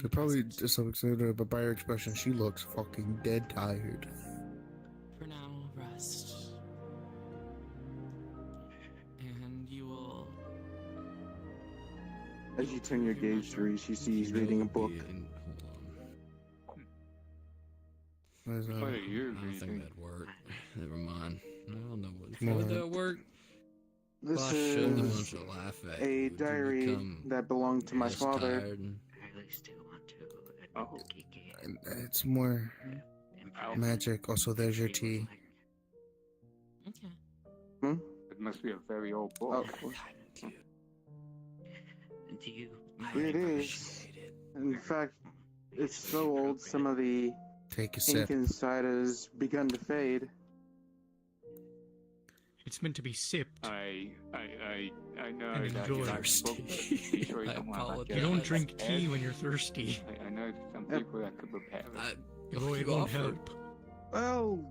You're probably just so excited, but by her expression, she looks fucking dead tired. For now, rest. And you will. As you turn your gaze to her, she sees reading a book. What is that? I don't think that'd work. Never mind. I don't know what. No. Would that work? This Well, I shouldn't have is wanted to laugh at a you. Would you diary become that belonged to my less father. tired and- I really still want to It's more magic. Also, there's your tea. Hmm? It must be a very old book. It is. In fact, it's so old, some of the Take a ink sip. inside has begun to fade. It's meant to be sipped. I know And that enjoyed. you like books, but be sure you I don't want to apologize. You don't drink tea when you're thirsty. I know some people that could prepare it. Oh, it won't help. Oh!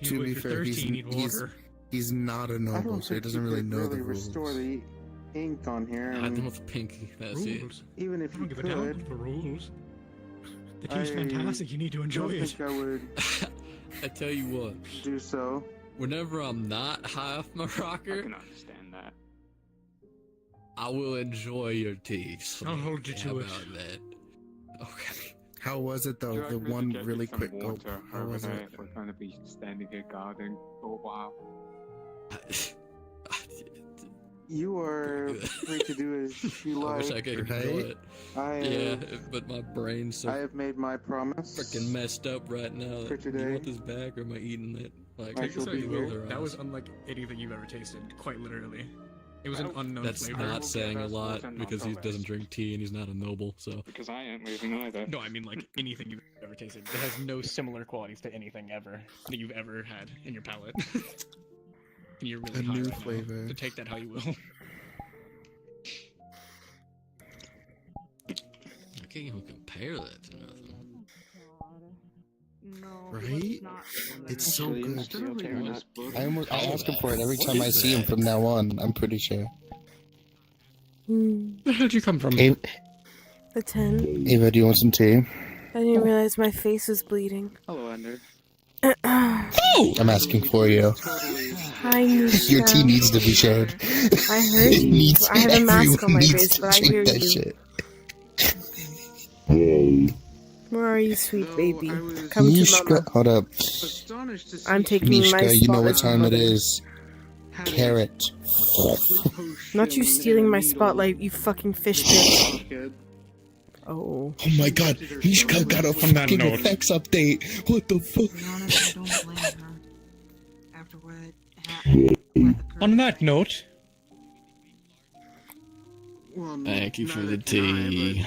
To be If you're fair, thirsty, you need water. he's not a I noble, don't so he think doesn't you really could know the really rules. restore the ink on here. I and don't with the pinky. That's it. Rules. Even if I you don't give a damn could, about the rules. The tea's I fantastic. You need to enjoy don't it. think I would I tell you what. do so. Whenever I'm not high off my rocker, I can understand that. I will enjoy your tea. So I'll hold you to how it. about that? Okay. How was it though? Would you The like me to one get you really some quick gulp. water How over was there it? if we're going to be standing here guarding for a while. You are free to do as you I like. wish I could enjoy it. I, Yeah, but my brain's so I have made my promise. freaking messed up right now. For Do today. you want this back or am I eating it? Like, I shall be here. That was unlike anything you've ever tasted, quite literally. It was an unknown That's flavor. not saying a lot because he doesn't drink tea and he's not a noble, so. Because I ain't leaving either. No, I mean like anything you've ever tasted. It has no similar qualities to anything ever that you've ever had in your palate. And you're really A high new right now, flavor. so take that how you will. I can't even compare that to nothing. Right? It's so good. Good. I ask him for it every time I see him from now on. I'm pretty sure. Where did you come from? The 10. Ava, do you want some tea? I didn't realize my face was bleeding. Hello, Ender. I'm asking for you. Hi, Nisha. Your tea needs to be shared. I heard It you. needs- I have a mask on everyone my needs face, to but I drink hear that you. shit. Where are you, sweet baby? Come to Mishka, mama. hold up. I'm taking my Mishka, you know what spotlight, time it mother. is. Carrot. Not you stealing my spotlight, you fucking fish bitch. Oh. Oh my god, Mishka got a fucking note. effects update. What the fuck? On that note, Thank you for the tea.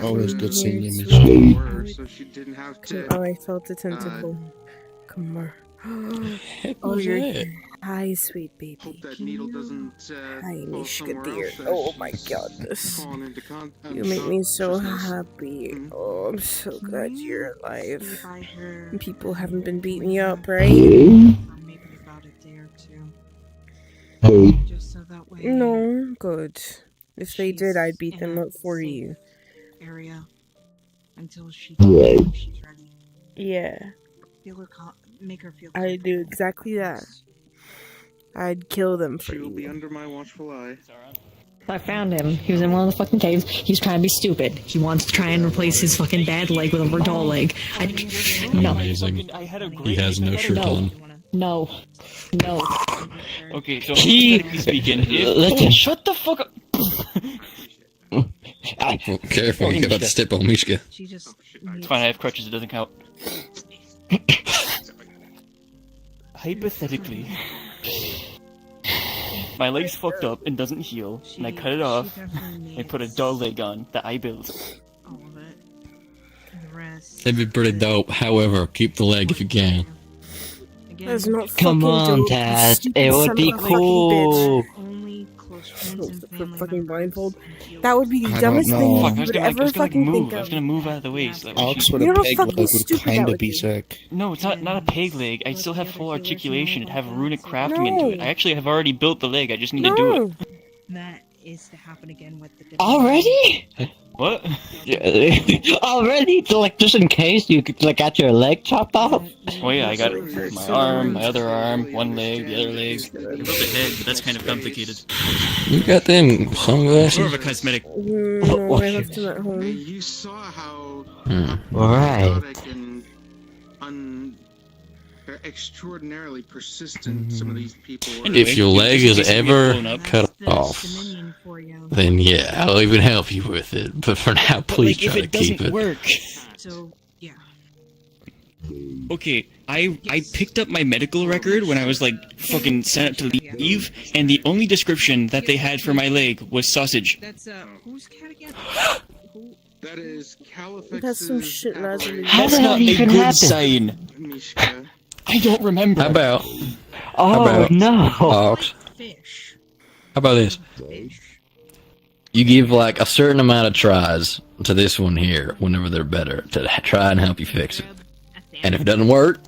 Always good seeing you, Her, Mishka. so she didn't have to. Oh, I felt the tentacle. Come on. Oh, was you're it? here. Hi, sweet baby. Hope that needle doesn't Hi, fall Mishka somewhere dear. else as Oh my she's goodness. fallen into You make me so consciousness. happy. Oh, I'm so glad you're alive. By her. People haven't been beating you up, right? Maybe about a day or two. Just so that way. No, good. If they did, I'd beat them up for you. Area until she's ready. Yeah, Feel her make her feel. I'd do exactly that. I'd kill them for She will be you. under my watchful eye. I found him. He was in one of the fucking caves. He's trying to be stupid. He wants to try and replace his fucking bad leg with a Verdol leg. No. Amazing. He has no shirt on. No. No. Okay, so He- hypothetically speaking, Listen. shut the fuck up. Well, careful, you're about to step on Mishka. She just. It's fine, I have crutches, it doesn't count. Hypothetically, my leg's fucked up and doesn't heal, and I cut it off, and put a doll leg on that I built. All of it. And the rest. That'd be pretty dope. However, keep the leg if you can. That's not Come fucking on, dope, you Taz. stupid It would son be of a fucking cool. Only close friends and family fucking blindfold. That would be the I dumbest don't thing know. you Fuck, I was would gonna, ever I was gonna fucking move. think I was of. gonna move out of the way. So that way Alex she- with You a know how peg fucking leg would stupid that kinda would be be. sick. No, it's not a peg leg. I still have full articulation. It'd have runic crafting into it. No. I actually have already built the leg. I just need to do it. No. That is to happen again with the. Already? What? Already? So, like, just in case you could, like, got your leg chopped off? Oh yeah, I got my arm, my other arm, one leg, the other leg. I built the head, but that's kind of complicated. You got them sunglasses? More of a cosmetic. No, I left him at home. You saw how Right. chaotic and They're extraordinarily persistent, some of these people. If your leg is ever cut off, then yeah, I'll even help you with it. But for now, please try to keep it. Work. So, yeah. Okay, I picked up my medical record when I was like fucking sent up to leave, and the only description that they had for my leg was sausage. That's, whose cat again? That is Califex's. That's some shit, Lazarus. That's not a good sign. I don't remember. How about? Oh no! Ox? How about this? You give like a certain amount of tries to this one here whenever they're better to try and help you fix it. And if it doesn't work,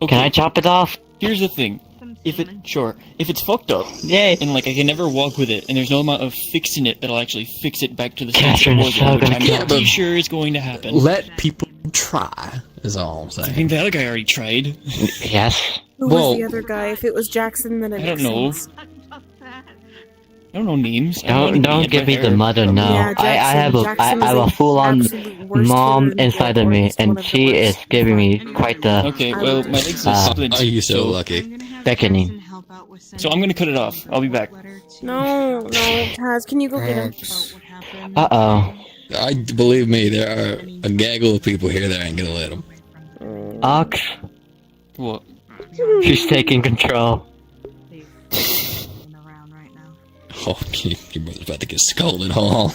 Can I chop it off? Here's the thing. If it's fucked up, and like I can never walk with it, and there's no amount of fixing it that'll actually fix it back to the state it was, which I'm pretty sure is going to happen. let people try. Is all I'm saying. I think the other guy already tried. Yes. Who was the other guy? If it was Jackson, then it I don't makes know. sense. I don't know names. Don't give me the mother now. Yeah, I have a full on mom inside of me, and she is giving me quite the Okay, well my legs are split. Are you so lucky? beckoning. So I'm gonna cut it off. I'll be back. No, Taz, can you go get him? Believe me, there are a gaggle of people here that ain't gonna let them. Ox. What? She's taking control. Oh, your brother's about to get scolded. Hold on.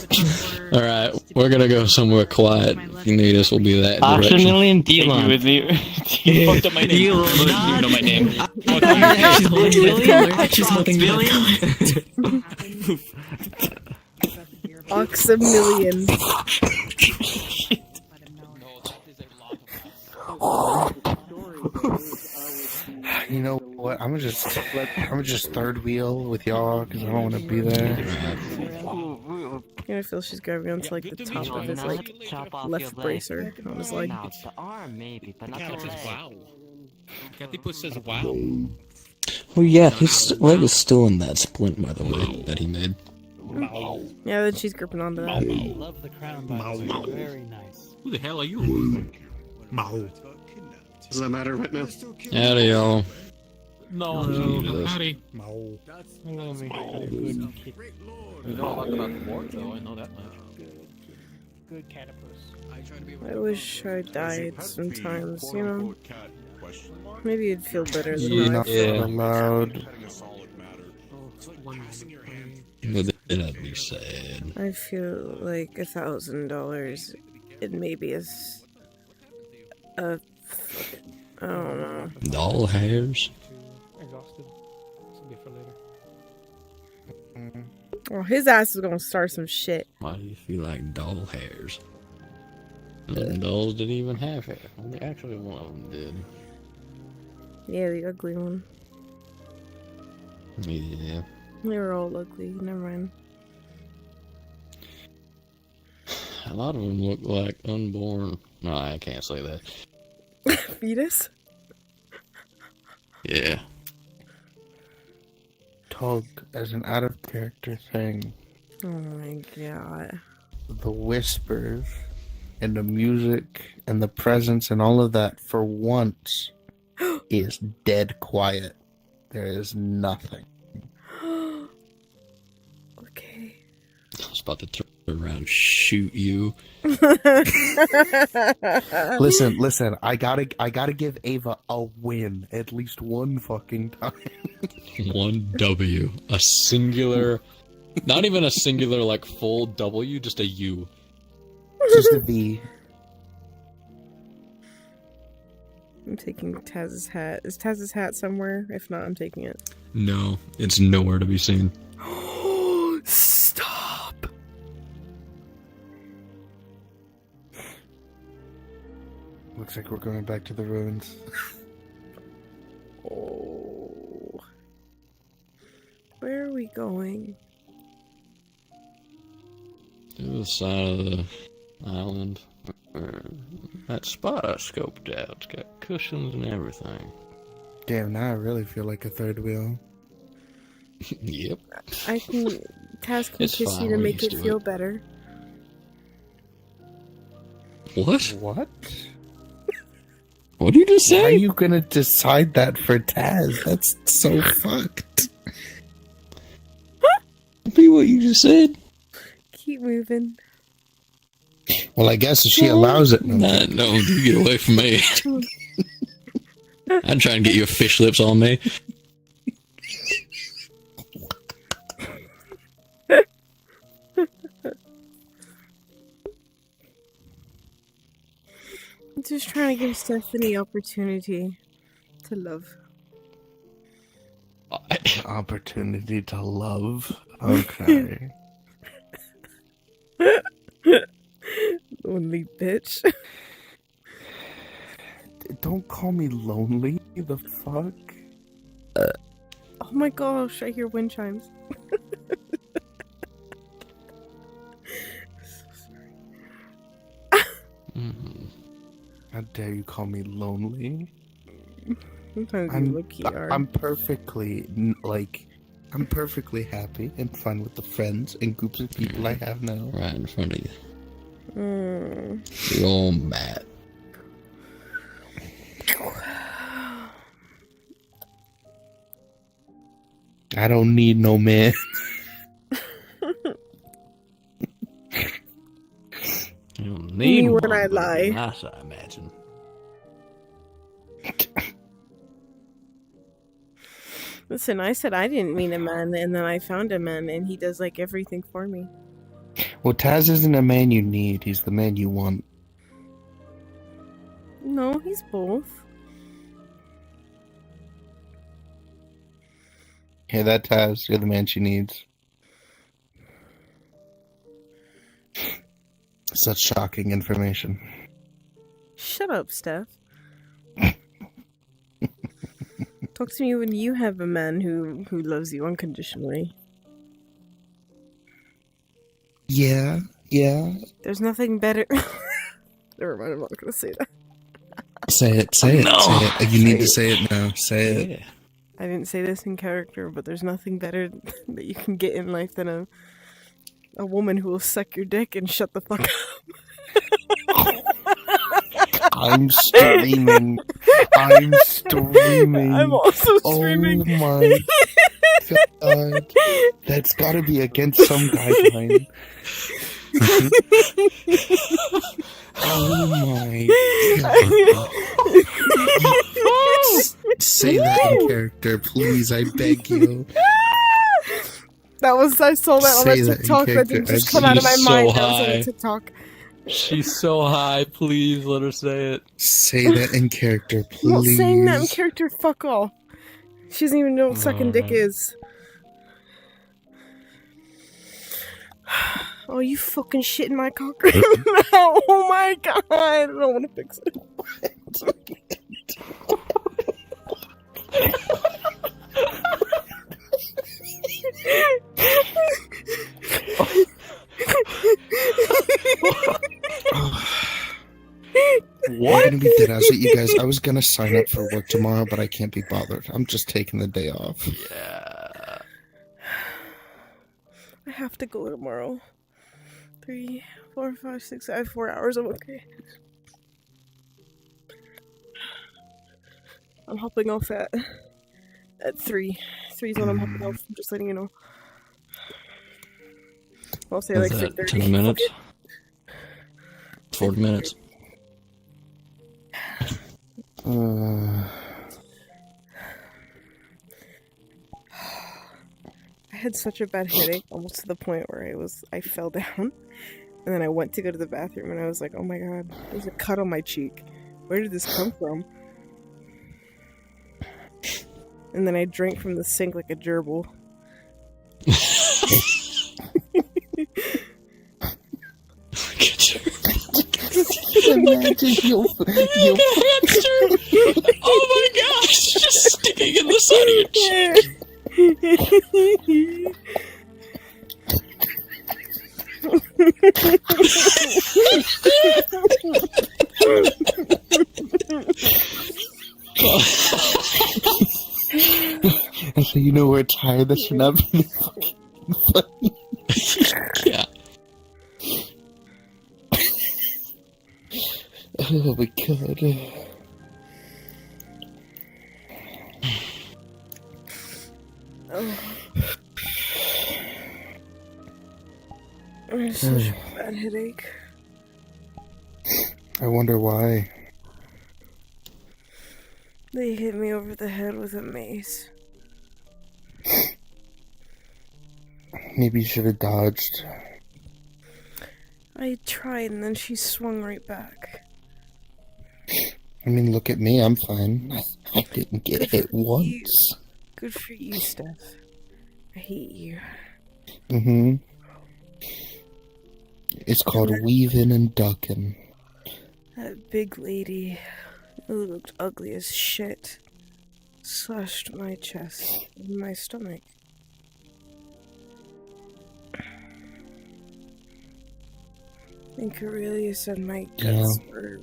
Alright, we're gonna go somewhere quiet. If you need us, we'll be that direction. Maximilian Delon. With you. You fucked up my name. You know my name. She's holding the Oxamillion. You know what? I'm gonna just third wheel with y'all because I don't want to be there. Yeah, I feel she's grabbing onto like the top of his like left bracer. I was like, The arm maybe, but not the leg. Wow. Kathy says wow. Oh yeah, his leg is still in that splint, by the way, that he made. yeah, then she's gripping onto that. Love the crown, by the way. Very nice. Who the hell are you? Does that matter right now? Howdy, y'all. No. Howdy. Hello, me. You know a lot about the war, though. I know that much. Good catapus. I wish I died sometimes, you know? Maybe it'd feel better than You're that. not allowed. But then I'd be sad. I feel like $1,000 it maybe is a I don't know. Doll hairs? Exhausted. This will be for later. Well, his ass is gonna start some shit. Why do you feel like doll hairs? Them dolls didn't even have hair. Only actually one of them did. Yeah, the ugly one. Yeah. They were all ugly. Never mind. A lot of them look like unborn. No, I can't say that. Fetus? Yeah. Tug as an out of character thing. Oh my god. The whispers and the music and the presence and all of that for once is dead quiet. There is nothing. Okay. I was about to turn around and shoot you. Listen, I gotta give Ava a win at least one fucking time. One W. A singular, not even a singular like full W, just a U. Just a V. I'm taking Taz's hat. Is Taz's hat somewhere? If not, I'm taking it. No, it's nowhere to be seen. Stop. Looks like we're going back to the ruins. Oh. Where are we going? To the side of the island. That spot I scoped out. It's got cushions and everything. Damn, now I really feel like a third wheel. Yep. I can Taz can It's kiss fine, you to we're make used it to feel it. better. What? What? What did you just say? How are you gonna decide that for Taz? That's so fucked. Be what you just said. Keep moving. Well, I guess if she allows it. Nah, no, you get away from me. I'm trying to get your fish lips on me. I'm just trying to give Stephanie opportunity to love. Opportunity to love. Okay. Lonely bitch. Don't call me lonely. The fuck? Oh my gosh, I hear wind chimes. How dare you call me lonely? Sometimes you look-y are. I'm perfectly, I'm perfectly happy and fine with the friends and groups of people I have now. Right in front of you. Mm. You're all mad. I don't need no man. You don't Me need when one, I but it'd be lie. nice, I imagine. Listen, I said I didn't mean a man, and then I found a man, and he does like everything for me. Well, Taz isn't a man you need. He's the man you want. No, he's both. Hear that, Taz? You're the man she needs. Such shocking information. Shut up, Steph. Talk to me when you have a man who loves you unconditionally. Yeah. There's nothing better. Never mind, I'm not gonna say that. Say it. Say it. You need to say it now. Say it. I didn't say this in character, but there's nothing better that you can get in life than a woman who will suck your dick and shut the fuck up. I'm streaming. I'm streaming. I'm also streaming. Oh my god. That's gotta be against some guideline. Oh my god. Say that in character, please. I beg you. I saw that on Say a that in TikTok that didn't character. just come out of my She's so mind. That was on high. a TikTok. She's so high, please let her say it. Say that in character, please. I'm not saying that in character, fuck off. She doesn't even know what sucking dick is. Oh, you fucking shit in my cock right now. Oh my god, I don't want to fix it. What? I'm gonna be dead ass with you guys. I was gonna sign up for work tomorrow, but I can't be bothered. I'm just taking the day off. Yeah. I have to go tomorrow. 3, 4, 5, 6. I have 4 hours. I'm okay. I'm hopping off at 3. 3 is when I'm hopping off. I'm just letting you know. I'll say like Is that 3:30. 10 minutes? 40 minutes. I had such a bad headache, almost to the point where I fell down, and then I went to go to the bathroom, and I was like, "Oh my god, there's a cut on my cheek. Where did this come from?" And then I drank from the sink like a gerbil. Imagine you Oh my gosh, just sticking in the side of your cheek. And so you know we're tired. That should not be fucking funny. Yeah. Oh my god. such a bad headache. I wonder why. They hit me over the head with a mace. Maybe you should have dodged. I tried and then she swung right back. I mean, look at me, I'm fine. I didn't get hit once. Good for you, Steph. I hate you. Mm-hmm. It's called weaving and ducking. That big lady who looked ugly as shit slashed my chest and my stomach. And Corelius and my guts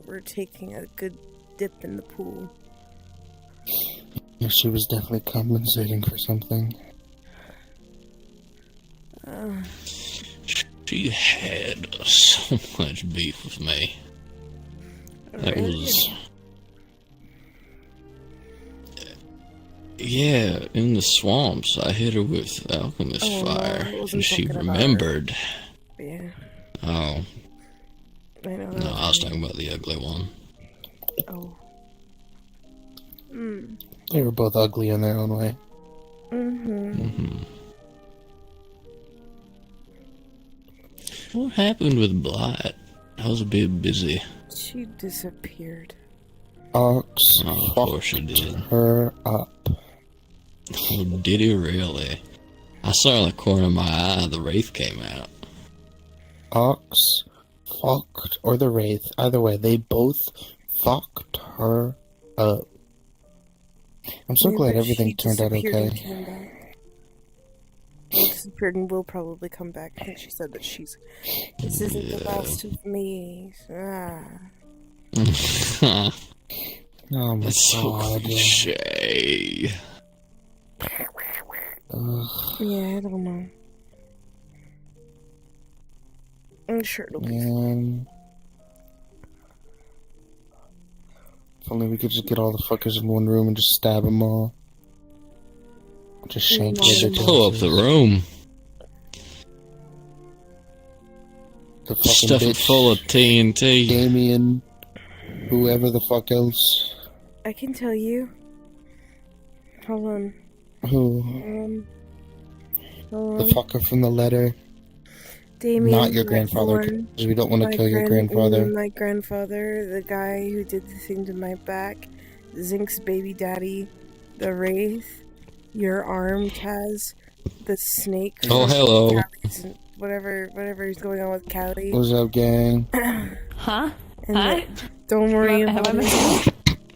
were taking a good dip in the pool. Yeah, she was definitely compensating for something. She had so much beef with me. That was... Yeah, in the swamps, I hit her with alchemist fire, and she remembered. Yeah. Oh. I know. No, I was talking about the ugly one. Oh. They were both ugly in their own way. What happened with Blight? I was a bit busy. She disappeared. Ox of course she did. Her up. Oh, did he really? I saw in the corner of my eye the Wraith came out. Ox fucked, or the Wraith, either way, they both fucked her up. I'm so glad everything turned out okay. She disappeared and will probably come back. I think she said that this isn't the last of me. Oh my That's so god. cliche. Yeah, I don't know. I'm sure it'll be Man. If only we could just get all the fuckers in one room and just stab them all. Just shank their Blow up the room. The fucking Stuff it bitch, full of TNT. Damien, whoever the fuck else. I can tell you. Hold on. Who? Hold The on. fucker from the letter. Damien, Not your grandfather, because we don't want to kill your grandfather. My grandfather, the guy who did the thing to my back, Zink's baby daddy, the Wraith, your arm, Taz, the snake. Oh, hello. Whatever is going on with Callie. What's up, gang? Huh? Don't worry Have I about it.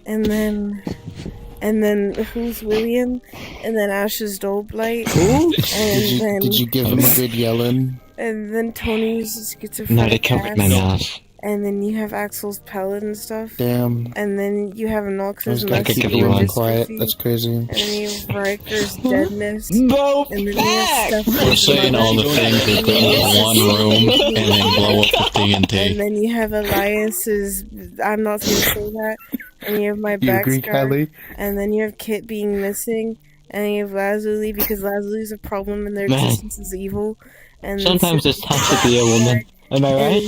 And then who's William? And then Ash's Doblight. Who? And Did you give him a good yelling? And then Tony's schizophrenic. No, they covered my mouth. And then you have Axel's pellet and stuff. Damn. And then you have Nox's I could keep you on quiet. That's crazy. And then you have Riker's deadness. Go and then you have stuff We're saying all the things that go in one room and then blow up with TNT. And then you have Elias's. I'm not going to say that. And you have my You agree, backscar. Callie? And then you have Kit being missing. And then you have Lazuli because Lazuli's a problem and their existence is evil. And sometimes it's tough to be a woman. Am I right?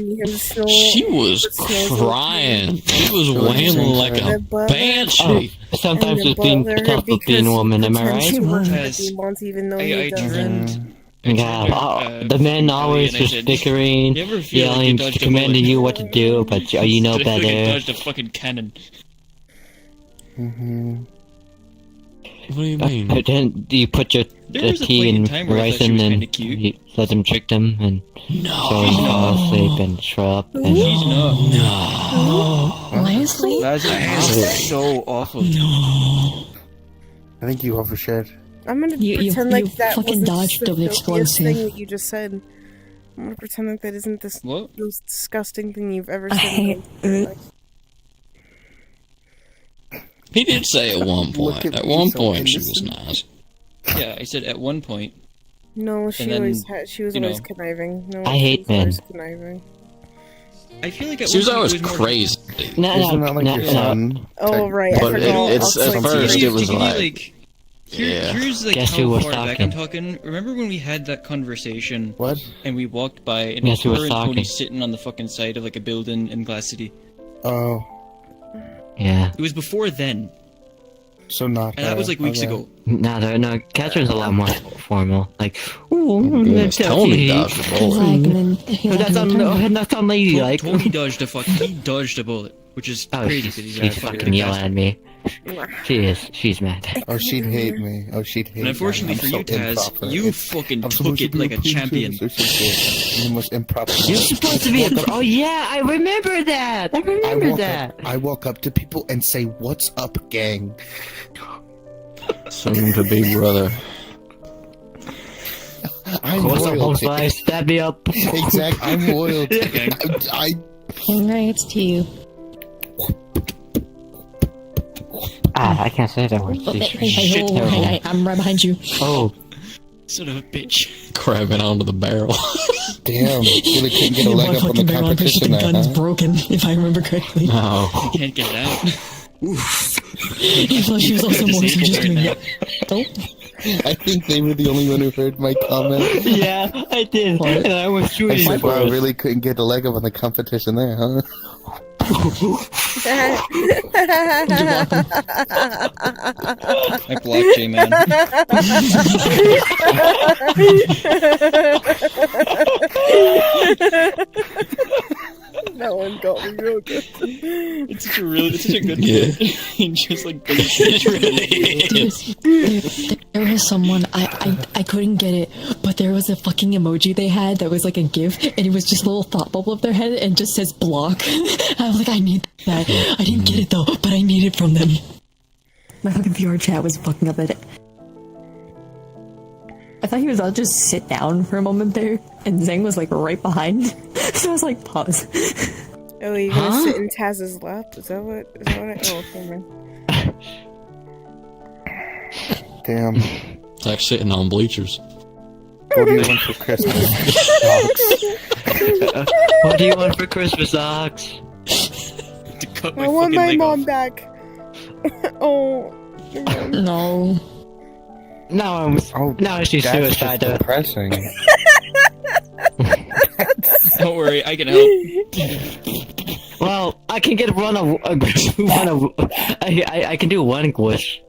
She was crying. She was wailing like a banshee. Oh, sometimes it's being tough to being a woman. Am I right? Yeah, the men always just bickering, yelling, commanding you what to do, but you know better. Dodged a fucking cannon. What do you mean? Then you put your tea in rice and then you let them trick them and so you fall asleep and throw up. And She's not. Leslie? That is so awful. No. I think you overshared. I'm gonna You pretend like that fucking wasn't dodged the the filthiest explosive. thing that you just said. I'm gonna pretend like that isn't the most disgusting thing you've ever said. He did say at one point. At one point, she was nice. Yeah, I said at one point. No, she then, always she was you always know. conniving. No, I hate she was men. always conniving. I feel like She was always crazy. No, Isn't that like your son? Oh right, I But forgot. it's at first it was like Here's like Guess how who was far back I'm talking? talking. Remember when we had that conversation? What? And we walked by and Guess who was her and Tony talking? sitting on the fucking side of like a building in Glass City. Oh. Yeah. It was before then. So not. And that was like weeks ago. No, Catherine's a lot more formal. Like, ooh, Goodness, Tony dodged the bullet. That's unladylike. Tony dodged a he dodged a bullet, which is Oh, crazy she's because he's fucking yelling at me. She's mad. Oh, she'd hate me. Oh, she'd hate me. And unfortunately for you, Taz, you fucking took it like a champion. The most improper. You're supposed to be. Oh yeah, I remember that. I remember that. I walk up to people and say, "What's up, gang?" Soon to be brother. I'm royalty. Stab me up. Exactly. I'm royalty. Congrats to you. I can't say that word. Hey, I'm right behind you. Oh. Son of a bitch. Grabbing onto the barrel. Damn. Really couldn't get a leg up on the competition The there, gun's huh? broken, if I remember correctly. No. You can't get it out. Well, she was also more so just doing it. I think they were the only one who heard my comment. Yeah, I did. And I was I shooting. said, wow, I really couldn't get a leg up on the competition there, huh? I blocked J-Man. That one got me real good. It's such a good bit. Just like There was someone I couldn't get it, but there was a fucking emoji they had that was like a GIF, and it was just a little thought bubble of their head and just says block. I was like, I need that. I didn't get it though, but I need it from them. My fucking VR chat was fucking up at it. I thought he was about to just sit down for a moment there, and Zhang was like right behind. So I was like, pause. Oh, you gonna sit in Taz's lap? Is that what oh, okay, man. Damn. It's like sitting on bleachers. What do you want for Christmas? What do you want for Christmas, Ox? To cut I want my mom back. Oh. No. Now she's That's suicidal. just depressing. Don't worry, I can help. Well, I can get I can do one wish.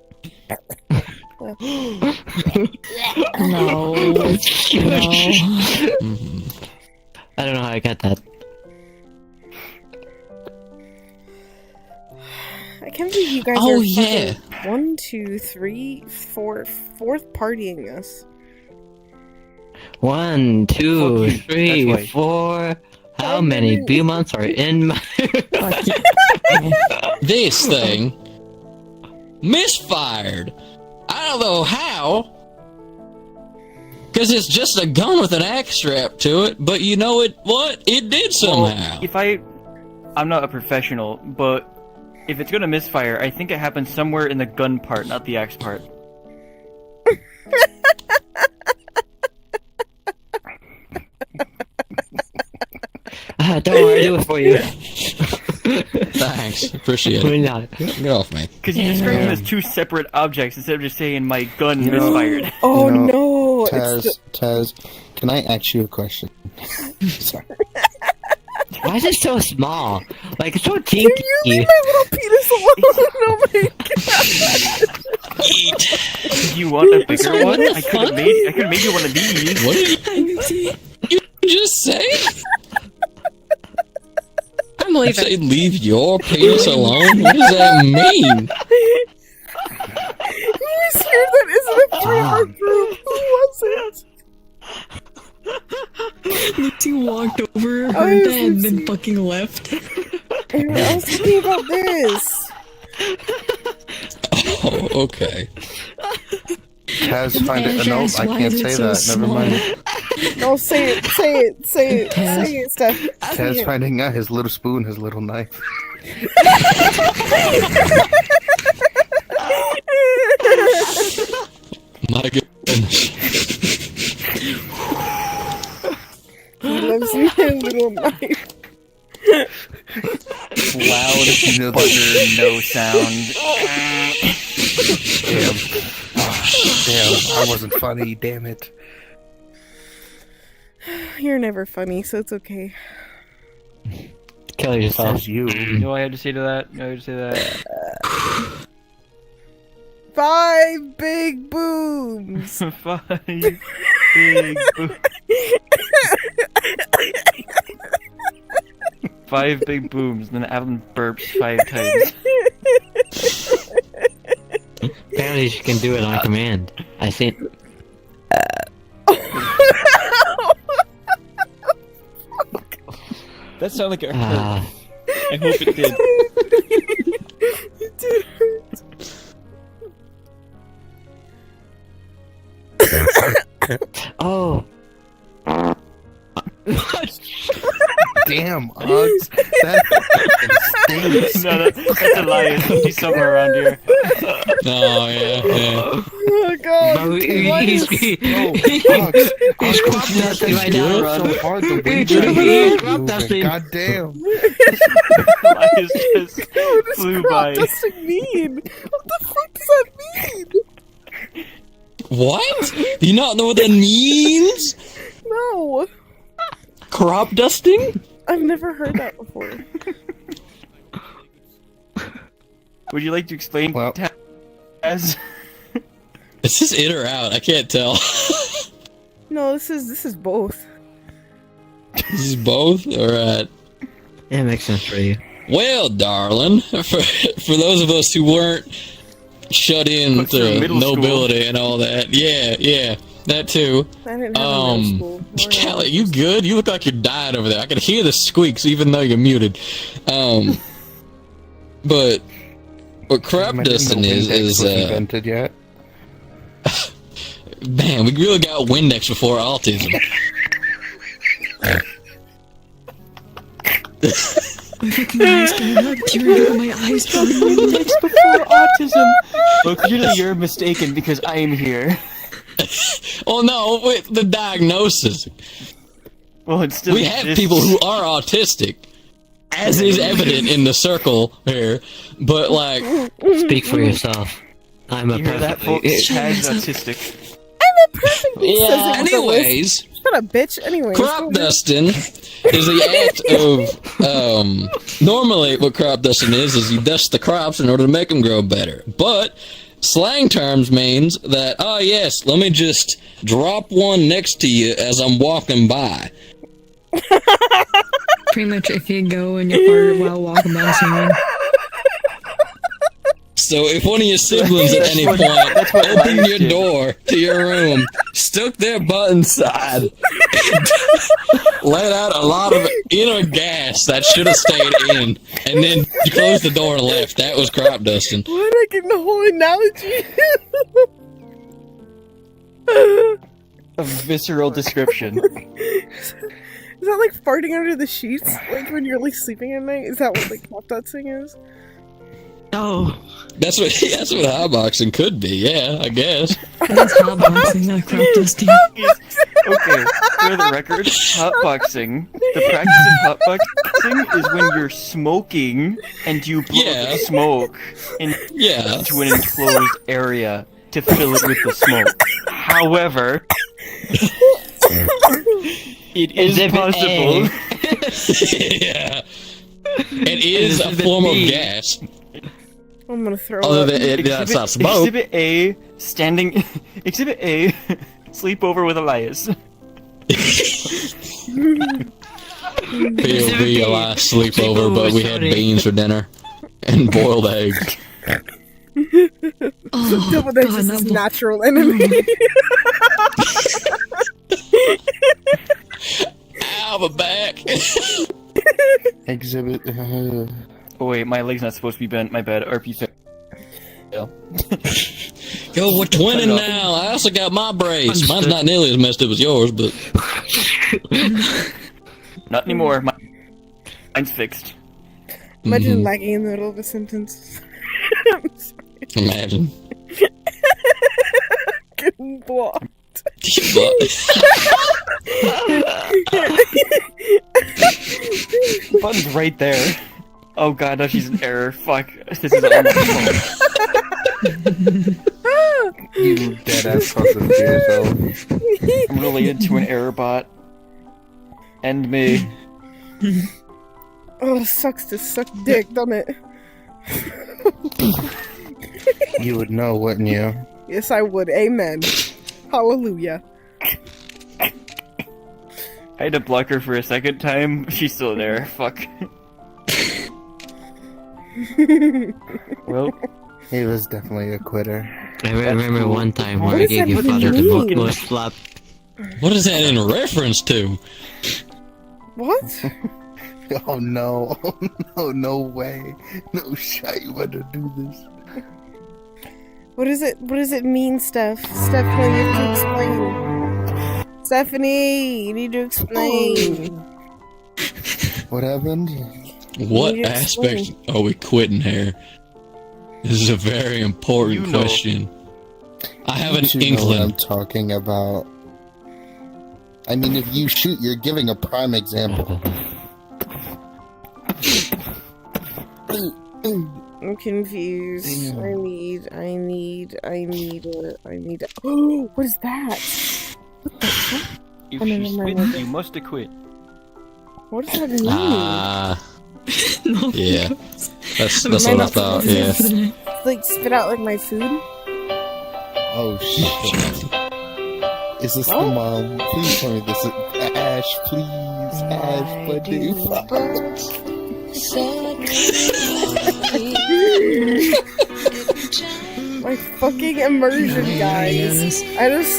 No. I don't know how I got that. I can't believe you guys Oh, are yeah. fucking 1, 2, 3, 4, fourth partying us. 1, 2, 3, 4. How many Beaumonts are in my... This thing misfired. I don't know how. Because it's just a gun with an axe strap to it, but you know what? It did somehow. Well, I'm not a professional, but if it's gonna misfire, I think it happens somewhere in the gun part, not the axe part. Don't worry, I do it for you. Thanks, appreciate it. Get off me. Because you describe them as two separate objects instead of just saying my gun misfired. Oh no! Taz, can I ask you a question? Sorry. Why is it so small? Like, it's so tinky. Can you leave my little penis alone? Oh my god! Do you want a bigger one? I could have made you one of these. What did you just say? I'm leaving. Say leave your penis alone? What does that mean? Who is here that isn't a part of our group? Who was it? Lucy walked over, heard that, and then fucking left. I was thinking about this. Oh, okay. Taz, find it. No, I can't say that. Never mind. No, say it, Steph. Taz finding out his little spoon, his little knife. My goodness. He loves my little knife. Loud, butter, no sound. Damn. I wasn't funny, damn it. You're never funny, so it's okay. Kill yourself. Says you. You know what I had to say to that? You know what I had to say to that? 5 big booms! 5 big booms. 5 big booms, then Alan burps 5 times. Apparently she can do it on command. I think. That sounded like it hurt. I hope it did. It did hurt. Oh. Damn, Uggs. That stinks. No, that's a lie. He's somewhere around here. Oh, yeah. Oh god. No, he's crop dusting right now. so hard the wind He's crop dusting. God damn. Elias just flew by. What does crop dusting mean? What the fuck does that mean? What? Do you not know what that means? No. Crop dusting? I've never heard that before. Would you like to explain as? Is this in or out? I can't tell. No, this is both. This is both? Alright. Yeah, it makes sense for you. Well, darling, for those of us who weren't shut in to nobility and all that, yeah, that too. I didn't have middle school. Callie, you good? You look like you're dying over there. I can hear the squeaks even though you're muted. But what crop dusting is invented yet? Man, we really got Windex before autism. My fucking eyes getting up. Do you remember my eyes burning? Windex before autism. Well, clearly you're mistaken because I am here. Oh no, wait, the diagnosis. Well, it's still we have people who are autistic, as is evident in the circle here. But like, speak for yourself. I'm a perfectly I'm autistic. a perfectly. Yeah. Anyways, shut up, bitch. Anyways, crop dusting is the act of normally what crop dusting is you dust the crops in order to make them grow better. But slang terms means that, oh yes, let me just drop one next to you as I'm walking by. Pretty much if you go and you fart while walking by someone. So if one of your siblings at any point opened your door to your room, stuck their butt inside, let out a lot of inner gas that should have stayed in, and then you closed the door and left, that was crop dusting. Why did I get the whole analogy? A visceral description. Is that like farting under the sheets? Like when you're like sleeping at night? Is that what like crop dusting is? No. That's what hotboxing could be, yeah, I guess. That's hotboxing, not crop dusting. Okay, for the record, hotboxing, the practice of hotboxing is when you're smoking and you blow the smoke into an enclosed area to fill it with the smoke. However, it is possible. Yeah. It is a form of gas. I'm gonna throw Other up. than that's not smoke. Exhibit A, Exhibit A, sleepover with Elias. POV, a last sleepover, but we had beans for dinner and boiled eggs. So double X is his natural enemy. Ow, my back. Exhibit. Oh wait, my leg's not supposed to be bent. My bad. RP fail. Yo, we're twinning now. I also got my brace. Mine's not nearly as messed up as yours, but not anymore. Mine's fixed. Imagine lagging in the middle of a sentence. I'm sorry. Imagine. Getting blocked. The button's right there. Oh god, no, she's in error. Fuck. This is on my phone. You dead ass talking to yourself. I'm related to an error bot. And me. Oh, it sucks to suck dick, doesn't it? You would know, wouldn't you? Yes, I would. Amen. Hallelujah. I had to block her for a second time. She's still there. Fuck. Well, he was definitely a quitter. I remember one time What where I does gave that your even father the mean? bush flap. What is that in reference to? What? Oh no. Oh no, no way. No shot, you want to do this. What does it mean, Steph? Stephanie, you have to explain. Stephanie, you need to explain. What happened? What You aspect explain. are we quitting here? This is a very important question. I have an You know what I'm inkling. talking about. I mean, if you shoot, you're giving a prime example. I'm confused. I need Oh, what is that? What the fuck? If Oh, no, she never mind, spit, okay. you must acquit. What does that mean? Yeah. That's what I thought, yeah. Like, spit out like my food? Oh shit. Is this the mom? Please tell me this is Ash, please. Ash, buddy. My fucking immersion, guys.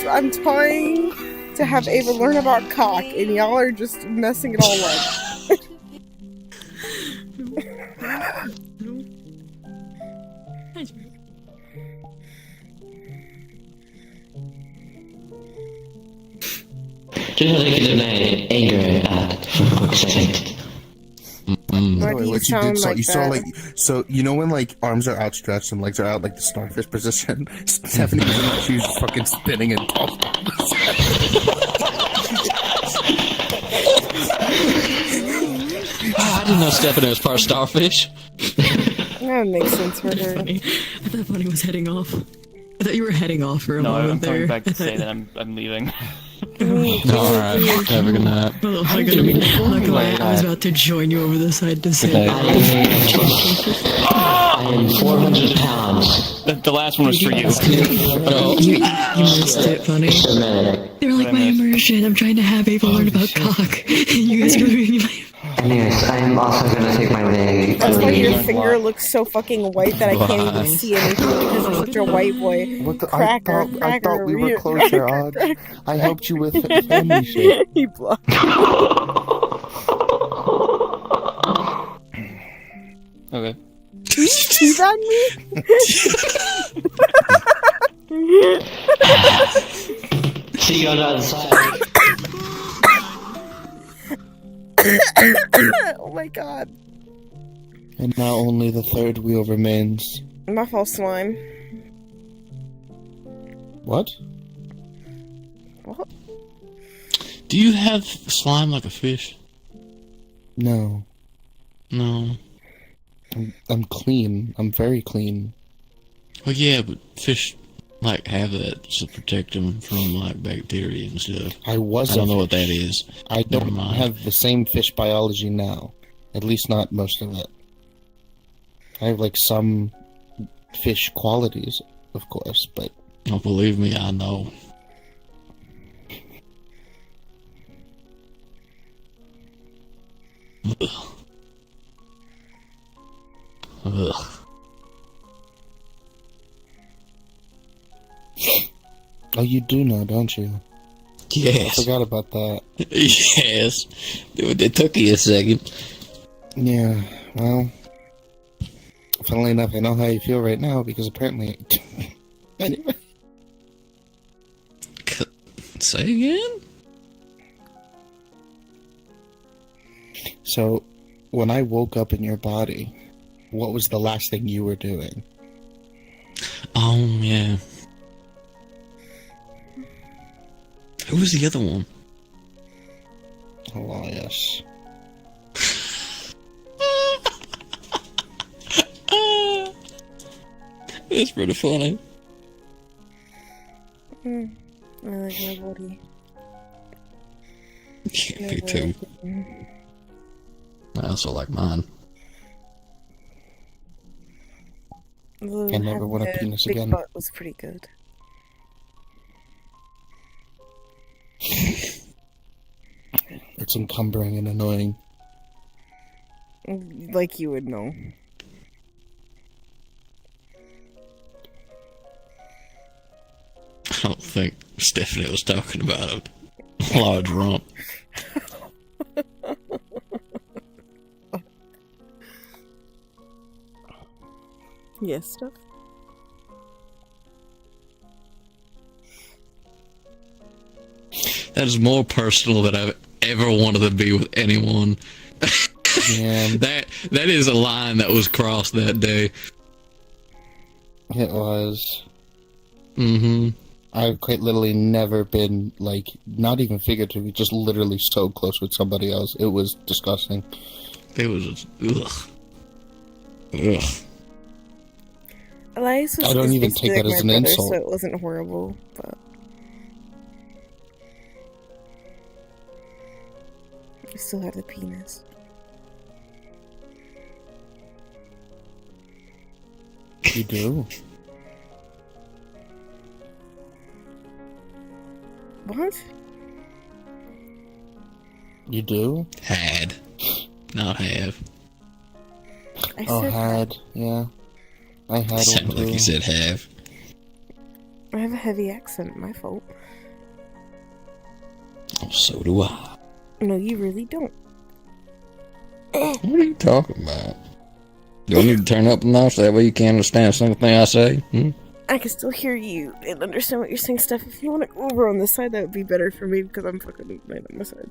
I'm trying to have Ava learn about cock, and y'all are just messing it all up. Just like in my anger at for fuck's sake. Why do you what you sound did, so like you saw that? like, so you know when like arms are outstretched and legs are out, like the starfish position. Stephanie, she was fucking spinning and talking. I didn't know Stephanie was part Starfish. That makes sense for her. I thought Bunny was heading off. I thought you were heading off for a No, moment I'm there. coming back to say that I'm leaving. Alright, have a good night. Oh my god, I'm not gonna lie, I was about to join you over the side to say. I am 400 pounds. The last one was for you. You missed it, Bunny. They were like my immersion. I'm trying to have Ava learn about cock. You guys are ruining my. Anyways, I'm also gonna take my leg. That's why your finger looks so fucking white that I can't even see anything because you're such a white boy. What the, Cracker, I thought we were cracker, closer, Odd. I helped you with family shit. He blocked. Okay. You cheat on me? See you on the other side. Oh my god. And now only the third wheel remains. My false slime. What? What? Do you have slime like a fish? No. No. I'm clean. I'm very clean. Well, yeah, but fish like have that to protect them from like bacteria and stuff. I was. I don't know what that is. I don't Never mind. have the same fish biology now. At least not most of it. I have like some fish qualities, of course, but. Oh, believe me, I know. Ugh. Ugh. Oh, you do know, don't you? Yes. I forgot about that. Yes. It took you a second. Yeah, well. Funnily enough, I know how you feel right now because apparently. Anyway. Say again? So, when I woke up in your body, what was the last thing you were doing? Oh, yeah. Who was the other one? Oh, yes. It's pretty funny. I like my body. Me too. I also like mine. Although I never having want a penis big again. butt was pretty good. It's encumbering and annoying. Like you would know. I don't think Stephanie was talking about a large rump. Yes, stuff. That is more personal than I've ever wanted to be with anyone. Yeah. That is a line that was crossed that day. It was. Mm-hmm. I've quite literally never been, like, not even figuratively, just literally so close with somebody else. It was disgusting. It was just, ugh. Ugh. Elias was I don't even basically take that like as my an brother, insult. so it wasn't horrible, but I still have the penis. You do? What? You do? Had. Not have. I Oh, said had. Yeah. I had one Sounded like too. you said have. I have a heavy accent, my fault. Oh, so do I. No, you really don't. What are you talking about? Do I need to turn up a notch? That way you can't understand a single thing I say? Hmm? I can still hear you and understand what you're saying, stuff. If you want to go over on this side, that would be better for me because I'm fucking right on my side.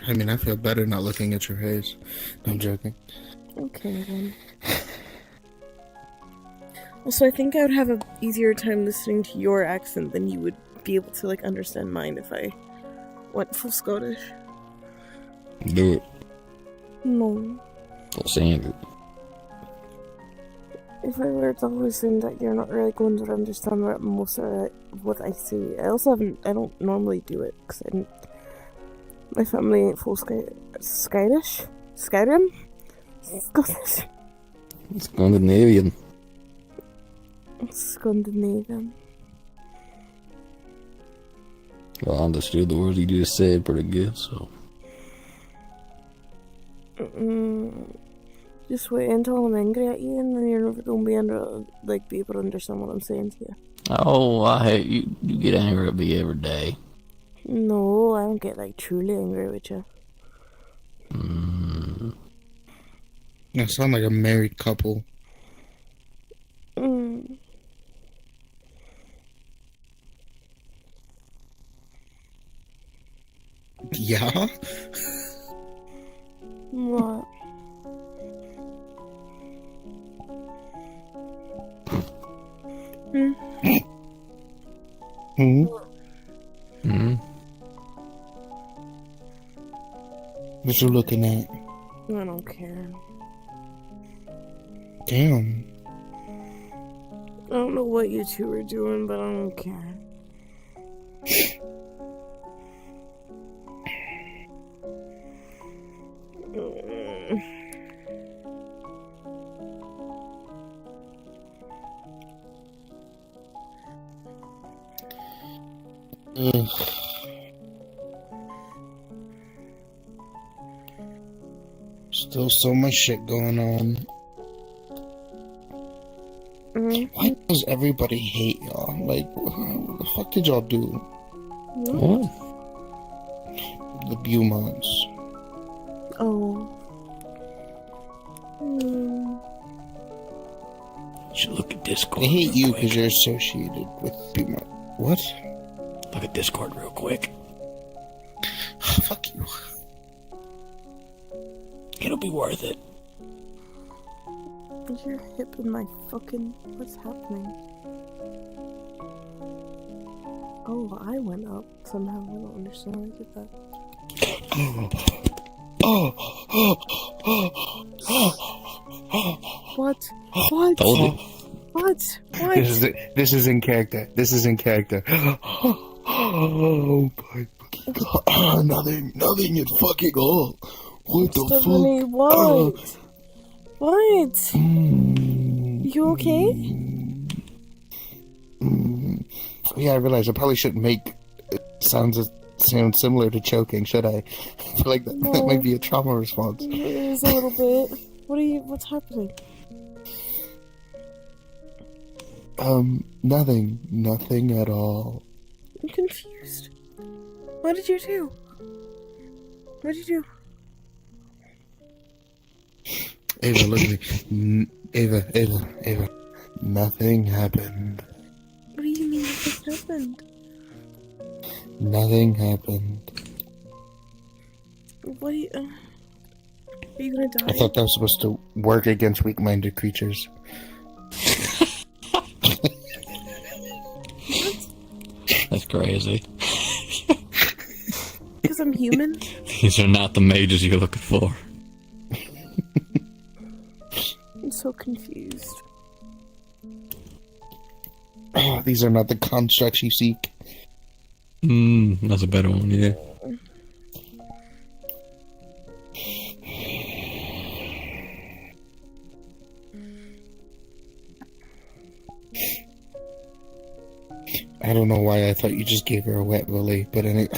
I mean, I feel better not looking at your face. I'm joking. Okay, then. Also, I think I would have an easier time listening to your accent than you would be able to, like, understand mine if I went full Scottish. Do it. No. Full standard. If I were to listen, that you're not really going to understand most of what I say. I don't normally do it, because my family ain't full Scottish? Skyrim? Scottish? Scandinavian. Scandinavian. Well, I understood the words you just said pretty good, so. Just wait until I'm angry at you, and then you're never going to be able to understand what I'm saying to you. Oh, I hate you. You get angry at me every day. No, I don't get, truly angry with you. You sound like a married couple. Yeah? What? What you looking at? I don't care. Damn. I don't know what you two are doing, but I don't care. Still so much shit going on. Why does everybody hate y'all? What the fuck did y'all do? What? The Beaumonts. Oh. You should look at Discord. They hate you because you're associated with Beaumont. What? Look at Discord real quick. Fuck you. It'll be worth it. Is your hip in my fucking... What's happening? Oh, I went up somehow. I don't understand how I did that. What? What? Told you. What? What? This is in character. This is in character. Oh my fucking god. Nothing at fucking all. What the Stephanie, fuck? what? What? You okay? Yeah, I realize I probably shouldn't make sound similar to choking, should I? I feel like that might be a trauma response. It is a little bit. What's happening? Nothing at all. I'm confused. What did you do? What did you do? Ava, look at me. Ava. Nothing happened. What do you mean nothing happened? Nothing happened. What are you gonna die? I thought that was supposed to work against weak-minded creatures. That's crazy. Because I'm human? These are not the mages you're looking for. I'm so confused. Oh, these are not the constructs you seek. That's a better one, yeah. I don't know why I thought you just gave her a wet willy, but anyway.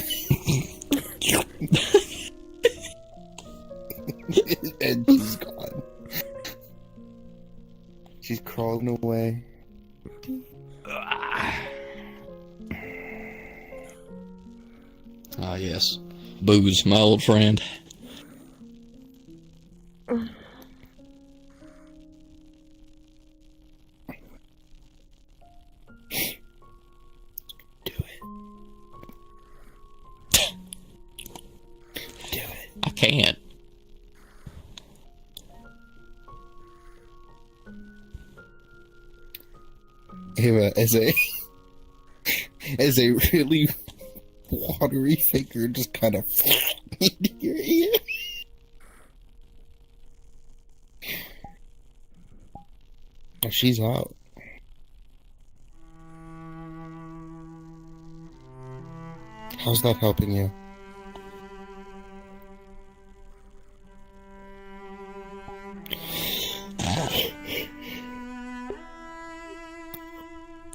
And she's gone. She's crawling away. Ah, yes. Booze, my old friend. I can't. Ava, as a really watery finger just kind of into your ear. Oh, she's out. How's that helping you?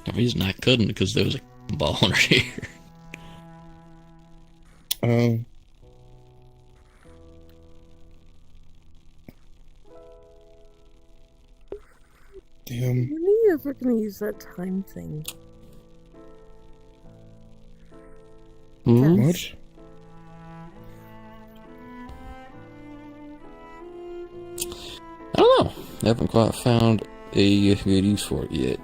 The reason I couldn't because there was a ball under here. Damn. When are you ever gonna use that time thing? What? I don't know. I haven't quite found a good use for it yet.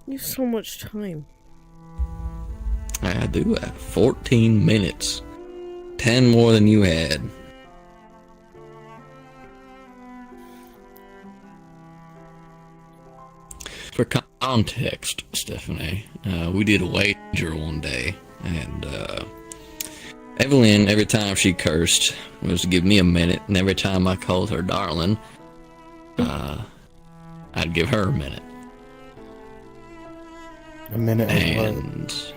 You have so much time. I do have 14 minutes. 10 more than you had. For context, Stephanie, we did a wager one day, and Evelyn, every time she cursed, was to give me a minute, and every time I called her darling, I'd give her a minute. A minute and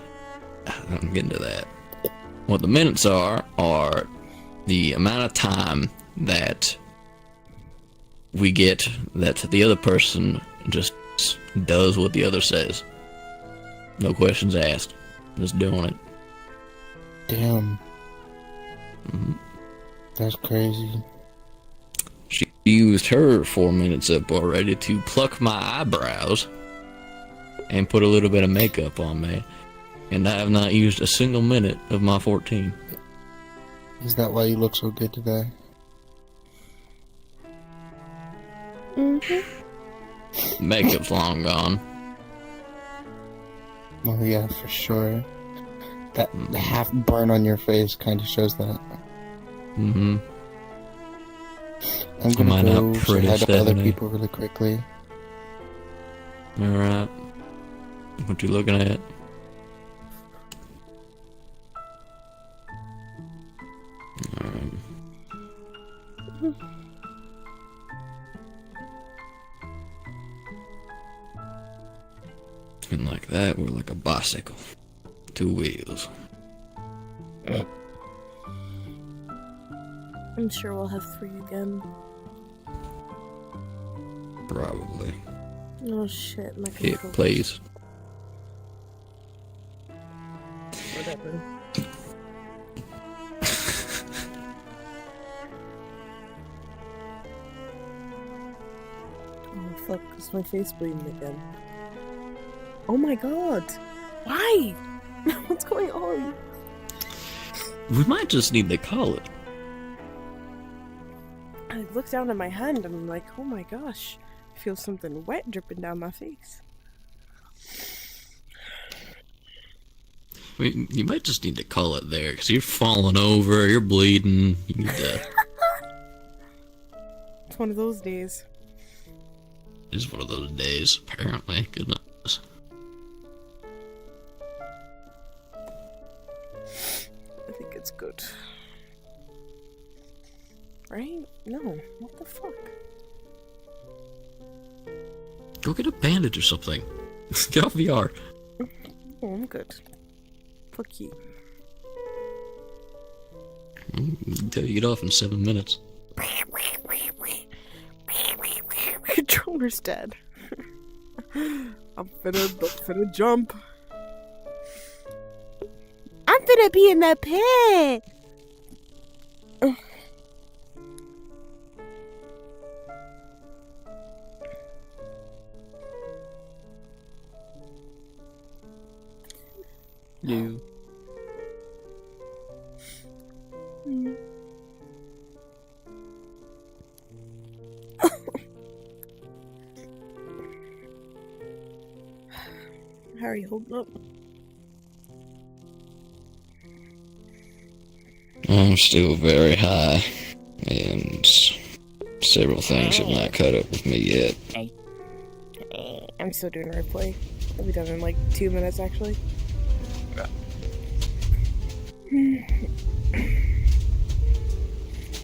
I'm getting to that. What the minutes are the amount of time that we get that the other person just does what the other says. No questions asked. Just doing it. Damn. That's crazy. She used her 4 minutes up already to pluck my eyebrows and put a little bit of makeup on me. And I have not used a single minute of my 14. Is that why you look so good today? Makeup's long gone. Oh yeah, for sure. That half burn on your face kind of shows that. I'm gonna Am I go not say pretty, hi to other Stephanie? people really quickly. Alright. What you looking at? And like that, we're like a bicycle. 2 wheels. I'm sure we'll have 3 again. Probably. Oh shit, my Hit controller. please. Whatever. Oh fuck, is my face bleeding again? Oh my god! Why? What's going on? We might just need to call it. I look down at my hand and I'm like, oh my gosh, I feel something wet dripping down my face. You might just need to call it there, because you're falling over, you're bleeding, you need to... It's one of those days. It's one of those days, apparently. Goodness. I think it's good. Right? No. What the fuck? Go get a bandage or something. Get off VR. Oh, I'm good. Fuck you. Until you get off in 7 minutes. Controller's dead. I'm finna jump. I'm finna be in the pit. You. How are you holding up? I'm still very high, and several things have not caught up with me yet. I'm still doing replay. I'll be done in like 2 minutes actually.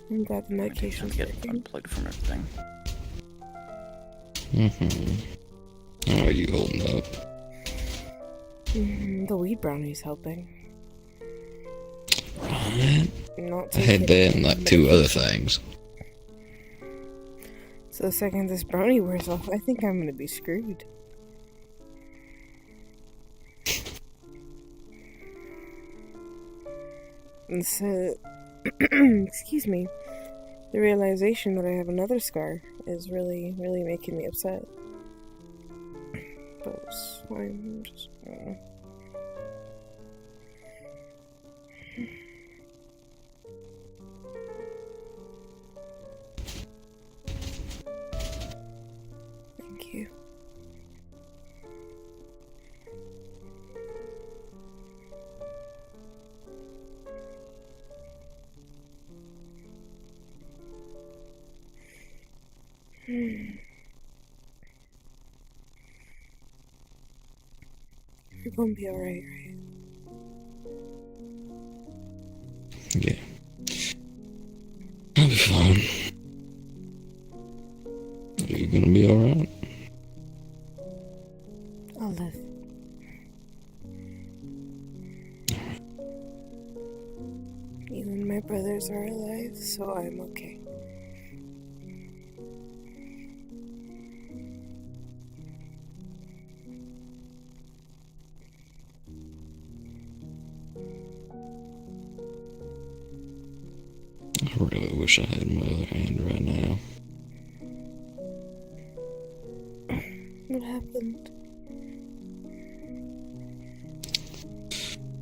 I'm glad the medication's get working. unplugged from everything. How are you holding up? The weed brownie's helping. Right. Not I had taking that and like 2 other things. So the second this brownie wears off, I think I'm gonna be screwed. And so, excuse me, the realization that I have another scar is really making me upset. But it's fine, I'm just... Thank you. You're gonna be alright, right? Yeah. I'll be fine. Are you gonna be alright? I'll live. You and my brothers are alive, so I'm okay. I really wish I had my other hand right now. What happened?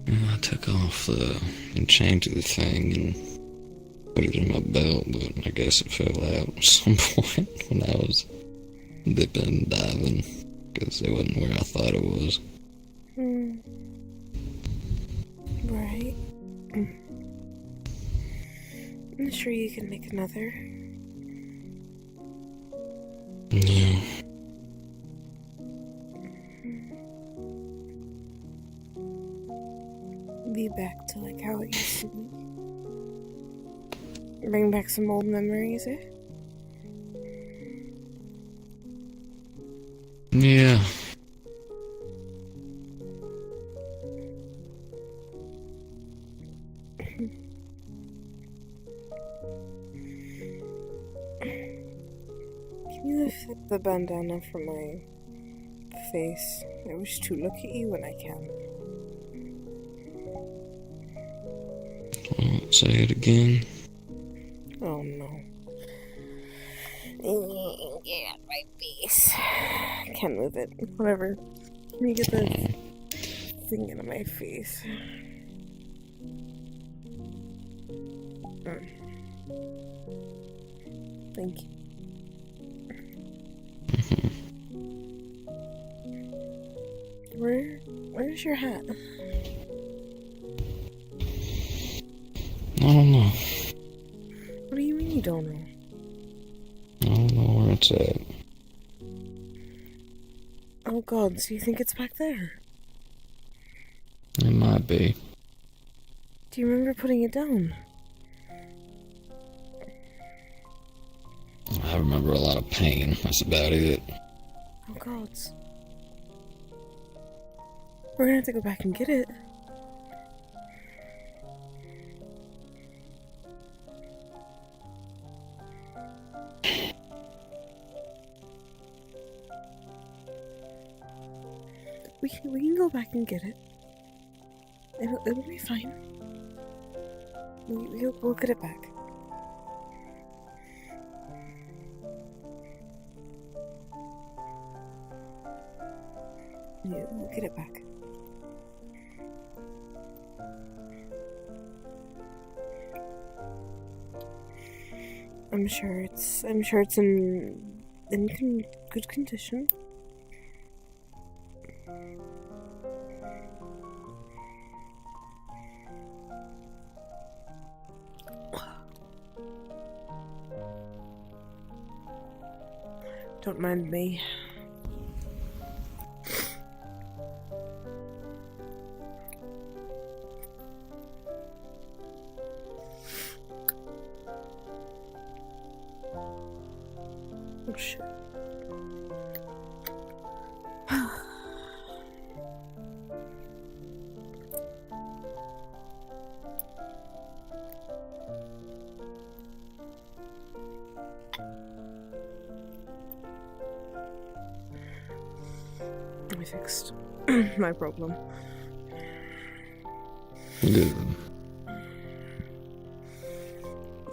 I took off the enchanted thing and put it in my belt, but I guess it fell out at some point when I was dipping and diving, because it wasn't where I thought it was. Right. I'm sure you can make another. Yeah. Be back to like how it used to be. Bring back some old memories, eh? Yeah. Can you lift the bandana from my face? I wish to look at you when I can. Say it again. Oh no. Get out of my face. Can't move it. Whatever. Can you get the thing out of my face? Thank you. Where's your hat? I don't know. What do you mean you don't know? I don't know where it's at. Oh god, so you think it's back there? It might be. Do you remember putting it down? I remember a lot of pain. That's about it. Oh god. We're gonna have to go back and get it. We can go back and get it. It'll be fine. We'll get it back. Yeah, we'll get it back. I'm sure it's in good condition. Don't mind me. Oh shit. I fixed my problem. Good.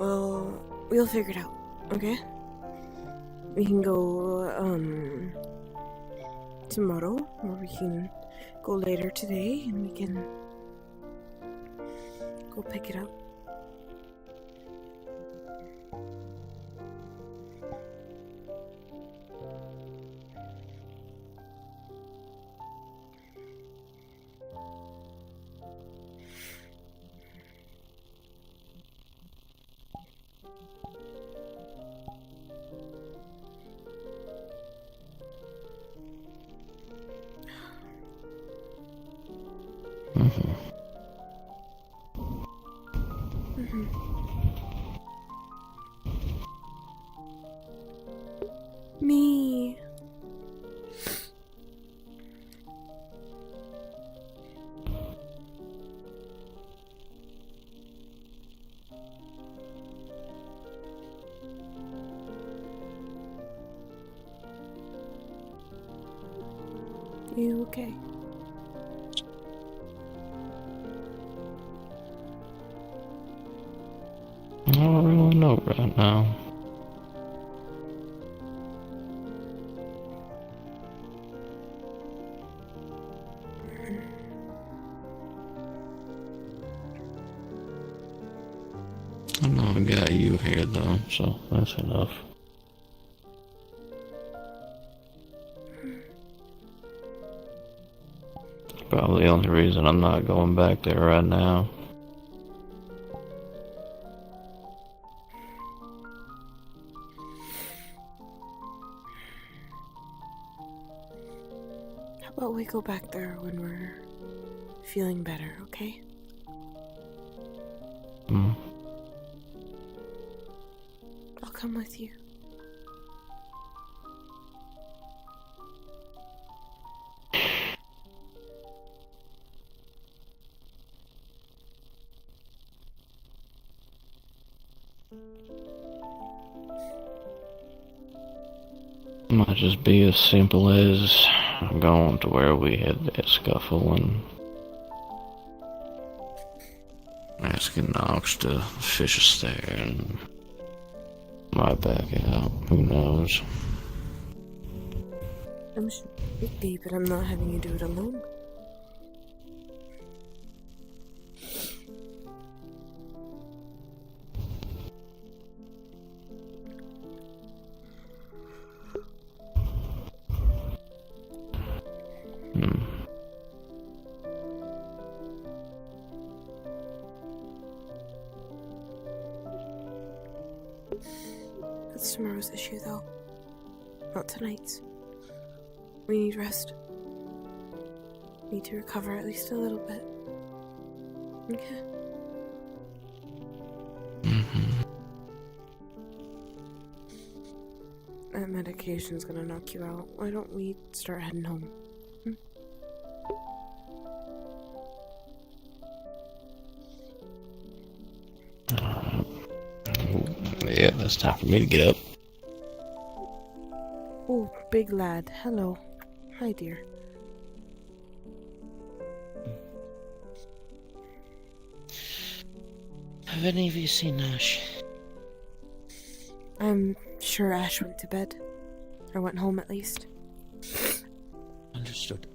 Well, we'll figure it out, okay? We can go, tomorrow, or we can go later today, and we can go pick it up. Me. You okay? I don't really know right now. I know I got you here though, so that's enough. Probably the only reason I'm not going back there right now. How about we go back there when we're feeling better, okay? I'll come with you. Might just be as simple as going to where we had that scuffle and asking Knox to fish us there and might back out. Who knows? I'm sure it would be, but I'm not having you do it alone. That's tomorrow's issue, though. Not tonight's. We need rest. Need to recover at least a little bit. Okay. That medication's gonna knock you out. Why don't we start heading home? Yeah, it's time for me to get up. Oh, big lad. Hello. Hi, dear. Have any of you seen Ash? I'm sure Ash went to bed. Or went home, at least. Understood.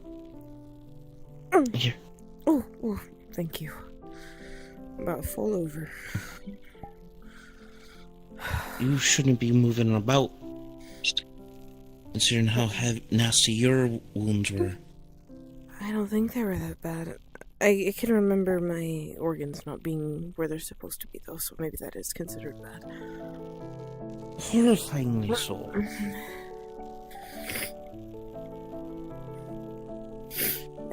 Here. Oh, thank you. I'm about to fall over. You shouldn't be moving about, considering how nasty your wounds were. I don't think they were that bad. I can remember my organs not being where they're supposed to be, though, so maybe that is considered bad. Horrifyingly so.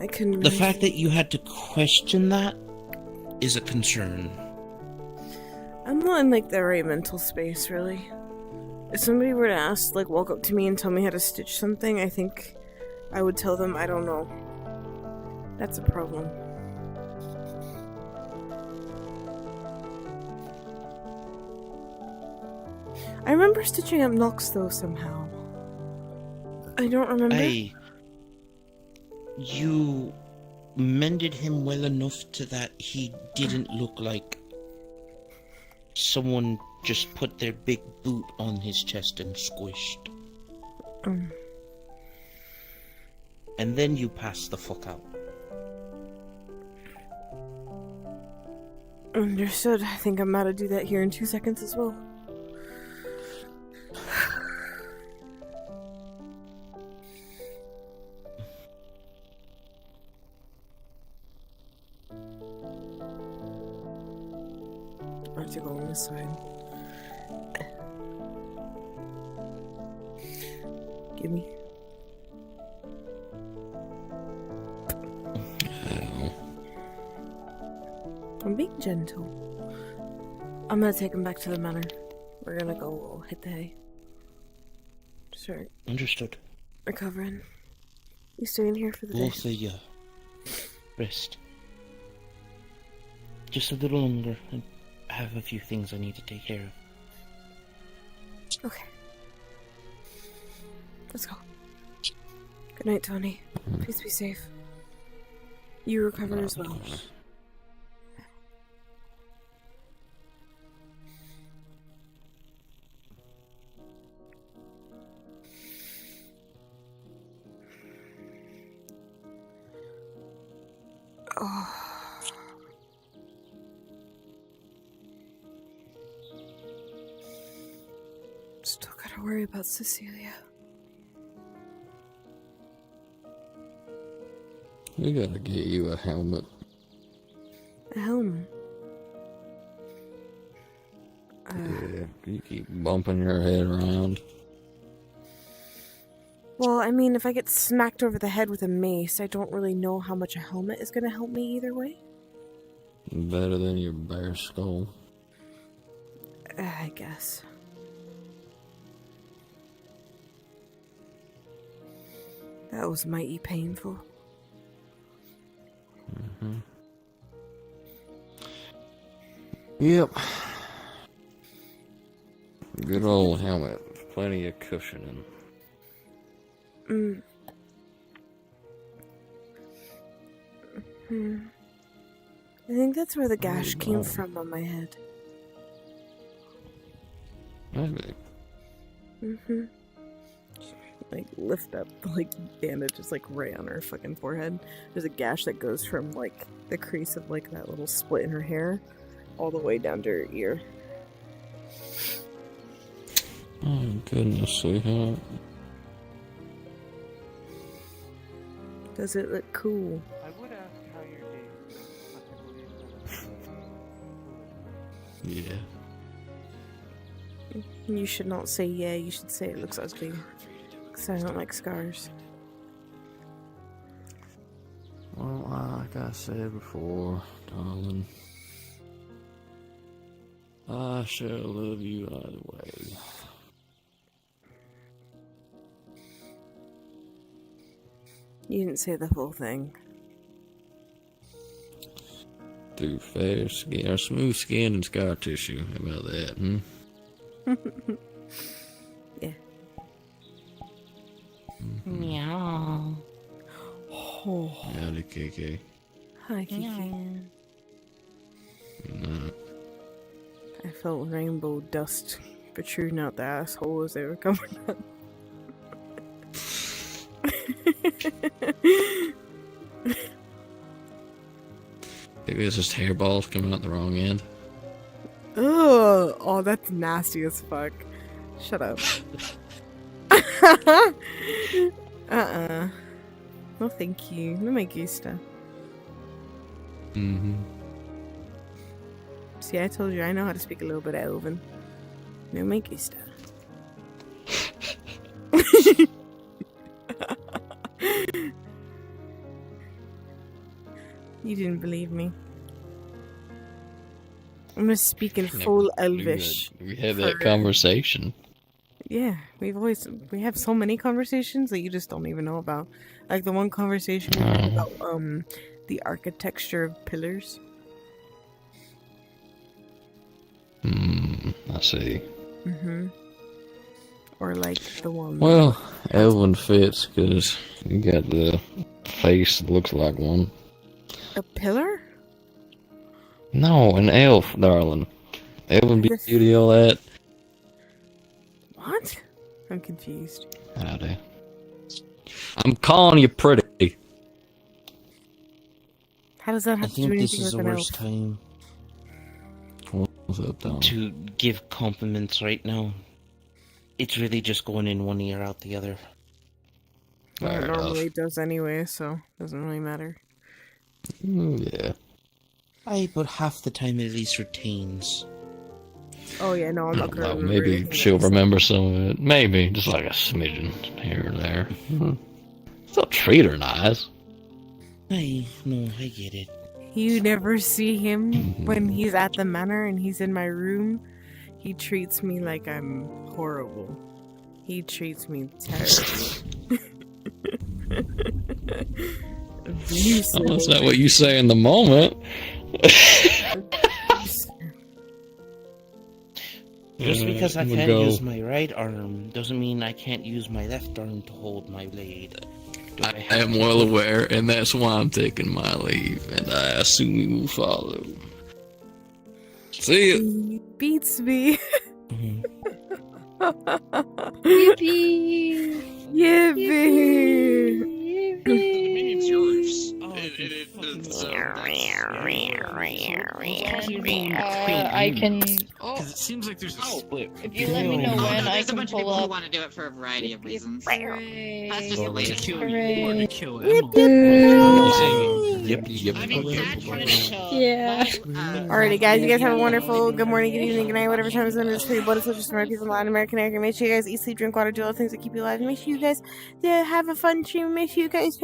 I couldn't The fact that you had to question that is a concern. I'm not in, like, the right mental space, really. If somebody were to ask, like, walk up to me and tell me how to stitch something, I think I would tell them I don't know. That's a problem. I remember stitching up Nox, though, somehow. I don't remember. You mended him well enough to that he didn't look like someone just put their big boot on his chest and squished. And then you passed the fuck out. Understood. I think I'm about to do that here in 2 seconds as well. I have to go on this side. Gimme. I'm being gentle. I'm gonna take him back to the manor. We're gonna go hit the hay. Start Understood. recovering. You staying here for the day? Both of you. Rest. Just a little longer. I have a few things I need to take care of. Okay. Let's go. Good night, Tony. Please be safe. You recover as well. Oh. Still gotta worry about Cecilia. We gotta get you a helmet. A helmet? Yeah, you keep bumping your head around. Well, I mean, if I get smacked over the head with a mace, I don't really know how much a helmet is gonna help me either way. Better than your bare skull. I guess. That was mighty painful. Yep. Good old helmet. Plenty of cushioning. I think that's where the gash came from on my head. Maybe. Like, lift up, like, bandage is, like, right on her fucking forehead. There's a gash that goes from, like, the crease of, like, that little split in her hair all the way down to her ear. Oh, goodness, sweetheart. Does it look cool? I would ask how your day is. Yeah. You should not say yeah, you should say it looks ugly. Because I don't like scars. Well, like I said before, darling, I shall love you either way. You didn't say the full thing. Through fair skin, or smooth skin and scar tissue. How about that, Yeah. Meow. Oh. Howdy, KK. Hi, Kiki. Nah. I felt rainbow dust protruding out the asshole as they were coming up. Maybe it's just hairballs coming out the wrong end. Ugh. Oh, that's nasty as fuck. Shut up. No, thank you. No me gusta. See, I told you I know how to speak a little bit of Elven. No me gusta. You didn't believe me. I'm gonna speak in full Elvish. We had that conversation. Yeah, we have so many conversations that you just don't even know about. Like the one conversation we had about the architecture of pillars. I see. Or like the one. Well, Elvin fits because you got the face that looks like one. A pillar? No, an elf, darling. Elven beauty, all that. What? I'm confused. Howdy. I'm calling you pretty. How does that have to do anything this is with the an worst elf? time What's up, Tom? to give compliments right now. It's really just going in one ear out the other. Well, it normally does anyway, so it doesn't really matter. Yeah. But half the time it at least retains. Oh yeah, no, I'm not gonna remember Maybe anything she'll that you remember some of it. Maybe, just like a smidgen here or there. Still treat her nice. I get it. said. You never see him when he's at the manor and he's in my room. He treats me like I'm horrible. He treats me terribly. Abusive. Oh, that's not what you say in the moment. Just because I we'll can't go. use my right arm doesn't mean I can't use my left arm to hold my blade. I am well aware, and that's why I'm taking my leave, and I assume you will follow. See ya. He beats me. Yippee! Yippee! It's yours. I can. Because it seems like there's a split. If you let me know when, I There's a can bunch of pull people who up. want to do it for a variety of reasons. Hooray. That's just the latest. Hooray. Kill Yep. Yeah. Alrighty, guys, you guys have a wonderful good morning, good evening, good night, whatever time it's in this for your blood, social smart people, Latin American, American. Make sure you guys eat, sleep, drink water, do all the things that keep you alive. Make sure you guys have a fun stream. Make sure you guys